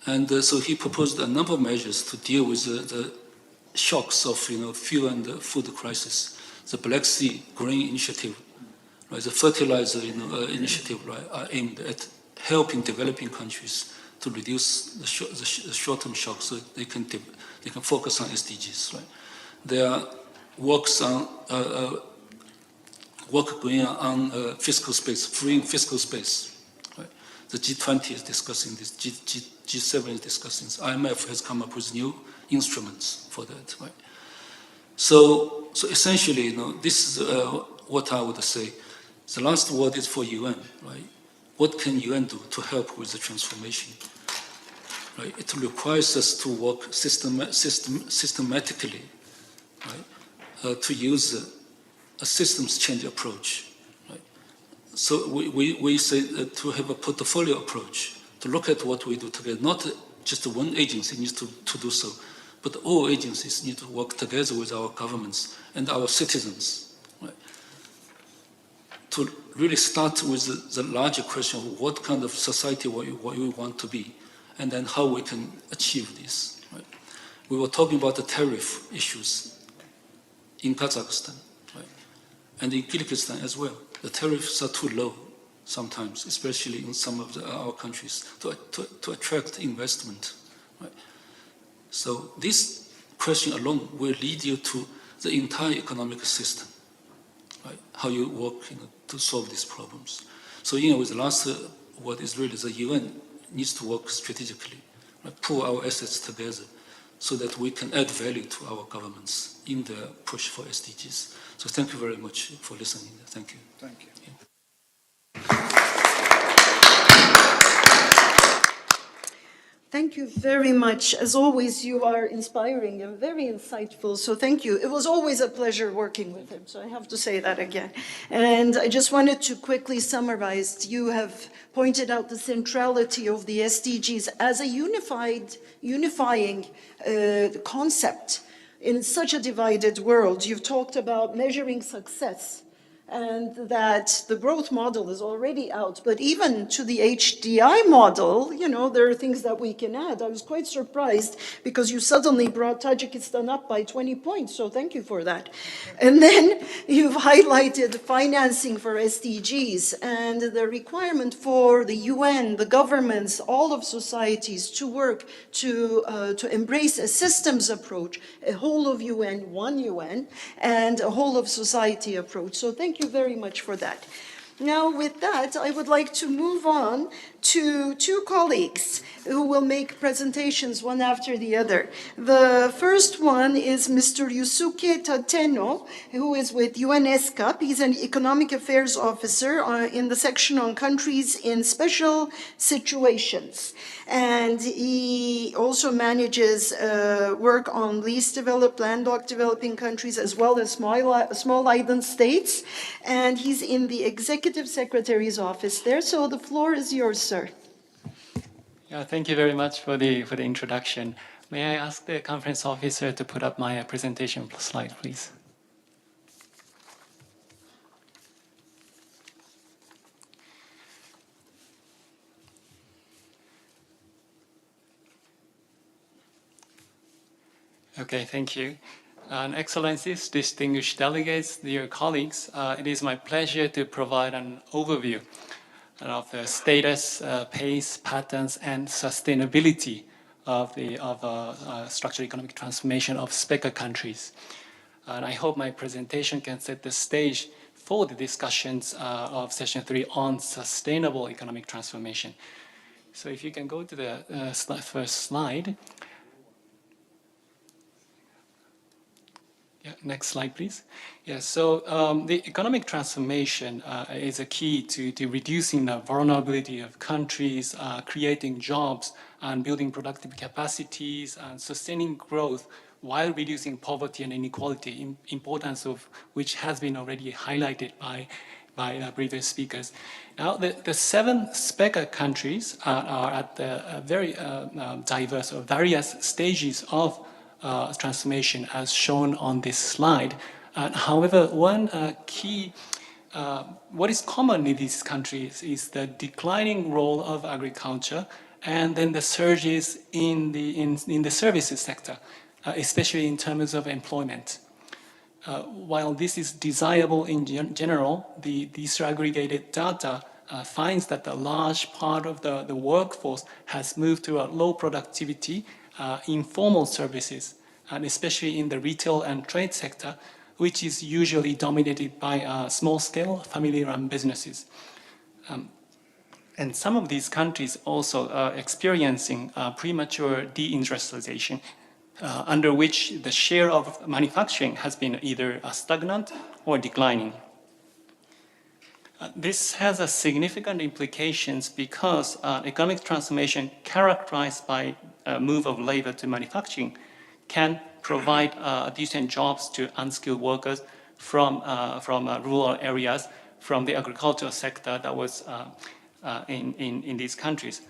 And so he proposed a number of measures to deal with the shocks of fuel and food crisis, the Black Sea Grain Initiative, right, the fertilizer initiative, right, are aimed at helping developing countries to reduce the short-term shocks so they can focus on SDGs. Right? There are work going on fiscal space, freeing fiscal space. Right? The G20 is discussing this, G7 is discussing this. IMF has come up with new instruments for that. Right? So essentially, this is what I would say. The last word is for UN, right? What can UN do to help with the transformation? Right? It requires us to work systematically, right? To use a systems change approach. Right? So we say to have a portfolio approach, to look at what we do together. Not just one agency needs to do so, but all agencies need to work together with our governments and our citizens, right? To really start with the larger question of what kind of society we want to be, and then how we can achieve this. Right? We were talking about the tariff issues in Kazakhstan, right? And in Kyrgyzstan as well. The tariffs are too low sometimes, especially in some of our countries, to attract investment. Right? So this question alone will lead you to the entire economic system, right? How you work to solve these problems. So with the last word is really the UN needs to work strategically, right? Pull our assets together so that we can add value to our governments in the push for SDGs. So thank you very much for listening. Thank you. Thank you. Yeah. Thank you very much. As always, you are inspiring and very insightful, so thank you. It was always a pleasure working with him, so I have to say that again. And I just wanted to quickly summarize. You have pointed out the centrality of the SDGs as a unifying concept in such a divided world. You've talked about measuring success, and that the growth model is already out. But even to the HDI model, there are things that we can add. I was quite surprised because you suddenly brought Tajikistan up by 20 points, so thank you for that. And then you've highlighted financing for SDGs and the requirement for the UN, the governments, all of societies to work to embrace a systems approach, a whole of UN, one UN, and a whole of society approach. So thank you very much for that. Now, with that, I would like to move on to two colleagues who will make presentations one after the other. The first one is Mr. Yusuke Tateno, who is with ESCAP. He's an economic affairs officer in the section on countries in special situations. And he also manages work on least developed, landlocked developing countries, as well as small island states. And he's in the executive secretary's office there. So the floor is yours, sir. Yeah, thank you very much for the introduction. May I ask the conference officer to put up my presentation slide, please? Okay, thank you. Excellencies, distinguished delegates, dear colleagues, it is my pleasure to provide an overview of the status, pace, patterns, and sustainability of the structural economic transformation of SPECA countries. And I hope my presentation can set the stage for the discussions of session 3 on sustainable economic transformation. So if you can go to the first slide. Yeah, next slide, please. Yeah, so the economic transformation is a key to reducing the vulnerability of countries, creating jobs, and building productive capacities, and sustaining growth while reducing poverty and inequality, importance of which has been already highlighted by previous speakers. Now, the 7 SPECA countries are at the very diverse or various stages of transformation as shown on this slide. However, one key, what is common in these countries is the declining role of agriculture and then the surges in the services sector, especially in terms of employment. While this is desirable in general, the disaggregated data finds that a large part of the workforce has moved to a low productivity informal services, and especially in the retail and trade sector, which is usually dominated by small-scale family-run businesses. And some of these countries also are experiencing premature deindustrialization, under which the share of manufacturing has been either stagnant or declining. This has a significant implications because economic transformation characterized by a move of labor to manufacturing can provide decent jobs to unskilled workers from rural areas, from the agricultural sector that was in these countries.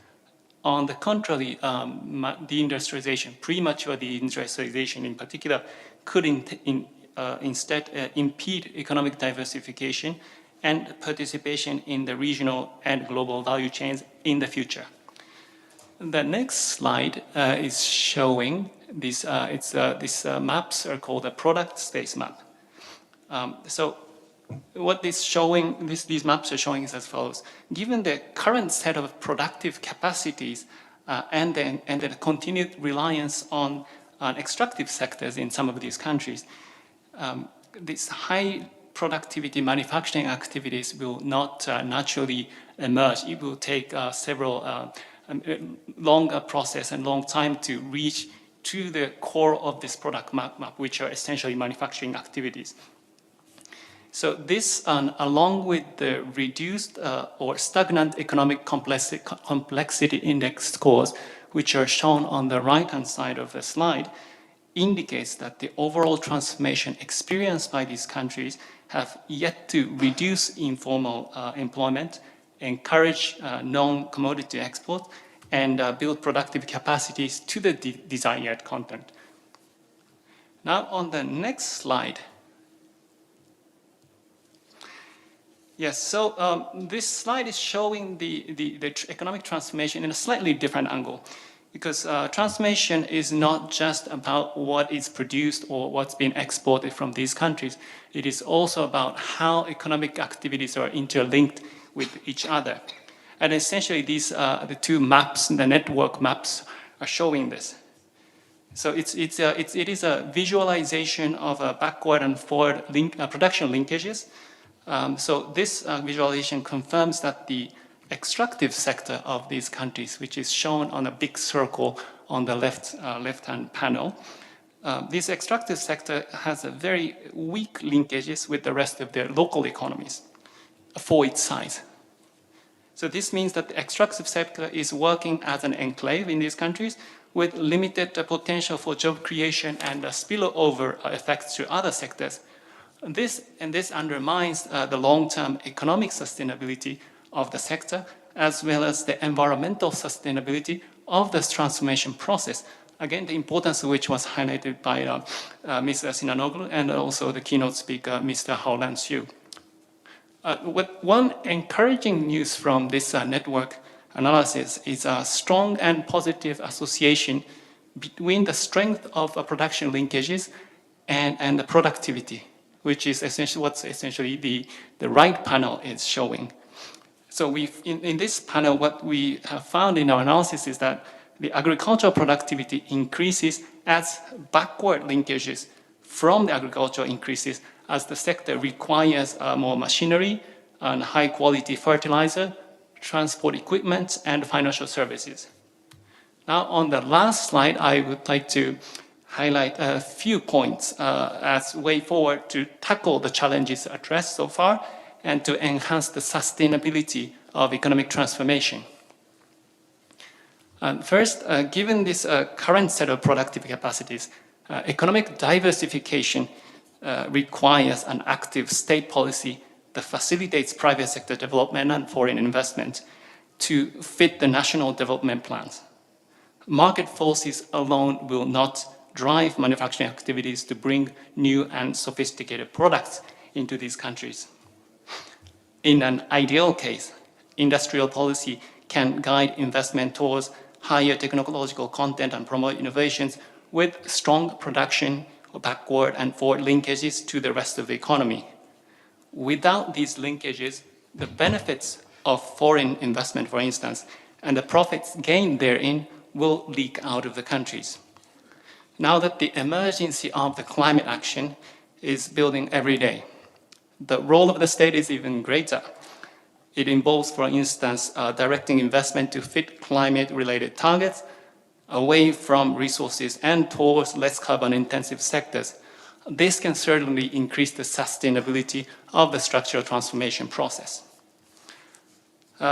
On the contrary, deindustrialization, premature deindustrialization in particular, could instead impede economic diversification and participation in the regional and global value chains in the future. The next slide is showing these maps are called a product space map. So what these maps are showing is as follows. Given the current set of productive capacities and the continued reliance on extractive sectors in some of these countries, these high productivity manufacturing activities will not naturally emerge. It will take several longer process and long time to reach to the core of this product map, which are essentially manufacturing activities. So this, along with the reduced or stagnant economic complexity index scores, which are shown on the right-hand side of the slide, indicates that the overall transformation experienced by these countries have yet to reduce informal employment, encourage non-commodity export, and build productive capacities to the desired content. Now on the next slide. Yes, so this slide is showing the economic transformation in a slightly different angle, because transformation is not just about what is produced or what's being exported from these countries. It is also about how economic activities are interlinked with each other. And essentially these the two maps, the network maps, are showing this. So it is a visualization of a backward and forward production linkages. So this visualization confirms that the extractive sector of these countries, which is shown on a big circle on the left-hand panel, this extractive sector has a very weak linkages with the rest of their local economies for its size. So this means that the extractive sector is working as an enclave in these countries with limited potential for job creation and spillover effects to other sectors. This undermines the long-term economic sustainability of the sector, as well as the environmental sustainability of this transformation process. Again, the importance of which was highlighted by Ms. Sinanoglu and also the keynote speaker, Mr. Haolan Xu. One encouraging news from this network analysis is a strong and positive association between the strength of production linkages and the productivity, which is essentially what's essentially the right panel is showing. So in this panel, what we have found in our analysis is that the agricultural productivity increases as backward linkages from the agriculture increases as the sector requires more machinery and high quality fertilizer, transport equipment, and financial services. Now, on the last slide, I would like to highlight a few points as way forward to tackle the challenges addressed so far and to enhance the sustainability of economic transformation. First, given this current set of productive capacities, economic diversification requires an active state policy that facilitates private sector development and foreign investment to fit the national development plans. Market forces alone will not drive manufacturing activities to bring new and sophisticated products into these countries. In an ideal case, industrial policy can guide investment towards higher technological content and promote innovations with strong production, backward and forward linkages to the rest of the economy. Without these linkages, the benefits of foreign investment, for instance, and the profits gained therein will leak out of the countries. Now that the emergency of the climate action is building every day, the role of the state is even greater. It involves, for instance, directing investment to fit climate-related targets away from resources and towards less carbon-intensive sectors. This can certainly increase the sustainability of the structural transformation process.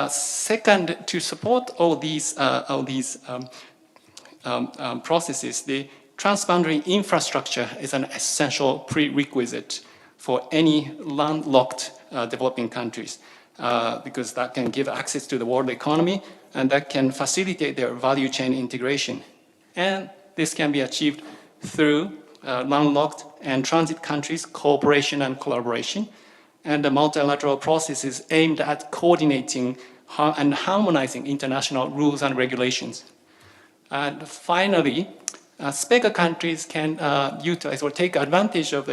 Second, to support all these processes, the transboundary infrastructure is an essential prerequisite for any landlocked developing countries, because that can give access to the world economy and that can facilitate their value chain integration. And this can be achieved through landlocked and transit countries' cooperation and collaboration, and the multilateral processes aimed at coordinating and harmonizing international rules and regulations. And finally, SPECA countries can utilize or take advantage of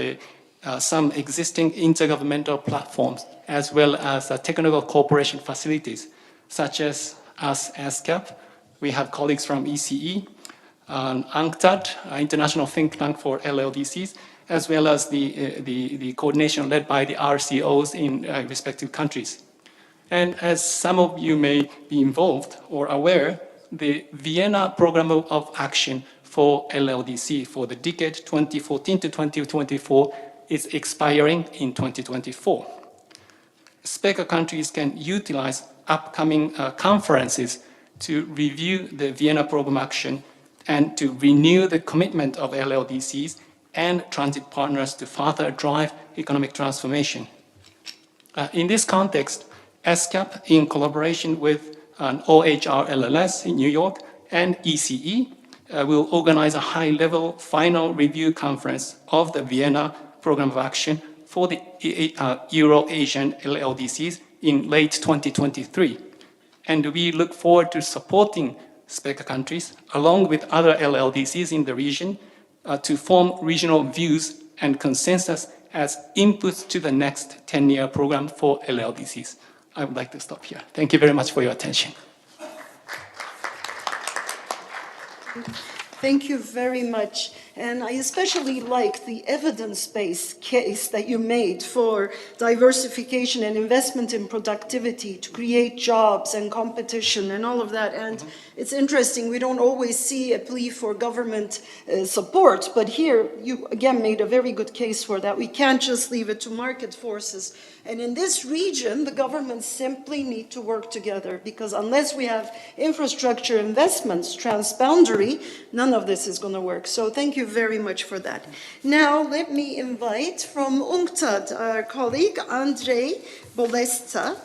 some existing intergovernmental platforms, as well as technical cooperation facilities, such as ESCAP. We have colleagues from ECE, UNCTAD, International Think Tank for LLDCs, as well as the coordination led by the RCOs in respective countries. And as some of you may be involved or aware, the Vienna Program of Action for LLDC for the decade 2014 to 2024 is expiring in 2024. SPECA countries can utilize upcoming conferences to review the Vienna Program Action and to renew the commitment of LLDCs and transit partners to further drive economic transformation. In this context, ESCAP, in collaboration with an OHR LLS in New York and ECE, will organize a high-level final review conference of the Vienna Program of Action for the Euro-Asian LLDCs in late 2023. And we look forward to supporting SPECA countries, along with other LLDCs in the region, to form regional views and consensus as inputs to the next 10-year program for LLDCs. I would like to stop here. Thank you very much for your attention. Thank you very much. And I especially like the evidence-based case that you made for diversification and investment in productivity to create jobs and competition and all of that. And it's interesting, we don't always see a plea for government support, but here you again made a very good case for that. We can't just leave it to market forces. And in this region, the governments simply need to work together, because unless we have infrastructure investments transboundary, none of this is going to work. So thank you very much for that. Now let me invite from UNCTAD our colleague Andrei Bolesta,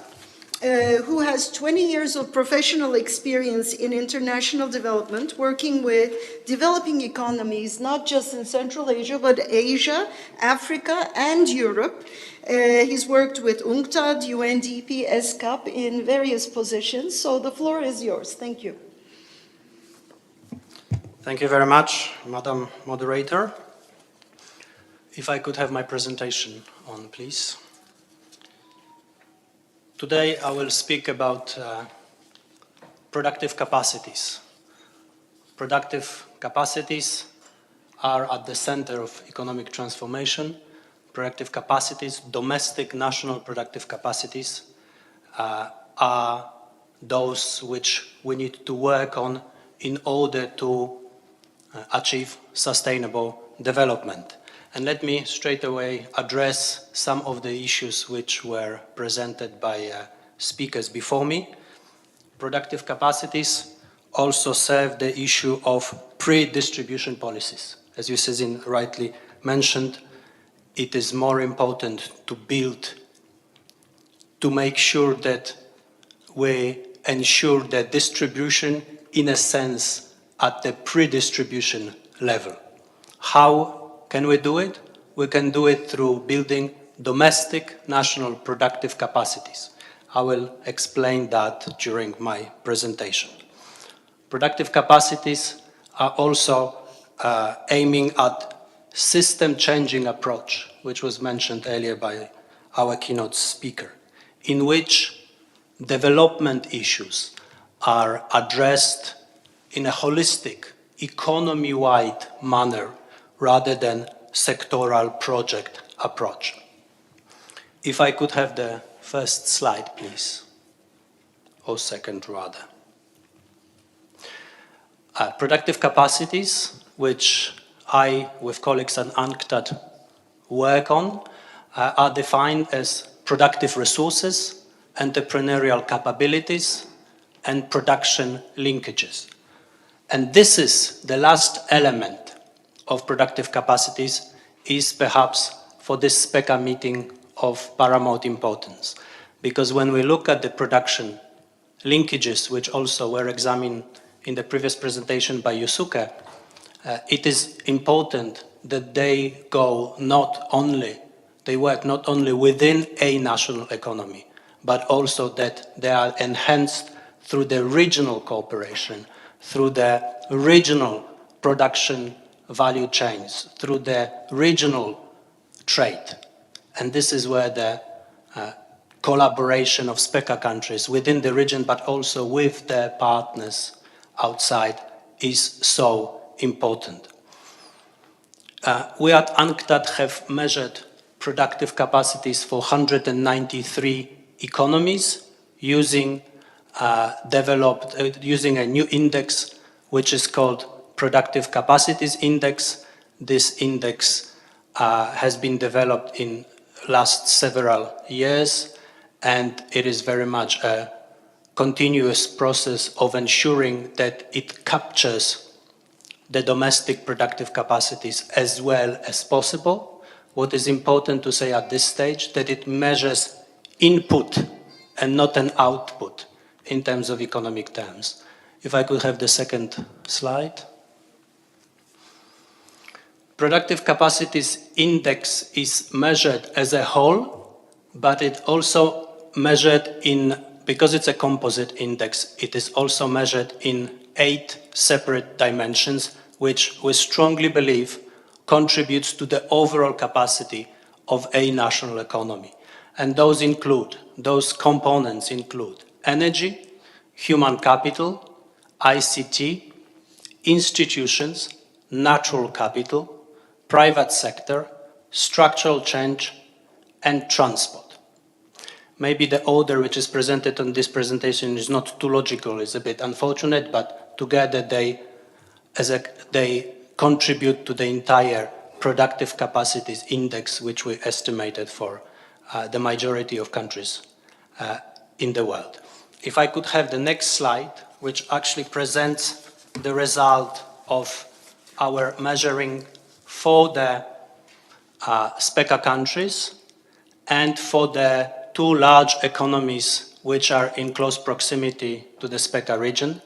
who has 20 years of professional experience in international development, working with developing economies, not just in Central Asia, but Asia, Africa, and Europe. He's worked with UNCTAD, UNDP, ESCAP in various positions. So the floor is yours. Thank you. Thank you very much, Madam Moderator. If I could have my presentation on, please. Today I will speak about productive capacities. Productive capacities are at the center of economic transformation. Productive capacities, domestic national productive capacities, are those which we need to work on in order to achieve sustainable development. And let me straight away address some of the issues which were presented by speakers before me. Productive capacities also serve the issue of pre-distribution policies. As you Cezin rightly mentioned, it is more important to build, to make sure that we ensure the distribution in a sense at the pre-distribution level. How can we do it? We can do it through building domestic national productive capacities. I will explain that during my presentation. Productive capacities are also aiming at system-changing approach, which was mentioned earlier by our keynote speaker, in which development issues are addressed in a holistic, economy-wide manner rather than sectoral project approach. If I could have the first slide, please, or second rather. Productive capacities, which I, with colleagues at UNCTAD, work on, are defined as productive resources, entrepreneurial capabilities, and production linkages. And this is the last element of productive capacities, is perhaps for this SPECA meeting of paramount importance. Because when we look at the production linkages, which also were examined in the previous presentation by Yusuke, it is important that they work not only within a national economy, but also that they are enhanced through the regional cooperation, through the regional production value chains, through the regional trade. And this is where the collaboration of SPECA countries within the region, but also with their partners outside, is so important. We at UNCTAD have measured productive capacities for 193 economies using a new index which is called Productive Capacities Index. This index has been developed in last several years, and it is very much a continuous process of ensuring that it captures the domestic productive capacities as well as possible. What is important to say at this stage, that it measures input and not an output in terms of economic terms. If I could have the second slide. Productive capacities index is measured as a whole, but it also measured in, because it's a composite index, it is also measured in 8 separate dimensions, which we strongly believe contributes to the overall capacity of a national economy. And those components include energy, human capital, ICT, institutions, natural capital, private sector, structural change, and transport. Maybe the order which is presented on this presentation is not too logical, it's a bit unfortunate, but together they contribute to the entire productive capacities index which we estimated for the majority of countries in the world. If I could have the next slide, which actually presents the result of our measuring for the SPECA countries and for the 2 large economies which are in close proximity to the SPECA region,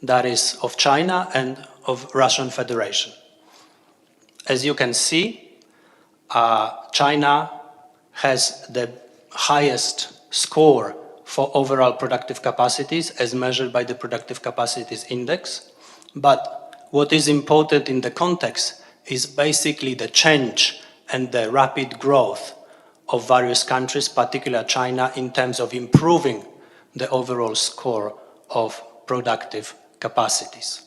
that is of China and of Russian Federation. As you can see, China has the highest score for overall productive capacities as measured by the Productive Capacities Index, but what is important in the context is basically the change and the rapid growth of various countries, particularly China, in terms of improving the overall score of productive capacities.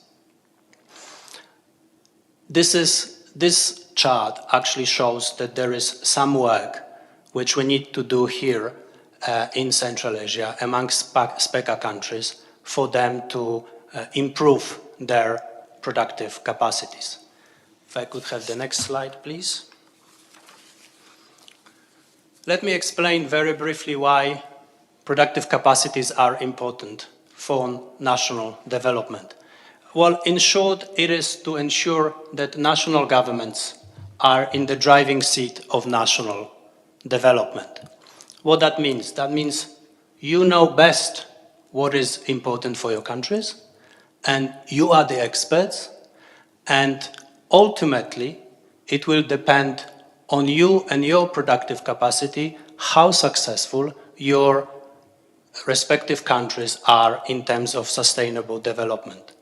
This chart actually shows that there is some work which we need to do here in Central Asia amongst SPECA countries for them to improve their productive capacities. If I could have the next slide, please. Let me explain very briefly why productive capacities are important for national development. Well, in short, it is to ensure that national governments are in the driving seat of national development. What that means? That means you know best what is important for your countries, and you are the experts, and ultimately it will depend on you and your productive capacity how successful your respective countries are in terms of sustainable development.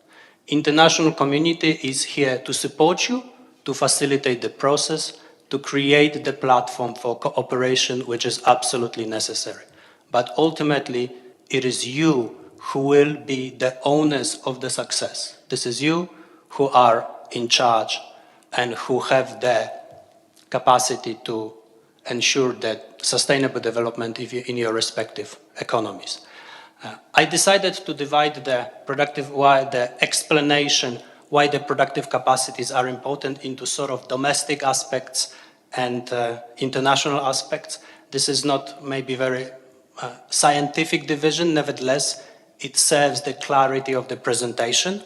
International community is here to support you, to facilitate the process, to create the platform for cooperation which is absolutely necessary. But ultimately, it is you who will be the owners of the success. This is you who are in charge and who have the capacity to ensure that sustainable development in your respective economies. I decided to divide the explanation why the productive capacities are important into sort of domestic aspects and international aspects. This is not maybe very scientific division, nevertheless, it serves the clarity of the presentation.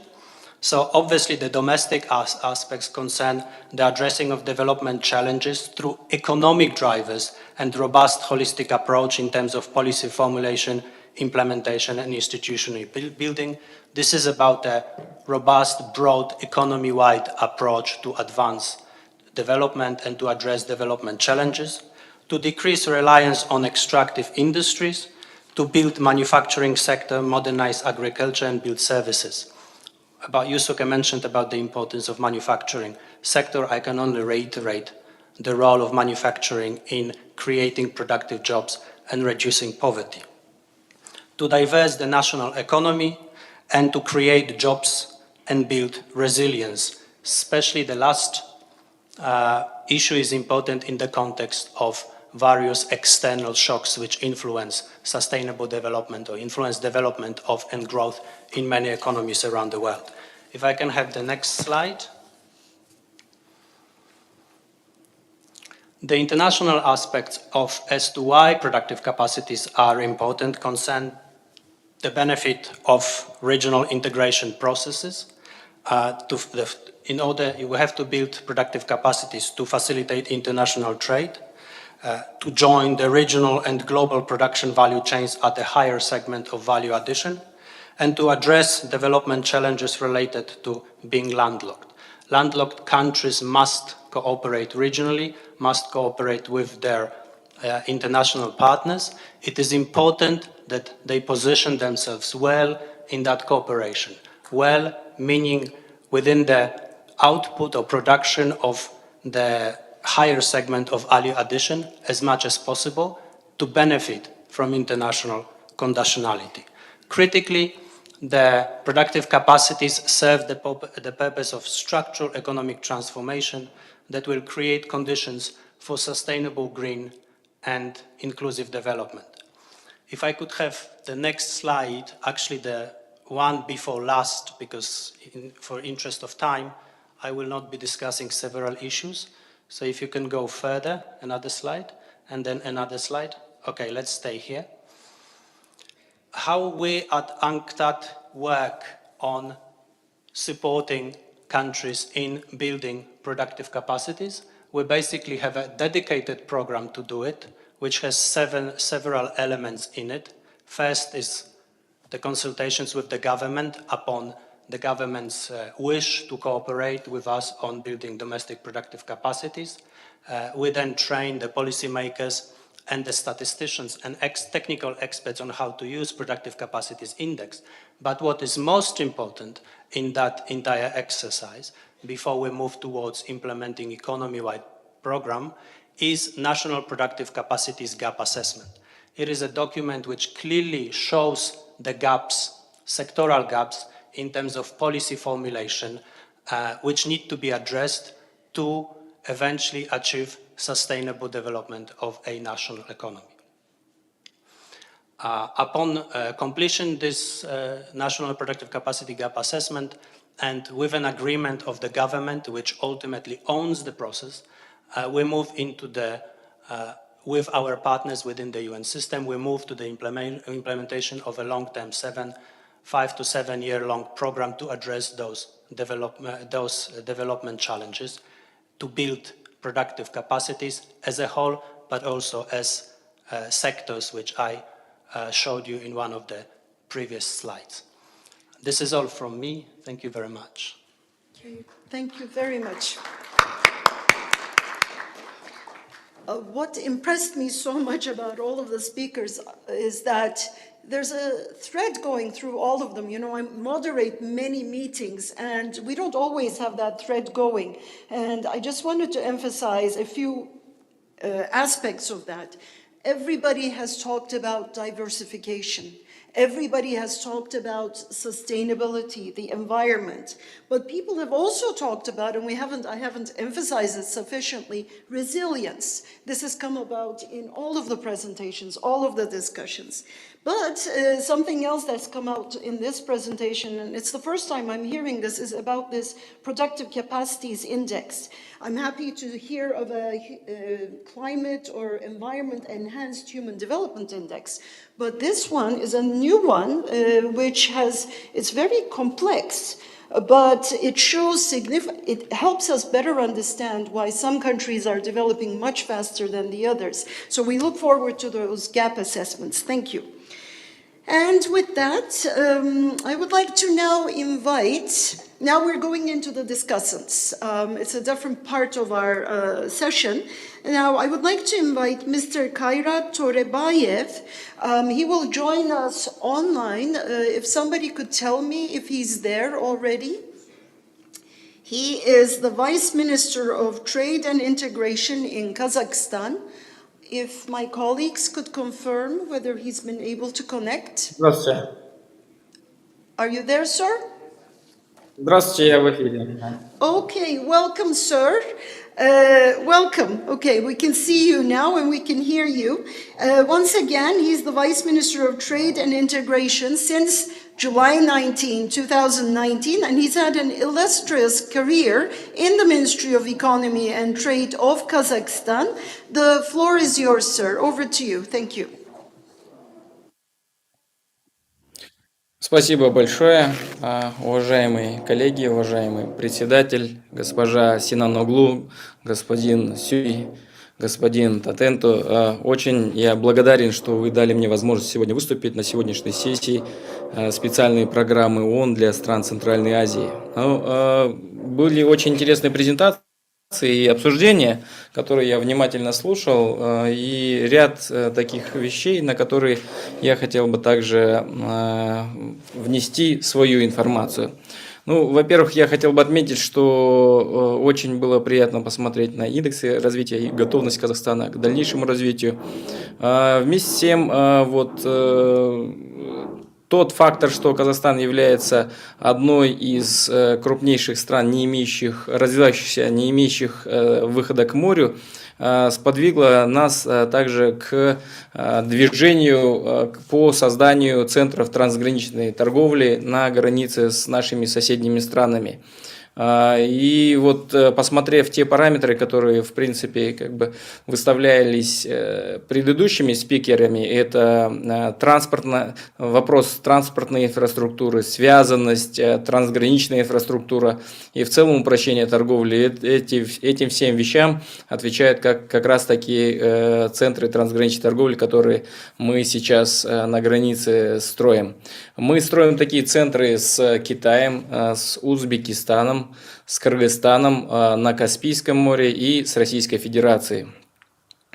So obviously the domestic aspects concern the addressing of development challenges through economic drivers and robust holistic approach in terms of policy formulation, implementation and institutional building. This is about a robust, broad, economy-wide approach to advance development and to address development challenges, to decrease reliance on extractive industries, to build manufacturing sector, modernize agriculture and build services. About Yusuke mentioned about the importance of manufacturing sector, I can only reiterate the role of manufacturing in creating productive jobs and reducing poverty. To diverse the national economy and to create jobs and build resilience. Especially the last issue is important in the context of various external shocks which influence sustainable development or influence development of and growth in many economies around the world. If I can have the next slide. The international aspects as to why productive capacities are important concern the benefit of regional integration processes. In order, you have to build productive capacities to facilitate international trade, to join the regional and global production value chains at a higher segment of value addition, and to address development challenges related to being landlocked. Landlocked countries must cooperate regionally, must cooperate with their international partners. It is important that they position themselves well in that cooperation. Well, meaning within the output or production of the higher segment of value addition as much as possible to benefit from international conditionality. Critically, the productive capacities serve the purpose of structural economic transformation that will create conditions for sustainable green and inclusive development. If I could have the next slide, actually the one before last, because for interest of time, I will not be discussing several issues. So if you can go further, another slide, and then another slide. Okay, let's stay here. How we at UNCTAD work on supporting countries in building productive capacities. We basically have a dedicated program to do it, which has several elements in it. First is the consultations with the government upon the government's wish to cooperate with us on building domestic productive capacities. We then train the policymakers and the statisticians and technical experts on how to use productive capacities index. But what is most important in that entire exercise, before we move towards implementing economy-wide program, is National Productive Capacities Gap Assessment. It is a document which clearly shows the gaps, sectoral gaps, in terms of policy formulation, which need to be addressed to eventually achieve sustainable development of a national economy. Upon completion this National Productive Capacity Gap Assessment, and with an agreement of the government, which ultimately owns the process, we move into the, with our partners within the UN system, we move to the implementation of a long-term 5 to 7 year long program to address those development challenges, to build productive capacities as a whole, but also as sectors, which I showed you in one of the previous slides. This is all from me. Thank you very much. Okay. Thank you very much. What impressed me so much about all of the speakers is that there's a thread going through all of them. You know, I moderate many meetings, and we don't always have that thread going. And I just wanted to emphasize a few aspects of that. Everybody has talked about diversification. Everybody has talked about sustainability, the environment, but people have also talked about, and I haven't emphasized it sufficiently, resilience. This has come about in all of the presentations, all of the discussions. But something else that's come out in this presentation, and it's the first time I'm hearing this, is about this Productive Capacities Index. I'm happy to hear of a climate or environment enhanced human development index, but this one is a new one, it's very complex, but it shows it helps us better understand why some countries are developing much faster than the others. So we look forward to those gap assessments. Thank you. And with that, I would like to now now we're going into the discussants. It's a different part of our session. Now, I would like to invite Mr. Kairat Torebayev. He will join us online. If somebody could tell me if he's there already. He is the Vice Minister of Trade and Integration in Kazakhstan. If my colleagues could confirm whether he's been able to connect. Здравствуйте. Are you there, sir? Здравствуйте, я в эфире. Okay, welcome, sir. Welcome. Okay, we can see you now and we can hear you. Once again, he's the Vice Minister of Trade and Integration since July 19, 2019, and he's had an illustrious career in the Ministry of Economy and Trade of Kazakhstan. The floor is yours, sir. Over to you. Thank you. Спасибо большое, уважаемые коллеги, уважаемый председатель, госпожа Синаноглу, господин Сюй, господин Татенто. Очень я благодарен, что вы дали мне возможность сегодня выступить на сегодняшней сессии специальной программы ООН для стран Центральной Азии. Были очень интересные презентации и обсуждения, которые я внимательно слушал, и ряд таких вещей, на которые я хотел бы также внести свою информацию. Ну, во-первых, я хотел бы отметить, что очень было приятно посмотреть на индексы развития и готовность Казахстана к дальнейшему развитию. Вместе с тем, тот фактор, что Казахстан является одной из крупнейших стран, не имеющих, развивающихся, не имеющих выхода к морю, сподвигло нас также к движению по созданию центров трансграничной торговли на границе с нашими соседними странами. И вот посмотрев те параметры, которые в принципе как бы выставлялись предыдущими спикерами, это вопрос транспортной инфраструктуры, связанность, трансграничная инфраструктура и в целом упрощение торговли, этим всем вещам отвечают как раз такие центры трансграничной торговли, которые мы сейчас на границе строим. Мы строим такие центры с Китаем, с Узбекистаном, с Кыргызстаном на Каспийском море и с Российской Федерацией.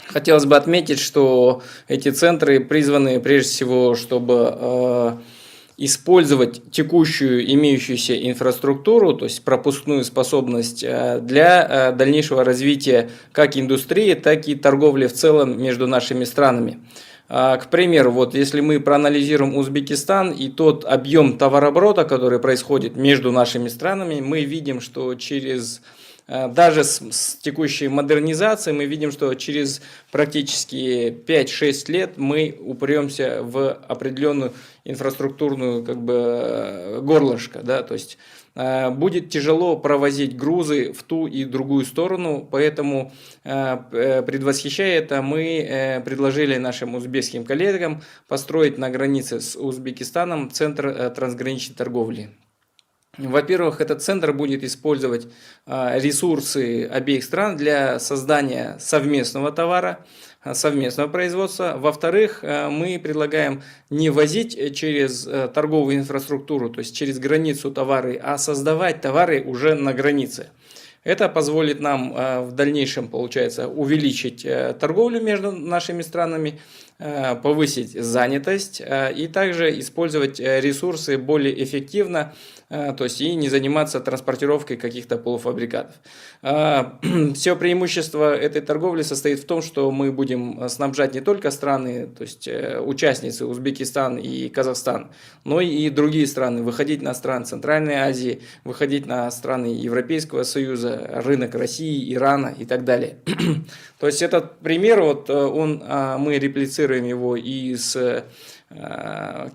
Хотелось бы отметить, что эти центры призваны прежде всего, чтобы использовать текущую имеющуюся инфраструктуру, то есть пропускную способность для дальнейшего развития как индустрии, так и торговли в целом между нашими странами. К примеру, вот если мы проанализируем Узбекистан и тот объем товарооборота, который происходит между нашими странами, мы видим, что даже с текущей модернизацией мы видим, что через практически 5-6 лет мы упремся в определенную инфраструктурную горлышко, да, то есть будет тяжело провозить грузы в ту и другую сторону, поэтому, предвосхищая это, мы предложили нашим узбекским коллегам построить на границе с Узбекистаном центр трансграничной торговли. Во-первых, этот центр будет использовать ресурсы обеих стран для создания совместного товара, совместного производства. Во-вторых, мы предлагаем не возить через торговую инфраструктуру, то есть через границу товары, а создавать товары уже на границе. Это позволит нам в дальнейшем, получается, увеличить торговлю между нашими странами, повысить занятость и также использовать ресурсы более эффективно, то есть и не заниматься транспортировкой каких-то полуфабрикатов. Все преимущество этой торговли состоит в том, что мы будем снабжать не только страны, то есть участницы Узбекистан и Казахстан, но и другие страны, выходить на страны Центральной Азии, выходить на страны Европейского Союза, рынок России, Ирана и так далее. То есть этот пример, мы реплицируем его и с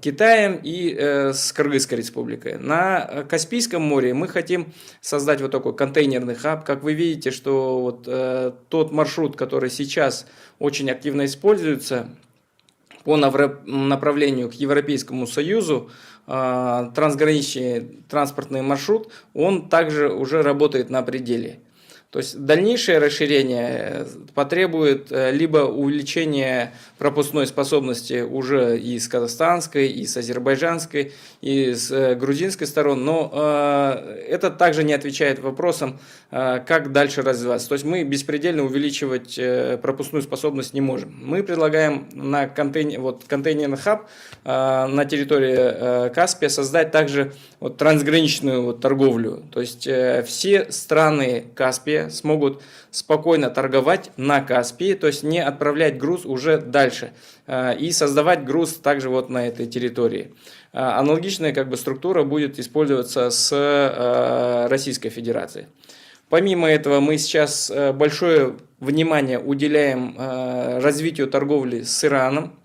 Китаем и с Кыргызской республикой. На Каспийском море мы хотим создать вот такой контейнерный хаб. Как вы видите, что тот маршрут, который сейчас очень активно используется по направлению к Европейскому Союзу, трансграничный транспортный маршрут, он также уже работает на пределе. То есть дальнейшее расширение потребует либо увеличения пропускной способности уже и с казахстанской, и с азербайджанской, и с грузинской сторон, но это также не отвечает вопросам, как дальше развиваться. То есть мы беспредельно увеличивать пропускную способность не можем. Мы предлагаем на контейнерный хаб на территории Каспия создать также трансграничную торговлю. То есть все страны Каспия смогут спокойно торговать на Каспии, то есть не отправлять груз уже дальше и создавать груз также на этой территории. Аналогичная структура будет использоваться с Российской Федерацией. Помимо этого, мы сейчас большое внимание уделяем развитию торговли с Ираном.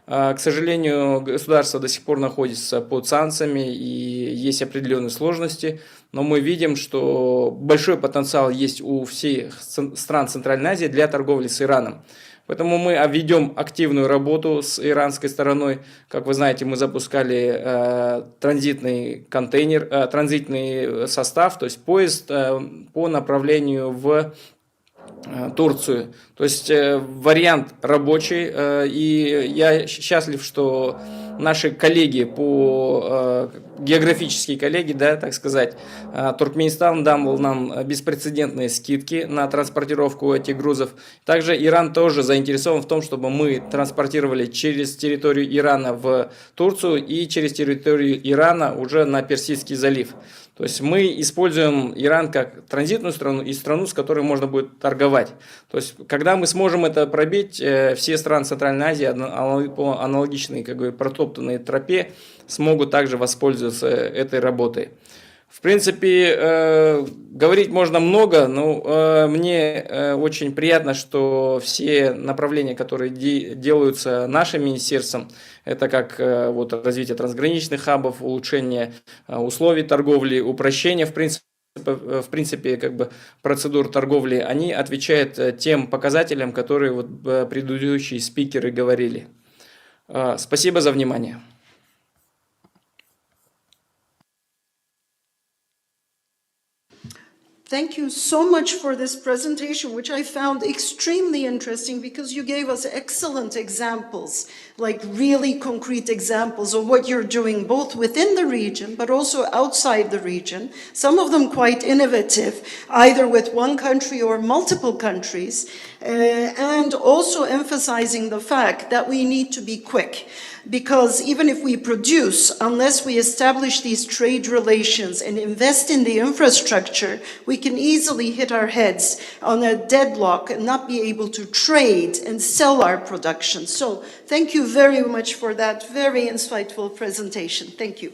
К сожалению, государство до сих пор находится под санкциями и есть определенные сложности, но мы видим, что большой потенциал есть у всех стран Центральной Азии для торговли с Ираном. Поэтому мы ведем активную работу с иранской стороной. Как вы знаете, мы запускали транзитный состав, то есть поезд по направлению в Турцию. То есть вариант рабочий, и я счастлив, что наши коллеги географические коллеги, так сказать, Туркменистан дал нам беспрецедентные скидки на транспортировку этих грузов. Также Иран тоже заинтересован в том, чтобы мы транспортировали через территорию Ирана в Турцию и через территорию Ирана уже на Персидский залив. То есть мы используем Иран как транзитную страну и страну, с которой можно будет торговать. То есть когда мы сможем это пробить, все страны Центральной Азии по аналогичной протоптанной тропе смогут также воспользоваться этой работой. В принципе, говорить можно много, но мне очень приятно, что все направления, которые делаются нашим министерством, это как развитие трансграничных хабов, улучшение условий торговли, упрощение, в принципе, процедур торговли, они отвечают тем показателям, которые предыдущие спикеры говорили. Спасибо за внимание. Thank you so much for this presentation, which I found extremely interesting because you gave us excellent examples, like really concrete examples of what you're doing both within the region but also outside the region, some of them quite innovative, either with one country or multiple countries, and also emphasizing the fact that we need to be quick. Because even if we produce, unless we establish these trade relations and invest in the infrastructure, we can easily hit our heads on a deadlock and not be able to trade and sell our production. So thank you very much for that very insightful presentation. Thank you.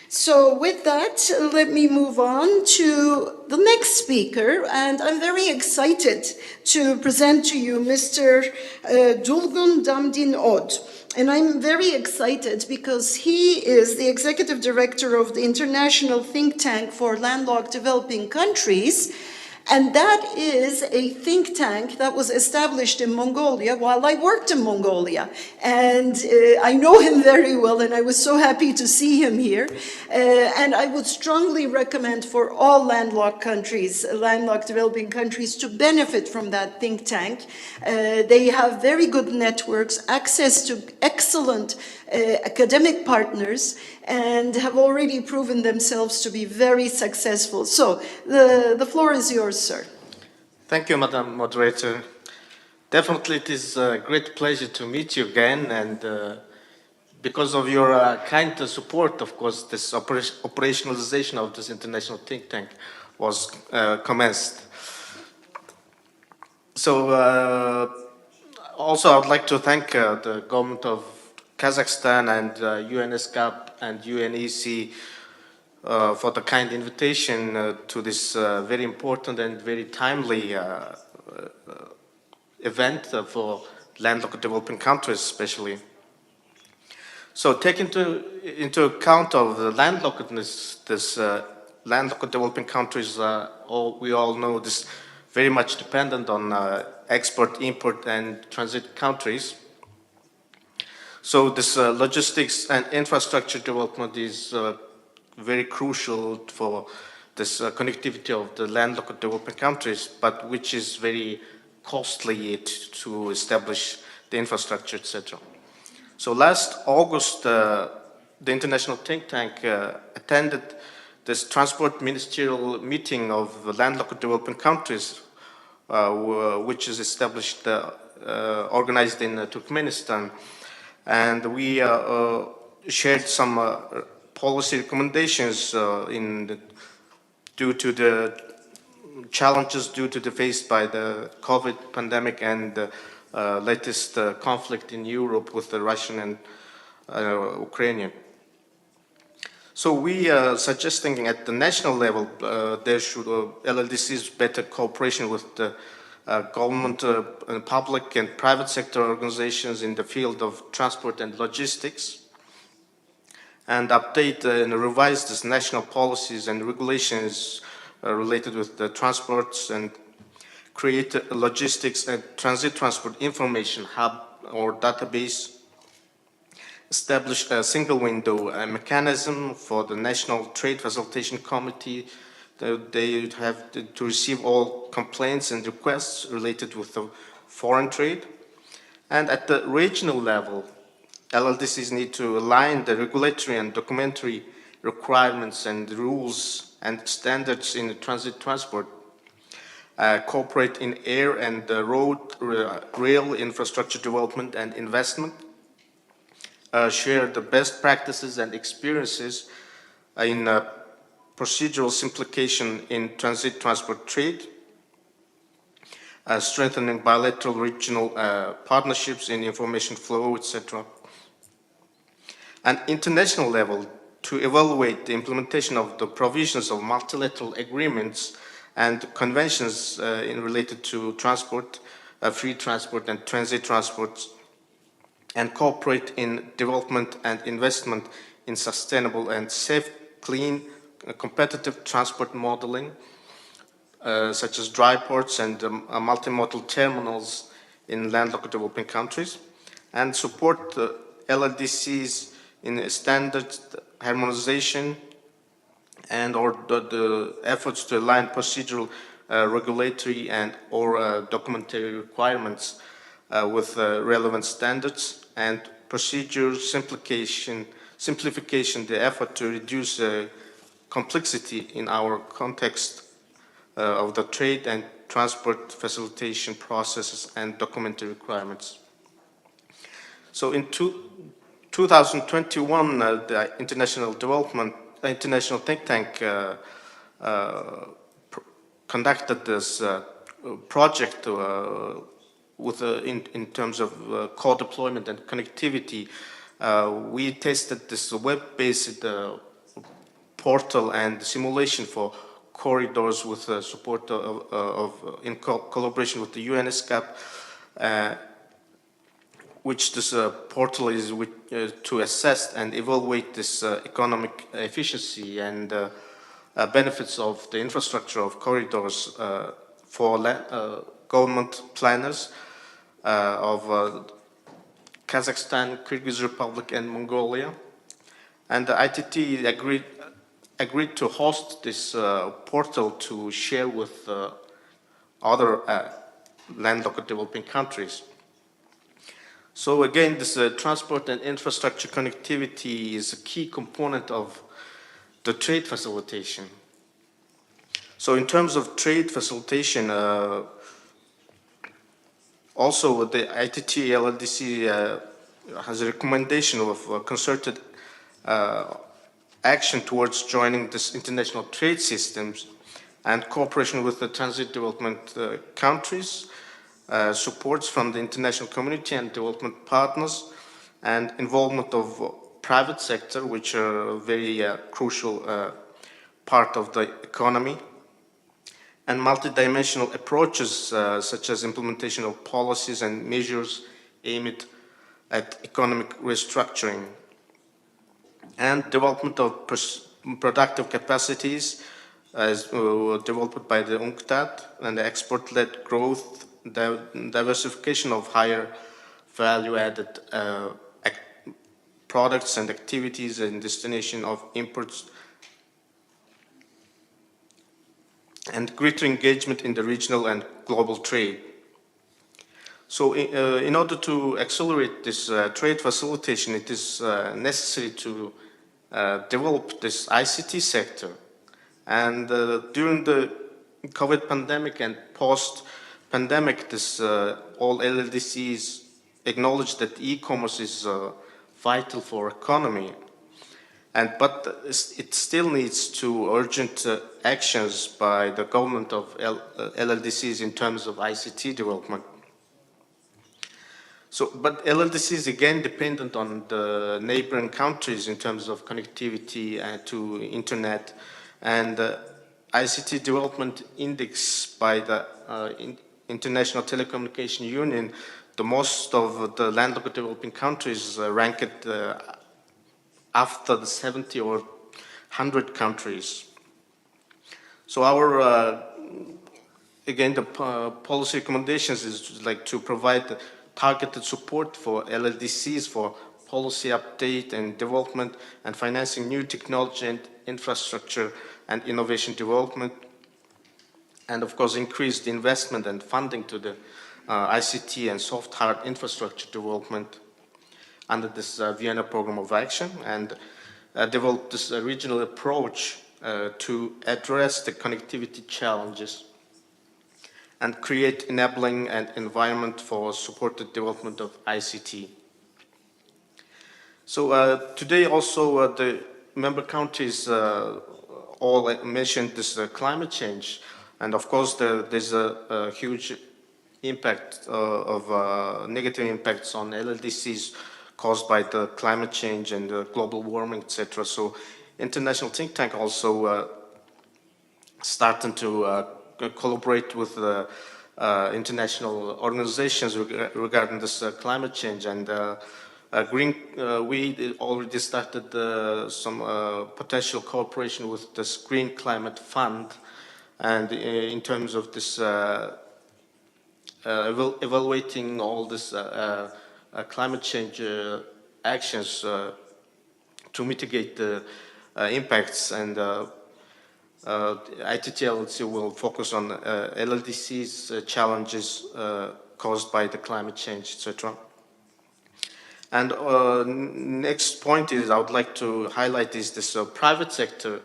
So with that, let me move on to the next speaker, and I'm very excited to present to you Mr. Dulgun Damdin Od. And I'm very excited because he is the executive director of the International Think Tank for Landlocked Developing Countries. And that is a think tank that was established in Mongolia while I worked in Mongolia. And I know him very well, and I was so happy to see him here. And I would strongly recommend for all landlocked countries, landlocked developing countries, to benefit from that think tank. They have very good networks, access to excellent academic partners, and have already proven themselves to be very successful. So the floor is yours, sir. Thank you, Madam Moderator. Definitely it is a great pleasure to meet you again, and because of your kind support, of course, this operationalization of this international think tank was commenced. So also I would like to thank the government of Kazakhstan and ESCAP and UNEC for the kind invitation to this very important and very timely event for landlocked developing countries especially. So taking into account of the landlockedness, this landlocked developing countries, we all know this very much dependent on export, import and transit countries. So this logistics and infrastructure development is very crucial for this connectivity of the landlocked developing countries, but which is very costly to establish the infrastructure, etc. So last August, the International Think Tank attended this transport ministerial meeting of the landlocked developing countries, which is established, organized in Turkmenistan. And we shared some policy recommendations due to the challenges faced by the COVID pandemic and the latest conflict in Europe with the Russian and Ukrainian. So we are suggesting at the national level there should LLDC's better cooperation with the government, public and private sector organizations in the field of transport and logistics, and update and revise these national policies and regulations related with the transports, and create a logistics and transit transport information hub or database, establish a single window mechanism for the National Trade Facilitation Committee. They have to receive all complaints and requests related with the foreign trade. And at the regional level, LLDCs need to align the regulatory and documentary requirements and rules and standards in transit transport, cooperate in air and road, rail infrastructure development and investment, share the best practices and experiences in procedural simplification in transit transport trade, strengthening bilateral regional partnerships in information flow, etc. And international level, to evaluate the implementation of the provisions of multilateral agreements and conventions related to transport, free transport and transit transports, and cooperate in development and investment in sustainable and safe, clean, competitive transport modeling, such as dry ports and multimodal terminals in landlocked developing countries, and support LLDCs in standard harmonization and or the efforts to align procedural, regulatory and or documentary requirements with relevant standards, and procedure simplification, the effort to reduce complexity in our context of the trade and transport facilitation processes and documentary requirements. So in 2021, the International think tank conducted this project with in terms of co-deployment and connectivity. We tested this web-based portal and simulation for corridors with support in collaboration with the UN ESCAP, which this portal is to assess and evaluate this economic efficiency and benefits of the infrastructure of corridors for government planners of Kazakhstan, Kyrgyz Republic and Mongolia. And the ITT agreed to host this portal to share with other landlocked developing countries. So again, this transport and infrastructure connectivity is a key component of the trade facilitation. So in terms of trade facilitation, also the ITT LLDC has a recommendation of concerted action towards joining this international trade systems and cooperation with the transit development countries, supports from the international community and development partners, and involvement of private sector, which are a very crucial part of the economy, and multidimensional approaches such as implementation of policies and measures aimed at economic restructuring, and development of productive capacities as developed by the UNCTAD, and the export-led growth, diversification of higher value-added products and activities and destination of imports, and greater engagement in the regional and global trade. So in order to accelerate this trade facilitation, it is necessary to develop this ICT sector. And during the COVID pandemic and post-pandemic, this all LLDCs acknowledged that e-commerce is vital for economy. But it still needs to urgent actions by the government of LLDCs in terms of ICT development. So, but LLDC is again dependent on the neighboring countries in terms of connectivity to internet, and ICT development index by the International Telecommunication Union, the most of the landlocked developing countries ranked after the 70 or 100 countries. So our, again, the policy recommendations is like to provide targeted support for LLDCs for policy update and development and financing new technology and infrastructure and innovation development, and of course increase the investment and funding to the ICT and soft hard infrastructure development under this Vienna Program of Action, and develop this regional approach to address the connectivity challenges and create enabling and environment for supported development of ICT. So today also the member countries all mentioned this climate change, and of course there's a huge impact of negative impacts on LLDCs caused by the climate change and global warming, etc. So international think tank also starting to collaborate with international organizations regarding this climate change, and we already started some potential cooperation with this Green Climate Fund, and in terms of this evaluating all this climate change actions to mitigate the impacts, and ITT-LLDC will focus on LLDC's challenges caused by the climate change, etc. And next point is I would like to highlight is this private sector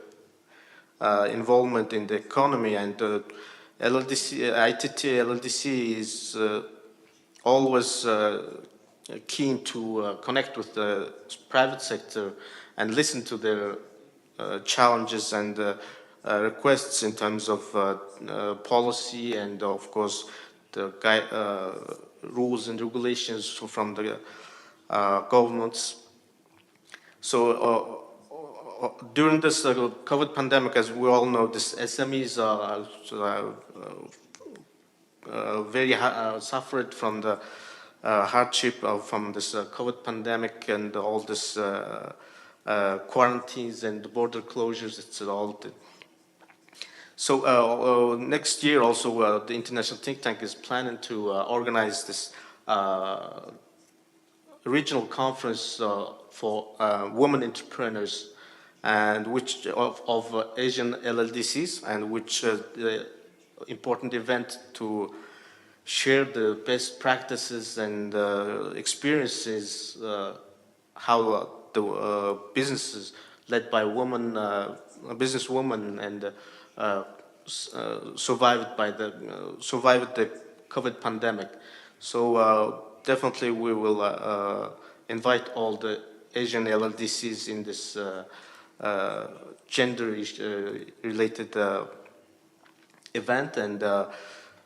involvement in the economy, and ITT-LLDC is always keen to connect with the private sector and listen to their challenges and requests in terms of policy and of course the rules and regulations from the governments. So during this COVID pandemic, as we all know, this SMEs very suffered from the hardship from this COVID pandemic and all this quarantines and border closures. It's all. So next year also the International Think Tank is planning to organize this regional conference for women entrepreneurs, and which of Asian LLDCs, and which the important event to share the best practices and experiences, how the businesses led by women, businesswomen, and survived the COVID pandemic. So definitely we will invite all the Asian LLDCs in this gender-related event, and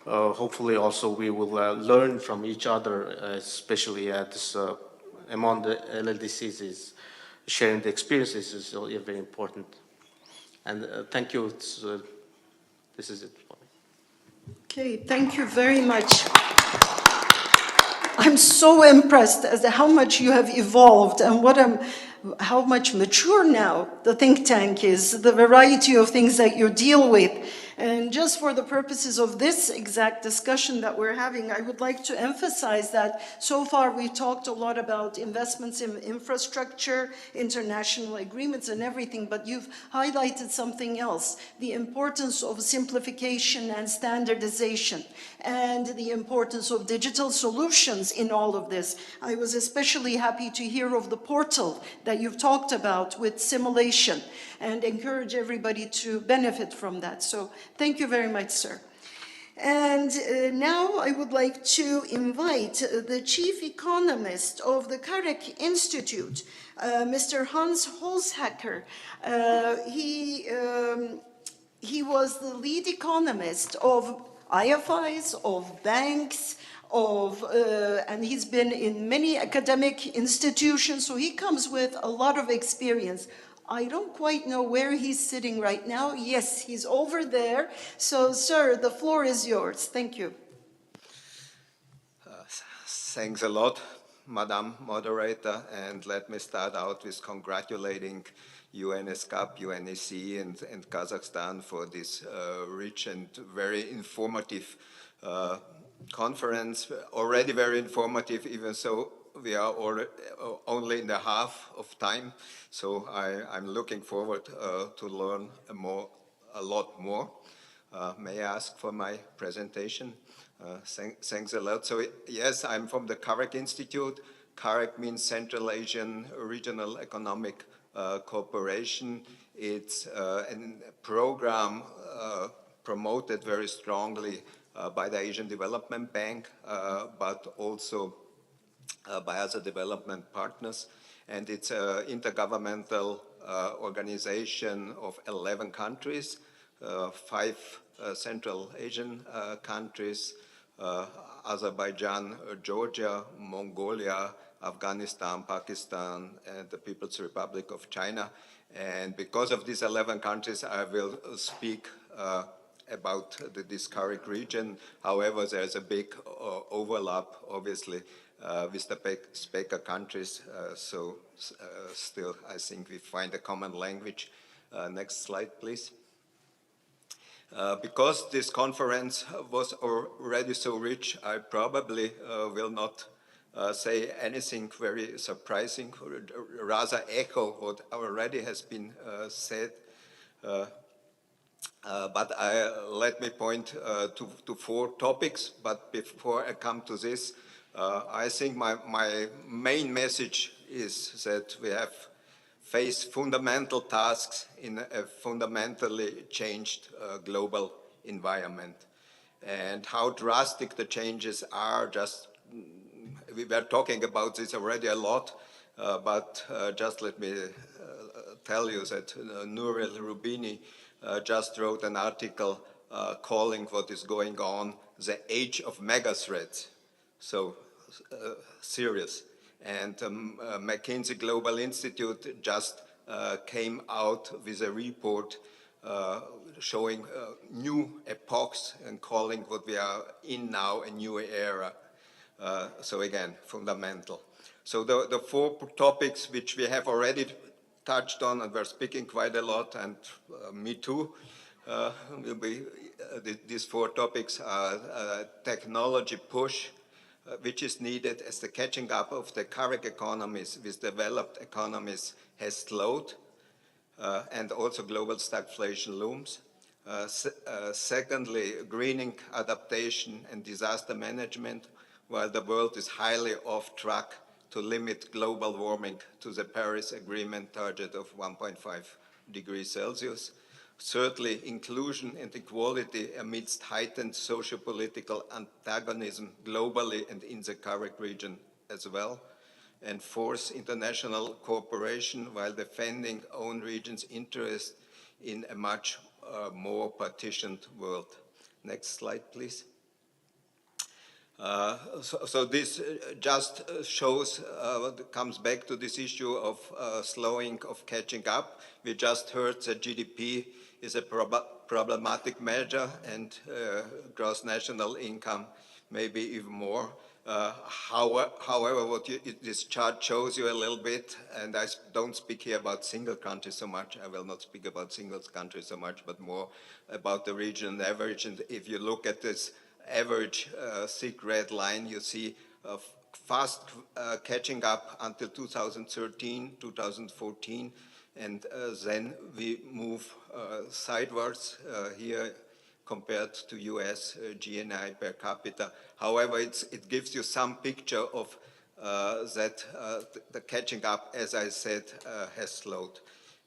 hopefully also we will learn from each other, especially at this, among the LLDCs. Is sharing the experiences is very important. And thank you. This is it for me. Okay, thank you very much. I'm so impressed as to how much you have evolved and how much mature now the think tank is, the variety of things that you deal with. And just for the purposes of this exact discussion that we're having, I would like to emphasize that so far we've talked a lot about investments in infrastructure, international agreements and everything, but you've highlighted something else, the importance of simplification and standardization, and the importance of digital solutions in all of this. I was especially happy to hear of the portal that you've talked about with simulation, and encourage everybody to benefit from that. So thank you very much, sir. And now I would like to invite the chief economist of the Karek Institute, Mr. Hans Holzhacker. He was the lead economist of IFIs, of banks, and he's been in many academic institutions, so he comes with a lot of experience. I don't quite know where he's sitting right now. Yes, he's over there. So, sir, the floor is yours. Thank you. Thanks a lot, Madam Moderator, and let me start out with congratulating ESCAP, UNEC, and Kazakhstan for this rich and very informative conference. Already very informative, even so we are only in the half of time, so I'm looking forward to learn a lot more. May I ask for my presentation? Thanks a lot. So yes, I'm from the Karek Institute. Karek means Central Asian Regional Economic Cooperation. It's a program promoted very strongly by the Asian Development Bank, but also by other development partners. And it's an intergovernmental organization of 11 countries, 5 Central Asian countries, Azerbaijan, Georgia, Mongolia, Afghanistan, Pakistan, and the People's Republic of China. And because of these 11 countries, I will speak about this Karek region. However, there's a big overlap, obviously, with the SPECA countries. So still, I think we find a common language. Next slide, please. Because this conference was already so rich, I probably will not say anything very surprising, or rather echo what already has been said. But let me point to 4 topics. But before I come to this, I think my main message is that we have faced fundamental tasks in a fundamentally changed global environment. And how drastic the changes are, just we were talking about this already a lot, but just let me tell you that Nouriel Rubini just wrote an article calling what is going on the age of mega threats. So serious. And McKinsey Global Institute just came out with a report showing new epochs and calling what we are in now a new era. So again, fundamental. So the 4 topics which we have already touched on and we're speaking quite a lot, and me too, will be, these 4 topics are technology push, which is needed as the catching up of the current economies with developed economies has slowed, and also global stagflation looms. Secondly, greening, adaptation, and disaster management, while the world is highly off track to limit global warming to the Paris Agreement target of 1.5 degrees Celsius. Thirdly, inclusion and equality amidst heightened socio-political antagonism globally and in the CARIC region as well. And fourth, international cooperation while defending own region's interest in a much more partitioned world. Next slide, please. So this just shows, comes back to this issue of slowing, of catching up. We just heard that GDP is a problematic measure, and gross national income maybe even more. However, what this chart shows you a little bit, and I don't speak here about single countries so much, I will not speak about single countries so much, but more about the region average. And if you look at this average thick red line, you see fast catching up until 2013, 2014, and then we move sideways here compared to US GNI per capita. However, it gives you some picture of that the catching up, as I said, has slowed.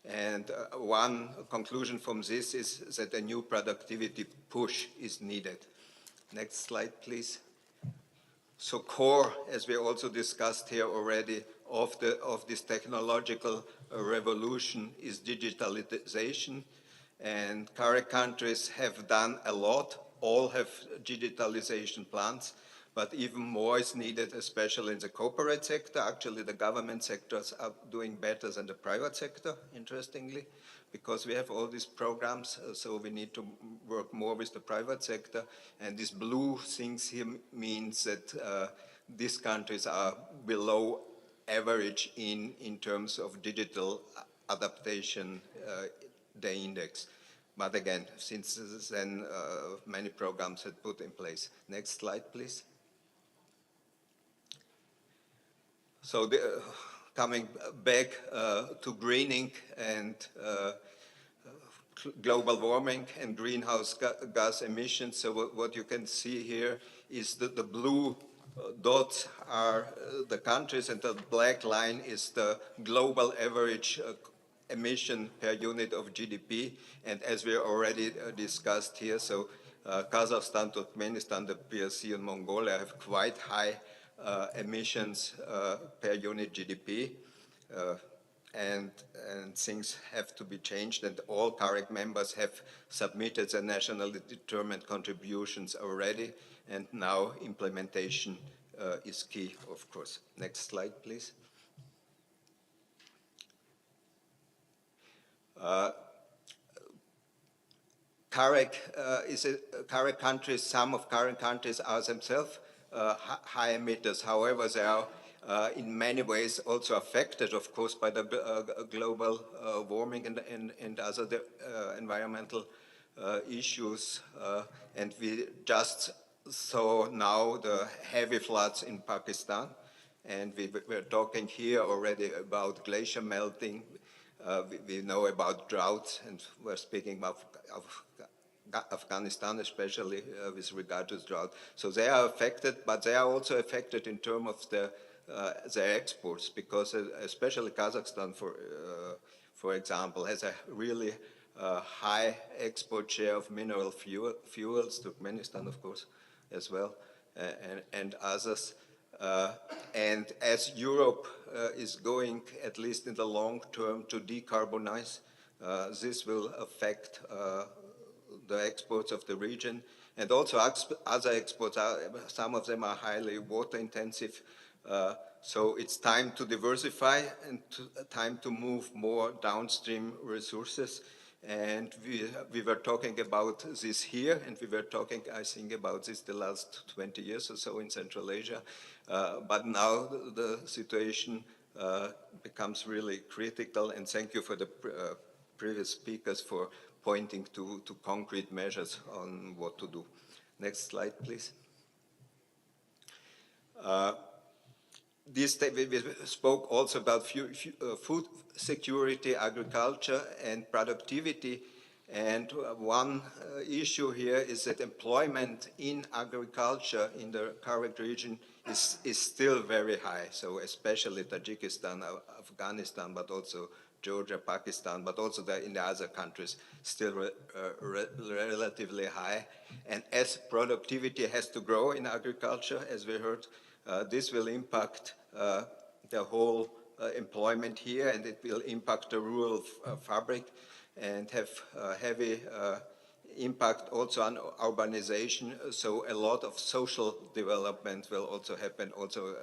And one conclusion from this is that a new productivity push is needed. Next slide, please. So core, as we also discussed here already, of this technological revolution is digitalization. And current countries have done a lot. All have digitalization plans, but even more is needed, especially in the corporate sector. Actually, the government sectors are doing better than the private sector, interestingly, because we have all these programs, so we need to work more with the private sector. And these blue things here means that these countries are below average in terms of digital adaptation, the index. But again, since then, many programs had put in place. Next slide, please. So coming back to greening and global warming and greenhouse gas emissions. So what you can see here is that the blue dots are the countries, and the black line is the global average emission per unit of GDP. And as we already discussed here, so Kazakhstan, Turkmenistan, the PRC, and Mongolia have quite high emissions per unit GDP. And things have to be changed, and all CARIC members have submitted their nationally determined contributions already, and now implementation is key, of course. Next slide, please. CARIC countries, some of CARIC countries are themselves high emitters. However, they are in many ways also affected, of course, by the global warming and other environmental issues. And we just saw now the heavy floods in Pakistan. And we're talking here already about glacier melting. We know about droughts, and we're speaking of Afghanistan, especially with regard to drought. So they are affected, but they are also affected in terms of their exports, because especially Kazakhstan, for example, has a really high export share of mineral fuels, Turkmenistan, of course, as well, and others. And as Europe is going, at least in the long term, to decarbonize, this will affect the exports of the region, and also other exports. Some of them are highly water intensive. So it's time to diversify and time to move more downstream resources. And we were talking about this here, and we were talking, I think, about this the last 20 years or so in Central Asia. But now the situation becomes really critical, and thank you for the previous speakers for pointing to concrete measures on what to do. Next slide, please. We spoke also about food security, agriculture, and productivity. And one issue here is that employment in agriculture in the current region is still very high. So especially Tajikistan, Afghanistan, but also Georgia, Pakistan, but also in the other countries, still relatively high. And as productivity has to grow in agriculture, as we heard, this will impact the whole employment here, and it will impact the rural fabric and have heavy impact also on urbanization. So a lot of social development will also happen also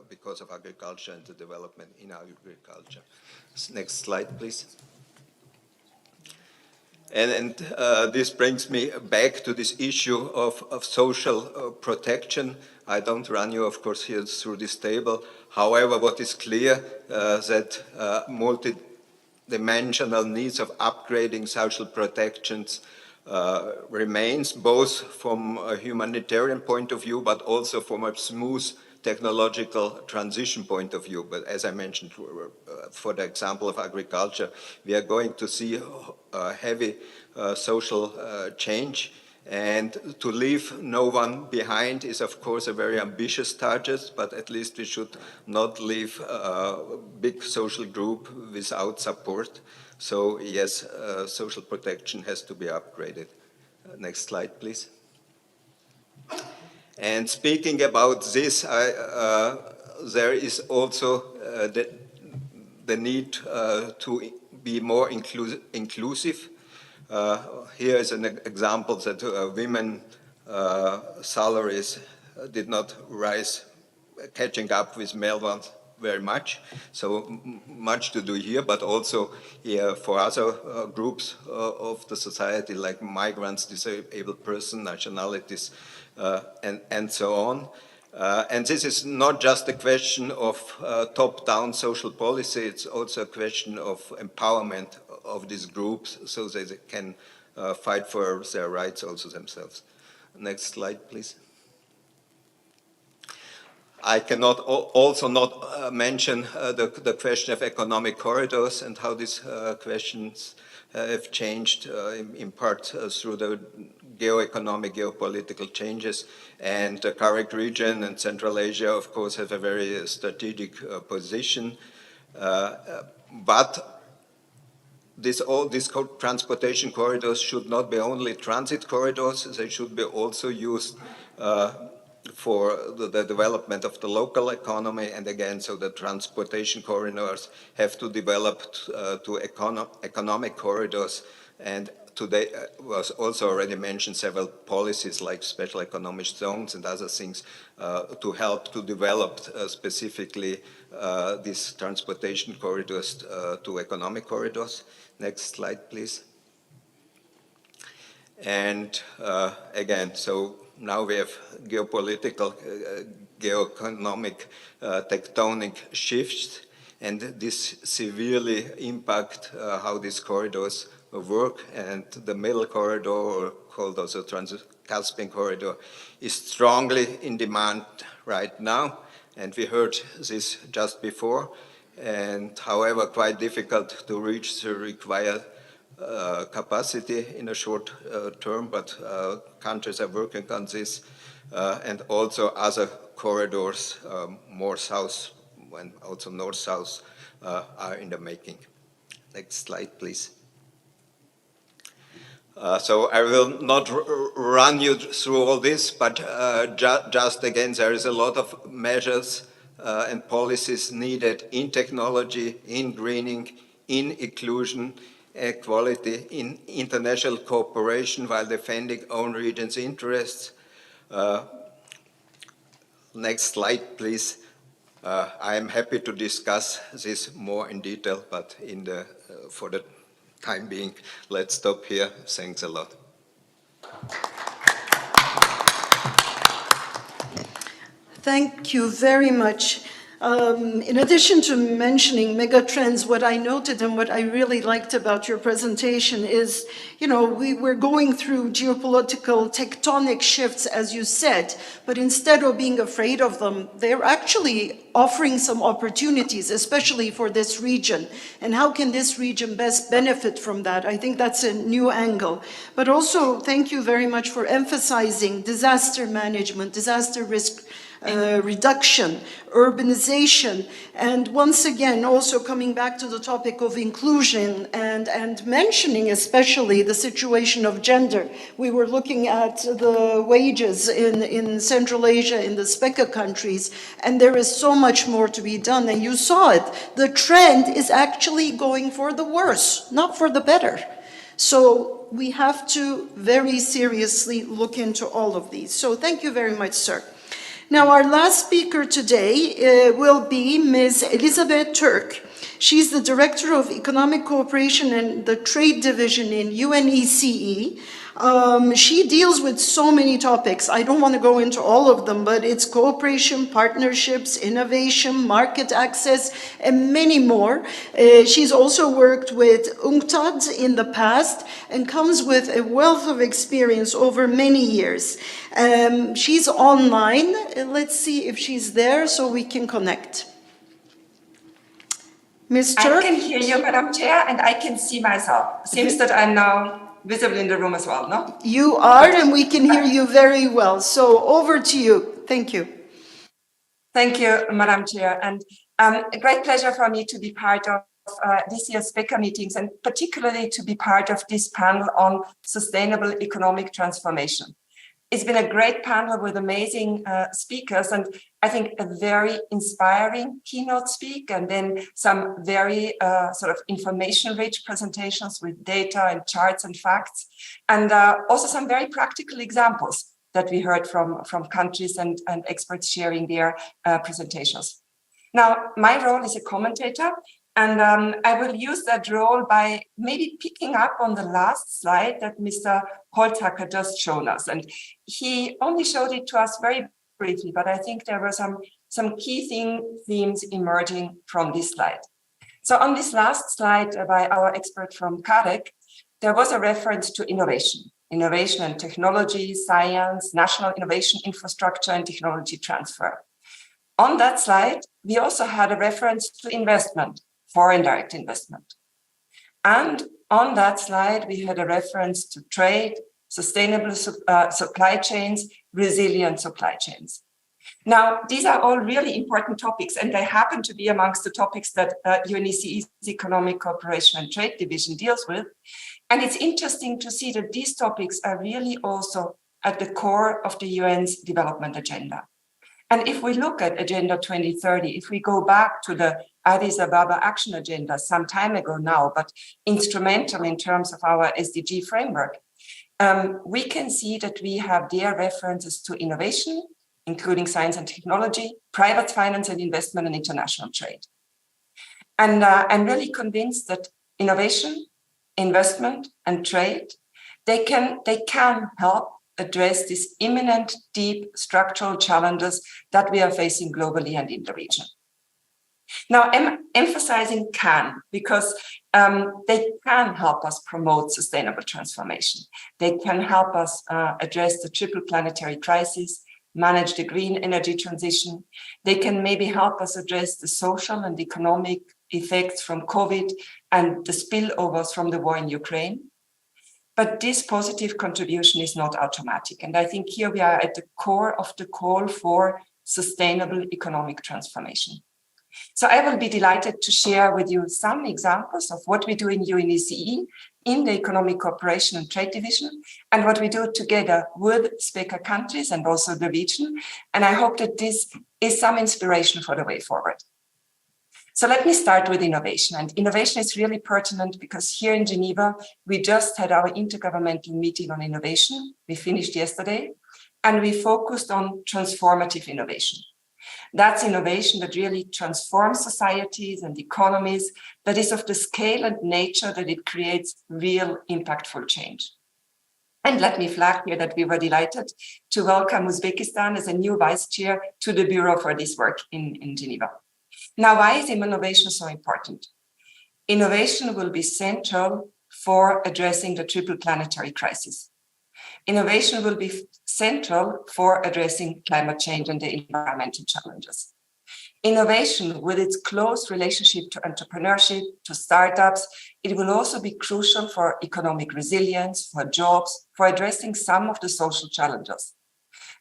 because of agriculture and the development in agriculture. Next slide, please. And this brings me back to this issue of social protection. I don't run you, of course, here through this table. However, what is clear that multi-dimensional needs of upgrading social protections remains, both from a humanitarian point of view, but also from a smooth technological transition point of view. But as I mentioned, for the example of agriculture, we are going to see heavy social change. And to leave no one behind is, of course, a very ambitious target, but at least we should not leave a big social group without support. So yes, social protection has to be upgraded. Next slide, please. And speaking about this, there is also the need to be more inclusive. Here is an example that women salaries did not rise, catching up with male ones very much. So much to do here, but also here for other groups of the society, like migrants, disabled persons, nationalities, and so on. And this is not just a question of top-down social policy, it's also a question of empowerment of these groups so that they can fight for their rights also themselves. Next slide, please. I cannot also not mention the question of economic corridors and how these questions have changed in part through the geopolitical changes. And the current region and Central Asia, of course, have a very strategic position. But all these transportation corridors should not be only transit corridors, they should be also used for the development of the local economy. And again, so the transportation corridors have to develop to economic corridors. And today was also already mentioned several policies like special economic zones and other things to help to develop specifically these transportation corridors to economic corridors. Next slide, please. And again, so now we have geopolitical, geoeconomic, tectonic shifts, and this severely impact how these corridors work. And the middle corridor, or called also Trans-Caspian corridor, is strongly in demand right now. And we heard this just before. and however quite difficult to reach the required capacity in a short term, but countries are working on this, and also other corridors, more south and also north-south, are in the making. Next slide, please. So I will not run you through all this, but just again, there is a lot of measures and policies needed in technology, in greening, in inclusion, equality, in international cooperation while defending own region's interests. Next slide, please. I am happy to discuss this more in detail, but for the time being, let's stop here. Thanks a lot. Thank you very much. In addition to mentioning megatrends, what I noted and what I really liked about your presentation is, we're going through geopolitical tectonic shifts, as you said, but instead of being afraid of them, they're actually offering some opportunities, especially for this region. And how can this region best benefit from that? I think that's a new angle. But also, thank you very much for emphasizing disaster management, disaster risk reduction, urbanization, and once again, also coming back to the topic of inclusion and mentioning especially the situation of gender. We were looking at the wages in Central Asia, in the SPECA countries, and there is so much more to be done, and you saw it. The trend is actually going for the worse, not for the better. So we have to very seriously look into all of these. So thank you very much, sir. Now, our last speaker today will be Ms. Elizabeth Turk. She's the Director of Economic Cooperation and the Trade Division in UNECE. She deals with so many topics. I don't want to go into all of them, but it's cooperation, partnerships, innovation, market access, and many more. She's also worked with UNCTAD in the past and comes with a wealth of experience over many years. She's online. Let's see if she's there so we can connect. Ms. Turk? I can hear you, Madam Chair, and I can see myself. Seems that I'm now visible in the room as well, no? You are, and we can hear you very well. So over to you. Thank you. Thank you, Madam Chair. And a great pleasure for me to be part of this year's SPECA meetings, and particularly to be part of this panel on sustainable economic transformation. It's been a great panel with amazing speakers, and I think a very inspiring keynote speak, and then some very sort of information-rich presentations with data and charts and facts, and also some very practical examples that we heard from countries and experts sharing their presentations. Now, my role is a commentator, and I will use that role by maybe picking up on the last slide that Mr. Holzhacker just shown us. And he only showed it to us very briefly, but I think there were some key themes emerging from this slide. So on this last slide by our expert from CAREC, there was a reference to innovation and technology, science, national innovation infrastructure, and technology transfer. On that slide, we also had a reference to investment, foreign direct investment. And on that slide, we had a reference to trade, sustainable supply chains, resilient supply chains. Now, these are all really important topics, and they happen to be amongst the topics that UNECE's Economic Cooperation and Trade Division deals with. And it's interesting to see that these topics are really also at the core of the UN's development agenda. And if we look at Agenda 2030, if we go back to the Addis Ababa Action Agenda some time ago now, but instrumental in terms of our SDG framework, we can see that we have there references to innovation, including science and technology, private finance and investment, and international trade. And I'm really convinced that innovation, investment, and trade, they can help address these imminent, deep structural challenges that we are facing globally and in the region. Now, I'm emphasizing can, because they can help us promote sustainable transformation. They can help us address the triple planetary crisis. manage the green energy transition. They can maybe help us address the social and economic effects from COVID and the spillovers from the war in Ukraine. But this positive contribution is not automatic. And I think here we are at the core of the call for sustainable economic transformation. So I will be delighted to share with you some examples of what we do in UNECE in the Economic Cooperation and Trade Division, and what we do together with SPECA countries and also the region. And I hope that this is some inspiration for the way forward. So let me start with innovation. And innovation is really pertinent because here in Geneva, we just had our intergovernmental meeting on innovation. We finished yesterday, and we focused on transformative innovation. That's innovation that really transforms societies and economies, that is of the scale and nature that it creates real impactful change. And let me flag here that we were delighted to welcome Uzbekistan as a new vice chair to the Bureau for this work in Geneva. Now, why is innovation so important? Innovation will be central for addressing the triple planetary crisis. Innovation will be central for addressing climate change and the environmental challenges. Innovation, with its close relationship to entrepreneurship, to startups, it will also be crucial for economic resilience, for jobs, for addressing some of the social challenges.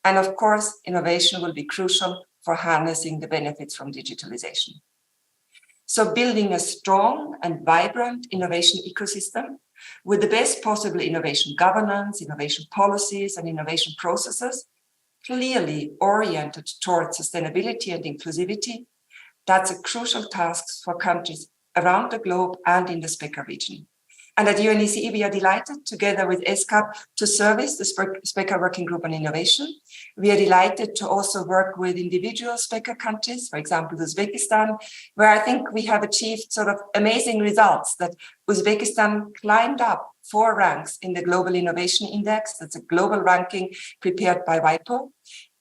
And of course, innovation will be crucial for harnessing the benefits from digitalization. So building a strong and vibrant innovation ecosystem with the best possible innovation governance, innovation policies, and innovation processes, clearly oriented towards sustainability and inclusivity, that's a crucial task for countries around the globe and in the SPECA region. And at UNECE, we are delighted, together with ESCAP, to service the SPECA Working Group on Innovation. We are delighted to also work with individual SPECA countries, for example, Uzbekistan, where I think we have achieved sort of amazing results, that Uzbekistan climbed up 4 ranks in the Global Innovation Index. That's a global ranking prepared by WIPO.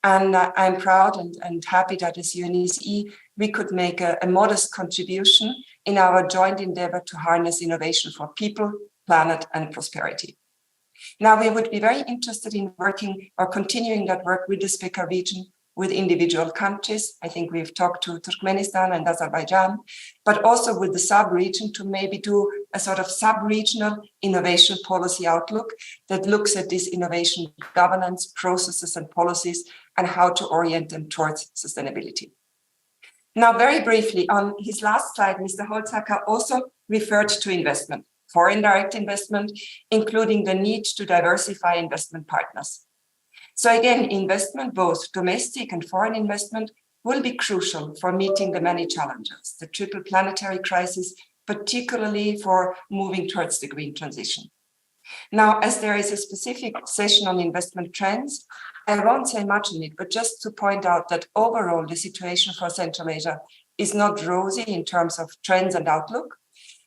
And I'm proud and happy that as UNECE, we could make a modest contribution in our joint endeavor to harness innovation for people, planet, and prosperity. Now, we would be very interested in working or continuing that work with the SPECA region, with individual countries. I think we've talked to Turkmenistan and Azerbaijan, but also with the sub-region to maybe do a sort of sub-regional innovation policy outlook that looks at this innovation governance, processes, and policies, and how to orient them towards sustainability. Now, very briefly, on his last slide, Mr. Holzacker also referred to investment, foreign direct investment, including the need to diversify investment partners. So again, investment, both domestic and foreign investment, will be crucial for meeting the many challenges, the triple planetary crisis, particularly for moving towards the green transition. Now, as there is a specific session on investment trends, I won't say much on it, but just to point out that overall the situation for Central Asia is not rosy in terms of trends and outlook.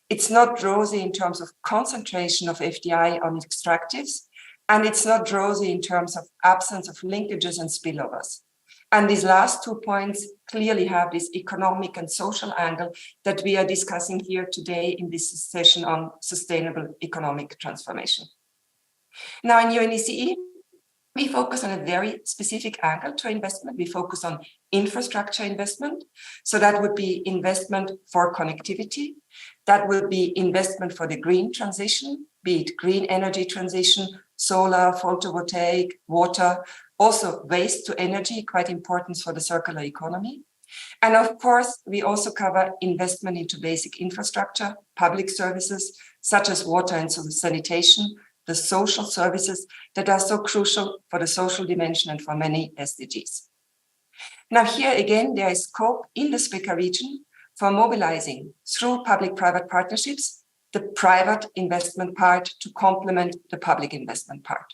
It's not rosy in terms of concentration of FDI on extractives, and it's not rosy in terms of absence of linkages and spillovers. And these last 2 points clearly have this economic and social angle that we are discussing here today in this session on sustainable economic transformation. Now, in UNECE, we focus on a very specific angle to investment. We focus on infrastructure investment. So that would be investment for connectivity. That would be investment for the green transition, be it green energy transition, solar, photovoltaic, water, also waste to energy, quite important for the circular economy. And of course, we also cover investment into basic infrastructure, public services, such as water and sanitation, the social services that are so crucial for the social dimension and for many SDGs. Now here again, there is scope in the SPECA region for mobilizing through public-private partnerships, the private investment part to complement the public investment part.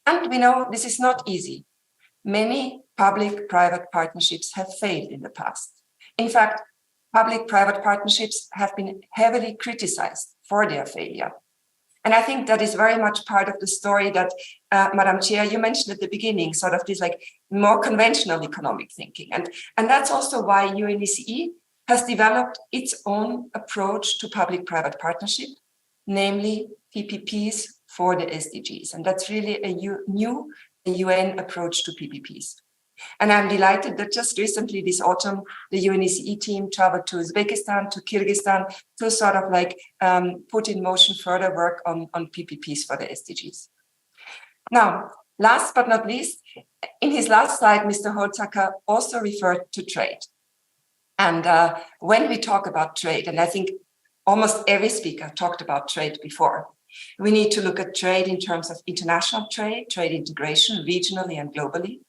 And we know this is not easy. Many public-private partnerships have failed in the past. In fact, public-private partnerships have been heavily criticized for their failure. And I think that is very much part of the story that, Madam Chair, you mentioned at the beginning, sort of this like more conventional economic thinking. And that's also why UNECE has developed its own approach to public-private partnership, namely PPPs for the SDGs. And that's really a UN approach to PPPs. And I'm delighted that just recently this autumn, the UNECE team traveled to Uzbekistan, to Kyrgyzstan, to sort of like put in motion further work on PPPs for the SDGs. Now, last but not least, in his last slide, Mr. Holzacker also referred to trade. And when we talk about trade, and I think almost every speaker talked about trade before, we need to look at trade in terms of international trade, trade integration, regionally and globally.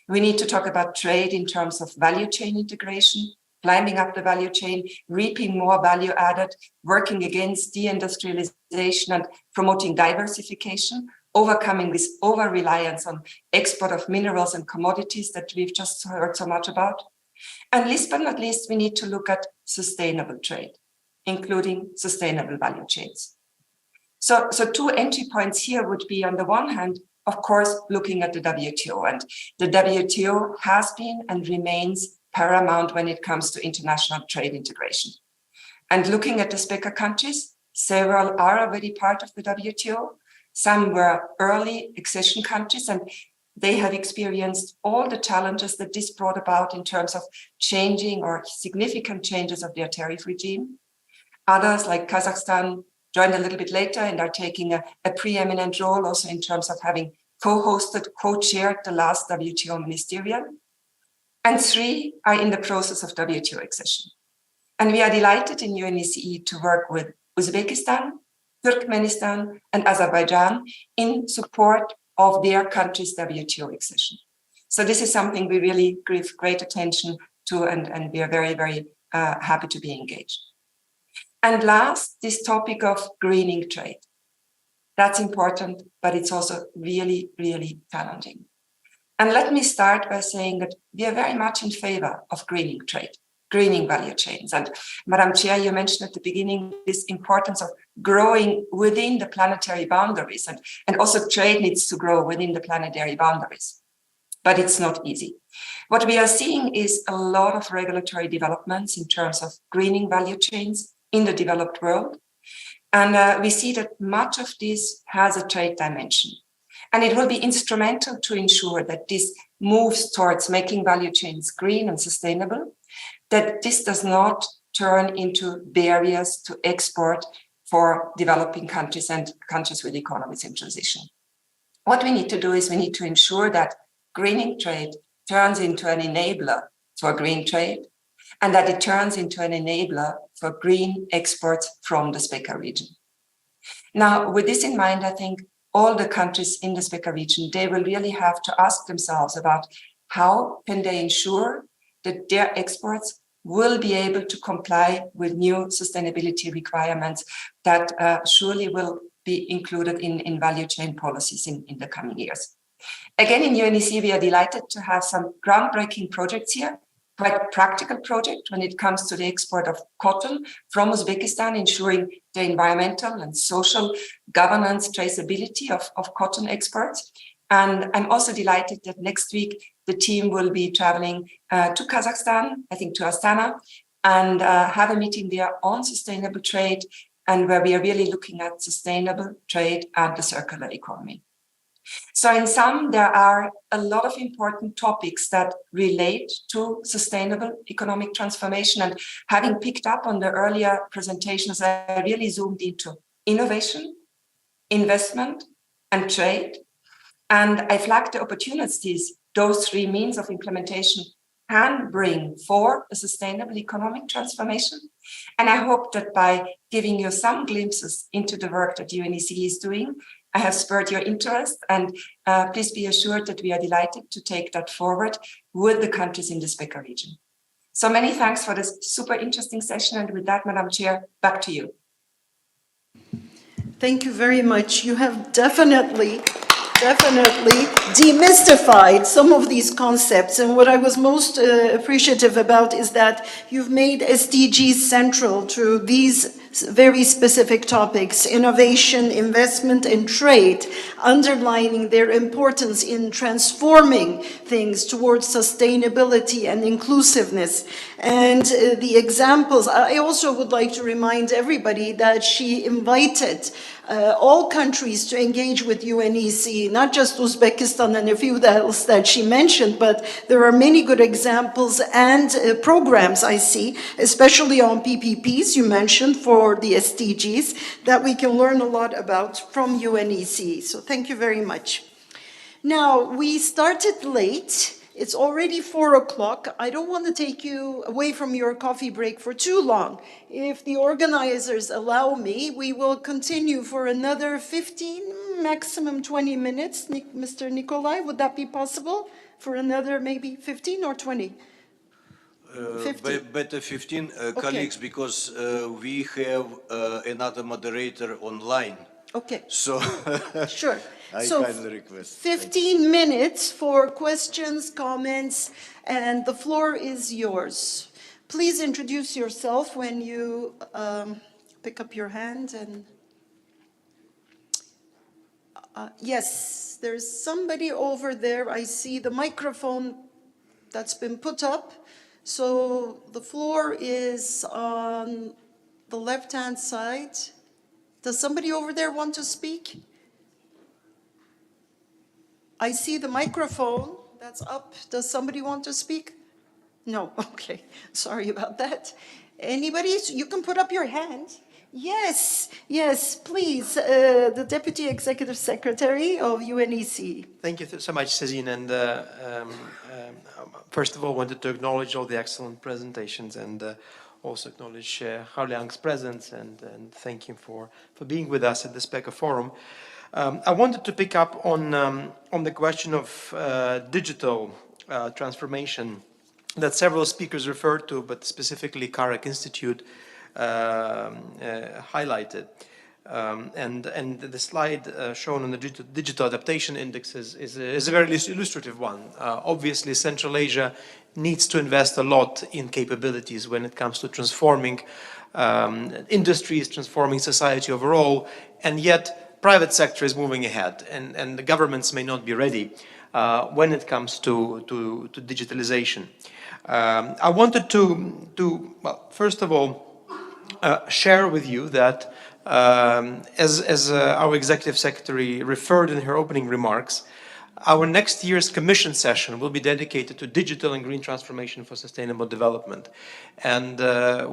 We need to talk about trade in terms of value chain integration, climbing up the value chain, reaping more value added, working against deindustrialization and promoting diversification, overcoming this over-reliance on export of minerals and commodities that we've just heard so much about. And last but not least, we need to look at sustainable trade, including sustainable value chains. So two entry points here would be, on the one hand, of course, looking at the WTO. And the WTO has been and remains paramount when it comes to international trade integration. And looking at the SPECA countries, several are already part of the WTO. Some were early accession countries, and they have experienced all the challenges that this brought about in terms of changing or significant changes of their tariff regime. Others, like Kazakhstan, joined a little bit later and are taking a preeminent role also in terms of having co-hosted, co-chaired the last WTO Ministerial. And 3 are in the process of WTO accession. And we are delighted in UNECE to work with Uzbekistan, Turkmenistan, and Azerbaijan in support of their country's WTO accession. So this is something we really give great attention to, and we are very, very happy to be engaged. And last, this topic of greening trade. That's important, but it's also really, really challenging. And let me start by saying that we are very much in favor of greening trade, greening value chains. And Madam Chair, you mentioned at the beginning this importance of growing within the planetary boundaries, and also trade needs to grow within the planetary boundaries. But it's not easy. What we are seeing is a lot of regulatory developments in terms of greening value chains in the developed world. And we see that much of this has a trade dimension. And it will be instrumental to ensure that this moves towards making value chains green and sustainable, that this does not turn into barriers to export for developing countries and countries with economies in transition. What we need to do is we need to ensure that greening trade turns into an enabler for green trade, and that it turns into an enabler for green exports from the SPECA region. Now, with this in mind, I think all the countries in the SPECA region, they will really have to ask themselves about how can they ensure that their exports will be able to comply with new sustainability requirements that surely will be included in value chain policies in the coming years. Again, in UNECE, we are delighted to have some groundbreaking projects here, quite practical project when it comes to the export of cotton from Uzbekistan, ensuring the environmental and social governance traceability of cotton exports. And I'm also delighted that next week the team will be traveling to Kazakhstan, I think to Astana, and have a meeting there on sustainable trade, and where we are really looking at sustainable trade and the circular economy. So in sum, there are a lot of important topics that relate to sustainable economic transformation. And having picked up on the earlier presentations, I really zoomed into innovation, investment, and trade. And I flagged the opportunities those 3 means of implementation can bring for a sustainable economic transformation. And I hope that by giving you some glimpses into the work that UNECE is doing, I have spurred your interest, and please be assured that we are delighted to take that forward with the countries in the SPECA region. So many thanks for this super interesting session. And with that, Madam Chair, back to you. Thank you very much. You have definitely demystified some of these concepts. And what I was most appreciative about is that you've made SDGs central to these very specific topics: innovation, investment, and trade, underlining their importance in transforming things towards sustainability and inclusiveness. And the examples, I also would like to remind everybody that she invited all countries to engage with UNEC, not just Uzbekistan and a few else that she mentioned, but there are many good examples and programs I see, especially on PPPs you mentioned for the SDGs, that we can learn a lot about from UNEC. So thank you very much. Now, we started late. It's already 4 o'clock. I don't want to take you away from your coffee break for too long. If the organizers allow me, we will continue for another 15, maximum 20 minutes. Mr. Nikolai, would that be possible? For another maybe 15 or 20? 15. Better 15, Okay. colleagues, because we have another moderator online. Okay. So Sure. I So kindly request. 15 minutes for questions, comments, and the floor is yours. Please introduce yourself when you pick up your hand. And yes, there's somebody over there. I see the microphone that's been put up. So the floor is on the left-hand side. Does somebody over there want to speak? I see the microphone that's up. Does somebody want to speak? No, okay. Sorry about that. Anybody? You can put up your hand. Yes, yes, please. The Deputy Executive Secretary of UNEC. Thank you so much, Cezine. And first of all, I wanted to acknowledge all the excellent presentations and also acknowledge Haoliang's presence and thank him for being with us at the SPECA Forum. I wanted to pick up on the question of digital transformation that several speakers referred to, but specifically Karak Institute highlighted. And the slide shown on the digital adaptation index is a very illustrative one. Obviously, Central Asia needs to invest a lot in capabilities when it comes to transforming industries, transforming society overall, and yet private sector is moving ahead, and the governments may not be ready when it comes to digitalization. I wanted to well, first of all, share with you that as our Executive Secretary referred in her opening remarks, our next year's Commission session will be dedicated to digital and green transformation for sustainable development. And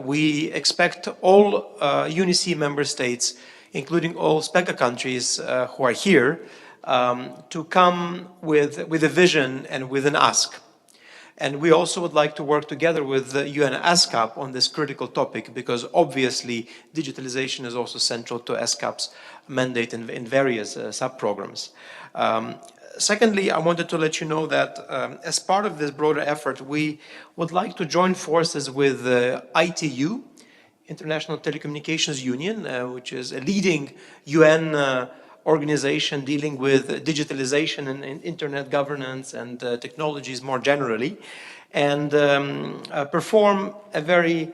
we expect all UNEC member states, including all SPECA countries who are here, to come with a vision and with an ask. And we also would like to work together with the UN ESCAP on this critical topic, because obviously digitalization is also central to ESCAP's mandate in various sub-programs. Secondly, I wanted to let you know that as part of this broader effort, we would like to join forces with ITU, International Telecommunications Union, which is a leading UN organization dealing with digitalization and internet governance and technologies more generally, and perform a very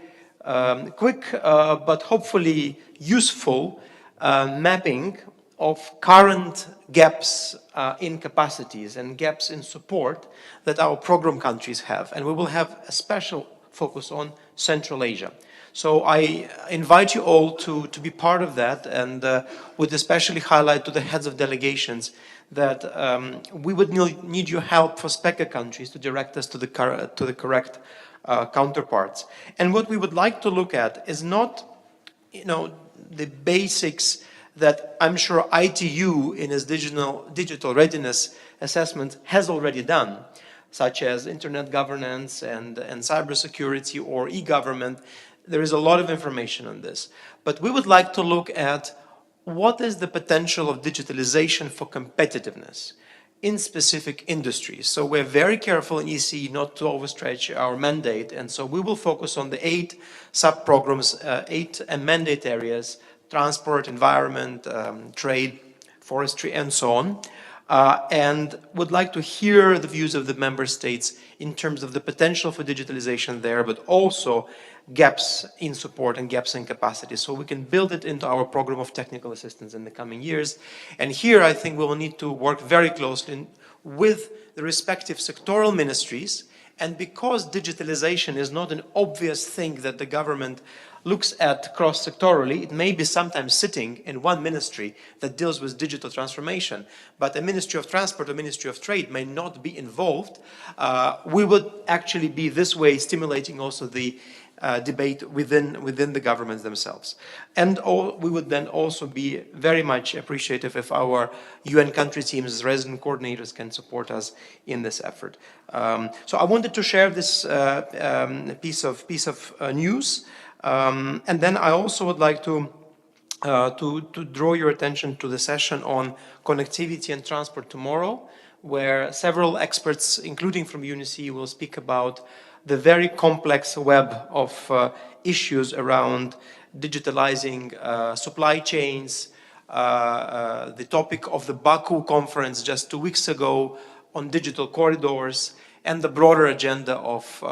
quick but hopefully useful mapping of current gaps in capacities and gaps in support that our program countries have. And we will have a special focus on Central Asia. So I invite you all to be part of that, and would especially highlight to the heads of delegations that we would need your help for SPECA countries to direct us to the correct counterparts. And what we would like to look at is not, the basics that I'm sure ITU in its digital readiness assessment has already done, such as internet governance and cybersecurity or e-government. There is a lot of information on this. But we would like to look at what is the potential of digitalization for competitiveness in specific industries. So we're very careful in EC not to overstretch our mandate, and so we will focus on the 8 sub-programs, 8 mandate areas: transport, environment, trade, forestry, and so on. and would like to hear the views of the member states in terms of the potential for digitalization there, but also gaps in support and gaps in capacity. So we can build it into our program of technical assistance in the coming years. And here I think we will need to work very closely with the respective sectoral ministries. And because digitalization is not an obvious thing that the government looks at cross-sectorally, it may be sometimes sitting in one ministry that deals with digital transformation, but a Ministry of Transport or Ministry of Trade may not be involved. We would actually be this way stimulating also the debate within the governments themselves. And we would then also be very much appreciative if our UN country teams, resident coordinators can support us in this effort. So I wanted to share this piece of news. And then I also would like to draw your attention to the session on connectivity and transport tomorrow, where several experts, including from UNICE, will speak about the very complex web of issues around digitalizing supply chains, the topic of the Baku conference just 2 weeks ago on digital corridors, and the broader agenda of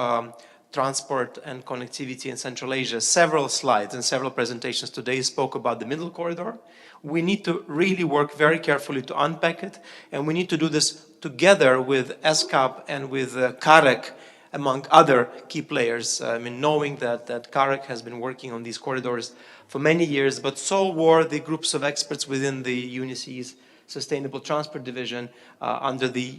transport and connectivity in Central Asia. Several slides and several presentations today spoke about the middle corridor. We need to really work very carefully to unpack it, and we need to do this together with ESCAP and with CAREC, among other key players. I mean, knowing that CAREC has been working on these corridors for many years, but so were the groups of experts within the UNICE's Sustainable Transport Division under the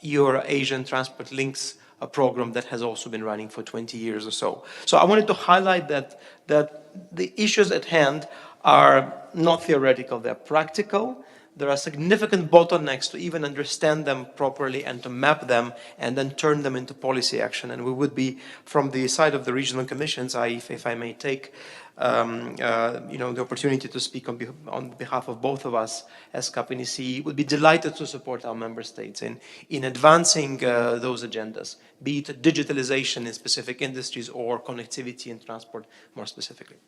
Euro-Asian Transport Links, a program that has also been running for 20 years or so. So I wanted to highlight that the issues at hand are not theoretical, they're practical. There are significant bottlenecks to even understand them properly and to map them and then turn them into policy action. And we would be, from the side of the regional commissions, if I may take the opportunity to speak on behalf of both of us, ESCAP and ECE, would be delighted to support our member states in advancing those agendas, be it digitalization in specific industries or connectivity and transport more specifically.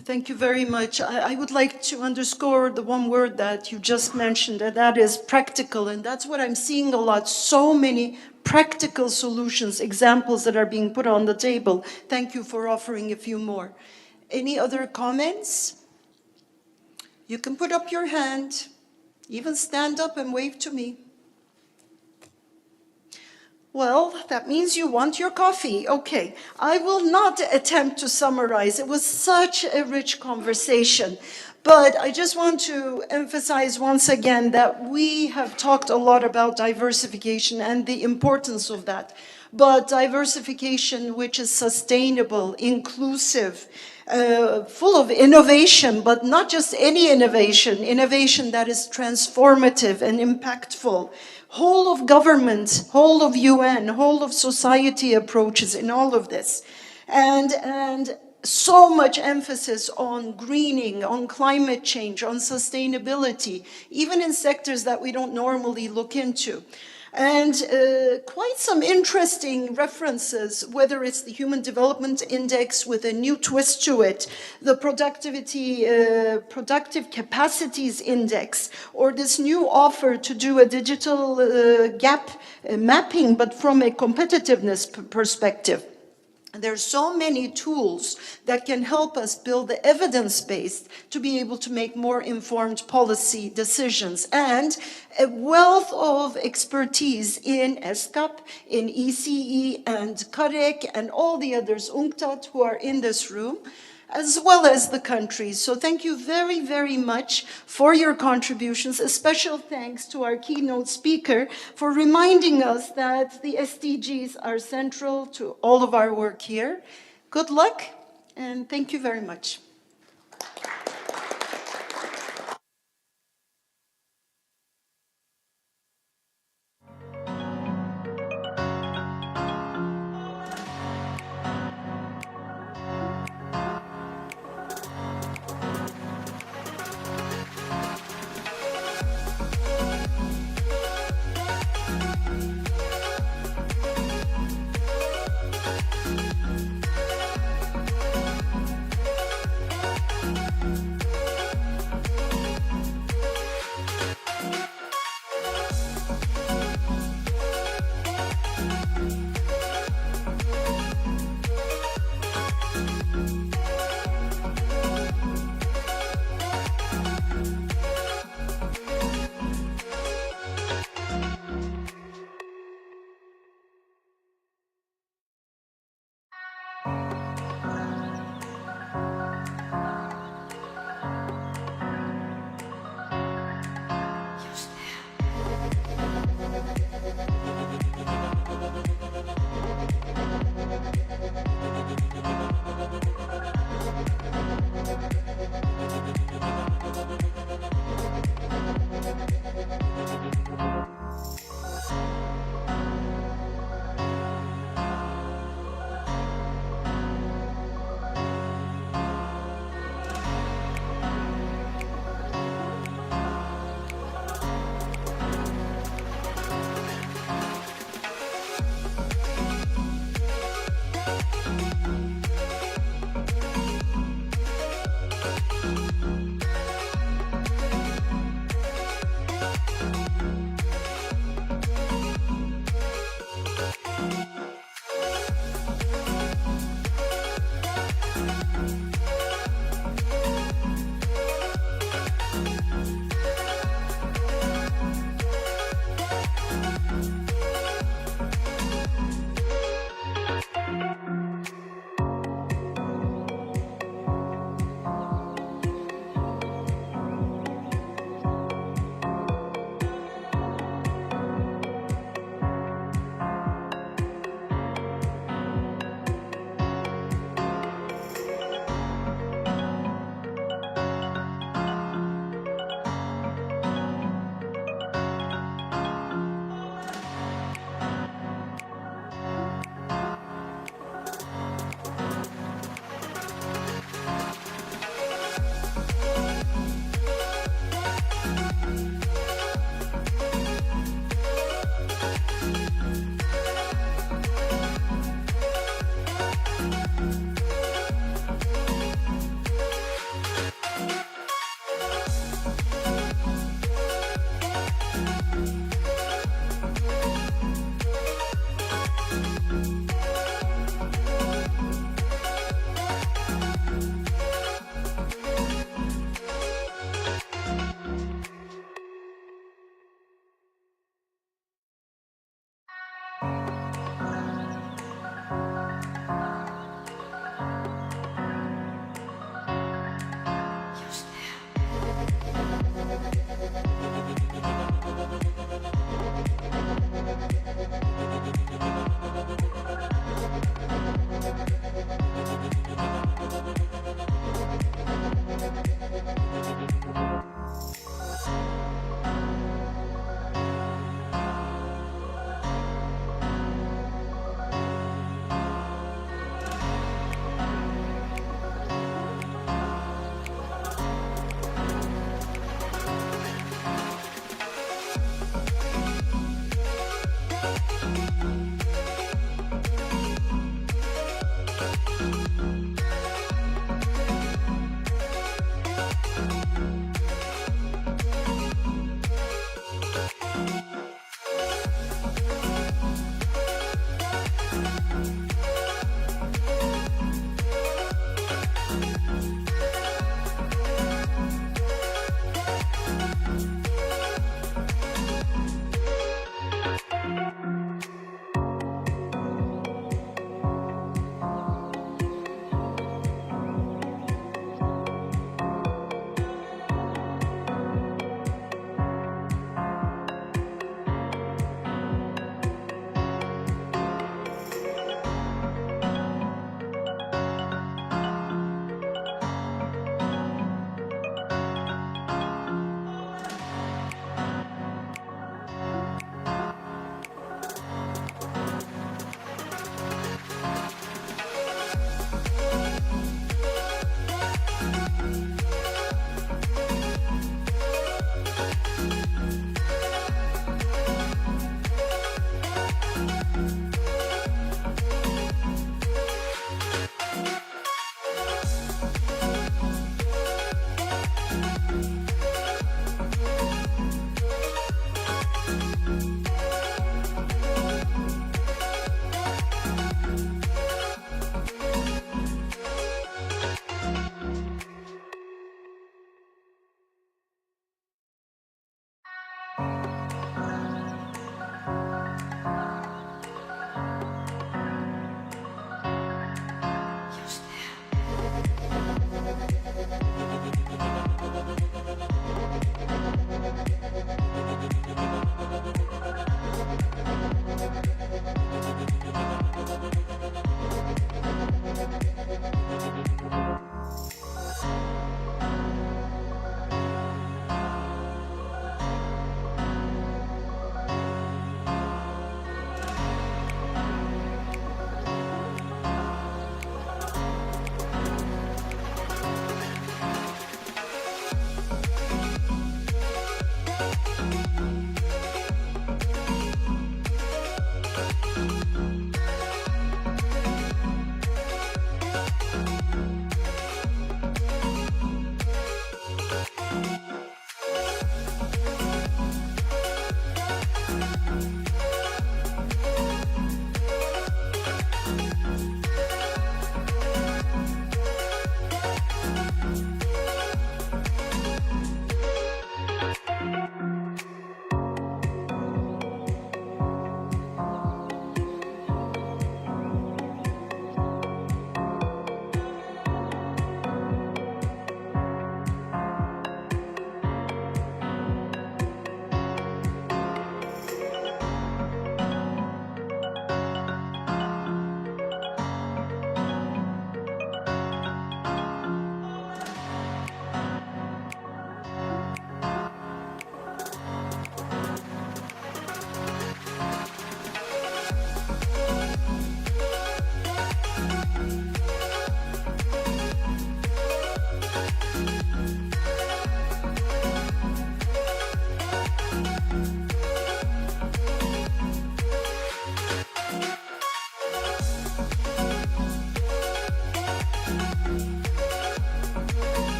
Thank you very much. I would like to underscore the one word that you just mentioned, and that is practical. And that's what I'm seeing a lot. So many practical solutions, examples that are being put on the table. Thank you for offering a few more. Any other comments? You can put up your hand, even stand up and wave to me. Well, that means you want your coffee. Okay, I will not attempt to summarize. It was such a rich conversation. But I just want to emphasize once again that we have talked a lot about diversification and the importance of that. But diversification which is sustainable, inclusive, full of innovation, but not just any innovation, innovation that is transformative and impactful. Whole of government, whole of UN, whole of society approaches in all of this. And so much emphasis on greening, on climate change, on sustainability, even in sectors that we don't normally look into. And quite some interesting references, whether it's the Human Development Index with a new twist to it, the Productive Capacities Index, or this new offer to do a digital gap mapping, but from a competitiveness perspective. There's so many tools that can help us build the evidence base to be able to make more informed policy decisions, and a wealth of expertise in ESCAP, in ECE and CAREC and all the others, UNCTAD, who are in this room, as well as the countries. So thank you very, very much for your contributions. A special thanks to our keynote speaker for reminding us that the SDGs are central to all of our work here. Good luck, and thank you very much.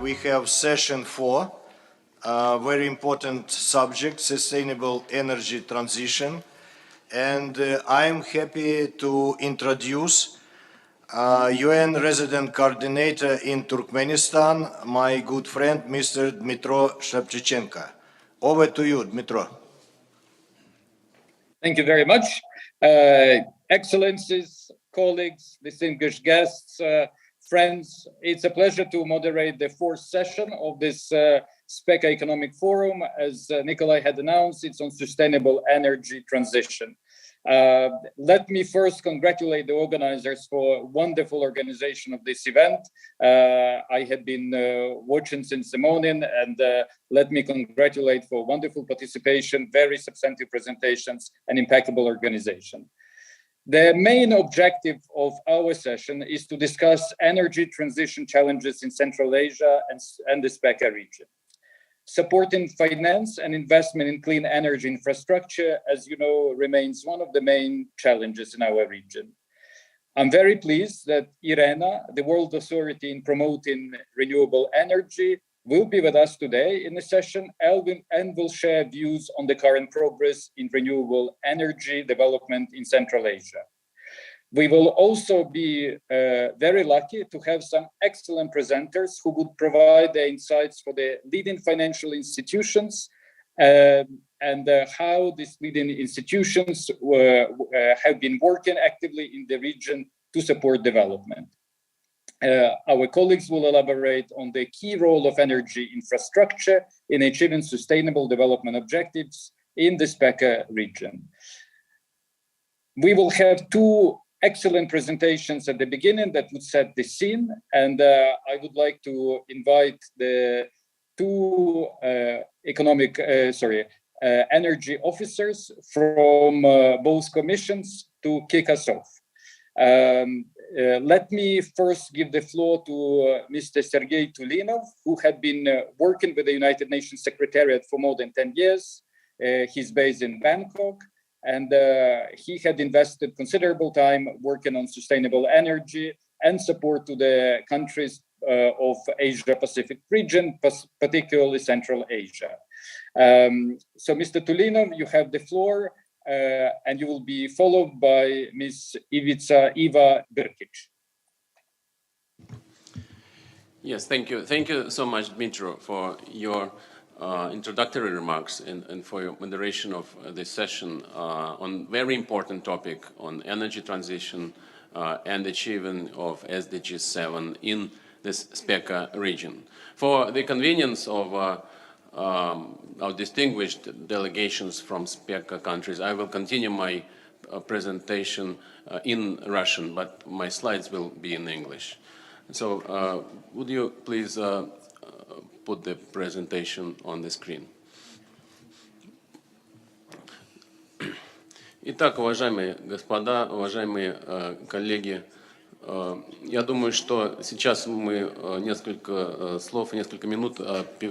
we have session 4, very important subject, sustainable energy transition. And I'm happy to introduce UN resident coordinator in Turkmenistan, my good friend, Mr. Dmitro Shevchenko. Over to you, Dmitro. Thank you very much. Excellencies, colleagues, distinguished guests, friends, it's a pleasure to moderate the 4th session of this SPECA Economic Forum. As Nikolai had announced, it's on sustainable energy transition. Let me first congratulate the organizers for wonderful organization of this event. I have been watching since the morning, and let me congratulate for wonderful participation, very substantive presentations, and impeccable organization. The main objective of our session is to discuss energy transition challenges in Central Asia and the SPECA region. Supporting finance and investment in clean energy infrastructure, as you know, remains one of the main challenges in our region. I'm very pleased that IRENA, the World Authority in Promoting Renewable Energy, will be with us today in the session and will share views on the current progress in renewable energy development in Central Asia. We will also be very lucky to have some excellent presenters who would provide the insights for the leading financial institutions and how these leading institutions have been working actively in the region to support development. Our colleagues will elaborate on the key role of energy infrastructure in achieving sustainable development objectives in the SPECA region. We will have 2 excellent presentations at the beginning that would set the scene, and I would like to invite the 2 energy officers from both commissions to kick us off. Let me first give the floor to Mr. Sergei Tulinov, who had been working with the United Nations Secretariat for more than 10 years. He's based in Bangkok, and he had invested considerable time working on sustainable energy and support to the countries of Asia-Pacific region, particularly Central Asia. So Mr. Tulinov, you have the floor, and you will be followed by Ms. Iva Birkic. Yes, thank you. Thank you so much, Dmitro, for your introductory remarks and for your moderation of this session on very important topic on energy transition and achievement of SDG 7 in this SPECA region. For the convenience of our distinguished delegations from SPECA countries, I will continue my presentation in Russian, but my slides will be in English. So would you please put the presentation on the screen. Итак, уважаемые господа, уважаемые коллеги, я думаю, что сейчас мы несколько слов, несколько минут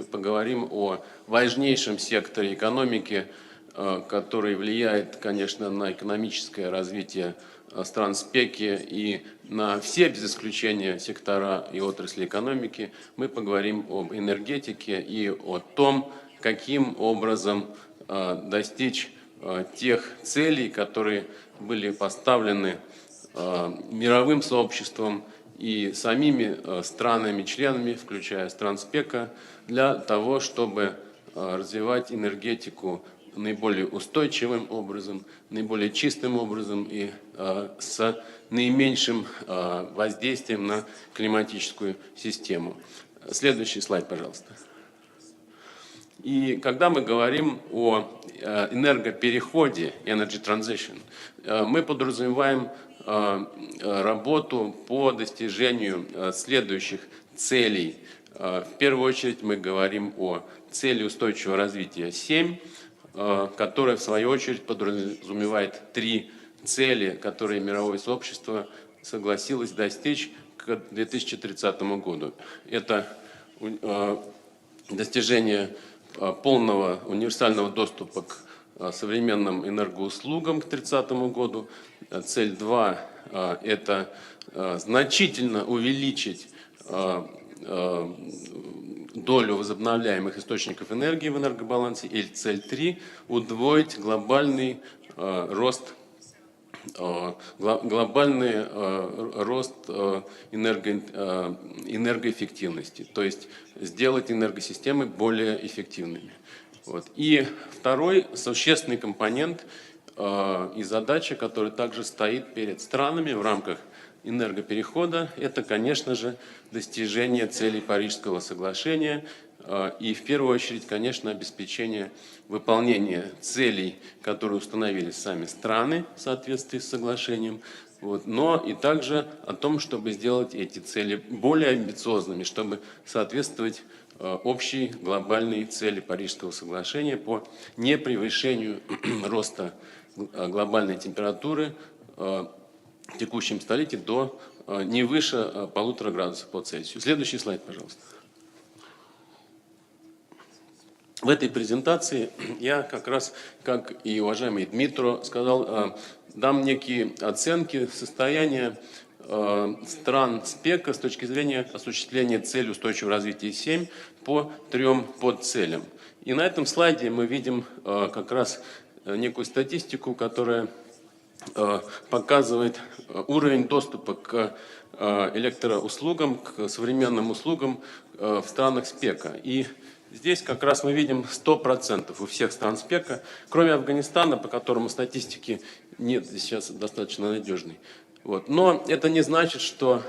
поговорим о важнейшем секторе экономики, который влияет, конечно, на экономическое развитие стран СПЕКи и на все, без исключения, сектора и отрасли экономики. Мы поговорим об энергетике и о том, каким образом достичь тех целей, которые были поставлены мировым сообществом и самими странами-членами, включая стран СПЕКа, для того, чтобы развивать энергетику наиболее устойчивым образом, наиболее чистым образом и с наименьшим воздействием на климатическую систему. Следующий слайд, пожалуйста. И когда мы говорим о энергопереходе, energy transition, мы подразумеваем работу по достижению следующих целей. В первую очередь мы говорим о цели устойчивого развития 7, которая в свою очередь подразумевает 3 цели, которые мировое сообщество согласилось достичь к 2030 году. Это достижение полного универсального доступа к современным энергоуслугам к 2030 году. Цель 2 – это значительно увеличить долю возобновляемых источников энергии в энергобалансе. И цель 3 – удвоить глобальный рост энергоэффективности, то есть сделать энергосистемы более эффективными. Вот. И второй существенный компонент и задача, которая также стоит перед странами в рамках энергоперехода, это, конечно же, достижение целей Парижского соглашения и, в первую очередь, конечно, обеспечение выполнения целей, которые установили сами страны в соответствии с соглашением, вот, но и также о том, чтобы сделать эти цели более амбициозными, чтобы соответствовать общей глобальной цели Парижского соглашения по непревышению роста глобальной температуры в текущем столетии до не выше 1,5 градусов по Цельсию. Следующий слайд, пожалуйста. В этой презентации я как раз, как и уважаемый Дмитро сказал, дам некие оценки состояния стран СПЕКа с точки зрения осуществления цели устойчивого развития 7 по 3 подцелям. И на этом слайде мы видим как раз некую статистику, которая показывает уровень доступа к электроуслугам, к современным услугам в странах СПЕКа. И здесь как раз мы видим 100% у всех стран СПЕКа, кроме Афганистана, по которому статистики нет сейчас достаточно надежной. Вот. Но это не значит, что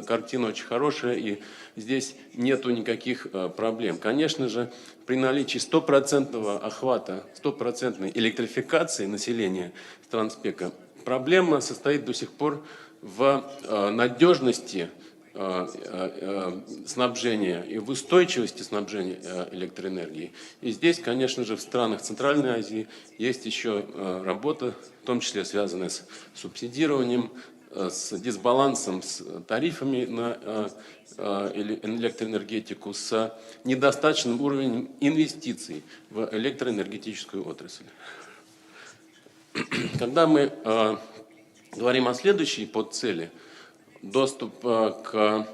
картина очень хорошая и здесь нету никаких проблем. Конечно же, при наличии 100% охвата, 100% электрификации населения стран СПЕКа, проблема состоит до сих пор в надежности снабжения и в устойчивости снабжения электроэнергией. И здесь, конечно же, в странах Центральной Азии есть еще работа, в том числе связанная с субсидированием, с дисбалансом, с тарифами на электроэнергетику, с недостаточным уровнем инвестиций в электроэнергетическую отрасль. Когда мы говорим о следующей подцели, доступ к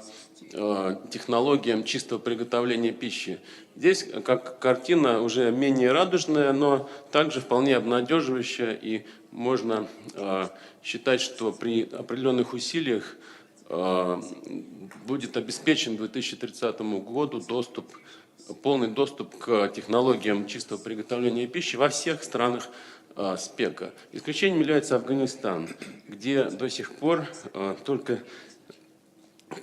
технологиям чистого приготовления пищи. Здесь как картина уже менее радужная, но также вполне обнадеживающая, и можно считать, что при определенных усилиях будет обеспечен к 2030 году полный доступ к технологиям чистого приготовления пищи во всех странах СПЕКа. Исключением является Афганистан, где до сих пор только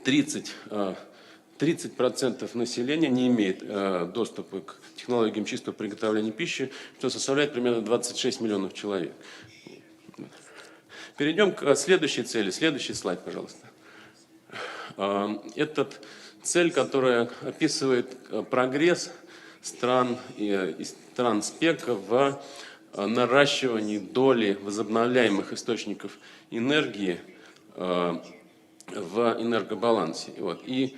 30% населения не имеет доступа к технологиям чистого приготовления пищи, что составляет примерно 26 миллионов человек. Перейдем к следующей цели. Следующий слайд, пожалуйста. Это цель, которая описывает прогресс стран СПЕКа в наращивании доли возобновляемых источников энергии в энергобалансе. Вот. И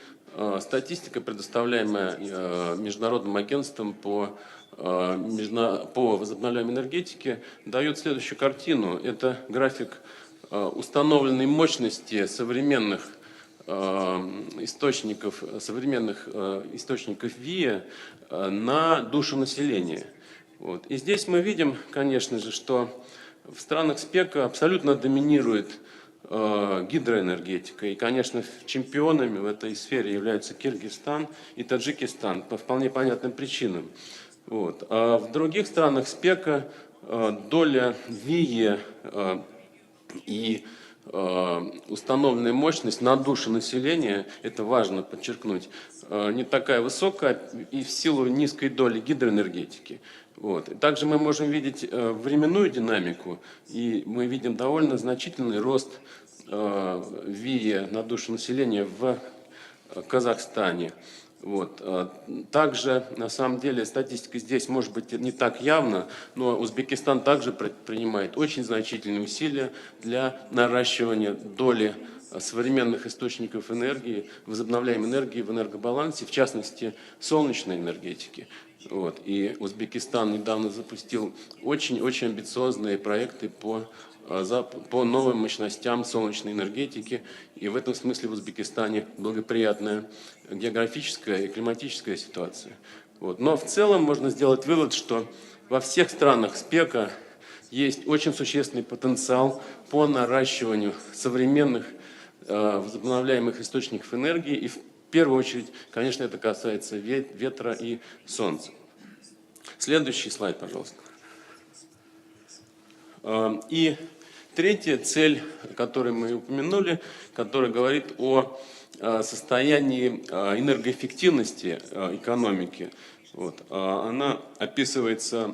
статистика, предоставляемая Международным агентством по возобновляемой энергетике, дает следующую картину. Это график установленной мощности современных источников ВИА на душу населения. Вот. И здесь мы видим, конечно же, что в странах СПЕКа абсолютно доминирует гидроэнергетика. И, конечно, чемпионами в этой сфере являются Киргизстан и Таджикистан по вполне понятным причинам. Вот. А в других странах СПЕКа доля ВИА и установленная мощность на душу населения, это важно подчеркнуть, не такая высокая и в силу низкой доли гидроэнергетики. Вот. Также мы можем видеть временную динамику, и мы видим довольно значительный рост ВИА на душу населения в Казахстане. Вот. Также, на самом деле, статистика здесь может быть не так явна, но Узбекистан также предпринимает очень значительные усилия для наращивания доли современных источников энергии, возобновляемой энергии в энергобалансе, в частности, солнечной энергетики. Вот. И Узбекистан недавно запустил очень-очень амбициозные проекты по по новым мощностям солнечной энергетики. И в этом смысле в Узбекистане благоприятная географическая и климатическая ситуация. Вот. Но в целом можно сделать вывод, что во всех странах СПЕКа есть очень существенный потенциал по наращиванию современных возобновляемых источников энергии. И в первую очередь, конечно, это касается ветра и солнца. Следующий слайд, пожалуйста. И третья цель, которую мы упомянули, которая говорит о состоянии энергоэффективности экономики. Вот. Она описывается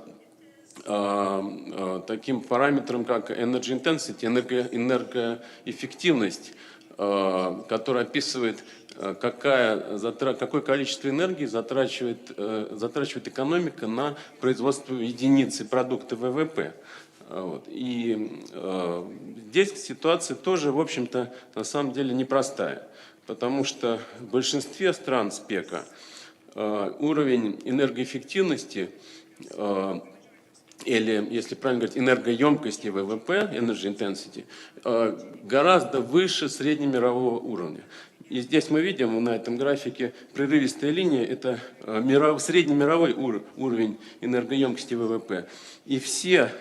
таким параметром, как energy intensity, энергоэффективность, которая описывает, какое количество энергии затрачивает экономика на производство единицы продукта ВВП. Вот. И здесь ситуация тоже, в общем-то, на самом деле непростая, потому что в большинстве стран СПЕКа уровень энергоэффективности или, если правильно говорить, энергоемкости ВВП, energy intensity, гораздо выше среднемирового уровня. И здесь мы видим на этом графике прерывистая линия, это среднемировой уровень энергоемкости ВВП. И все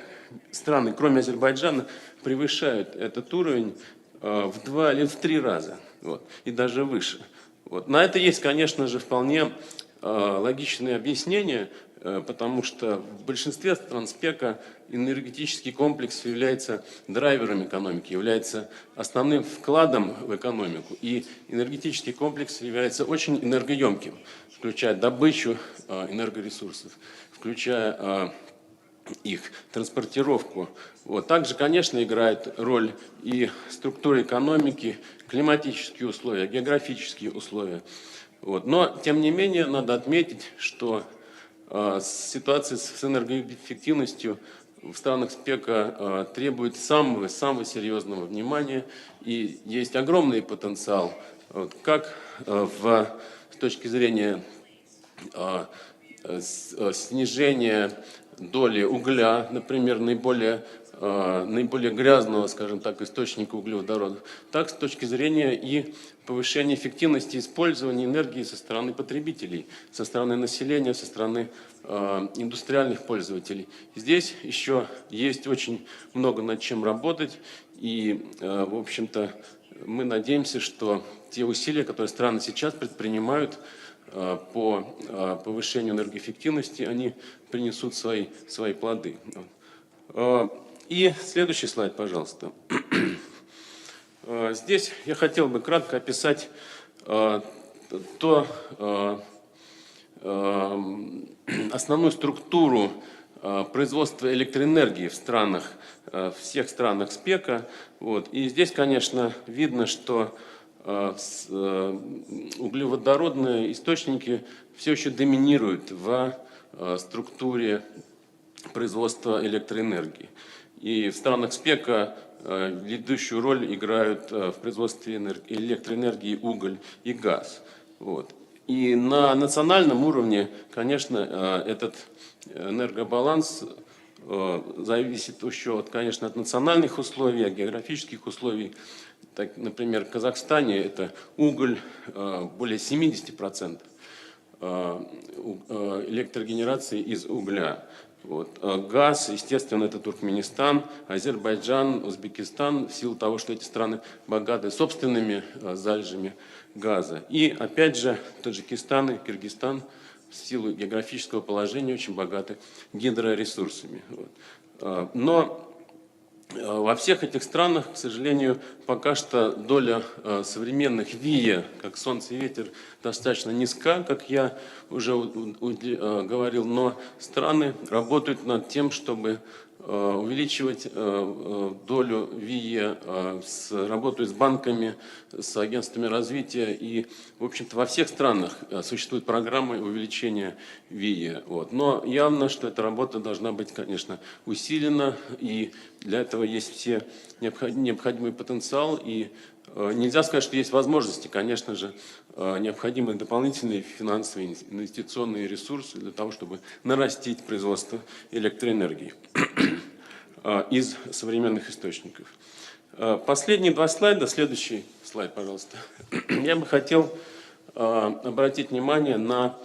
страны, кроме Азербайджана, превышают этот уровень в 2 или в 3 раза, вот, и даже выше. Вот. На это есть, конечно же, вполне логичные объяснения, потому что в большинстве стран СПЕКа энергетический комплекс является драйвером экономики, является основным вкладом в экономику. И энергетический комплекс является очень энергоемким, включая добычу энергоресурсов, включая их транспортировку. Вот. Также, конечно, играет роль и структура экономики, климатические условия, географические условия. Вот. Но, тем не менее, надо отметить, что ситуация с энергоэффективностью в странах СПЕКа требует самого серьезного внимания, и есть огромный потенциал, вот, как с точки зрения снижения доли угля, например, наиболее грязного, скажем так, источника углеводородов, так с точки зрения и повышения эффективности использования энергии со стороны потребителей, со стороны населения, со стороны индустриальных пользователей. Здесь еще есть очень много над чем работать, и, в общем-то, мы надеемся, что те усилия, которые страны сейчас предпринимают по повышению энергоэффективности, они принесут свои плоды. И следующий слайд, пожалуйста. Здесь я хотел бы кратко описать основную структуру производства электроэнергии в всех странах СПЕКа. Вот. И здесь, конечно, видно, что углеводородные источники все еще доминируют в структуре производства электроэнергии. И в странах СПЕКа ведущую роль играют в производстве электроэнергии уголь и газ. Вот. И на национальном уровне, конечно, этот энергобаланс зависит еще от национальных условий, от географических условий. Так, например, в Казахстане это уголь более 70% электрогенерации из угля. Вот. Газ, естественно, это Туркменистан, Азербайджан, Узбекистан, в силу того, что эти страны богаты собственными залежами газа. И, опять же, Таджикистан и Кыргызстан в силу географического положения очень богаты гидроресурсами. Вот. Но во всех этих странах, к сожалению, пока что доля современных ВИЭ, как солнце и ветер, достаточно низка, как я уже говорил, но страны работают над тем, чтобы увеличивать долю ВИЭ, работают с банками, с агентствами развития, и, в общем-то, во всех странах существуют программы увеличения ВИЭ. Вот. Но явно, что эта работа должна быть, конечно, усилена, и для этого есть все необходимый потенциал, и нельзя сказать, что есть возможности, конечно же, необходимы дополнительные финансовые инвестиционные ресурсы для того, чтобы нарастить производство электроэнергии. из современных источников. Последние два слайда, следующий слайд, пожалуйста. Я бы хотел обратить внимание на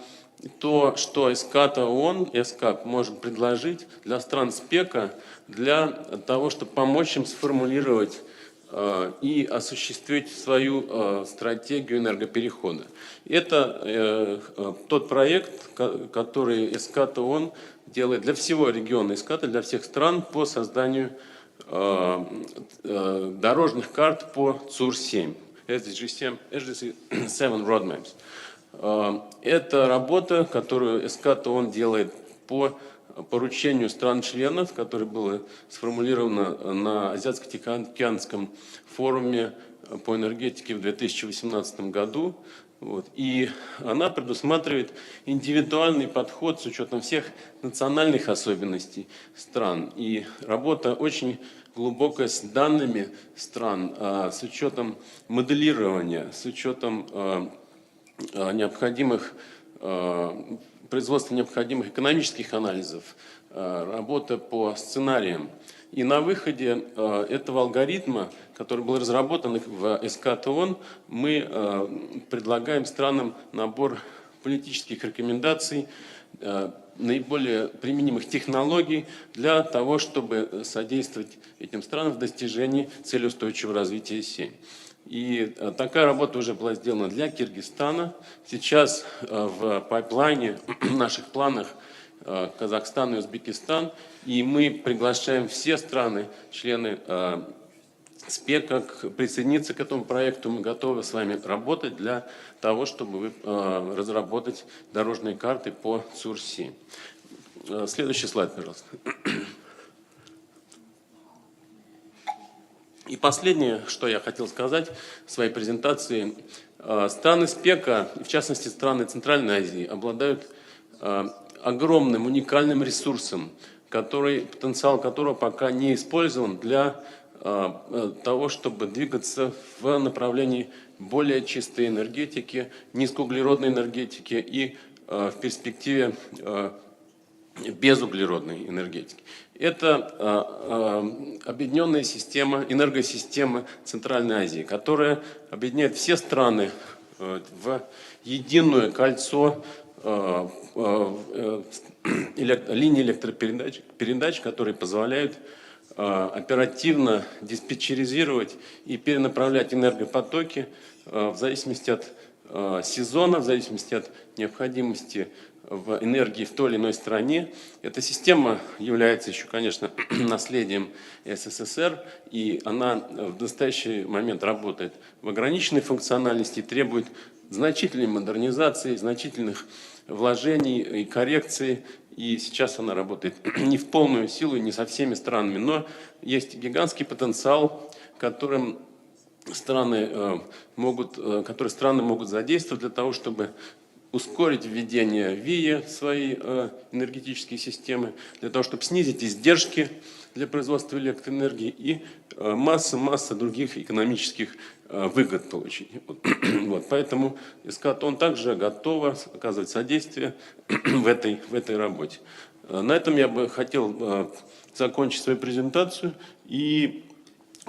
то, что ESCAP ООН, ESCAP может предложить для стран СПЕКа для того, чтобы помочь им сформулировать и осуществить свою стратегию энергоперехода. Это тот проект, который ESCAP ООН делает для всего региона ESCAP, для всех стран по созданию дорожных карт по ЦУР-7, SDG7 Roadmaps. Это работа, которую ESCAP ООН делает по поручению стран-членов, которое было сформулировано на Азиатско-Тихоокеанском форуме по энергетике в 2018 году. И она предусматривает индивидуальный подход с учетом всех национальных особенностей стран. И работа очень глубокая с данными стран, с учетом моделирования, с учетом необходимых производства необходимых экономических анализов, работа по сценариям. И на выходе этого алгоритма, который был разработан в ESCAP ООН, мы предлагаем странам набор политических рекомендаций, наиболее применимых технологий для того, чтобы содействовать этим странам в достижении цели устойчивого развития 7. И такая работа уже была сделана для Киргизстана. Сейчас в пайплайне, в наших планах Казахстан и Узбекистан. И мы приглашаем все страны, члены СПЕКа, присоединиться к этому проекту. Мы готовы с вами работать для того, чтобы разработать дорожные карты по ЦУР-7. Следующий слайд, пожалуйста. И последнее, что я хотел сказать в своей презентации. Страны СПЕКа, в частности страны Центральной Азии, обладают огромным, уникальным ресурсом, потенциал которого пока не использован для того, чтобы двигаться в направлении более чистой энергетики, низкоуглеродной энергетики и в перспективе безуглеродной энергетики. Это объединенная система, энергосистема Центральной Азии, которая объединяет все страны в единое кольцо линий электропередач, которые позволяют оперативно диспетчеризировать и перенаправлять энергопотоки в зависимости от сезона, в зависимости от необходимости в энергии в той или иной стране. Эта система является еще, конечно, наследием СССР, и она в настоящий момент работает в ограниченной функциональности, требует значительной модернизации, значительных вложений и коррекций. И сейчас она работает не в полную силу, не со всеми странами, но есть гигантский потенциал, который страны могут задействовать для того, чтобы ускорить введение ВИЭ в свои энергетические системы, для того, чтобы снизить издержки для производства электроэнергии и масса других экономических выгод получить. Поэтому ESCAP ООН также готова оказывать содействие в этой работе. На этом я бы хотел закончить свою презентацию и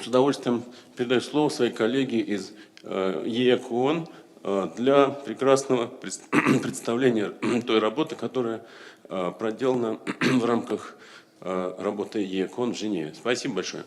с удовольствием передаю слово своей коллеге из ЕЭК ООН для прекрасного представления той работы, которая проделана в рамках работы ЕЭК ООН в Женеве. Спасибо большое.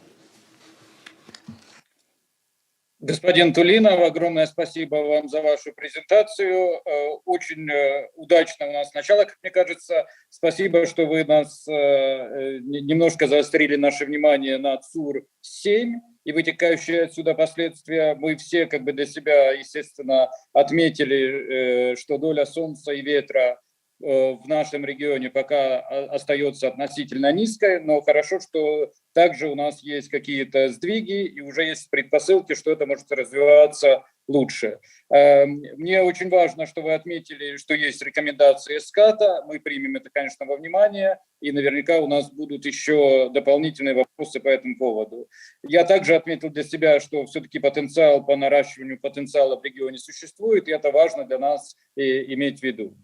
Господин Тулинов, огромное спасибо вам за вашу презентацию. Очень удачно у нас начало, как мне кажется. Спасибо, что вы нас немножко заострили наше внимание на ЦУР-7 и вытекающие отсюда последствия. Мы все для себя, естественно, отметили, что доля солнца и ветра в нашем регионе пока остается относительно низкой, но хорошо, что также у нас есть какие-то сдвиги и уже есть предпосылки, что это может развиваться лучше. Мне очень важно, что вы отметили, что есть рекомендации ESCAP. Мы примем это, конечно, во внимание, и наверняка у нас будут еще дополнительные вопросы по этому поводу. Я также отметил для себя, что все-таки потенциал по наращиванию потенциала в регионе существует, и это важно для нас иметь в виду.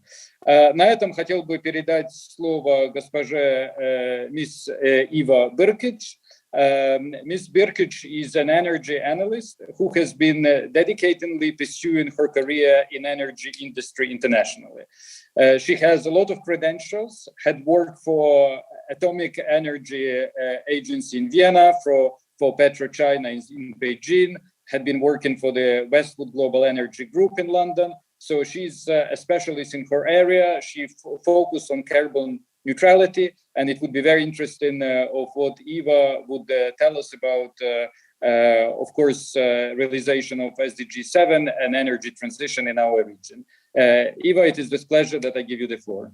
На этом хотел бы передать слово госпоже мисс Ива Беркич, Ms. Birkic is an energy analyst who has been dedicatedly pursuing her career in energy industry internationally. She has a lot of credentials, had worked for Atomic Energy Agency in Vienna, for PetroChina in Beijing, had been working for the Westwood Global Energy Group in London. So she's a specialist in her area. She focused on carbon neutrality, and it would be very interesting of what Eva would tell us about, of course, realization of SDG 7 and energy transition in our region. Eva, it is with pleasure that I give you the floor.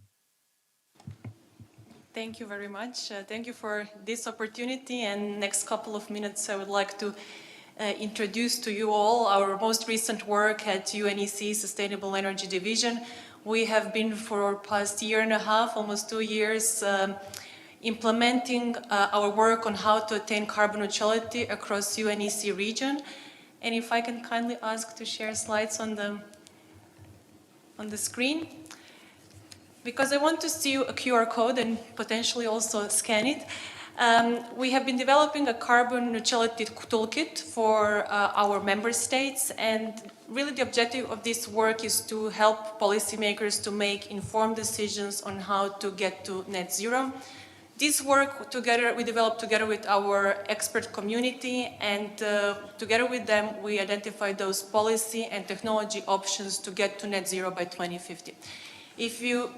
Thank you very much. Thank you for this opportunity, and next couple of minutes I would like to introduce to you all our most recent work at UNEC Sustainable Energy Division. We have been for past year and a half, almost 2 years, implementing our work on how to attain carbon neutrality across UNEC region. And if I can kindly ask to share slides on the screen, because I want to see a QR code and potentially also scan it. We have been developing a carbon neutrality toolkit for our member states, and really the objective of this work is to help policymakers to make informed decisions on how to get to net zero. This work we developed together with our expert community, and together with them we identified those policy and technology options to get to net zero by 2050. If you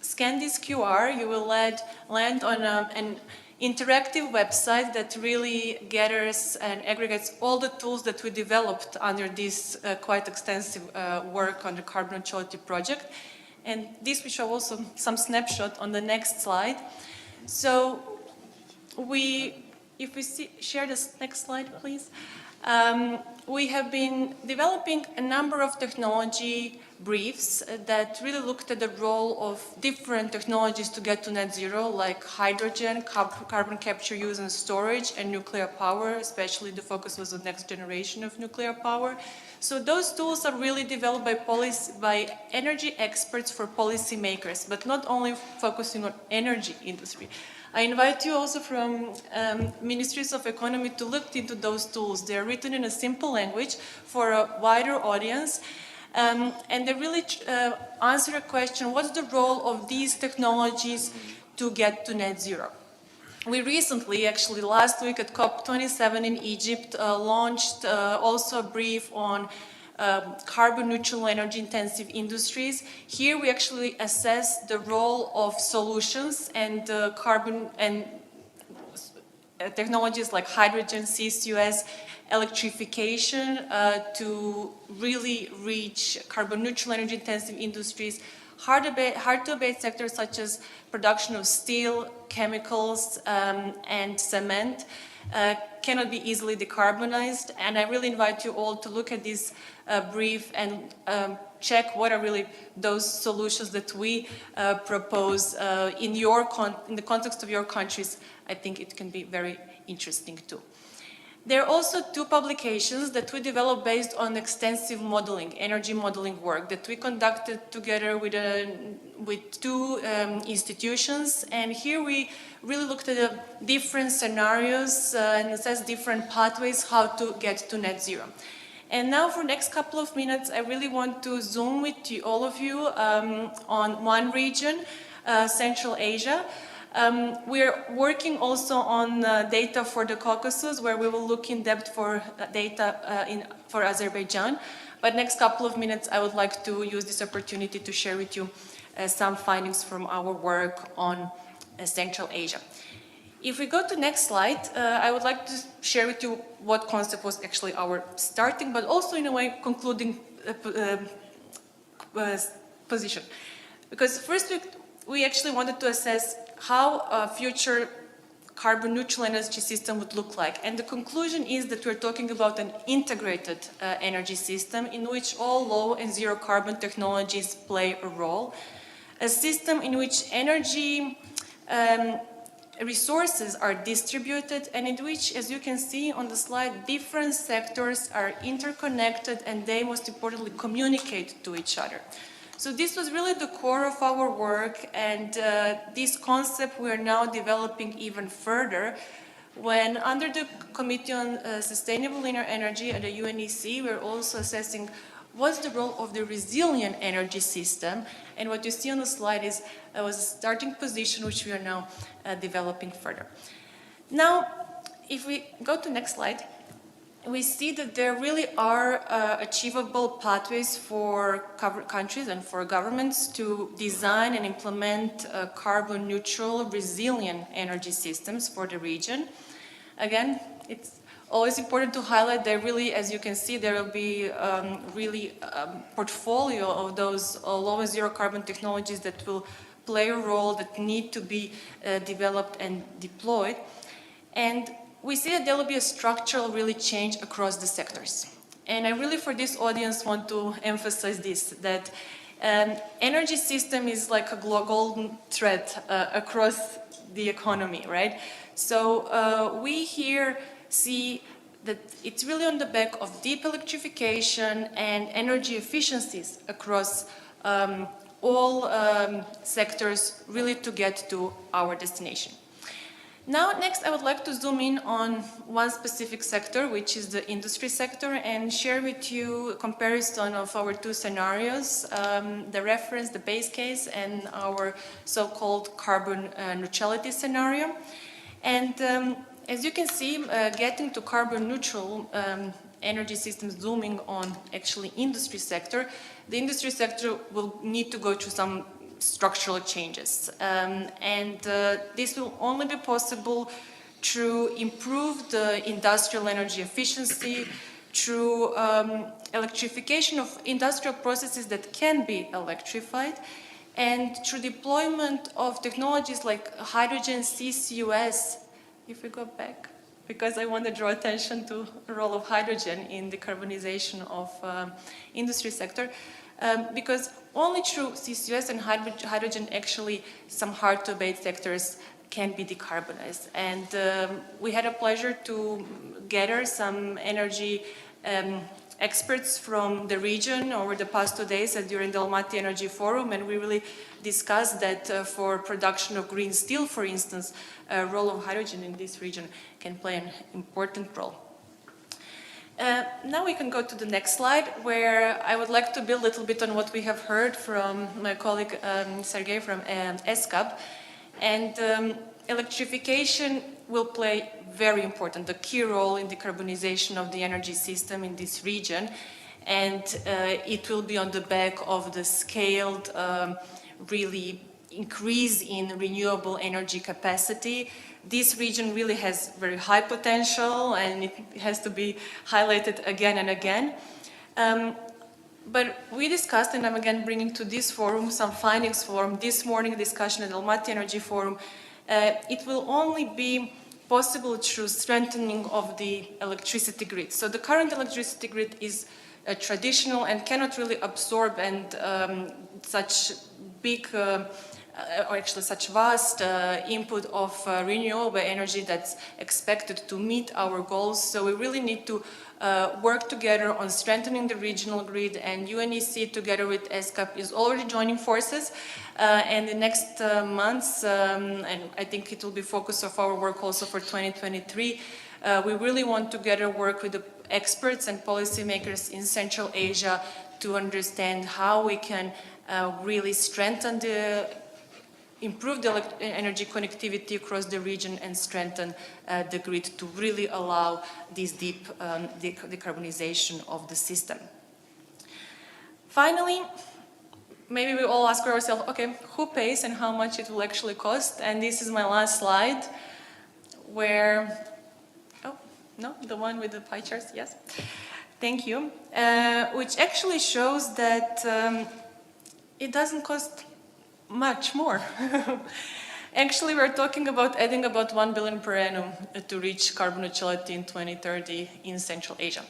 scan this QR, you will land on an interactive website that really gathers and aggregates all the tools that we developed under this quite extensive work on the carbon neutrality project. And this will show also some snapshot on the next slide. So if we share this next slide, please. We have been developing a number of technology briefs that really looked at the role of different technologies to get to net zero, like hydrogen, carbon capture, use and storage, and nuclear power. Especially the focus was on next generation of nuclear power. So those tools are really developed by energy experts for policymakers, but not only focusing on energy industry. I invite you also from Ministries of Economy to look into those tools. They are written in a simple language for a wider audience. And they really answer a question: what's the role of these technologies to get to net zero? We recently, actually last week at COP27 in Egypt, launched also a brief on carbon neutral energy intensive industries. Here we actually assess the role of solutions and carbon and technologies like hydrogen, CCUS, electrification to really reach carbon neutral energy intensive industries. Hard to abate sectors such as production of steel, chemicals, and cement cannot be easily decarbonized. And I really invite you all to look at this brief and check what are really those solutions that we propose in the context of your countries. I think it can be very interesting too. There are also two publications that we developed based on extensive modeling, energy modeling work that we conducted together with two institutions. And here we really looked at the different scenarios and assessed different pathways how to get to net zero. And now for the next couple of minutes, I really want to zoom with all of you on one region, Central Asia. We're working also on data for the Caucasus, where we will look in depth for data for Azerbaijan. But next couple of minutes, I would like to use this opportunity to share with you some findings from our work on Central Asia. If we go to next slide, I would like to share with you what concept was actually our starting, but also in a way concluding position. Because first we actually wanted to assess how a future carbon neutral energy system would look like. And the conclusion is that we're talking about an integrated energy system in which all low and zero carbon technologies play a role. A system in which energy resources are distributed and in which, as you can see on the slide, different sectors are interconnected and they most importantly communicate to each other. So this was really the core of our work, and this concept we are now developing even further when under the Committee on Sustainable Energy at the UNEC, we're also assessing what's the role of the resilient energy system. And what you see on the slide is was a starting position which we are now developing further. Now, if we go to the next slide, we see that there really are achievable pathways for countries and for governments to design and implement carbon neutral, resilient energy systems for the region. Again, it's always important to highlight that really, as you can see, there will be really portfolio of those low and zero carbon technologies that will play a role, that need to be developed and deployed. And we see that there will be a structural really change across the sectors. And I really, for this audience, want to emphasize this, that energy system is like a golden thread across the economy, right? So we here see that it's really on the back of deep electrification and energy efficiencies across all sectors really to get to our destination. Now, next, I would like to zoom in on one specific sector, which is the industry sector, and share with you a comparison of our two scenarios, the reference, the base case, and our so-called carbon neutrality scenario. And as you can see, getting to carbon neutral energy systems, zooming on actually industry sector, the industry sector will need to go through some structural changes. This will only be possible through improved industrial energy efficiency, through electrification of industrial processes that can be electrified, and through deployment of technologies like hydrogen CCUS. If we go back, because I want to draw attention to the role of hydrogen in decarbonization of industry sector. Because only through CCUS and hydrogen actually some hard-to-abate sectors can be decarbonized. And we had a pleasure to gather some energy experts from the region over the past 2 days during the Almaty Energy Forum, and we really discussed that for production of green steel, for instance, a role of hydrogen in this region can play an important role. Now we can go to the next slide, where I would like to build a little bit on what we have heard from my colleague Sergey from ESCAP. And electrification will play very important, the key role in decarbonization of the energy system in this region. And it will be on the back of the scaled, really increase in renewable energy capacity. This region really has very high potential, and it has to be highlighted again and again. But we discussed, and I'm again bringing to this forum some findings from this morning discussion at the Almaty Energy Forum. It will only be possible through strengthening of the electricity grid. So the current electricity grid is traditional and cannot really absorb and such big or actually such vast input of renewable energy that's expected to meet our goals. So we really need to work together on strengthening the regional grid, and UNEC together with ESCAP is already joining forces. And the next months, and I think it will be focus of our work also for 2023, we really want together work with the experts and policymakers in Central Asia to understand how we can really strengthen improve the energy connectivity across the region and strengthen the grid to really allow this deep decarbonization of the system. Finally, maybe we all ask ourselves, okay, who pays and how much it will actually cost? And this is my last slide, where, oh, no, the one with the pie charts, yes. Thank you. Which actually shows that it doesn't cost much more. Actually, we're talking about adding about 1 billion per annum to reach carbon neutrality in 2030 in Central Asia.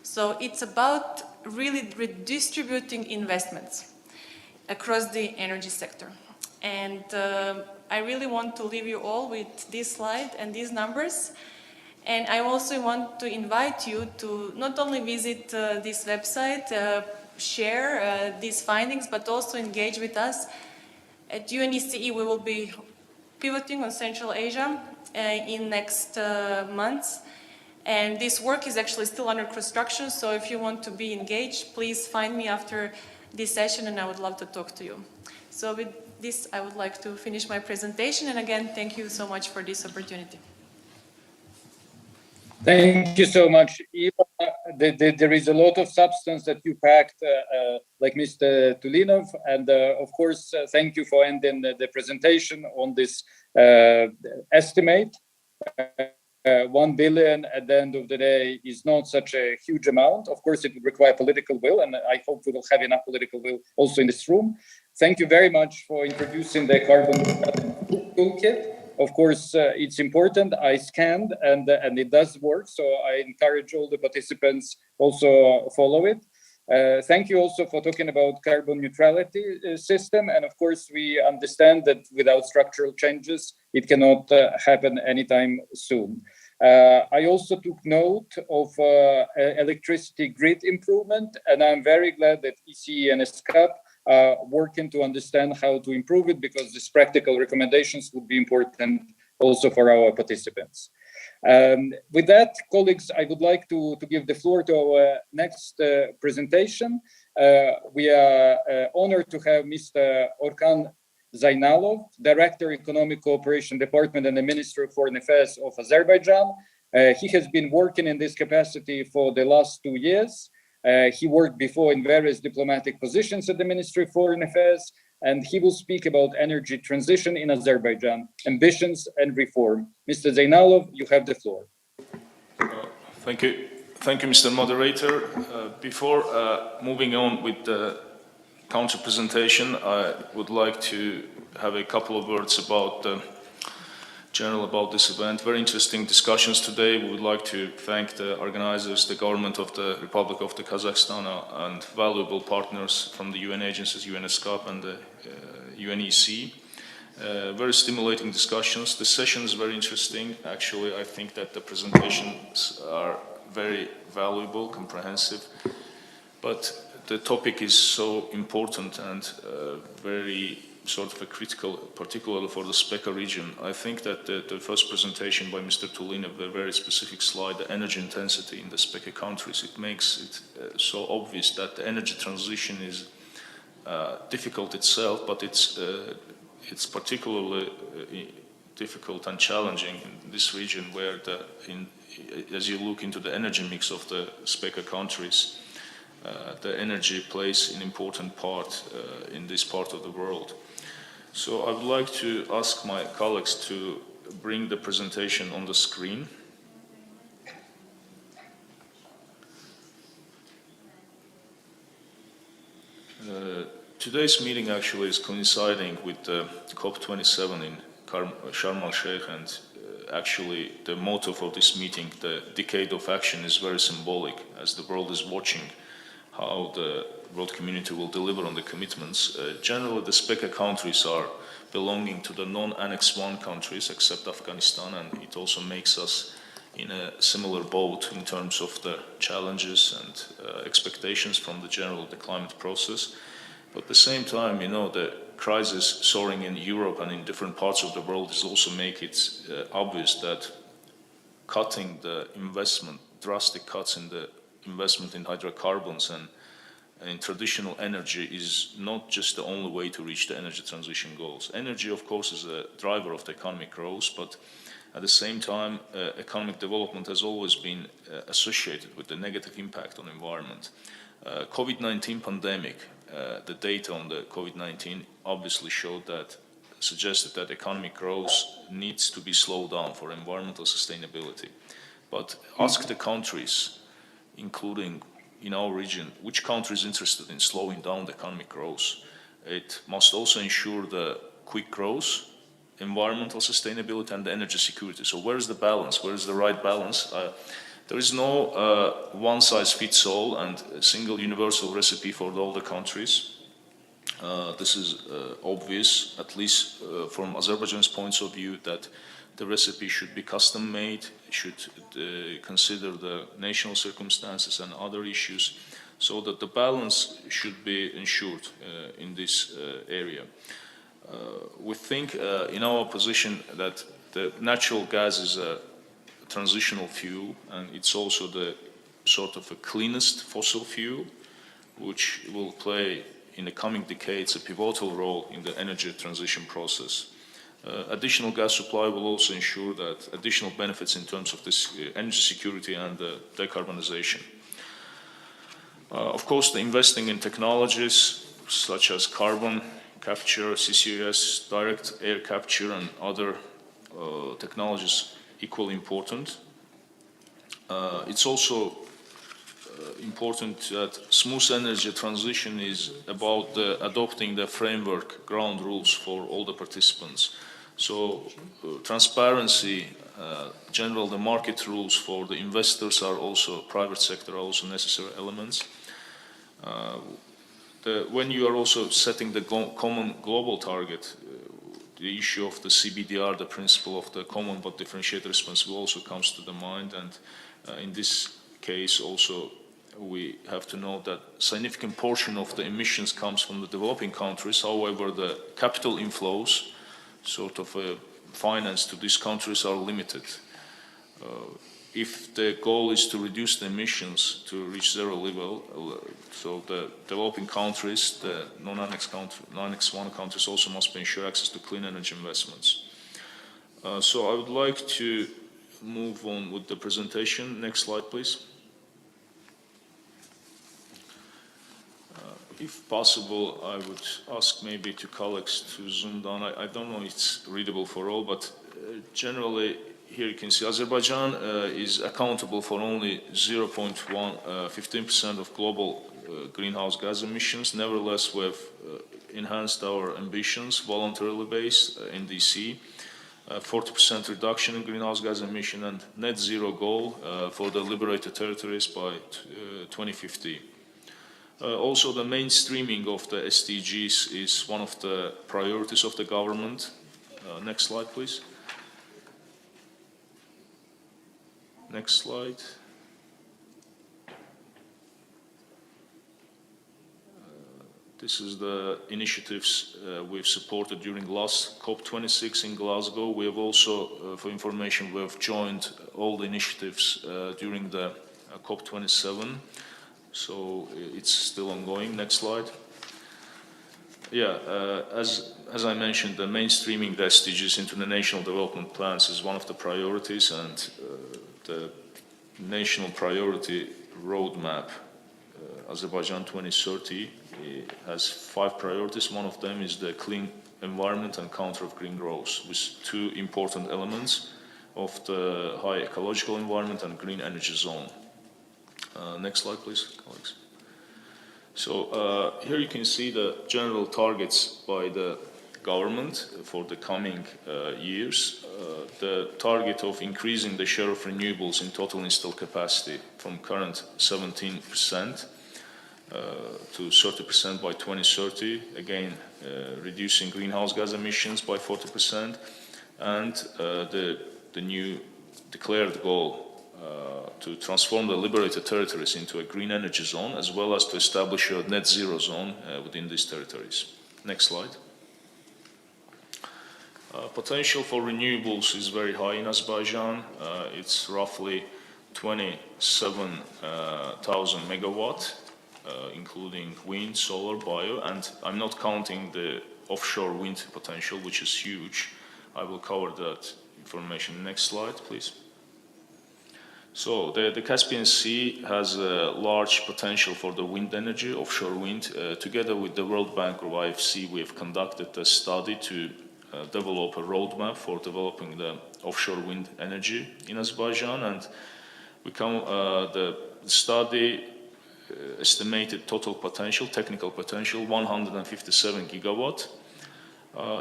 So it's about really redistributing investments across the energy sector. And I really want to leave you all with this slide and these numbers. And I also want to invite you to not only visit this website, share these findings, but also engage with us. At UNECE, we will be pivoting on Central Asia, in next months. And this work is actually still under construction, so if you want to be engaged, please find me after this session and I would love to talk to you. So with this, I would like to finish my presentation, and again, thank you so much for this opportunity. Thank you so much, Eva. There is a lot of substance that you packed, like Mr. Tulinov, and of course, thank you for ending the presentation on this estimate. 1 billion at the end of the day is not such a huge amount. Of course, it would require political will, and I hope we will have enough political will also in this room. Thank you very much for introducing the carbon toolkit. Of course, it's important. I scanned and it does work, so I encourage all the participants also follow it. Thank you also for talking about carbon neutrality system. And of course, we understand that without structural changes, it cannot happen anytime soon. I also took note of electricity grid improvement, and I'm very glad that ECE and ESCAP are working to understand how to improve it, because these practical recommendations would be important also for our participants. With that, colleagues, I would like to give the floor to our next presentation. We are honored to have Mr. Orkan Zaynalov, Director, Economic Cooperation Department and the Ministry of Foreign Affairs of Azerbaijan. He has been working in this capacity for the last 2 years. He worked before in various diplomatic positions at the Ministry of Foreign Affairs, and he will speak about energy transition in Azerbaijan, ambitions and reform. Mr. Zaynalov, you have the floor. Thank you. Thank you, Mr. Moderator. Before moving on with the counter presentation, I would like to have a couple of words about about this event. Very interesting discussions today. We would like to thank the organizers, the government of the Republic of the Kazakhstan, and valuable partners from the UN agencies, UNESCAP and the UNEC. Very stimulating discussions. The session is very interesting. Actually, I think that the presentations are very valuable, comprehensive, but the topic is so important and very sort of a critical, particularly for the SPECA region. I think that the first presentation by Mr. Tulinov, a very specific slide, the energy intensity in the SPECA countries, it makes it so obvious that the energy transition is difficult itself, but it's particularly difficult and challenging in this region, where as you look into the energy mix of the SPECA countries, the energy plays an important part in this part of the world. So I would like to ask my colleagues to bring the presentation on the screen. Today's meeting actually is coinciding with the COP27 in Sharm el-Sheikh, and actually the motto for this meeting, the Decade of Action, is very symbolic, as the world is watching how the world community will deliver on the commitments. Generally, the SPECA countries are belonging to the non-Annex 1 countries, except Afghanistan, and it also makes us in a similar boat in terms of the challenges and expectations from the climate process. But at the same time, you know, the crisis soaring in Europe and in different parts of the world is also make it obvious that cutting the investment, drastic cuts in the investment in hydrocarbons and in traditional energy is not just the only way to reach the energy transition goals. Energy, of course, is a driver of the economic growth, but at the same time, economic development has always been associated with the negative impact on the environment. COVID-19 pandemic, the data on the COVID-19 obviously suggested that economic growth needs to be slowed down for environmental sustainability. But ask the countries, including in our region, which country is interested in slowing down the economic growth? It must also ensure the quick growth, environmental sustainability, and the energy security. So where is the balance? Where is the right balance? There is no one-size-fits-all and a single universal recipe for all the countries. This is obvious, at least from Azerbaijan's point of view, that the recipe should be custom-made, should consider the national circumstances and other issues, so that the balance should be ensured in this area. We think in our position that the natural gas is a transitional fuel, and it's also the sort of a cleanest fossil fuel, which will play in the coming decades a pivotal role in the energy transition process. Additional gas supply will also ensure that additional benefits in terms of this energy security and decarbonization. Of course, the investing in technologies such as carbon capture, CCUS, direct air capture, and other technologies equally important. It's also important that smooth energy transition is about adopting the framework ground rules for all the participants. So transparency, general the market rules for the investors are also, private sector are also necessary elements. When you are also setting the common global target, the issue of the CBDR, the principle of the common but differentiated responsibility also comes to the mind, and in this case also we have to note that significant portion of the emissions comes from the developing countries. However, the capital inflows, sort of finance to these countries, are limited. If the goal is to reduce the emissions to reach zero level, so the developing countries, the non-Annex 1 countries also must ensure access to clean energy investments. So I would like to move on with the presentation. Next slide, please. If possible, I would ask maybe to colleagues to zoom down. I don't know if it's readable for all, but generally here you can see Azerbaijan is accountable for only 0.15% of global greenhouse gas emissions. Nevertheless, we have enhanced our ambitions voluntarily based NDC, 40% reduction in greenhouse gas emission and net zero goal for the liberated territories by 2050. Also, the mainstreaming of the SDGs is one of the priorities of the government. Next slide, please. Next slide. This is the initiatives we've supported during last COP26 in Glasgow. We have also, for information, we have joined all the initiatives during the COP27. So it's still ongoing. Next slide. Yeah, as I mentioned, the mainstreaming the SDGs into the national development plans is one of the priorities, and the national priority roadmap, Azerbaijan 2030, has 5 priorities. One of them is the clean environment and counter of green growth, with 2 important elements of the high ecological environment and green energy zone. Next slide, please, colleagues. So here you can see the general targets by the government for the coming years. The target of increasing the share of renewables in total installed capacity from current 17% to 30% by 2030, again reducing greenhouse gas emissions by 40%, and the new declared goal to transform the liberated territories into a green energy zone, as well as to establish a net zero zone within these territories. Next slide. Potential for renewables is very high in Azerbaijan. It's roughly 27,000 megawatt, including wind, solar, bio, and I'm not counting the offshore wind potential, which is huge. I will cover that information. Next slide, please. So the Caspian Sea has a large potential for the wind energy, offshore wind. Together with the World Bank or IFC, we have conducted a study to develop a roadmap for developing the offshore wind energy in Azerbaijan, and the study estimated total potential, technical potential, 157 gigawatt.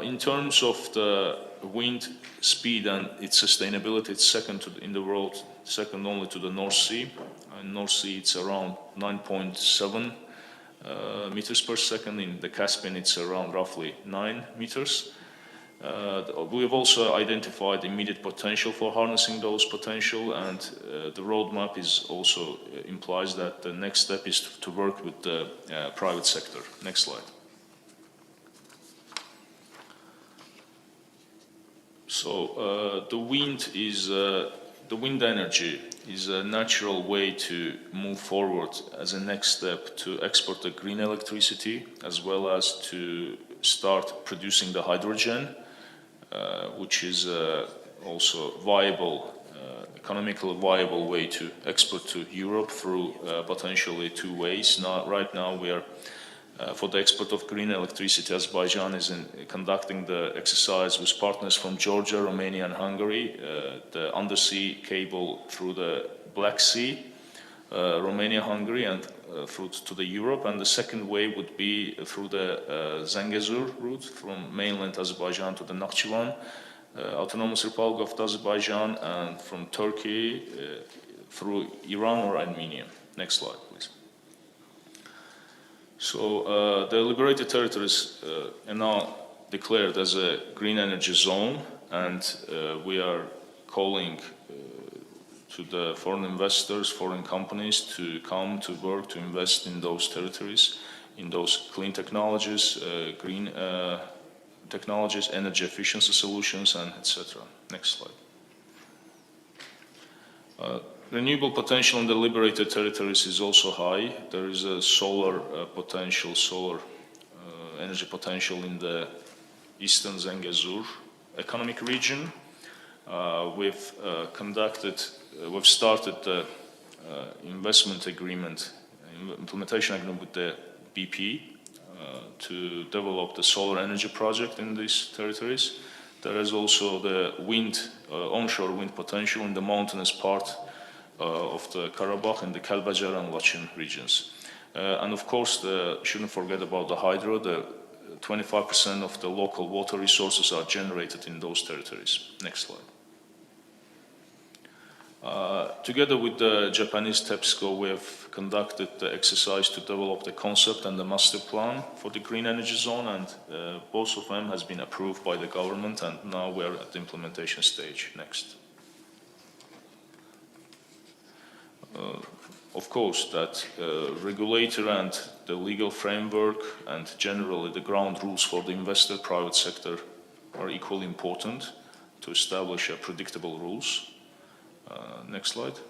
In terms of the wind speed and its sustainability, it's second in the world, second only to the North Sea. In North Sea, it's around 9.7 meters per second. In the Caspian, it's around roughly 9 meters. We have also identified immediate potential for harnessing those potential, and the roadmap is also implies that the next step is to work with the private sector. Next slide. So the wind energy is a natural way to move forward as a next step to export the green electricity, as well as to start producing the hydrogen, which is also viable, economically viable way to export to Europe through potentially two ways. Right now we are for the export of green electricity. Azerbaijan is conducting the exercise with partners from Georgia, Romania and Hungary, the undersea cable through the Black Sea, Romania, Hungary and through to the Europe. And the second way would be through the Zangezur route from mainland Azerbaijan to the Nakhchivan, Autonomous Republic of Azerbaijan, and from Turkey through Iran or Armenia. Next slide, please. So the liberated territories are now declared as a green energy zone, and we are calling to the foreign investors, foreign companies to come to work to invest in those territories, in those clean technologies, green technologies, energy efficiency solutions, and etc. Next slide. Renewable potential in the liberated territories is also high. There is a solar potential, solar energy potential in the eastern Zangezur economic region. We've started the investment agreement, implementation agreement with the BP to develop the solar energy project in these territories. There is also the wind, onshore wind potential in the mountainous part of the Karabakh and the Kalbajar and Lachin regions. And of course, shouldn't forget about the hydro. The 25% of the local water resources are generated in those territories. Next slide. Together with the Japanese TEPSCO, we have conducted the exercise to develop the concept and the master plan for the green energy zone, and both of them has been approved by the government, and now we are at the implementation stage. Next. Of course, that regulator and the legal framework and generally the ground rules for the investor private sector are equally important to establish predictable rules. Next slide.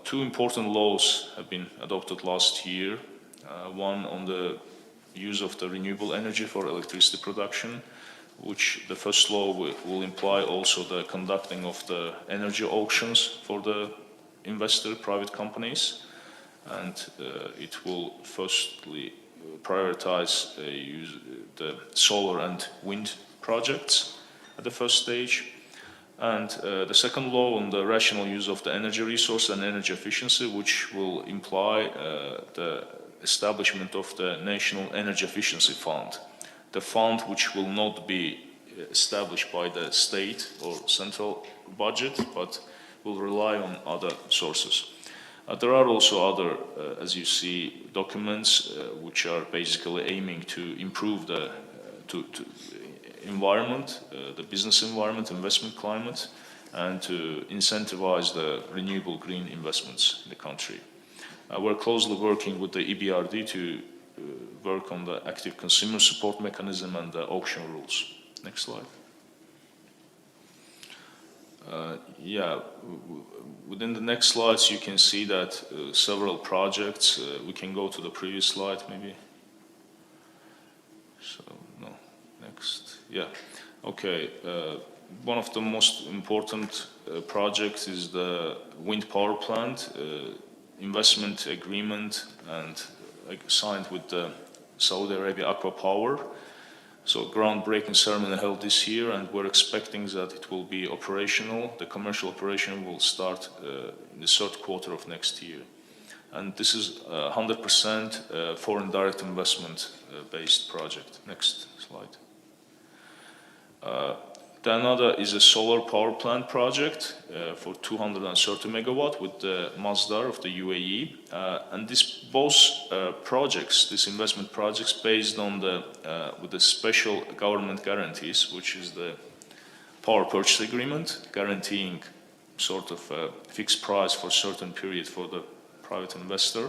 Two important laws have been adopted last year. One on the use of the renewable energy for electricity production, which the first law will imply also the conducting of the energy auctions for the investor private companies, and it will firstly prioritize the solar and wind projects at the first stage. And the second law on the rational use of the energy resource and energy efficiency, which will imply the establishment of the National Energy Efficiency Fund. The fund which will not be established by the state or central budget, but will rely on other sources. There are also other, as you see, documents which are basically aiming to improve the environment, the business environment, investment climate, and to incentivize the renewable green investments in the country. We're closely working with the EBRD to work on the active consumer support mechanism and the auction rules. Next slide. Within the next slides, you can see that several projects, we can go to the previous slide maybe. So, no, next. Okay. One of the most important projects is the wind power plant investment agreement and signed with the Saudi Arabia Aqua Power. So groundbreaking ceremony held this year, and we're expecting that it will be operational. The commercial operation will start in the third quarter of next year. And this is 100% foreign direct investment based project. Next slide. Another is a solar power plant project for 230 megawatt with the Masdar of the UAE. And both projects, these investment projects, based on with the special government guarantees, which is the power purchase agreement, guaranteeing sort of a fixed price for a certain period for the private investor,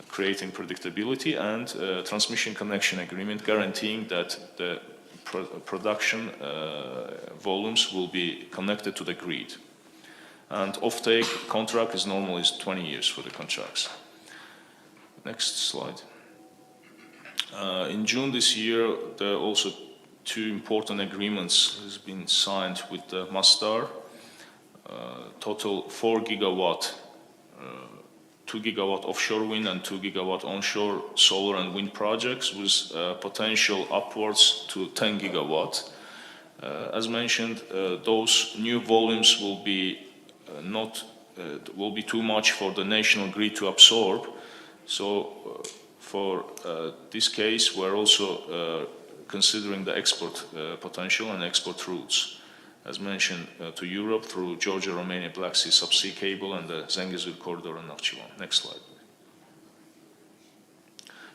creating predictability, and transmission connection agreement, guaranteeing that the production volumes will be connected to the grid. And offtake contract is normally 20 years for the contracts. Next slide. In June this year, there are also two important agreements has been signed with Masdar. Total 4 gigawatt, 2 gigawatt offshore wind and 2 gigawatt onshore solar and wind projects with potential upwards to 10 gigawatt. As mentioned, those new volumes will be will be too much for the national grid to absorb. So for this case, we're also considering the export potential and export routes, as mentioned, to Europe through Georgia-Romania Black Sea subsea cable and the Zengezur corridor and Nakhchivan. Next slide.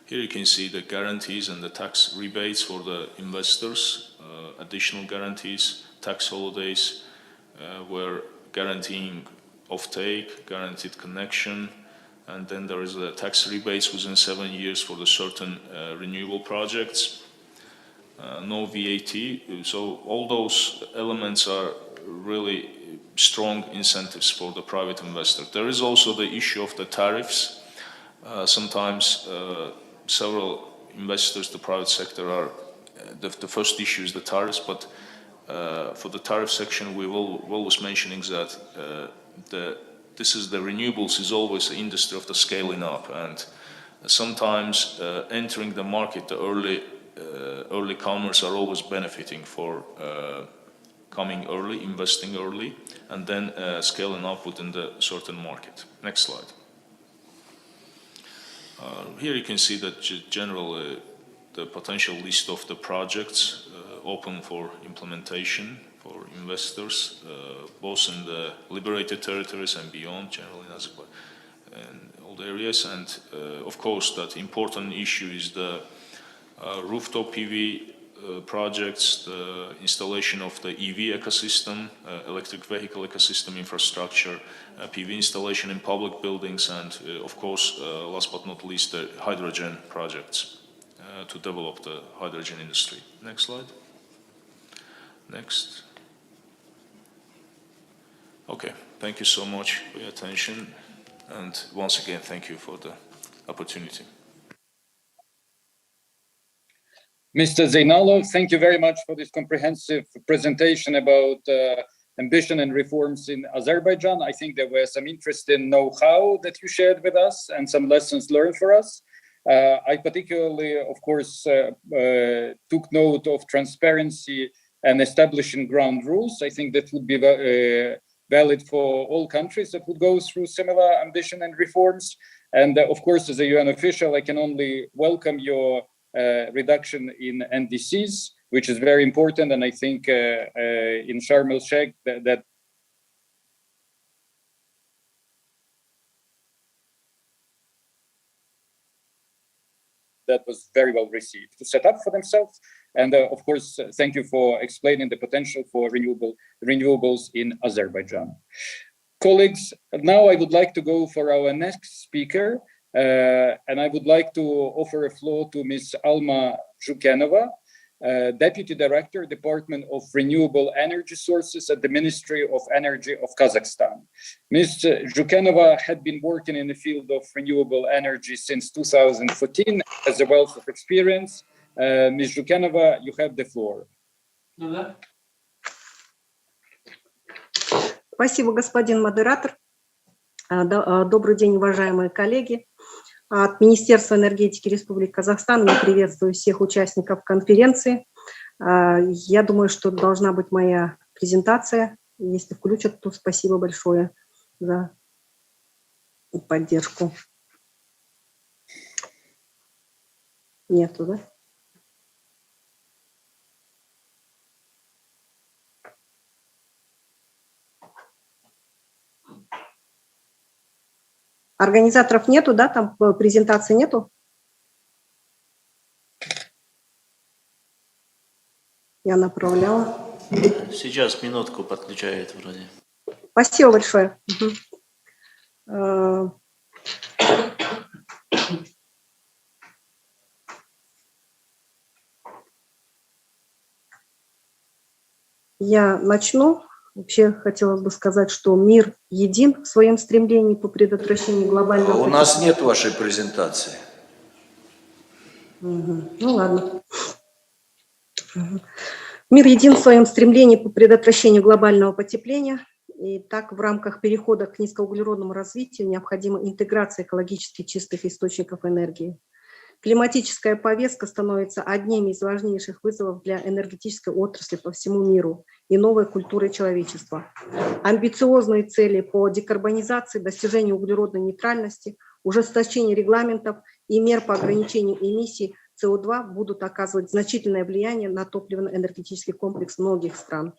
Here you can see the guarantees and the tax rebates for the investors, additional guarantees, tax holidays, we're guaranteeing offtake, guaranteed connection, and then there is a tax rebates within 7 years for the certain renewable projects. No VAT. So all those elements are really strong incentives for the private investor. There is also the issue of the tariffs. Sometimes several investors, the private sector, are the first issue is the tariffs, but for the tariff section, we will always mentioning that this is the renewables is always the industry of the scaling up, and sometimes entering the market, the early comers are always benefiting for coming early, investing early, and then scaling up within the certain market. Next slide. Here you can see that general the potential list of the projects open for implementation for investors, both in the liberated territories and beyond, generally in Azerbaijan and all the areas. And of course, that important issue is the rooftop PV projects, the installation of the EV ecosystem, electric vehicle ecosystem infrastructure, PV installation in public buildings, and of course, last but not least, the hydrogen projects to develop the hydrogen industry. Next slide. Next. Okay, thank you so much for your attention. And once again, thank you for the opportunity. Mr. Zeynalov, thank you very much for this comprehensive presentation about ambition and reforms in Azerbaijan. I think there were some interesting know-how that you shared with us and some lessons learned for us. I particularly, of course, took note of transparency and establishing ground rules. I think that would be valid for all countries that would go through similar ambition and reforms. And of course, as a UN official, I can only welcome your reduction in NDCs, which is very important. And I think in Sharm el-Sheikh that was very well received to set up for themselves. And of course, thank you for explaining the potential for renewables in Azerbaijan. Colleagues, now I would like to go for our next speaker. And I would like to offer a floor to Ms. Alma Zhukenova, Deputy Director, Department of Renewable Energy Sources at the Ministry of Energy of Kazakhstan. Ms. Zhukenova had been working in the field of renewable energy since 2014 as a wealth of experience. Ms. Zhukenova, you have the floor. Спасибо, господин модератор. Добрый день, уважаемые коллеги. От Министерства энергетики Республики Казахстан я приветствую всех участников конференции. Я думаю, что должна быть моя презентация. Если включат, то спасибо большое за поддержку. Нету, да? Организаторов нету, да? Там презентации нету? Я направляла. Сейчас, минутку, подключает вроде. Спасибо большое. Я начну. Вообще хотелось бы сказать, что мир един в своем стремлении по предотвращению глобального У нас нет вашей презентации. Ну ладно. Мир един в своем стремлении по предотвращению глобального потепления. И так в рамках перехода к низкоуглеродному развитию необходима интеграция экологически чистых источников энергии. Климатическая повестка становится одним из важнейших вызовов для энергетической отрасли по всему миру и новой культуры человечества. Амбициозные цели по декарбонизации, достижению углеродной нейтральности, ужесточению регламентов и мер по ограничению эмиссий СО2 будут оказывать значительное влияние на топливно-энергетический комплекс многих стран.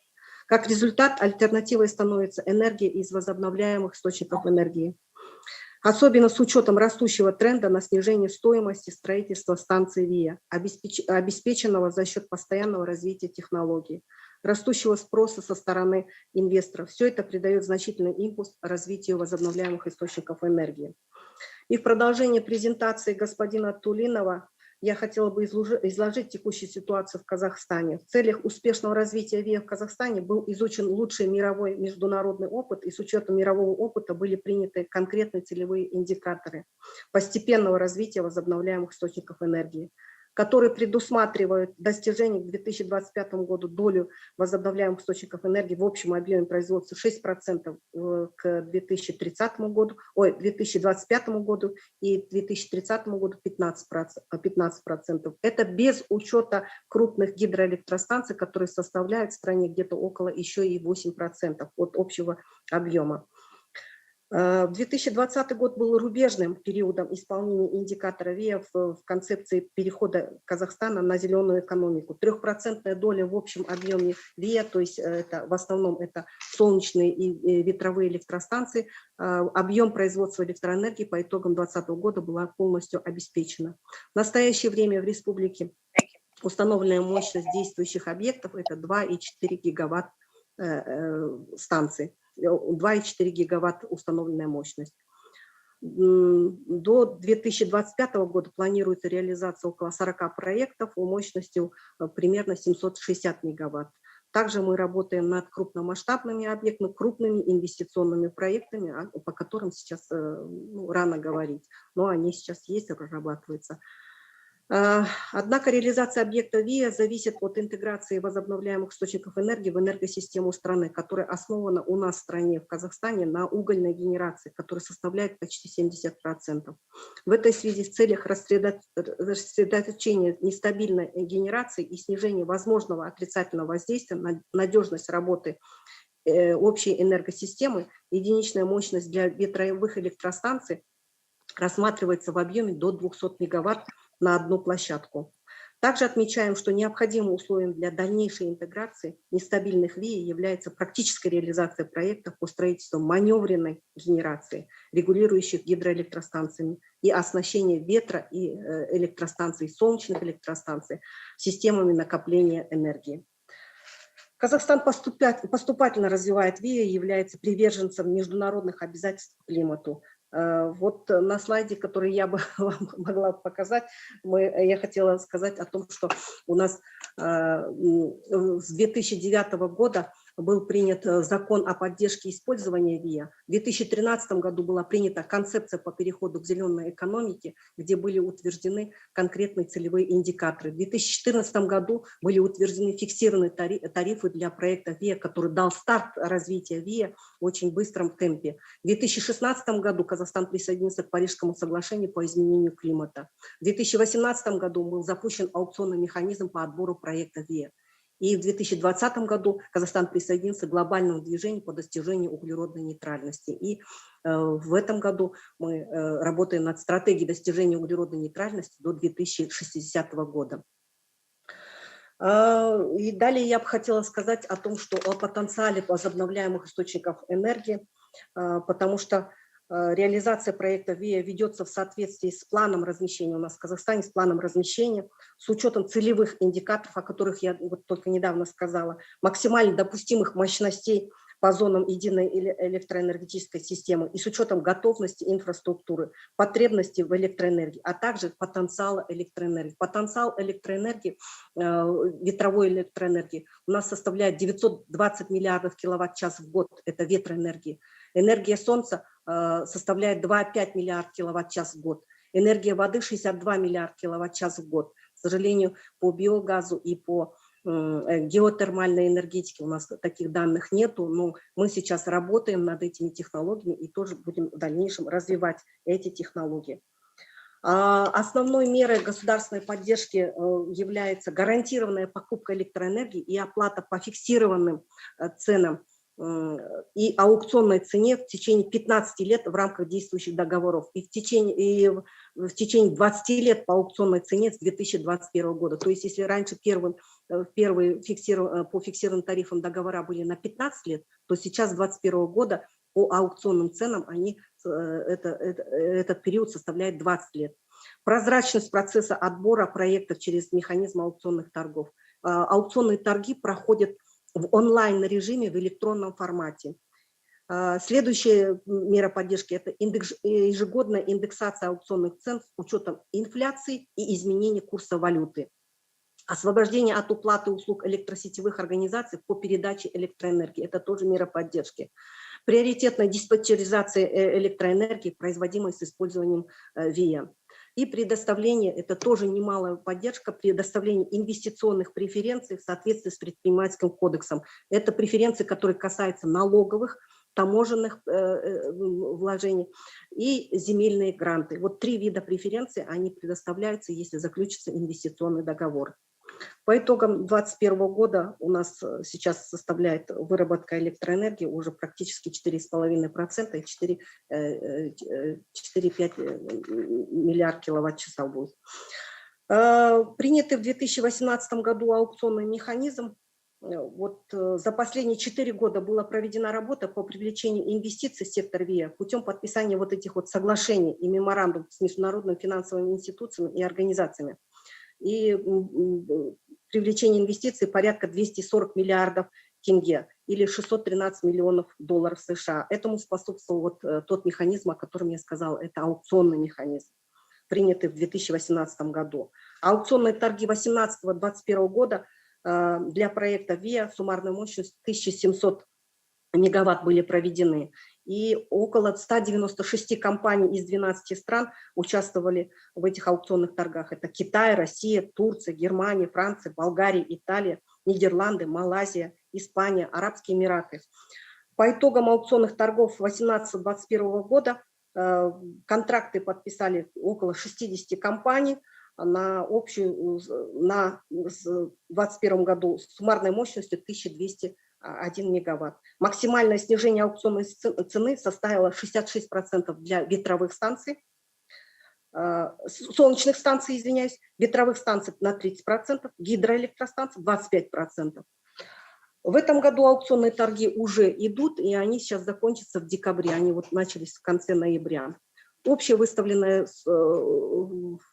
Как результат, альтернативой становится энергия из возобновляемых источников энергии. Особенно с учетом растущего тренда на снижение стоимости строительства станций ВИА, обеспеченного за счет постоянного развития технологий, растущего спроса со стороны инвесторов. Все это придает значительный импульс развитию возобновляемых источников энергии. И в продолжение презентации господина Тулинова я хотела бы изложить текущую ситуацию в Казахстане. В целях успешного развития ВИА в Казахстане был изучен лучший мировой международный опыт, и с учетом мирового опыта были приняты конкретные целевые индикаторы постепенного развития возобновляемых источников энергии, которые предусматривают достижение к 2025 году долю возобновляемых источников энергии в общем объеме производства 6% к 2025 году и к 2030 году 15%. Это без учета крупных гидроэлектростанций, которые составляют в стране где-то около еще и 8% от общего объема. 2020 год был рубежным периодом исполнения индикатора ВИА в концепции перехода Казахстана на зеленую экономику. 3% доля в общем объеме ВИА, то есть это, в основном это солнечные и ветровые электростанции, объем производства электроэнергии по итогам 2020 года была полностью обеспечена. В настоящее время в республике установленная мощность действующих объектов это 2,4 гигаватт станций. 2,4 гигаватт установленная мощность. До 2025 года планируется реализация около 40 проектов мощностью примерно 760 мегаватт. Также мы работаем над крупномасштабными объектами, крупными инвестиционными проектами, по которым сейчас рано говорить, но они сейчас есть и прорабатываются. Однако реализация объекта ВИА зависит от интеграции возобновляемых источников энергии в энергосистему страны, которая основана у нас в стране, в Казахстане, на угольной генерации, которая составляет почти 70%. В этой связи в целях рассредоточения нестабильной генерации и снижения возможного отрицательного воздействия на надежность работы общей энергосистемы, единичная мощность для ветровых электростанций рассматривается в объеме до 200 мегаватт на одну площадку. Также отмечаем, что необходимым условием для дальнейшей интеграции нестабильных ВИА является практическая реализация проектов по строительству маневренной генерации, регулирующих гидроэлектростанциями, и оснащение ветра и электростанций, солнечных электростанций системами накопления энергии. Казахстан поступательно развивает ВИА и является приверженцем международных обязательств по климату. Вот на слайде, который я бы вам могла показать, я хотела сказать о том, что у нас с 2009 года был принят закон о поддержке использования ВИА. В 2013 году была принята концепция по переходу к зеленой экономике, где были утверждены конкретные целевые индикаторы. В 2014 году были утверждены фиксированные тарифы для проекта ВИА, который дал старт развития ВИА в очень быстром темпе. В 2016 году Казахстан присоединился к Парижскому соглашению по изменению климата. В 2018 году был запущен аукционный механизм по отбору проекта ВИА. И в 2020 году Казахстан присоединился к глобальному движению по достижению углеродной нейтральности. И в этом году мы работаем над стратегией достижения углеродной нейтральности до 2060 года. И далее я бы хотела сказать о том, что о потенциале возобновляемых источников энергии, потому что реализация проекта ВИА ведется в соответствии с планом размещения у нас в Казахстане, с планом размещения, с учетом целевых индикаторов, о которых я вот только недавно сказала, максимально допустимых мощностей по зонам единой электроэнергетической системы и с учетом готовности инфраструктуры, потребностей в электроэнергии, а также потенциала электроэнергии. Потенциал электроэнергии, ветровой электроэнергии у нас составляет 920 миллиардов киловатт-час в год, это ветроэнергии. Энергия солнца составляет 2,5 миллиарда киловатт-час в год. Энергия воды 62 миллиарда киловатт-час в год. К сожалению, по биогазу и по геотермальной энергетике у нас таких данных нету, но мы сейчас работаем над этими технологиями и тоже будем в дальнейшем развивать эти технологии. Основной мерой государственной поддержки является гарантированная покупка электроэнергии и оплата по фиксированным ценам и аукционной цене в течение 15 лет в рамках действующих договоров и в течение 20 лет по аукционной цене с 2021 года. То есть если раньше первые по фиксированным тарифам договора были на 15 лет, то сейчас с 2021 года по аукционным ценам этот период составляет 20 лет. Прозрачность процесса отбора проектов через механизм аукционных торгов. Аукционные торги проходят в онлайн-режиме в электронном формате. Следующая мера поддержки – это ежегодная индексация аукционных цен с учетом инфляции и изменения курса валюты. Освобождение от уплаты услуг электросетевых организаций по передаче электроэнергии – это тоже мера поддержки. Приоритетная диспетчеризация электроэнергии, производимой с использованием ВИА. И предоставление, это тоже немалая поддержка, предоставление инвестиционных преференций в соответствии с предпринимательским кодексом. Это преференции, которые касаются налоговых, таможенных вложений и земельные гранты. Вот 3 вида преференций, они предоставляются, если заключится инвестиционный договор. По итогам 2021 года у нас сейчас составляет выработка электроэнергии уже практически 4,5% и 4,5 миллиарда киловатт-часов будет. Принятый в 2018 году аукционный механизм. Вот за последние 4 года была проведена работа по привлечению инвестиций в сектор ВИА путем подписания вот этих вот соглашений и меморандумов с международными финансовыми институциями и организациями. И привлечение инвестиций порядка 240 миллиардов тенге или 613 миллионов долларов США. Этому способствовал вот тот механизм, о котором я сказала, это аукционный механизм, принятый в 2018 году. Аукционные торги 2018-2021 года для проекта ВИА суммарной мощностью 1700 мегаватт были проведены. И около 196 компаний из 12 стран участвовали в этих аукционных торгах. Это Китай, Россия, Турция, Германия, Франция, Болгария, Италия, Нидерланды, Малайзия, Испания, Арабские Эмираты. По итогам аукционных торгов 2018-2021 года контракты подписали около 60 компаний на общую, на 2021 году суммарной мощностью 1201 мегаватт. Максимальное снижение аукционной цены составило 66% для ветровых станций, солнечных станций, извиняюсь, ветровых станций на 30%, гидроэлектростанций 25%. В этом году аукционные торги уже идут, и они сейчас закончатся в декабре, они вот начались в конце ноября. Общая выставленная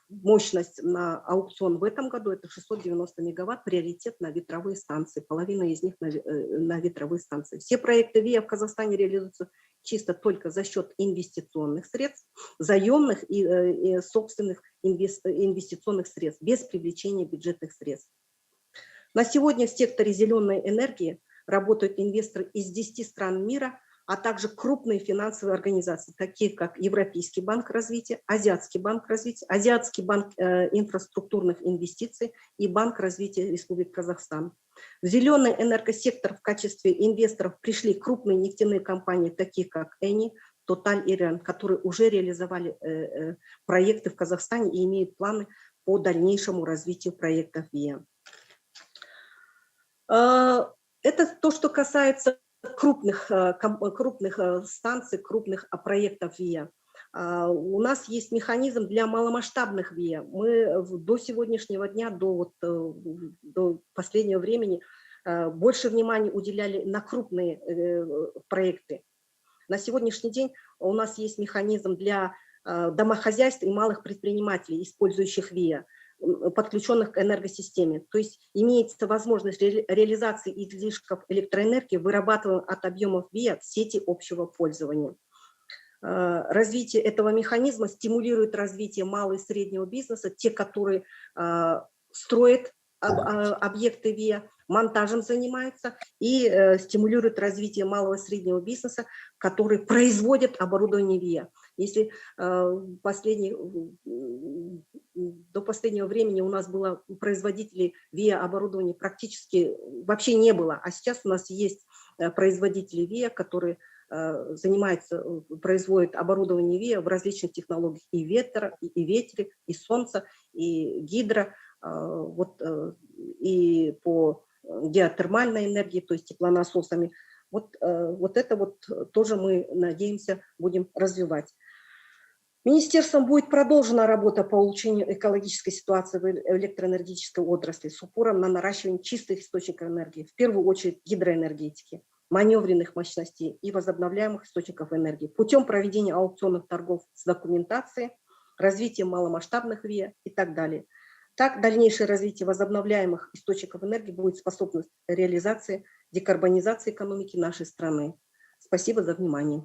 мощность на аукцион в этом году это 690 мегаватт, приоритет на ветровые станции, половина из них на ветровые станции. Все проекты ВИА в Казахстане реализуются чисто только за счет инвестиционных средств, заемных и собственных инвестиционных средств, без привлечения бюджетных средств. На сегодня в секторе зеленой энергии работают инвесторы из 10 стран мира, а также крупные финансовые организации, такие как Европейский банк развития, Азиатский банк развития, Азиатский банк инфраструктурных инвестиций и Банк развития Республики Казахстан. В зеленый энергосектор в качестве инвесторов пришли крупные нефтяные компании, такие как Eni, Total и Iran, которые уже реализовали проекты в Казахстане и имеют планы по дальнейшему развитию проектов ВИА. Это то, что касается крупных станций, крупных проектов ВИА. У нас есть механизм для маломасштабных ВИА. Мы до сегодняшнего дня, до последнего времени больше внимания уделяли на крупные проекты. На сегодняшний день у нас есть механизм для домохозяйств и малых предпринимателей, использующих ВИА. подключенных к энергосистеме. То есть имеется возможность реализации излишков электроэнергии, вырабатываемых от объемов ВИА в сети общего пользования. Развитие этого механизма стимулирует развитие малого и среднего бизнеса, те, которые строят объекты ВИА, монтажем занимаются, и стимулирует развитие малого и среднего бизнеса, который производит оборудование ВИА. Если до последнего времени у нас было производителей ВИА оборудования практически вообще не было, а сейчас у нас есть производители ВИА, которые производят оборудование ВИА в различных технологиях и ветра, и ветре, и солнца, и гидро, и по геотермальной энергии, то есть теплонасосами. Вот это вот тоже мы, надеемся, будем развивать. Министерством будет продолжена работа по улучшению экологической ситуации в электроэнергетической отрасли с упором на наращивание чистых источников энергии, в первую очередь гидроэнергетики, маневренных мощностей и возобновляемых источников энергии путем проведения аукционных торгов с документацией, развитием маломасштабных ВИА и так далее. Так, дальнейшее развитие возобновляемых источников энергии будет способствовать реализации декарбонизации экономики нашей страны. Спасибо за внимание.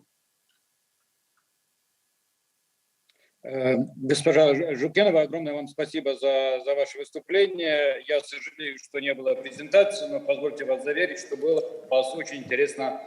Госпожа Жукенова, огромное вам спасибо за ваше выступление. Я сожалею, что не было презентации, но позвольте вас заверить, что было вас очень интересно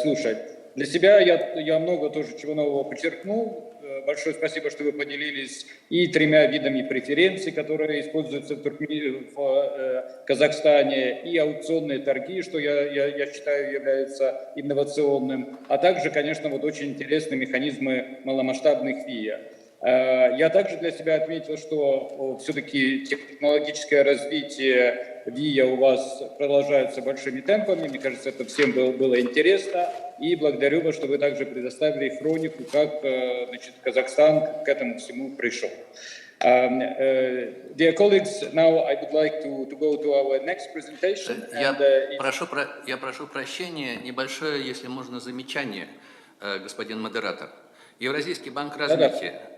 слушать. Для себя я много тоже чего нового подчеркнул. Большое спасибо, что вы поделились и 3 видами преференций, которые используются в Казахстане, и аукционные торги, что я считаю является инновационным, а также, конечно, вот очень интересные механизмы маломасштабных ВИА. Я также для себя отметил, что все-таки технологическое развитие ВИА у вас продолжается большими темпами. Мне кажется, это всем было интересно. И благодарю вас, что вы также предоставили хронику, как Казахстан к этому всему пришел. Dear colleagues, now I would like to go to our next presentation. Я прошу прощения, небольшое, если можно, замечание, господин модератор. Евразийский банк развития.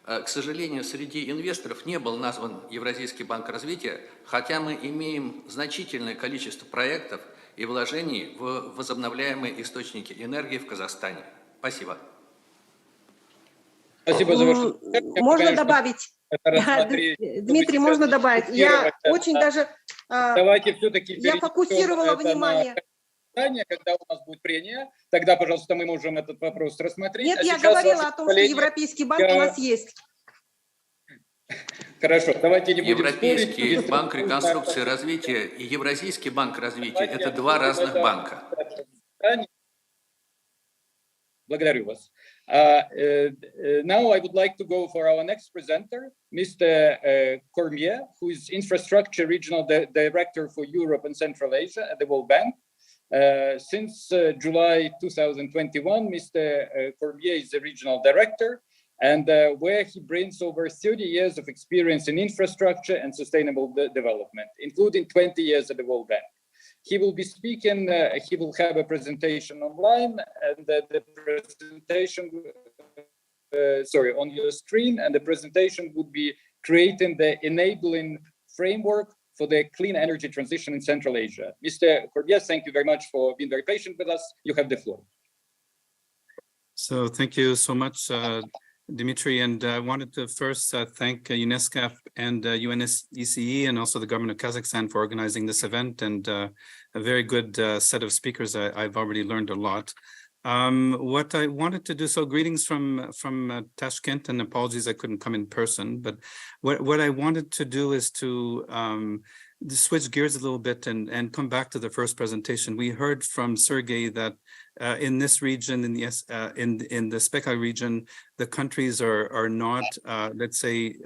К сожалению, среди инвесторов не был назван Евразийский банк развития, хотя мы имеем значительное количество проектов и вложений в возобновляемые источники энергии в Казахстане. Спасибо. Спасибо за ваше... Можно добавить? Дмитрий, можно добавить? Я очень даже... Давайте все-таки... Я фокусировала внимание... Когда у нас будет прения, тогда, пожалуйста, мы можем этот вопрос рассмотреть. Нет, я говорила о том, что Европейский банк у нас есть. Хорошо, давайте не будем Европейский банк реконструкции и развития и Евразийский банк развития – это 2 разных банка. Благодарю вас. Now I would like to go for our next presenter, Mr. Cormier, who is Infrastructure Regional Director for Europe and Central Asia at the World Bank. Since July 2021, Mr. Cormier is the regional director, and where he brings over 30 years of experience in infrastructure and sustainable development, including 20 years at the World Bank. He will be speaking, he will have a presentation online, and the presentation, on your screen, and the presentation would be creating the enabling framework for the clean energy transition in Central Asia. Mr. Corbier, thank you very much for being very patient with us. You have the floor. So thank you so much, Dimitri, and I wanted to first thank ESCAP and UNECE and also the government of Kazakhstan for organizing this event, and a very good set of speakers. I've already learned a lot. What I wanted to do, so greetings from Tashkent, and apologies I couldn't come in person, but what I wanted to do is to switch gears a little bit and come back to the first presentation. We heard from Sergey that in this region, in the SPECA region, the countries are not, let's say,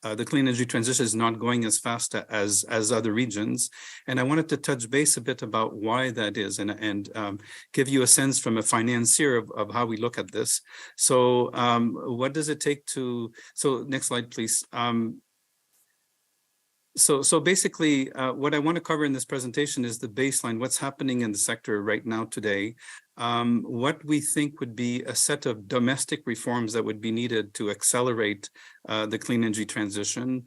the clean energy transition is not going as fast as other regions. And I wanted to touch base a bit about why that is and give you a sense from a financier of how we look at this. So what does it take to, so next slide, please. So basically, what I want to cover in this presentation is the baseline, what's happening in the sector right now today, what we think would be a set of domestic reforms that would be needed to accelerate the clean energy transition,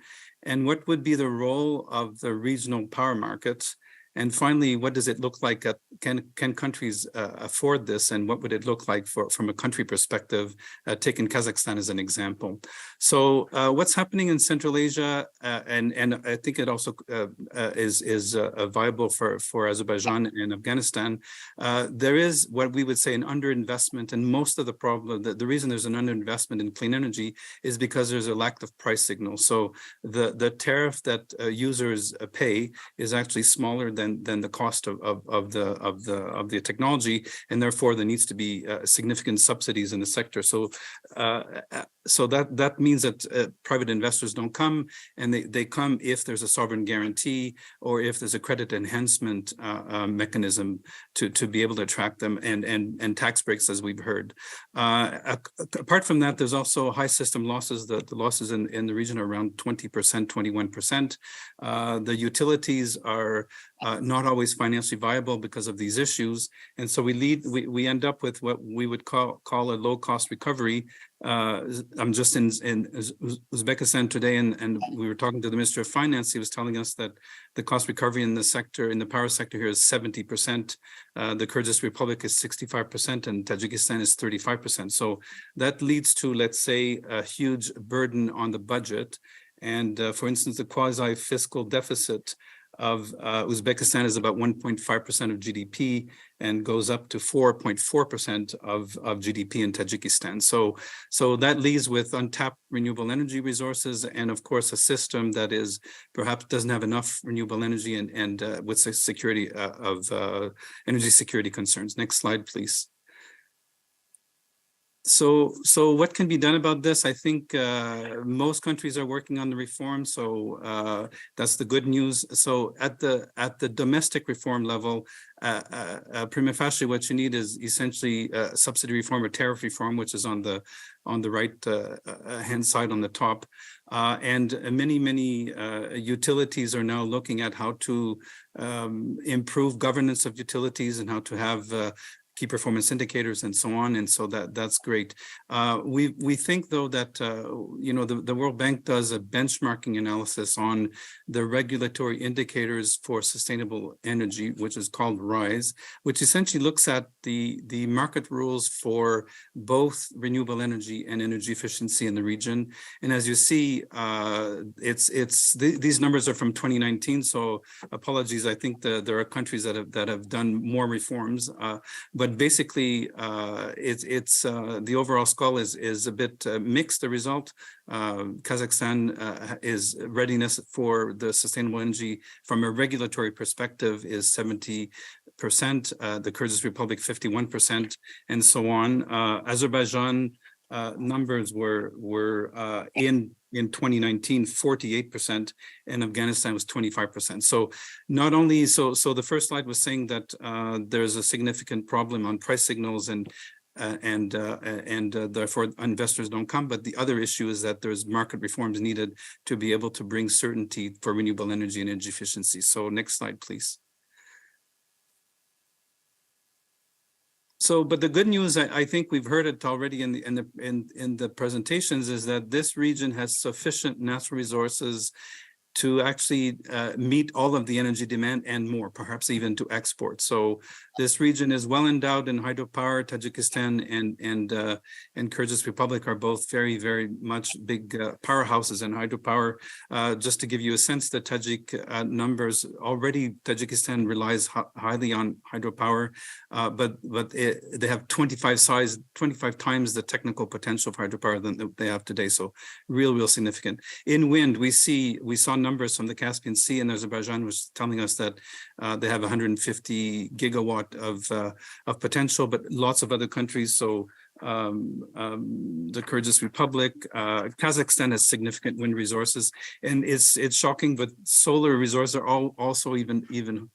And what would be the role of the regional power markets? And finally, what does it look like? Can countries afford this? And what would it look like from a country perspective, taking Kazakhstan as an example? So what's happening in Central Asia, and I think it also is viable for Azerbaijan and Afghanistan. There is what we would say an underinvestment, and most of the problem, the reason there's an underinvestment in clean energy is because there's a lack of price signal. So the tariff that users pay is actually smaller than the cost of the technology, and therefore there needs to be significant subsidies in the sector. So that means that private investors don't come, and they come if there's a sovereign guarantee or if there's a credit enhancement mechanism to be able to attract them, and tax breaks, as we've heard. Apart from that, there's also high system losses. The losses in the region are around 20%, 21%. The utilities are not always financially viable because of these issues, and so we end up with what we would call a low cost recovery. I'm just in Uzbekistan today, and we were talking to the Minister of Finance. He was telling us that the cost recovery in the sector, in the power sector here, is 70%. The Kyrgyz Republic is 65%, and Tajikistan is 35%. So that leads to, let's say, a huge burden on the budget. And for instance, the quasi-fiscal deficit of Uzbekistan is about 1.5% of GDP and goes up to 4.4% of GDP in Tajikistan. So that leaves with untapped renewable energy resources, and of course a system that is perhaps doesn't have enough renewable energy and with security energy security concerns. Next slide, please. So what can be done about this? I think most countries are working on the reform, so that's the good news. So at the domestic reform level, prima facie, what you need is essentially subsidy reform or tariff reform, which is on the right hand side on the top, and many utilities are now looking at how to improve governance of utilities and how to have key performance indicators and so on, and so that's great. We think though that the World Bank does a benchmarking analysis on the regulatory indicators for sustainable energy, which is called RISE, which essentially looks at the market rules for both renewable energy and energy efficiency in the region. And as you see, these numbers are from 2019. So apologies, I think there are countries that have done more reforms, but basically, it's the overall score is a bit mixed. The result, Kazakhstan is readiness for the sustainable energy from a regulatory perspective is 70%. The Kyrgyz Republic 51%, and so on. Azerbaijan numbers were in 2019, 48%, and Afghanistan was 25%. So not only, so the first slide was saying that there's a significant problem on price signals and therefore investors don't come. But the other issue is that there's market reforms needed to be able to bring certainty for renewable energy and energy efficiency. So next slide, please. So, but the good news, I think we've heard it already in the presentations, is that this region has sufficient natural resources to actually meet all of the energy demand and more, perhaps even to export. So this region is well endowed in hydropower. Tajikistan and Kyrgyz Republic are both very, very much big powerhouses in hydropower. Just to give you a sense, the Tajik numbers already, Tajikistan relies highly on hydropower, but they have 25 times the technical potential of hydropower than they have today. So real significant. In wind, we saw numbers from the Caspian Sea, and Azerbaijan was telling us that they have 150 gigawatt of potential, but lots of other countries. So the Kyrgyz Republic, Kazakhstan has significant wind resources, and it's shocking, but solar resources are also even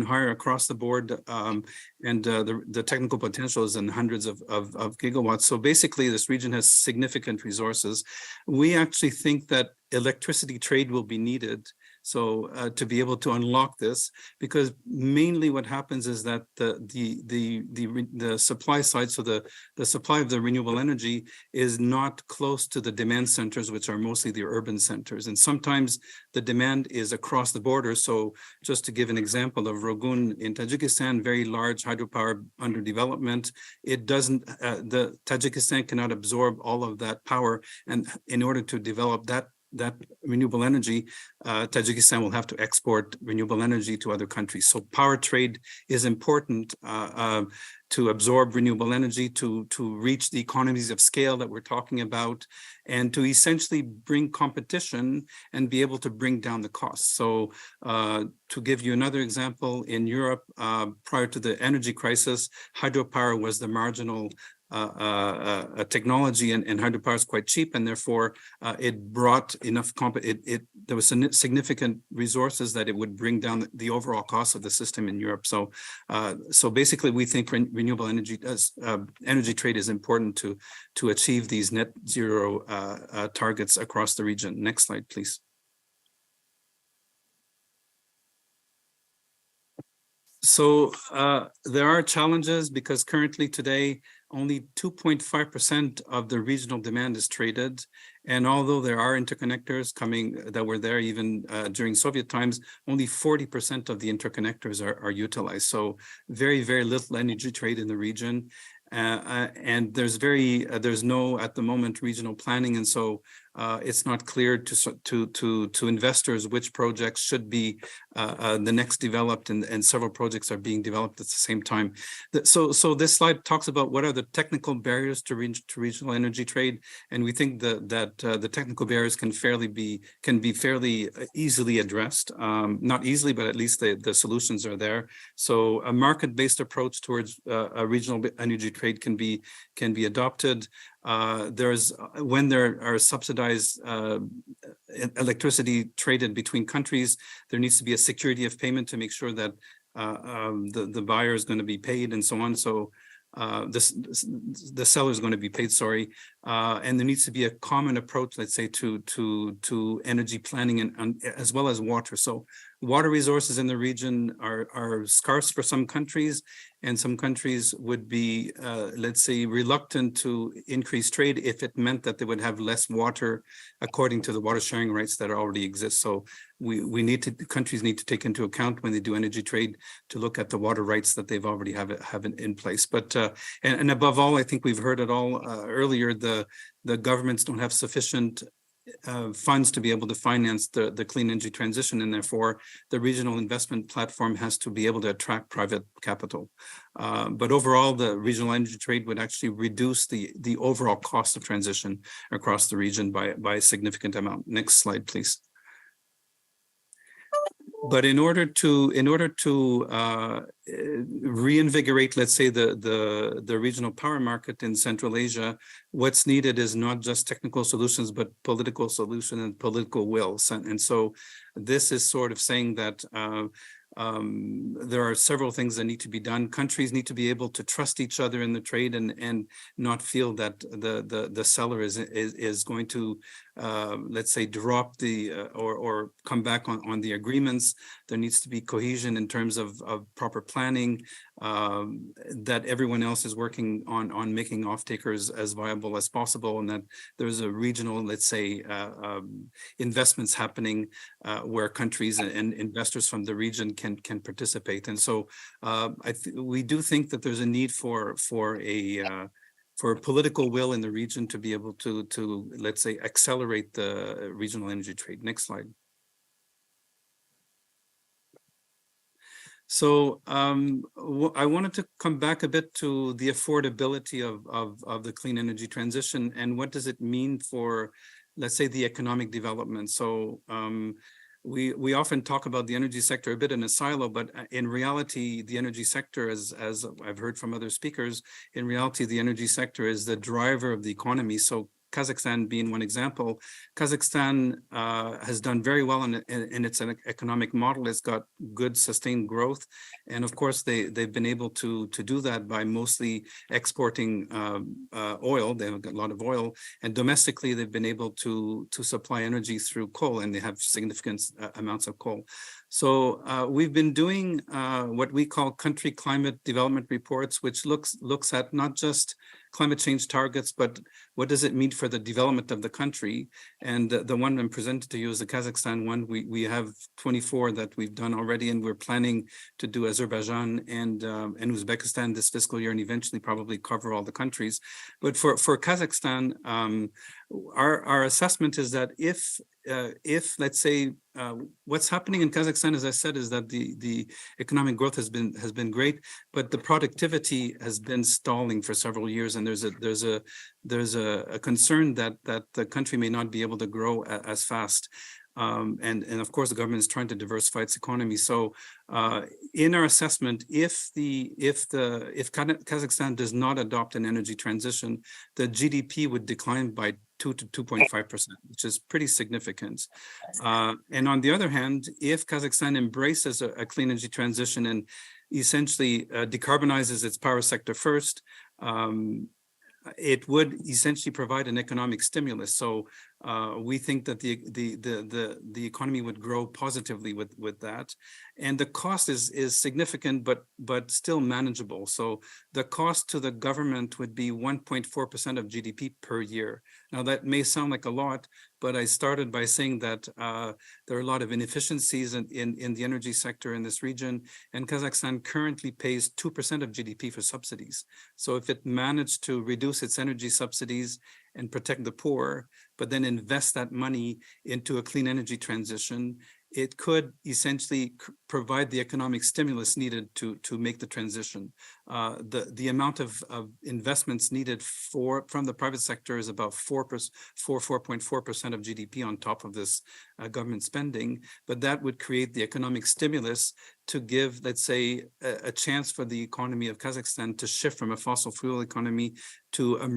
higher across the board, and the technical potential is in hundreds of gigawatts. So basically, this region has significant resources. We actually think that electricity trade will be needed So to be able to unlock this, because mainly what happens is that the supply side, so the supply of the renewable energy is not close to the demand centers, which are mostly the urban centers. And sometimes the demand is across the border. So just to give an example of Rogun in Tajikistan, very large hydropower under development. It doesn't, the Tajikistan cannot absorb all of that power. And in order to develop that renewable energy, Tajikistan will have to export renewable energy to other countries. So power trade is important to absorb renewable energy, to reach the economies of scale that we're talking about, and to essentially bring competition and be able to bring down the costs. So to give you another example, in Europe, prior to the energy crisis, hydropower was the marginal technology, and hydropower is quite cheap, and therefore it brought enough there was significant resources that it would bring down the overall cost of the system in Europe. So so basically we think renewable energy energy trade is important to achieve these net zero targets across the region. Next slide, please. So there are challenges because currently today only 2.5% of the regional demand is traded. And although there are interconnectors coming that were there even during Soviet times, only 40% of the interconnectors are utilized. So very, very little energy trade in the region. And there's no, at the moment, regional planning. And so it's not clear to investors which projects should be the next developed, and several projects are being developed at the same time. So this slide talks about what are the technical barriers to regional energy trade, and we think that the technical barriers can be fairly easily addressed. Not easily, but at least the solutions are there. So a market-based approach towards a regional energy trade can be adopted. When there are subsidized electricity traded between countries, there needs to be a security of payment to make sure that the buyer is going to be paid and so on. So the seller is going to be paid, sorry. And there needs to be a common approach, let's say, to energy planning and as well as water. So water resources in the region are scarce for some countries, and some countries would be, let's say, reluctant to increase trade if it meant that they would have less water according to the water sharing rights that already exist. So countries need to take into account when they do energy trade to look at the water rights that they've already have in place. But and above all, I think we've heard it all earlier. The governments don't have sufficient funds to be able to finance the clean energy transition, and therefore the regional investment platform has to be able to attract private capital. But overall, the regional energy trade would actually reduce the overall cost of transition across the region by a significant amount. Next slide, please. But in order to reinvigorate, let's say, the regional power market in Central Asia, what's needed is not just technical solutions, but political solution and political will. And so this is sort of saying that there are several things that need to be done. Countries need to be able to trust each other in the trade and not feel that the seller is going to, let's say, drop or come back on the agreements. There needs to be cohesion in terms of proper planning, that everyone else is working on making off-takers as viable as possible, and that there's a regional, let's say, investments happening where countries and investors from the region can participate. And so we do think that there's a need for political will in the region to be able to let's say, accelerate the regional energy trade. Next slide. So I wanted to come back a bit to the affordability of the clean energy transition, and what does it mean for, let's say, the economic development. So we often talk about the energy sector a bit in a silo, but in reality, the energy sector, as I've heard from other speakers, in reality, the energy sector is the driver of the economy. So Kazakhstan being one example. Kazakhstan has done very well in its economic model. It's got good sustained growth. And of course, they've been able to do that by mostly exporting oil. They have a lot of oil. And domestically, they've been able to supply energy through coal, and they have significant amounts of coal. So we've been doing what we call country climate development reports, which looks at not just climate change targets, but what does it mean for the development of the country? And the one I'm presented to you is the Kazakhstan one. We have 24 that we've done already, and we're planning to do Azerbaijan and Uzbekistan this fiscal year, and eventually probably cover all the countries. But for Kazakhstan, our assessment is that if let's say what's happening in Kazakhstan, as I said, is that the economic growth has been great, but the productivity has been stalling for several years, and there's a concern that the country may not be able to grow as fast. And of course, the government is trying to diversify its economy. So, in our assessment, if Kazakhstan does not adopt an energy transition, the GDP would decline by 2 to 2.5%, which is pretty significant. And on the other hand, if Kazakhstan embraces a clean energy transition and essentially decarbonizes its power sector first, it would essentially provide an economic stimulus. So we think that the economy would grow positively with that, and the cost is significant, but still manageable. So the cost to the government would be 1.4% of GDP per year. Now that may sound like a lot, but I started by saying that there are a lot of inefficiencies in the energy sector in this region, and Kazakhstan currently pays 2% of GDP for subsidies. So if it managed to reduce its energy subsidies and protect the poor, but then invest that money into a clean energy transition, it could essentially provide the economic stimulus needed to make the transition. The amount of investments needed from the private sector is about 4.4% of GDP on top of this government spending, but that would create the economic stimulus to give, let's say, a chance for the economy of Kazakhstan to shift from a fossil fuel economy to a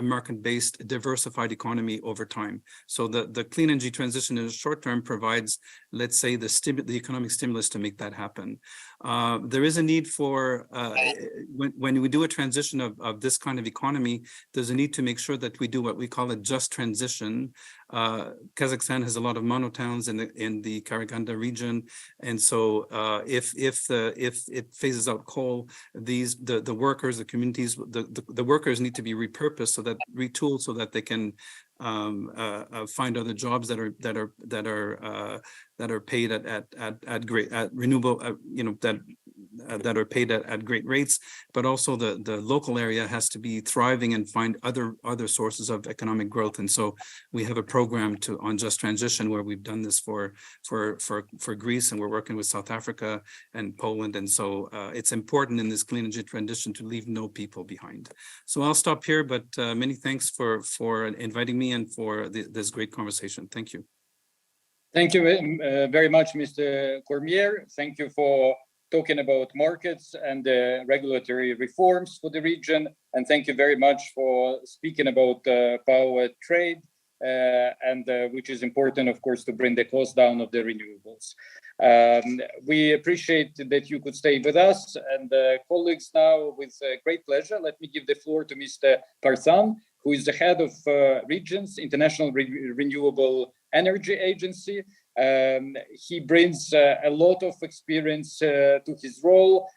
market-based diversified economy over time. So the clean energy transition in the short term provides, let's say, the economic stimulus to make that happen. There is a need for, when we do a transition of this kind of economy, there's a need to make sure that we do what we call a just transition. Kazakhstan has a lot of monotowns in the Karaganda region, and so if it phases out coal, the workers, the communities, the workers need to be repurposed, so that retooled, so that they can find other jobs that are paid at great renewable that are paid at great rates, but also the local area has to be thriving and find other sources of economic growth. And so we have a program on just transition where we've done this for Greece, and we're working with South Africa and Poland. And so it's important in this clean energy transition to leave no people behind. So I'll stop here, but many thanks for inviting me and for this great conversation. Thank you. Thank you very much, Mr. Cormier. Thank you for talking about markets and regulatory reforms for the region. And thank you very much for speaking about power trade, and which is important, of course, to bring the cost down of the renewables. We appreciate that you could stay with us. And colleagues, now with great pleasure, let me give the floor to Mr. Parsan, who is the head of Regions, International Renewable Energy Agency. He brings a lot of experience to his role.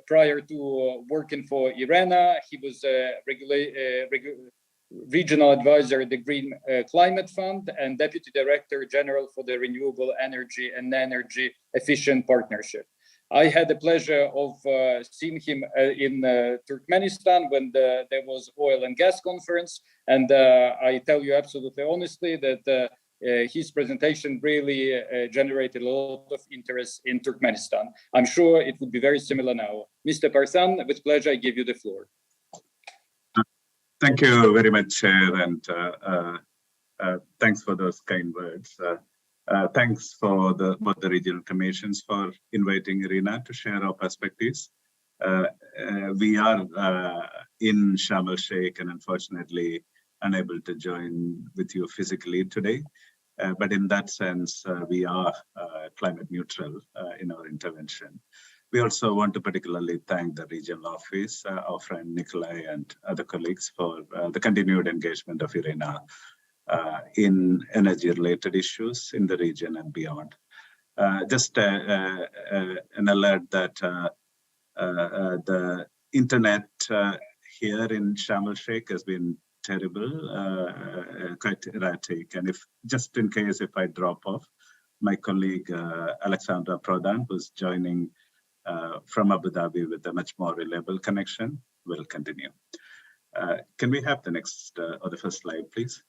Prior to working for IRENA, he was a regional advisor at the Green Climate Fund and Deputy Director General for the Renewable Energy and Energy Efficient Partnership. I had the pleasure of seeing him in Turkmenistan when there was oil and gas conference. And I tell you absolutely honestly that his presentation really generated a lot of interest in Turkmenistan. I'm sure it would be very similar now. Mr. Parsan, with pleasure, I give you the floor. Thank you very much, Chair, and thanks for those kind words. Thanks for both the regional commissions for inviting IRENA to share our perspectives. We are in Sharm el Sheikh, and unfortunately, unable to join with you physically today. But in that sense, we are climate neutral in our intervention. We also want to particularly thank the regional office, our friend Nikolai and other colleagues for the continued engagement of IRENA in energy-related issues in the region and beyond. Just an alert that the internet here in Sharm el-Sheikh has been terrible, quite erratic. And if just in case if I drop off, my colleague Alexandra Pradhan, who's joining from Abu Dhabi with a much more reliable connection, will continue. Can we have the next or the first slide, please?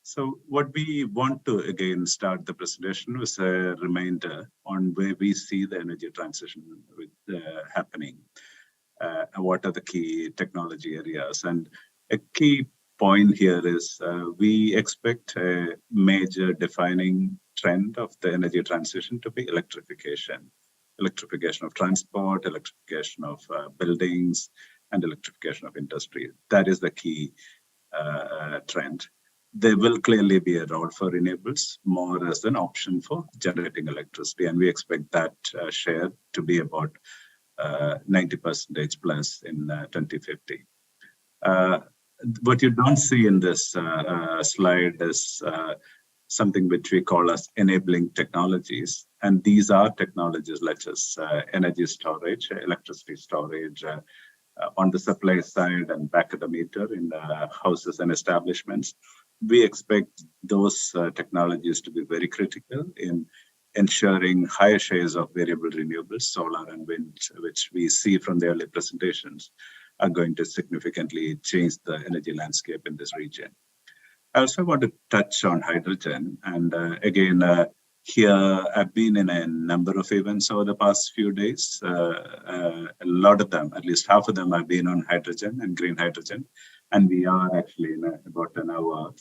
So what we want to again start the presentation with a reminder on where we see the energy transition happening. What are the key technology areas? And a key point here is we expect a major defining trend of the energy transition to be electrification. Electrification of transport, electrification of buildings, and electrification of industry. That is the key trend. There will clearly be a role for renewables, more as an option for generating electricity, and we expect that share to be about 90% plus in 2050. What you don't see in this slide is something which we call as enabling technologies. And these are technologies such as energy storage, electricity storage on the supply side and back of the meter in houses and establishments. We expect those technologies to be very critical in ensuring higher shares of variable renewables, solar and wind, which we see from the early presentations, are going to significantly change the energy landscape in this region. I also want to touch on hydrogen. And again, here I've been in a number of events over the past few days. A lot of them, at least half of them, have been on hydrogen and green hydrogen. And we are actually in about an hour